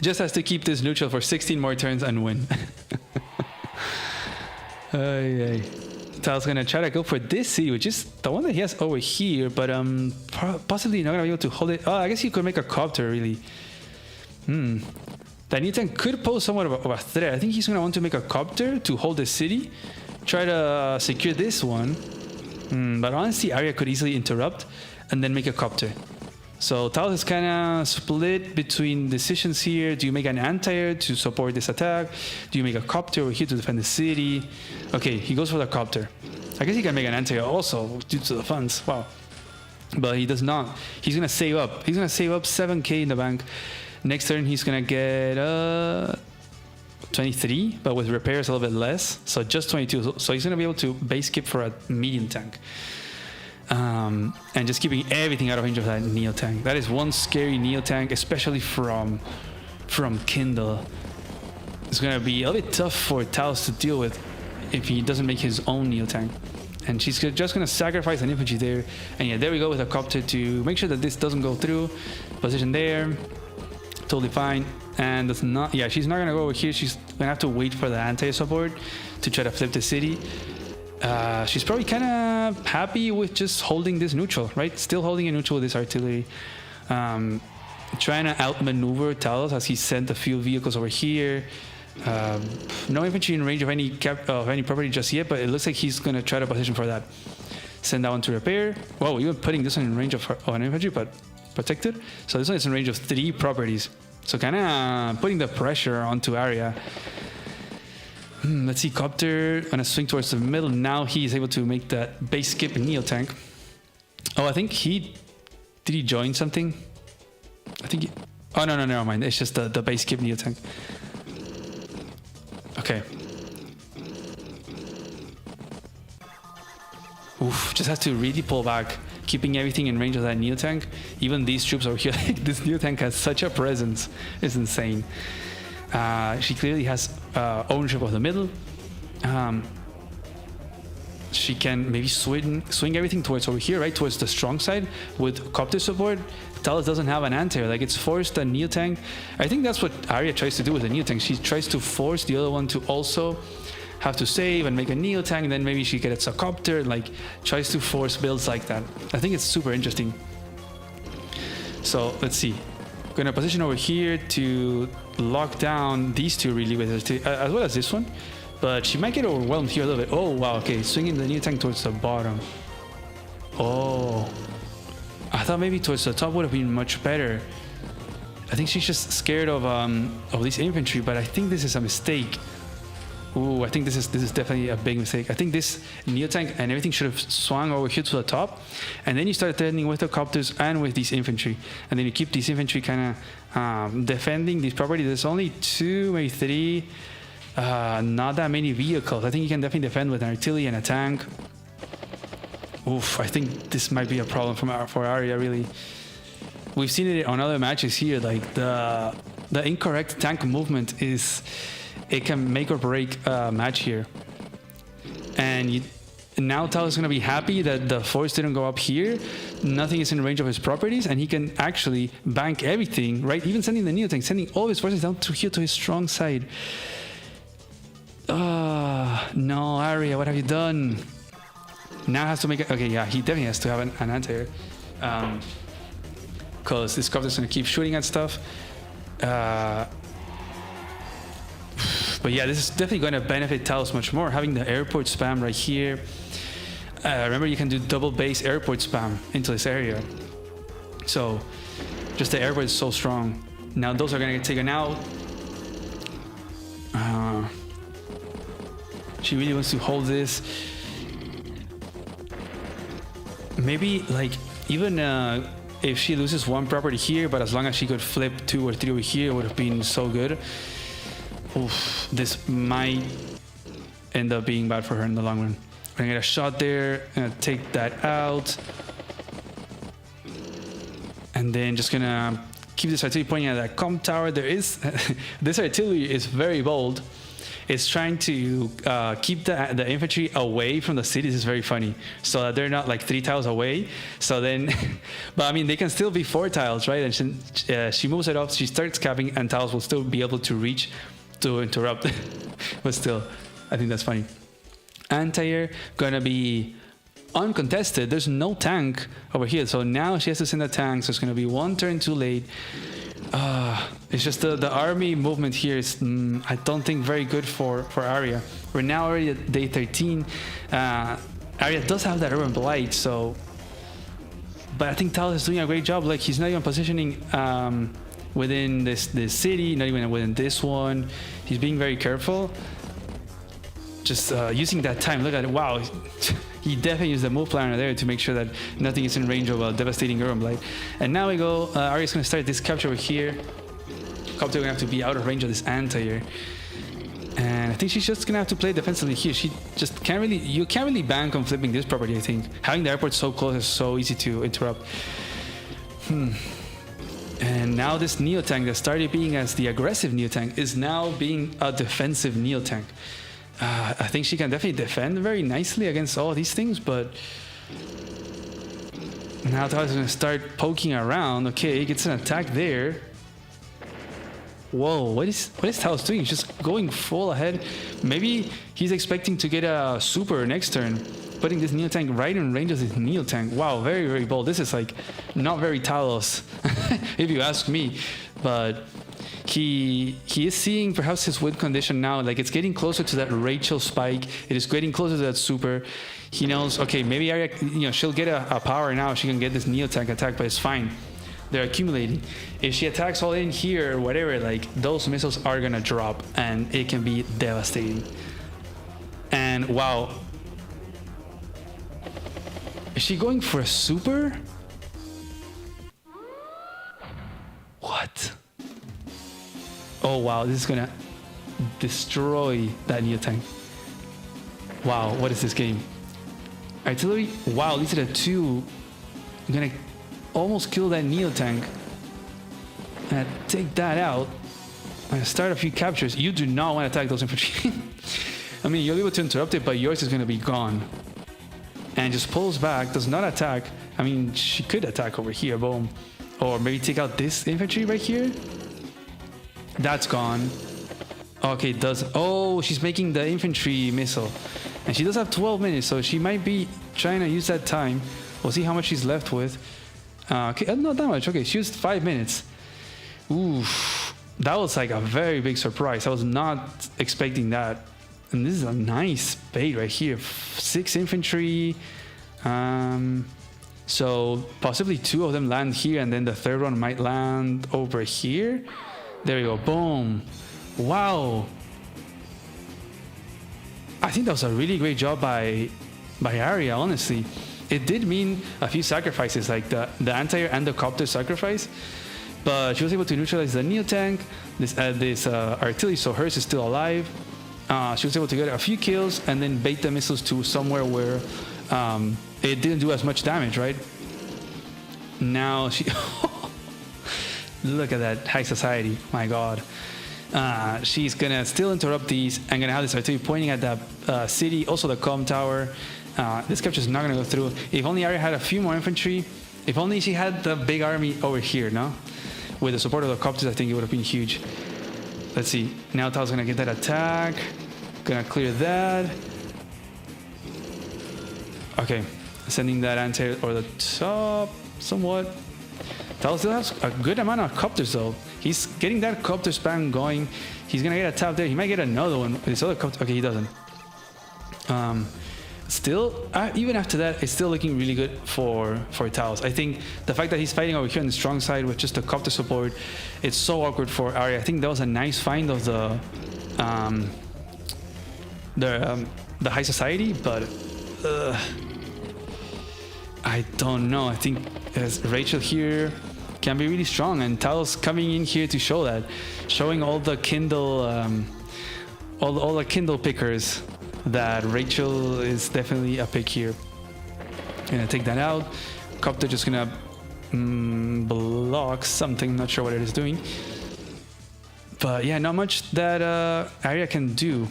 Just has to keep this neutral for 16 more turns and win. Tal's gonna try to go for this city, which is the one that he has over here, but possibly not gonna be able to hold it. Oh, I guess he could make a copter, really. That Newton could pose somewhat of a threat. I think he's gonna want to make a copter to hold the city, try to secure this one. But honestly, Arya could easily interrupt and then make a copter. So Tal is kind of split between decisions here. Do you make an anti-air to support this attack? Do you make a copter over here to defend the city? Okay, he goes for the copter. I guess he can make an anti-air also due to the funds. Wow. But he does not. He's going to save up. He's going to save up 7k in the bank. Next turn, he's going to get 23, but with repairs a little bit less. So just 22. So he's going to be able to base skip for a medium tank. And just keeping everything out of range of that Neo tank. That is one scary Neo tank, especially from Kindle. It's gonna be a bit tough for Talos to deal with if he doesn't make his own Neo tank. And she's just gonna sacrifice an infantry there. And yeah, there we go with a copter to make sure that this doesn't go through. Position there, totally fine. And that's not, yeah, she's not gonna go over here. She's gonna have to wait for the anti-support to try to flip the city. She's probably kind of happy with just holding this neutral, right? Still holding a neutral with this artillery. Trying to outmaneuver Talos as he sent a few vehicles over here. No infantry in range of any property just yet, but it looks like he's going to try to position for that. Send that one to repair. Whoa, even putting this one in range of an infantry, but protected. So this one is in range of 3 properties. So kind of putting the pressure onto Arya. Let's see, copter gonna swing towards the middle. Now he is able to make that base skip in Neo tank. Oh, I think did he join something? I think oh no, never mind. It's just the base skip Neo tank. Okay. Oof, just has to really pull back, keeping everything in range of that Neo tank. Even these troops over here, like this Neo tank has such a presence. It's insane. She clearly has ownership of the middle. She can maybe swing everything towards over here, right? Towards the strong side with copter support. Talos doesn't have an anti-air. Like, it's forced a Neo tank. I think that's what Arya tries to do with the Neo tank. She tries to force the other one to also have to save and make a Neo tank, and then maybe she gets a copter, like tries to force builds like that. I think it's super interesting. So let's see. Gonna position over here to lock down these two really with as well as this one, but she might get overwhelmed here a little bit. Oh wow, okay, swinging the Neo tank towards the bottom. Oh, I thought maybe towards the top would have been much better. I think she's just scared of this infantry, but I think this is a mistake. Ooh, I think this is definitely a big mistake. I think this Neo tank and everything should have swung over here to the top, and then you start threatening with the copters and with these infantry, and then you keep these infantry kind of defending these properties. There's only 2, maybe 3, not that many vehicles. I think you can definitely defend with an artillery and a tank. Oof, I think this might be a problem for Arya, really. We've seen it on other matches here, like the incorrect tank movement it can make or break a match here. And now Tal is going to be happy that the force didn't go up here. Nothing is in range of his properties, and he can actually bank everything, right? Even sending the Neo tank, sending all of his forces down to here to his strong side. No, Arya, what have you done? Now has to make it. Okay, yeah, he definitely has to have an anti-air. Because this copter is going to keep shooting at stuff. But yeah, this is definitely going to benefit Talos much more, having the airport spam right here. Remember, you can do double base airport spam into this area. So just the airport is so strong. Now those are going to get taken out. She really wants to hold this. Maybe like even if she loses one property here, but as long as she could flip 2 or 3 over here, it would have been so good. Oof, this might end up being bad for her in the long run. We're gonna get a shot there, gonna take that out, and then just gonna keep this artillery pointing at that comm tower. There is this artillery is very bold. is trying to keep the infantry away from the city. This is very funny, so that they're not like 3 tiles away. So then, but I mean, they can still be 4 tiles, right? And she moves it up, she starts capping, and tiles will still be able to reach to interrupt. But still, I think that's funny. Anti-air gonna be uncontested. There's no tank over here, so now she has to send a tank, so it's gonna be 1 turn too late. It's just the army movement here is I don't think very good for Arya. We're now already at day 13. Arya does have that urban blight, so, but I think Tal is doing a great job. Like, he's not even positioning within this city, not even within this one. He's being very careful, just using that time. Look at it. Wow. He definitely used the move planner there to make sure that nothing is in range of a devastating urban blight. And now we go, Arya's going to start this capture over here. Copter going to have to be out of range of this anti-air. And I think she's just going to have to play defensively here. She just can't really, you can't really bank on flipping this property, I think. Having the airport so close is so easy to interrupt. And now this Neo-Tank that started being as the aggressive Neo-Tank is now being a defensive Neo-Tank. I think she can definitely defend very nicely against all these things, but now Tao's going to start poking around. Okay, he gets an attack there. Whoa, what is Taos doing? He's just going full ahead. Maybe he's expecting to get a super next turn, putting this Neo-Tank right in range of this Neo-Tank. Wow, very, very bold. This is like not very Talos, if you ask me. But he is seeing perhaps his win condition now. Like, it's getting closer to that Rachel spike. It is getting closer to that super. He knows, okay, maybe Arya, she'll get a power now. She can get this Neo-Tank attack, but it's fine. They're accumulating. If she attacks all in here or whatever, like, those missiles are gonna drop and it can be devastating. And wow, is she going for a super? What? Oh wow, this is gonna destroy that Neo-Tank. Wow, what is this game? Artillery, wow, these are the 2. I'm gonna almost kill that Neo-Tank. And take that out. And start a few captures. You do not want to attack those infantry. I mean, you'll be able to interrupt it, but yours is gonna be gone. And just pulls back, does not attack. I mean, she could attack over here, boom. Or maybe take out this infantry right here. That's gone. Okay, oh, she's making the infantry missile. And she does have 12 minutes, so she might be trying to use that time. We'll see how much she's left with. Okay, not that much. Okay, she used 5 minutes. Oof. That was like a very big surprise. I was not expecting that. And this is a nice bait right here. 6 infantry. So possibly 2 of them land here, and then the 3rd one might land over here. There we go. Boom. Wow. I think that was a really great job by Arya, honestly. It did mean a few sacrifices, like the anti-air and the copter sacrifice, but she was able to neutralize the Neo-Tank, this artillery, so hers is still alive. She was able to get a few kills and then bait the missiles to somewhere where it didn't do as much damage, right? Now she... Look at that high society, my god. She's gonna still interrupt these and gonna have this artillery pointing at the city, also the comm tower. This capture is not gonna go through. If only Arya had a few more infantry, if only she had the big army over here, no? With the support of the copters, I think it would have been huge. Let's see. Now Tao's gonna get that attack. Gonna clear that. Okay, sending that anti or the top somewhat. Tao still has a good amount of copters though. He's getting that copter spam going. He's gonna get a tap there. He might get another one with his other copter. Okay, he doesn't. Still, even after that, it's still looking really good for Taos. I think the fact that he's fighting over here on the strong side with just the copter support, it's so awkward for Arya. I think that was a nice find of the high society, but I don't know. I think as Rachel here can be really strong, and Taos coming in here to show that, showing all the Kindle, all the Kindle pickers, that Rachel is definitely a pick here. Gonna take that out. Copter just gonna block something, not sure what it is doing. But yeah, not much that Arya can do.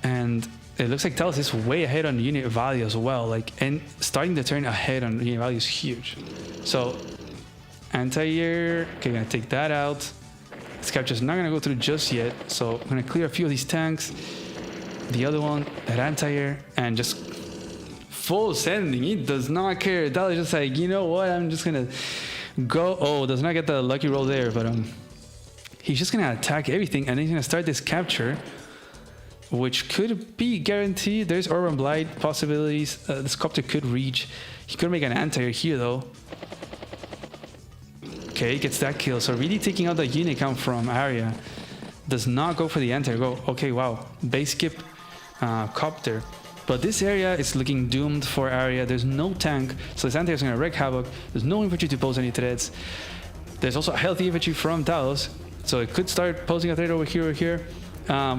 And it looks like Talos is way ahead on unit value as well. Like, and starting the turn ahead on unit value is huge. So anti-air, okay, gonna take that out. This capture's not gonna go through just yet. So I'm gonna clear a few of these tanks. The other one, that anti-air, and just full sending. He does not care. Talos is just like, you know what? I'm just gonna go. Oh, does not get the lucky roll there, but he's just gonna attack everything, and then he's gonna start this capture, which could be guaranteed. There's Urban Blight possibilities. This copter could reach. He could make an anti-air here though. Okay, gets that kill. So really taking out the unit count from Arya. Does not go for the anti-air. Go. Okay, wow. Base skip copter. But this area is looking doomed for Arya. There's no tank, so this anti-air is gonna wreak havoc. There's no infantry to pose any threats. There's also a healthy infantry from Talos, so it could start posing a threat over here or here.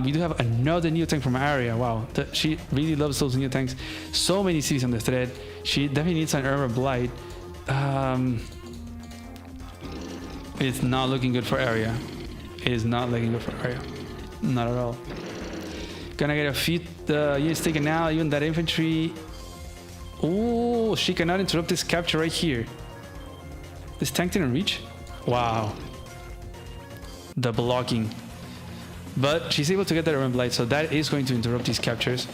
We do have another new tank from Arya. Wow, she really loves those new tanks. So many cities on the thread. She definitely needs an Urban Blight. It's not looking good for Arya. It is not looking good for Arya. Not at all. Gonna get a few units taken out. Even that infantry. Oh, she cannot interrupt this capture right here. This tank didn't reach. Wow. The blocking. But she's able to get that Urban Blight, so that is going to interrupt these captures.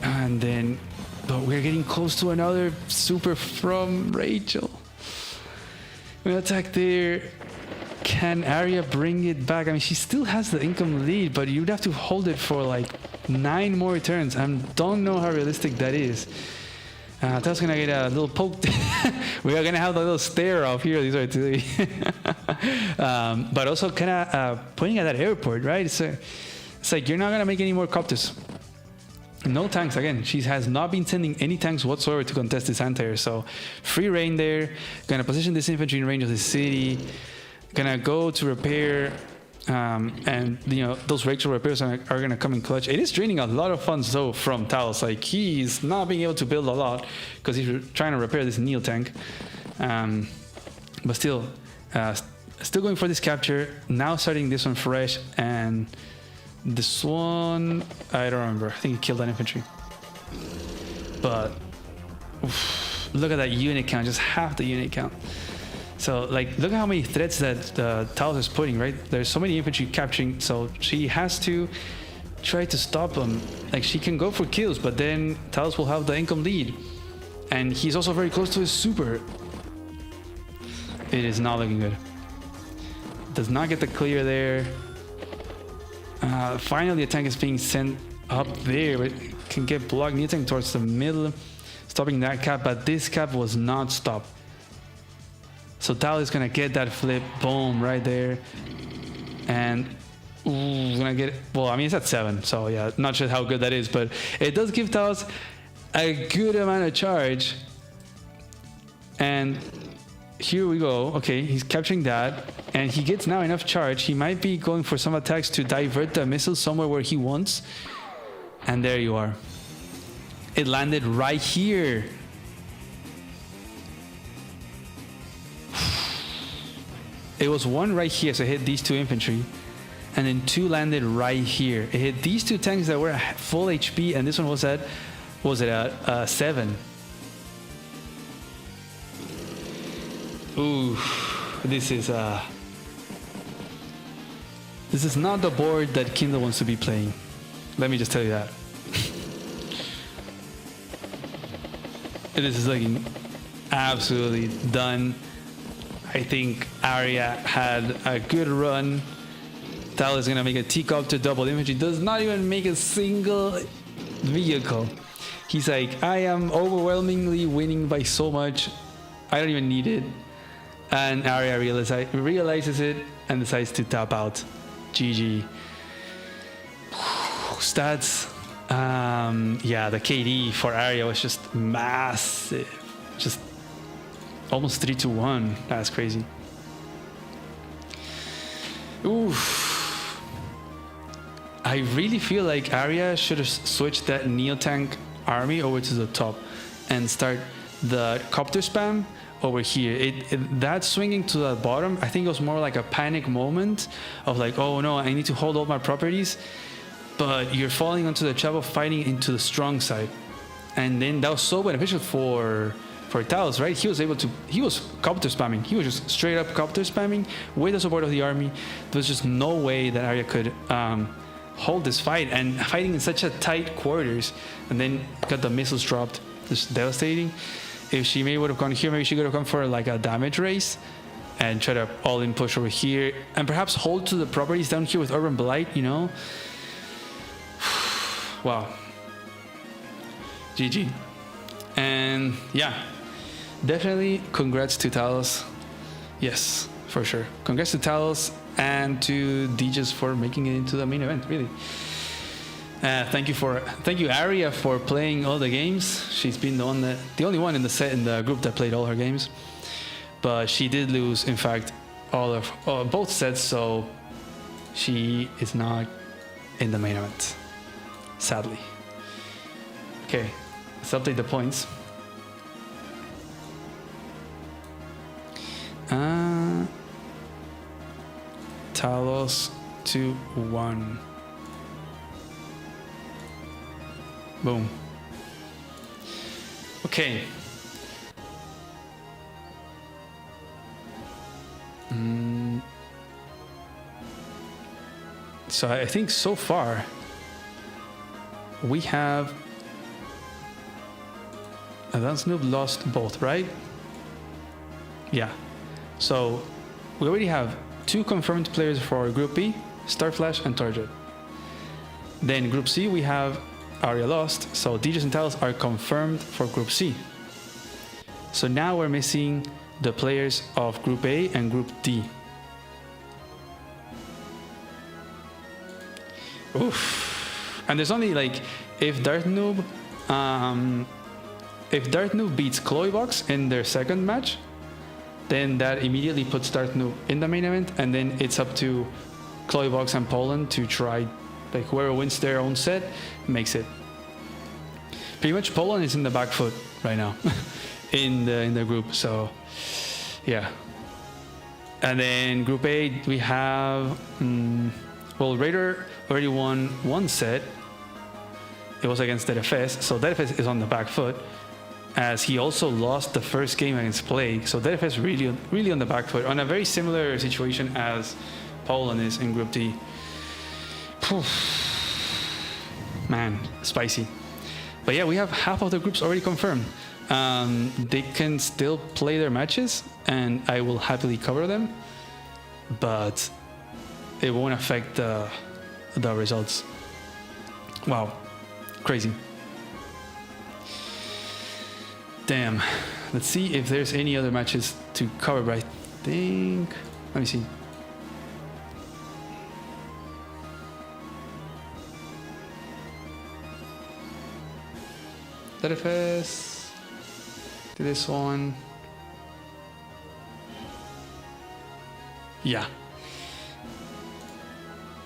And then, but we're getting close to another super from Rachel. We attack there. Can Arya bring it back? I mean, she still has the income lead, but you'd have to hold it for like 9 more turns. I don't know how realistic that is. That's gonna get a little poke. We are gonna have a little stare off here. These are two. But also kind of pointing at that airport, right? It's like you're not gonna make any more copters. No tanks again. She has not been sending any tanks whatsoever to contest this anti-air. So free reign there. Gonna position this infantry in range of the city. Gonna go to repair. And you know, those Rachel repairs are gonna come in clutch. It is draining a lot of funds though from Talos. Like, he's not being able to build a lot because he's trying to repair this Neil tank. But still going for this capture. Now starting this one fresh, and this one I don't remember. I think he killed that infantry. But oof, look at that unit count, just half the unit count. So, like, look at how many threats that Talos is putting, right? There's so many infantry capturing, so she has to try to stop them. Like, she can go for kills, but then Talos will have the income lead. And he's also very close to his super. It is not looking good. Does not get the clear there. Finally, a tank is being sent up there, but can get blocked. New tank towards the middle, stopping that cap, but this cap was not stopped. So Talos is gonna get that flip, boom, right there, and gonna get. Well, I mean, it's at 7, so yeah, not sure how good that is, but it does give Talos a good amount of charge. And here we go. Okay, he's capturing that, and he gets now enough charge. He might be going for some attacks to divert the missile somewhere where he wants. And there you are. It landed right here. It was one right here, so it hit these 2 infantry, and then 2 landed right here. It hit these 2 tanks that were at full HP, and this one was at 7. Ooh, this is not the board that Kindle wants to be playing. Let me just tell you that. This is looking absolutely done. I think Arya had a good run. Talos is gonna make a T-copter double infantry. Does not even make a single vehicle. He's like, I am overwhelmingly winning by so much. I don't even need it. And Arya realizes it and decides to tap out. GG. Stats. Yeah, the KD for Arya was just massive. Just almost 3-1. That's crazy. Oof. I really feel like Arya should have switched that Neo tank army over to the top and start the copter spam over here. That swinging to the bottom, I think it was more like a panic moment of like, oh no, I need to hold all my properties, but you're falling onto the trap of fighting into the strong side. And then that was so beneficial for Talos, right? He was copter spamming. He was just straight up copter spamming with the support of the army. There was just no way that Arya could hold this fight, and fighting in such a tight quarters, and then got the missiles dropped, just devastating. If she maybe would have gone here, maybe she could have gone for like a damage race and try to all-in push over here, and perhaps hold to the properties down here with Urban Blight, you know? Wow. GG. And yeah, definitely congrats to Talos. Yes, for sure. Congrats to Talos and to DJs for making it into the main event, really. Thank you Arya for playing all the games. She's been the only one in the group that played all her games. But she did lose, in fact, both sets, so she is not in the main event, sadly. Okay, let's update the points. Talos 2-1. Boom. Okay. So I think so far we have Advanced Noob lost both, right? Yeah. So we already have 2 confirmed players for Group B, Starflash and Target. Then Group C we have Arya lost, so DJs and Talos are confirmed for Group C. So now we're missing the players of Group A and Group D. Oof. And there's only like, if Darth Noob beats Chloebox in their second match, then that immediately puts Darth Noob in the main event, and then it's up to Chloebox and Poland to try, like whoever wins their own set makes it. Pretty much Poland is in the back foot right now in the group, so yeah. And then Group A we have well, Raider already won 1 set. It was against DFS, so DFS is on the back foot, as he also lost the first game against Plague. So DFS really on the back foot, on a very similar situation as Poland is in Group D. Man, spicy. But yeah, we have half of the groups already confirmed. They can still play their matches, and I will happily cover them, but it won't affect the results. Wow, crazy. Damn. Let's see if there's any other matches to cover, but I think... Let me see. DFS. Do this one. Yeah.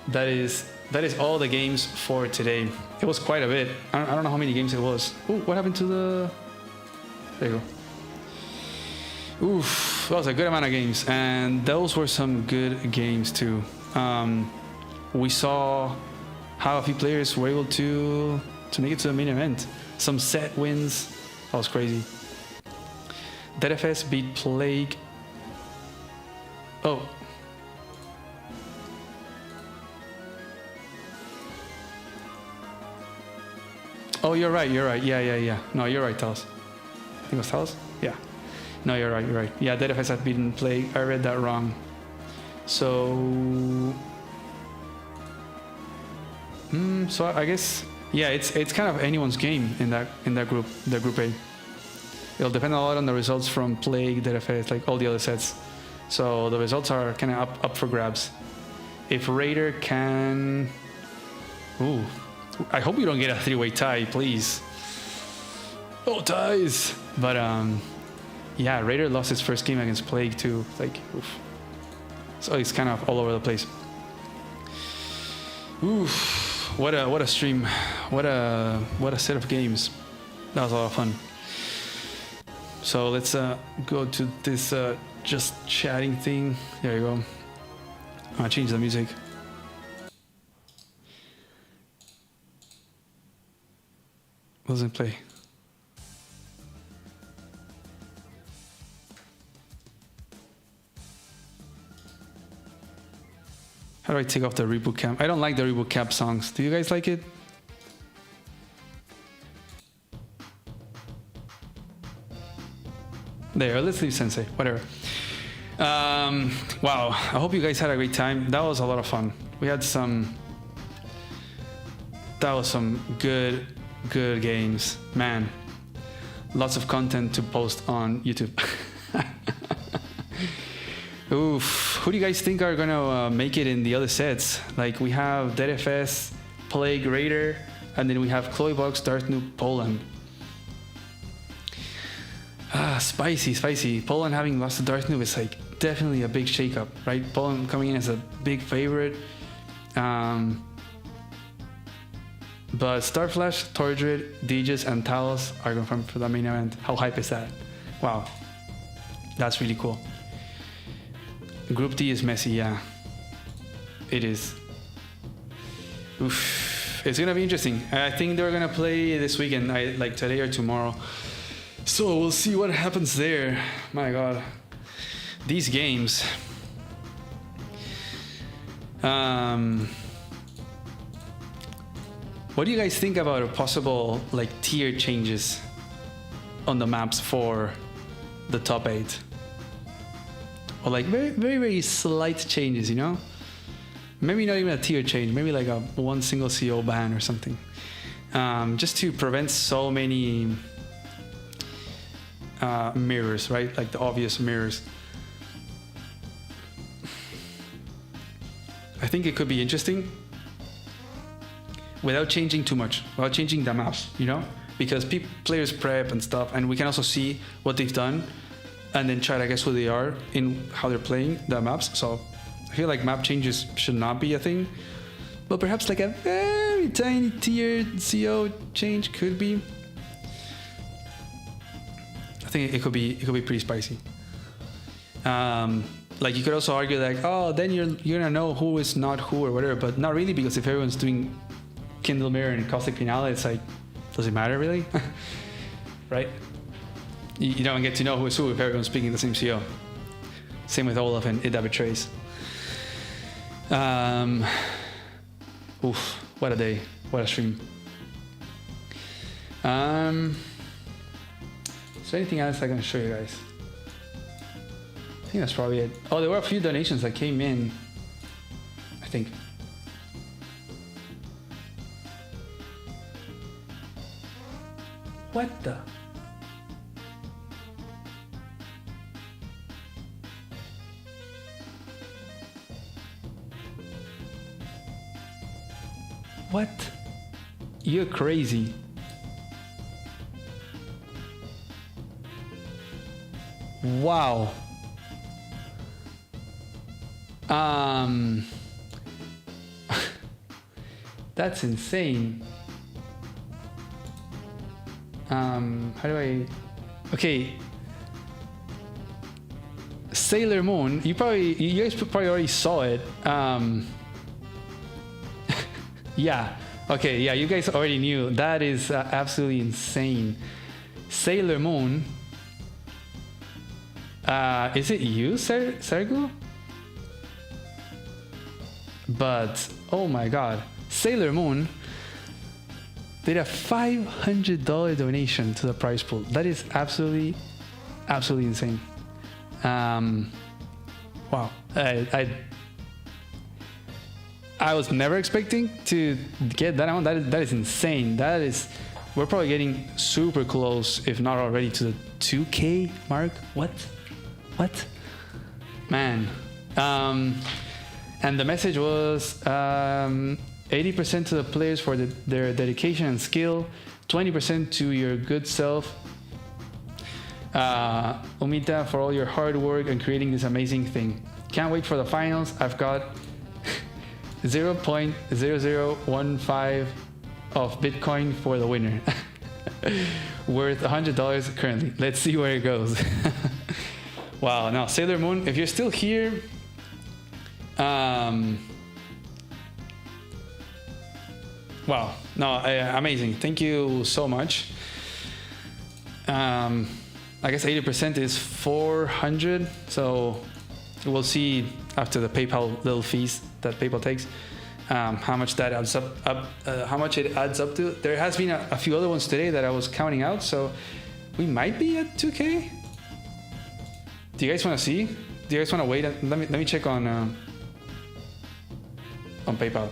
That is all the games for today. It was quite a bit. I don't know how many games it was. Ooh, what happened to the... There you go. Oof, that was a good amount of games, and those were some good games too. We saw how a few players were able to make it to the main event. Some set wins. That was crazy. DFS beat Plague. Oh. Oh, you're right. Yeah. No, you're right, Talos. I think it was Talos? Yeah. No, you're right. Yeah, DFS had beaten Plague. I read that wrong. So... so I guess... Yeah, it's kind of anyone's game in that group, the Group A. It'll depend a lot on the results from Plague, DFS, like all the other sets. So the results are kind of up for grabs. If Raider can... Ooh. I hope we don't get a 3-way tie, please. Oh, ties! But, yeah, Raider lost his first game against Plague, too. Like, oof. So he's kind of all over the place. Oof. What a stream. What a set of games. That was a lot of fun. So let's go to this just chatting thing. There you go. I'll change the music. Doesn't play. How do I take off the reboot cap? I don't like the reboot cap songs. Do you guys like it? There, let's leave Sensei, whatever. Wow, I hope you guys had a great time. That was a lot of fun. We had some, that was some good games, man. Lots of content to post on YouTube. Oof, who do you guys think are gonna make it in the other sets? Like we have DFS, Plague Raider, and then we have Chloe Box, Darth Noob, Poland. Spicy. Poland having lost to Darth Noob is like definitely a big shakeup, right? Poland coming in as a big favorite. But Starflash, Tordred, Deegis, and Talos are confirmed for the main event. How hype is that? Wow, that's really cool. Group D is messy, yeah. It is. Oof. It's gonna be interesting. I think they're gonna play this weekend, like today or tomorrow. So we'll see what happens there. My God, these games. What do you guys think about a possible like tier changes on the maps for the top 8? Or like very slight changes, you know? Maybe not even a tier change, maybe like a one single CO ban or something. Just to prevent so many mirrors, right? Like the obvious mirrors. I think it could be interesting without changing too much, without changing the maps, you know? Because players prep and stuff, and we can also see what they've done and then try to guess who they are in how they're playing the maps. So I feel like map changes should not be a thing, but perhaps like a very tiny tier CO change could be. I think it could be pretty spicy. Like you could also argue like, oh, then you're gonna know who is not who or whatever, but not really, because if everyone's doing Kindle Mirror and Caustic Finale, it's like, does it matter really? Right? You don't get to know who is who if everyone's speaking the same CO. Same with Olaf and It That Betrays. Oof, what a day, what a stream. Is there anything else I can show you guys? I think that's probably it. Oh, there were a few donations that came in, I think. What the? What? You're crazy. Wow. That's insane. How do I... Okay. Sailor Moon, you guys probably already saw it. Yeah. Okay, yeah, you guys already knew. That is absolutely insane. Sailor Moon. Is it you, Sergu? But, oh my God. Sailor Moon did a $500 donation to the prize pool. That is absolutely insane. Wow. I was never expecting to get that amount. That is insane. We're probably getting super close, if not already, to the 2K mark. What? Man. And the message was 80% to the players for their dedication and skill, 20% to your good self. Umita, for all your hard work and creating this amazing thing. Can't wait for the finals. I've got 0.0015 of Bitcoin for the winner. worth $100 currently. Let's see where it goes. Wow. Now, Sailor Moon, if you're still here, wow. No, amazing. Thank you so much. I guess 80% is 400. So we'll see after the PayPal little fees that PayPal takes, how much that adds up, how much it adds up to. There has been a few other ones today that I was counting out, so we might be at 2K. Do you guys want to see? Do you guys want to wait? Let me check on PayPal.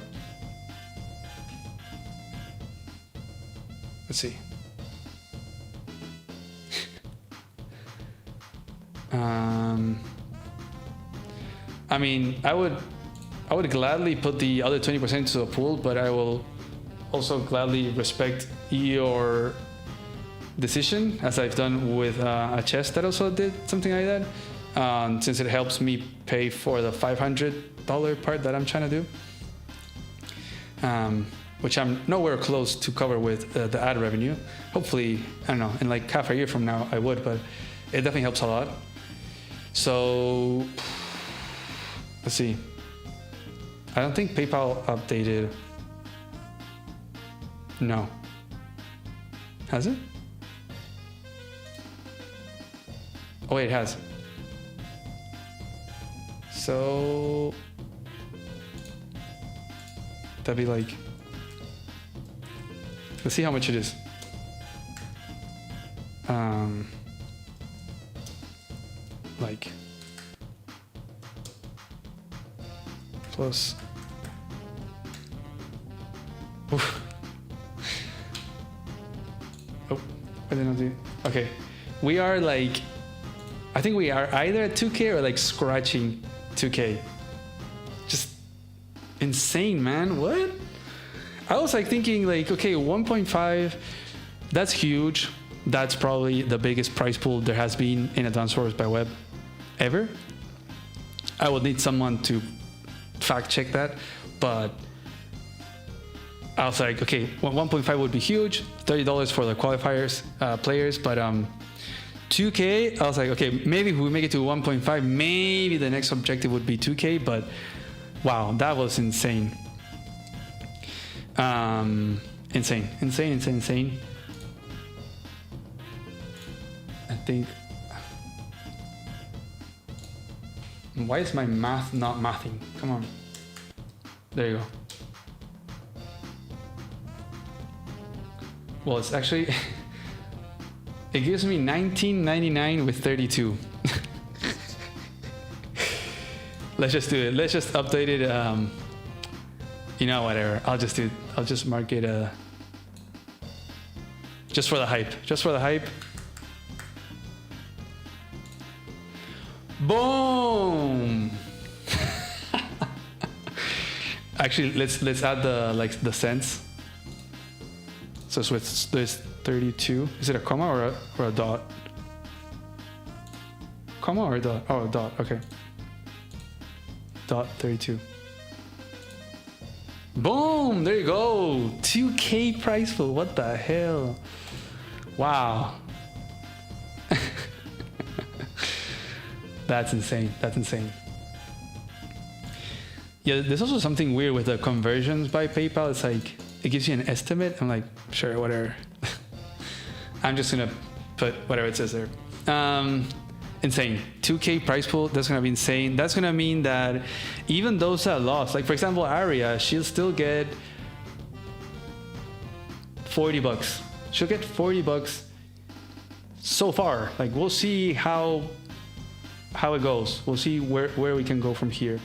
Let's see. I mean, I would gladly put the other 20% to a pool, but I will also gladly respect your decision, as I've done with a chest that also did something like that, since it helps me pay for the $500 part that I'm trying to do, which I'm nowhere close to cover with the ad revenue. Hopefully, I don't know, in like half a year from now I would, but it definitely helps a lot. So let's see. I don't think PayPal updated. No. Has it? Oh wait, it has. So that'd be like, let's see how much it is. Like plus. Oof. Oh, I did not do. Okay, we are like, I think we are either at 2K or like scratching 2K. Just insane, man. What? I was like thinking like, okay, 1.5, that's huge. That's probably the biggest price pool there has been in Advanced Wars by Web ever. I would need someone to fact check that, but I was like, okay, 1.5 would be huge, $30 for the qualifiers players, but 2K, I was like, okay, maybe if we make it to 1.5, maybe the next objective would be 2K, but wow, that was insane. Insane. I think, why is my math not mathing? Come on. There you go. Well, it's actually, it gives me 19.99 with 32. Let's just do it. Let's just update it. You know, whatever. I'll just mark it just for the hype. Just for the hype. Boom. Actually, let's add the cents. So it's there's 32. Is it a comma or a dot? Comma or a dot? Oh, a dot. Okay. Dot 32. Boom! There you go. 2K price pool. What the hell? Wow. That's insane. That's insane. Yeah, there's also something weird with the conversions by PayPal. It's like, it gives you an estimate. I'm like, sure, whatever. I'm just gonna put whatever it says there. Insane. 2K price pool, that's gonna be insane. That's gonna mean that even those that lost, like for example, Aria, she'll still get $40. She'll get $40 so far. Like, we'll see how it goes. We'll see where we can go from here.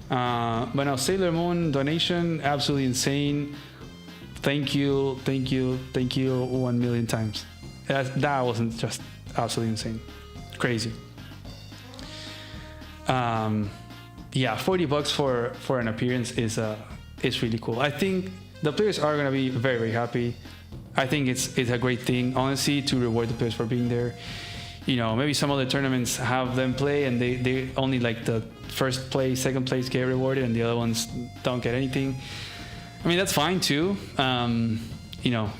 But now Sailor Moon donation, absolutely insane. Thank you 1 million times. That wasn't just absolutely insane. Crazy. Yeah, $40 for an appearance is really cool. I think the players are gonna be very, very happy. I think it's a great thing, honestly, to reward the players for being there. You know, maybe some other tournaments have them play and they only like the first place, second place get rewarded and the other ones don't get anything. I mean, that's fine too. You know,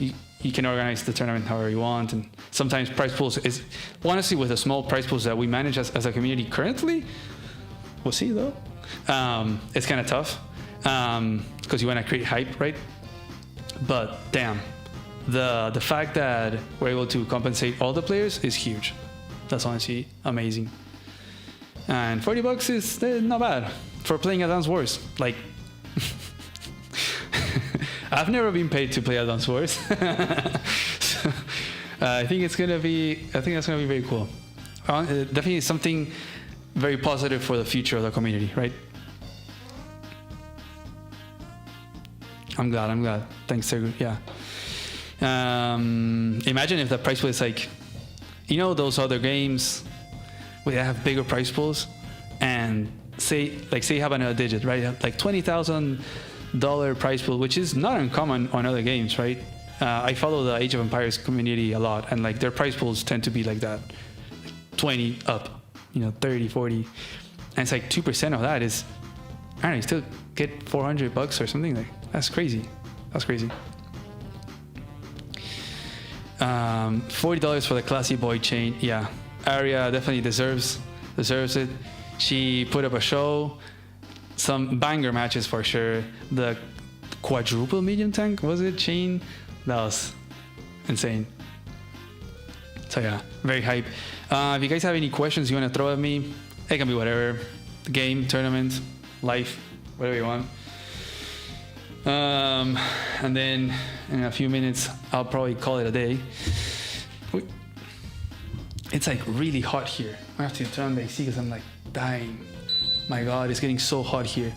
you can organize the tournament however you want. And sometimes prize pools is, honestly, with the small prize pools that we manage as a community currently, we'll see though. It's kind of tough because you want to create hype, right? But damn, the fact that we're able to compensate all the players is huge. That's honestly amazing. And $40 is not bad for playing Add-Ons Wars. Like, I've never been paid to play Add-Ons Wars. So, I think that's gonna be very cool. Definitely something very positive for the future of the community, right? I'm glad. Thanks, Sergey. Yeah. Imagine if the prize pool is like, you know, those other games where they have bigger prize pools, and say you have another digit, right? You have like $20,000 prize pool, which is not uncommon on other games, right? I follow the Age of Empires community a lot, and like their prize pools tend to be like that, like 20 up, 30, 40, and it's like 2% of that is, I don't know, you still get $400 or something. Like that's crazy. $40 for the Classy Boy chain. Yeah, Arya definitely deserves it. She put up a show, some banger matches for sure. The quadruple medium tank, was it, chain? That was insane. So yeah, very hype. If you guys have any questions you want to throw at me, it can be whatever, the game, tournament, life, whatever you want. And then in a few minutes I'll probably call it a day. It's like really hot here. I have to turn on the AC because I'm like dying. My god, it's getting so hot here.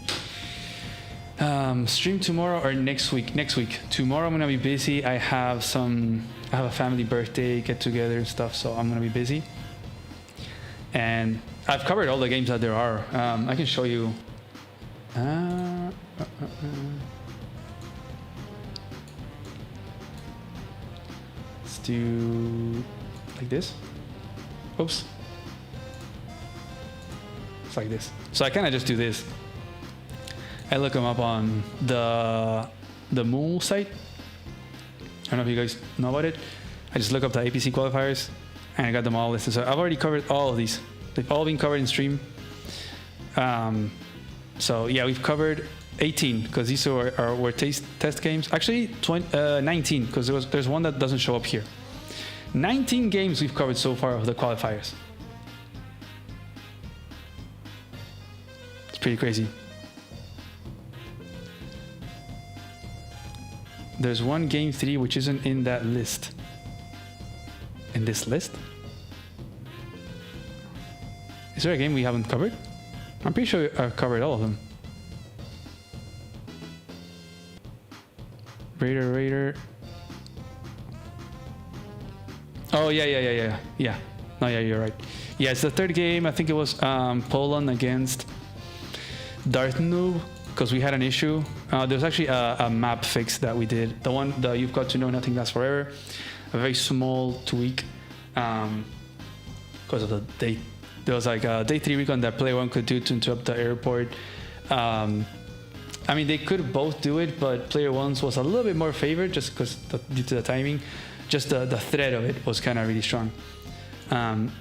Stream tomorrow or next week? Tomorrow I'm gonna be busy. I have a family birthday get together and stuff, so I'm gonna be busy. And I've covered all the games that there are. I can show you. Let's do like this. Oops. It's like this. So I kind of just do this. I look them up on the Mool site. I don't know if you guys know about it. I just look up the APC Qualifiers and I got them all listed. So I've already covered all of these. They've all been covered in stream. So yeah, we've covered 18 because these were test games. Actually, 19 because there's one that doesn't show up here. 19 games we've covered so far of the qualifiers. It's pretty crazy. There's one game 3 which isn't in that list. In this list? Is there a game we haven't covered? I'm pretty sure I've covered all of them. Raider. Oh, yeah. No, yeah, you're right. Yeah, it's the third game. I think it was Poland against Darth Noob, because we had an issue. There's actually a map fix that we did. The one that you've got to know nothing lasts forever. A very small tweak because of the date. There was like a day 3 recon that player 1 could do to interrupt the airport. I mean, they could both do it, but player 1's was a little bit more favored just because due to the timing. Just the threat of it was kind of really strong. But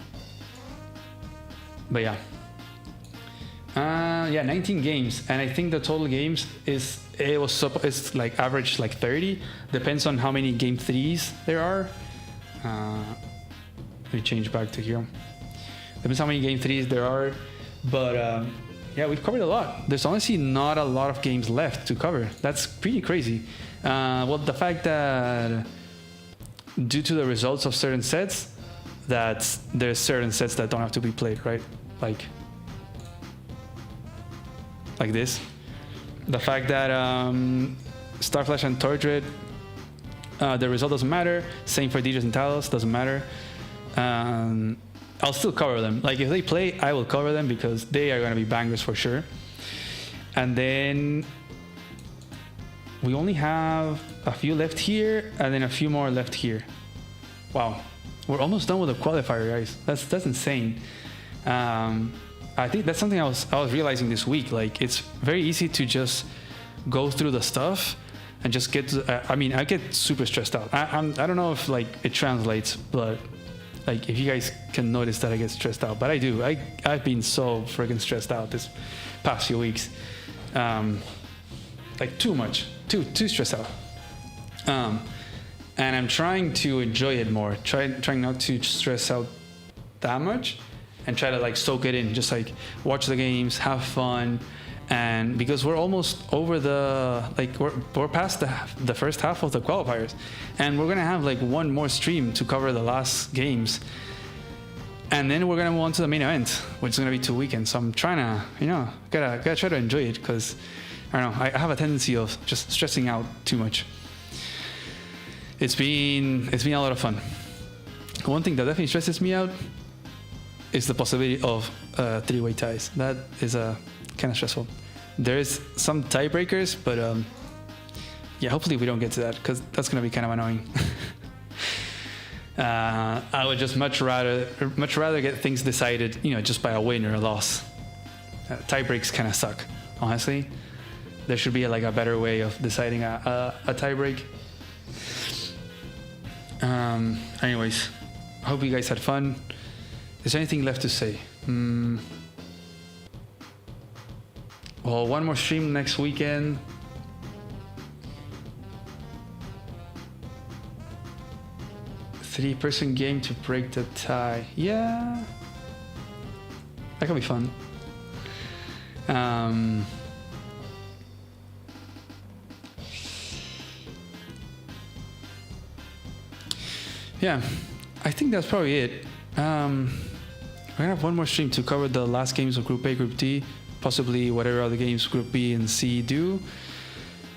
yeah. Yeah, 19 games, and I think the total games it's like average like 30. Depends on how many game 3s there are. Let me change back to here. Depends how many game 3s there are, but yeah, we've covered a lot. There's honestly not a lot of games left to cover. That's pretty crazy. Well, the fact that due to the results of certain sets, that there's certain sets that don't have to be played, right? Like this. The fact that Starflash and Torchred, the result doesn't matter. Same for Deidres and Talos, doesn't matter. I'll still cover them. Like if they play, I will cover them because they are going to be bangers for sure. And then we only have a few left here and then a few more left here. Wow, we're almost done with the qualifier, guys. That's insane. I think that's something I was realizing this week. Like it's very easy to just go through the stuff and just get to, I mean, I get super stressed out. I don't know if like it translates, but like if you guys can notice that I get stressed out, but I do. I've been so freaking stressed out this past few weeks. Like too much, too stressed out. And I'm trying to enjoy it more, trying not to stress out that much, and try to like soak it in, just like watch the games, have fun. And because we're almost over we're past the first half of the qualifiers, and we're gonna have like one more stream to cover the last games, and then we're gonna move on to the main event, which is gonna be 2 weekends. So I'm trying to, gotta try to enjoy it, because I don't know, I have a tendency of just stressing out too much. It's been a lot of fun. One thing that definitely stresses me out is the possibility of three-way ties. That is kind of stressful. There is some tiebreakers, but yeah, hopefully we don't get to that, because that's gonna be kind of annoying. I would just much rather get things decided, just by a win or a loss. Tiebreaks kind of suck, honestly. There should be like a better way of deciding a tiebreak. Anyways, I hope you guys had fun. Is there anything left to say? Well, one more stream next weekend. Three-person game to break the tie. Yeah, that could be fun. Yeah, I think that's probably it. We're gonna have one more stream to cover the last games of Group A, Group D, possibly whatever other games Group B and C do.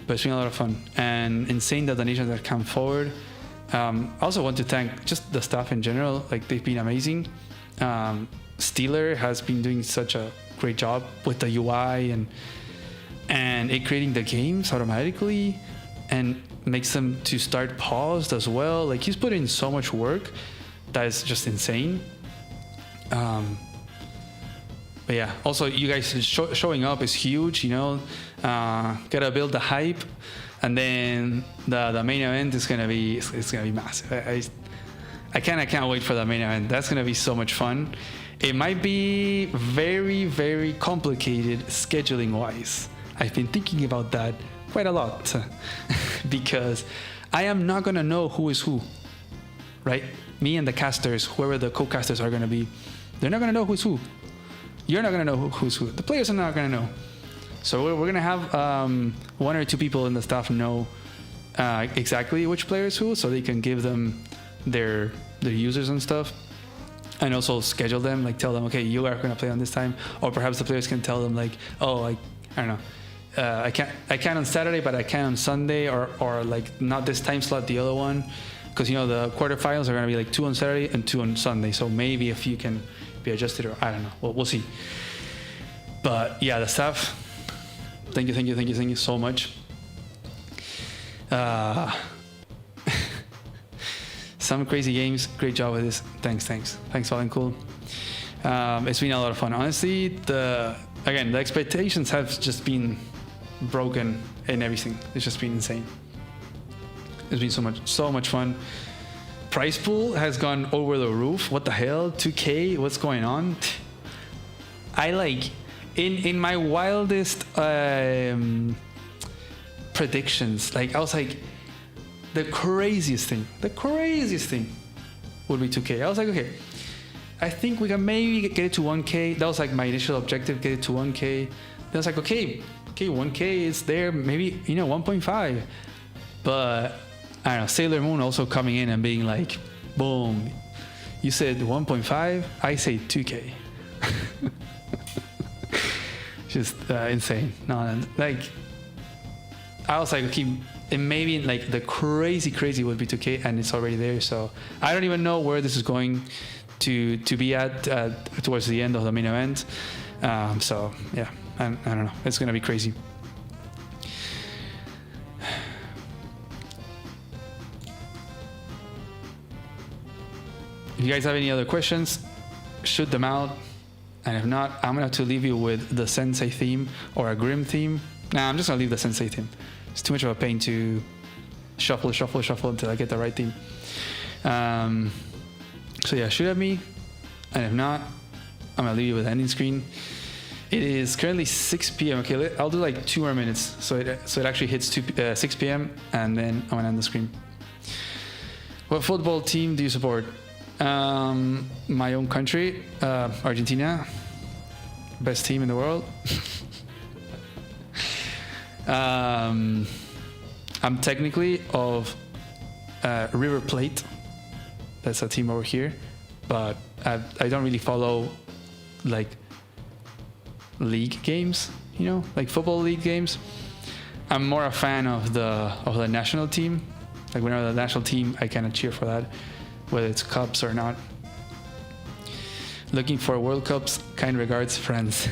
But it's been a lot of fun, and insane that the nations that come forward. I also want to thank just the staff in general. Like, they've been amazing. Steeler has been doing such a great job with the UI and it creating the games automatically, and makes them to start paused as well. Like, he's put in so much work that is just insane. But yeah, also you guys showing up is huge. Gotta build the hype, and then the main event is gonna be massive. I can't wait for the main event. That's gonna be so much fun. It might be very, very complicated scheduling wise. I've been thinking about that quite a lot because I am not gonna know who is who, right? Me and the casters, whoever the co-casters are gonna be, they're not gonna know who's who. You're not gonna know who's who. The players are not gonna know. So we're gonna have one or two people in the staff know exactly which player is who, so they can give them their users and stuff, and also schedule them, like tell them, okay, you are gonna play on this time, or perhaps the players can tell them like, oh, I don't know. I can't on Saturday, but I can on Sunday, or like not this time slot, the other one, because the quarterfinals are gonna be like 2 on Saturday and 2 on Sunday. So maybe a few can be adjusted, or I don't know. We'll see. But yeah, the staff, thank you so much. Some crazy games. Great job with this. Thanks, Fallen Cool. It's been a lot of fun. Honestly, the expectations have just been broken in everything. It's just been insane. It's been so much fun. Prize pool has gone over the roof. What the hell? 2K? What's going on? I like in my wildest predictions. Like, I was like, the craziest thing would be 2K. I was like, okay, I think we can maybe get it to 1K. That was like my initial objective, get it to 1K. Then I was like, okay, 1K is there, maybe 1.5. But I don't know, Sailor Moon also coming in and being like, boom, you said 1.5, I say 2K. Just insane. No, like, I was like, okay, and maybe like the crazy would be 2K, and it's already there. So I don't even know where this is going to be at towards the end of the main event. So yeah, I don't know. It's gonna be crazy. If you guys have any other questions, shoot them out. And if not, I'm gonna have to leave you with the Sensei theme or a Grim theme. Nah, I'm just gonna leave the Sensei theme. It's too much of a pain to shuffle until I get the right team. So yeah, shoot at me, and if not, I'm gonna leave you with the ending screen. It is currently 6 p.m. Okay, I'll do like 2 more minutes, so it actually hits 6 p.m. and then I'm gonna end the screen. What football team do you support? My own country, Argentina, best team in the world. I'm technically of River Plate. That's a team over here, but I don't really follow like league games, you know, like football league games. I'm more a fan of the national team. Like whenever the national team, I kind of cheer for that, whether it's cups or not. Looking for World Cups. Kind regards, friends.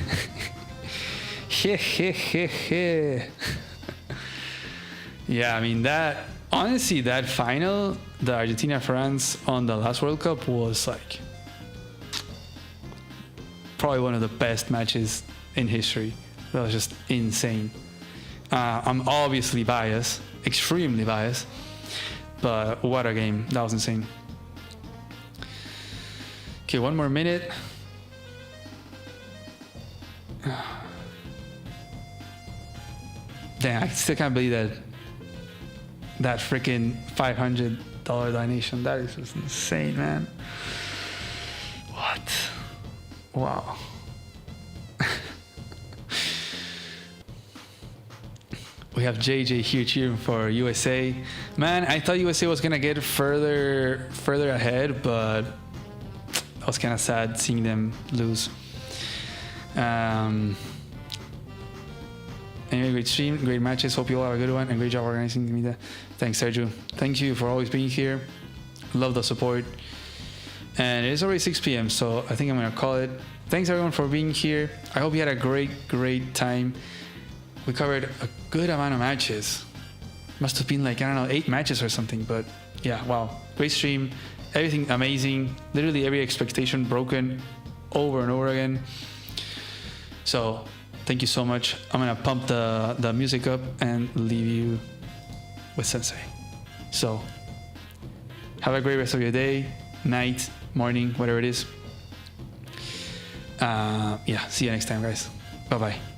Yeah, I mean that. Honestly, that final, the Argentina-France on the last World Cup was like probably one of the best matches in history. That was just insane. I'm obviously biased, extremely biased, but what a game. That was insane. Okay, 1 more minute. Damn, I still can't believe that freaking $500 donation. That is just insane, man. What? Wow. We have JJ here cheering for USA. Man, I thought USA was gonna get further ahead, but I was kind of sad seeing them lose. Anyway, great stream, great matches. Hope you all have a good one, and great job organizing the media. Thanks, Sergio. Thank you for always being here. Love the support. And it is already 6 p.m., so I think I'm gonna call it. Thanks everyone for being here. I hope you had a great time. We covered a good amount of matches. Must have been like, I don't know, 8 matches or something, but yeah, wow. Great stream, everything amazing. Literally every expectation broken over and over again. So thank you so much. I'm gonna pump the music up and leave you with Sensei. So have a great rest of your day, night, morning, whatever it is. Yeah, see you next time, guys. Bye-bye.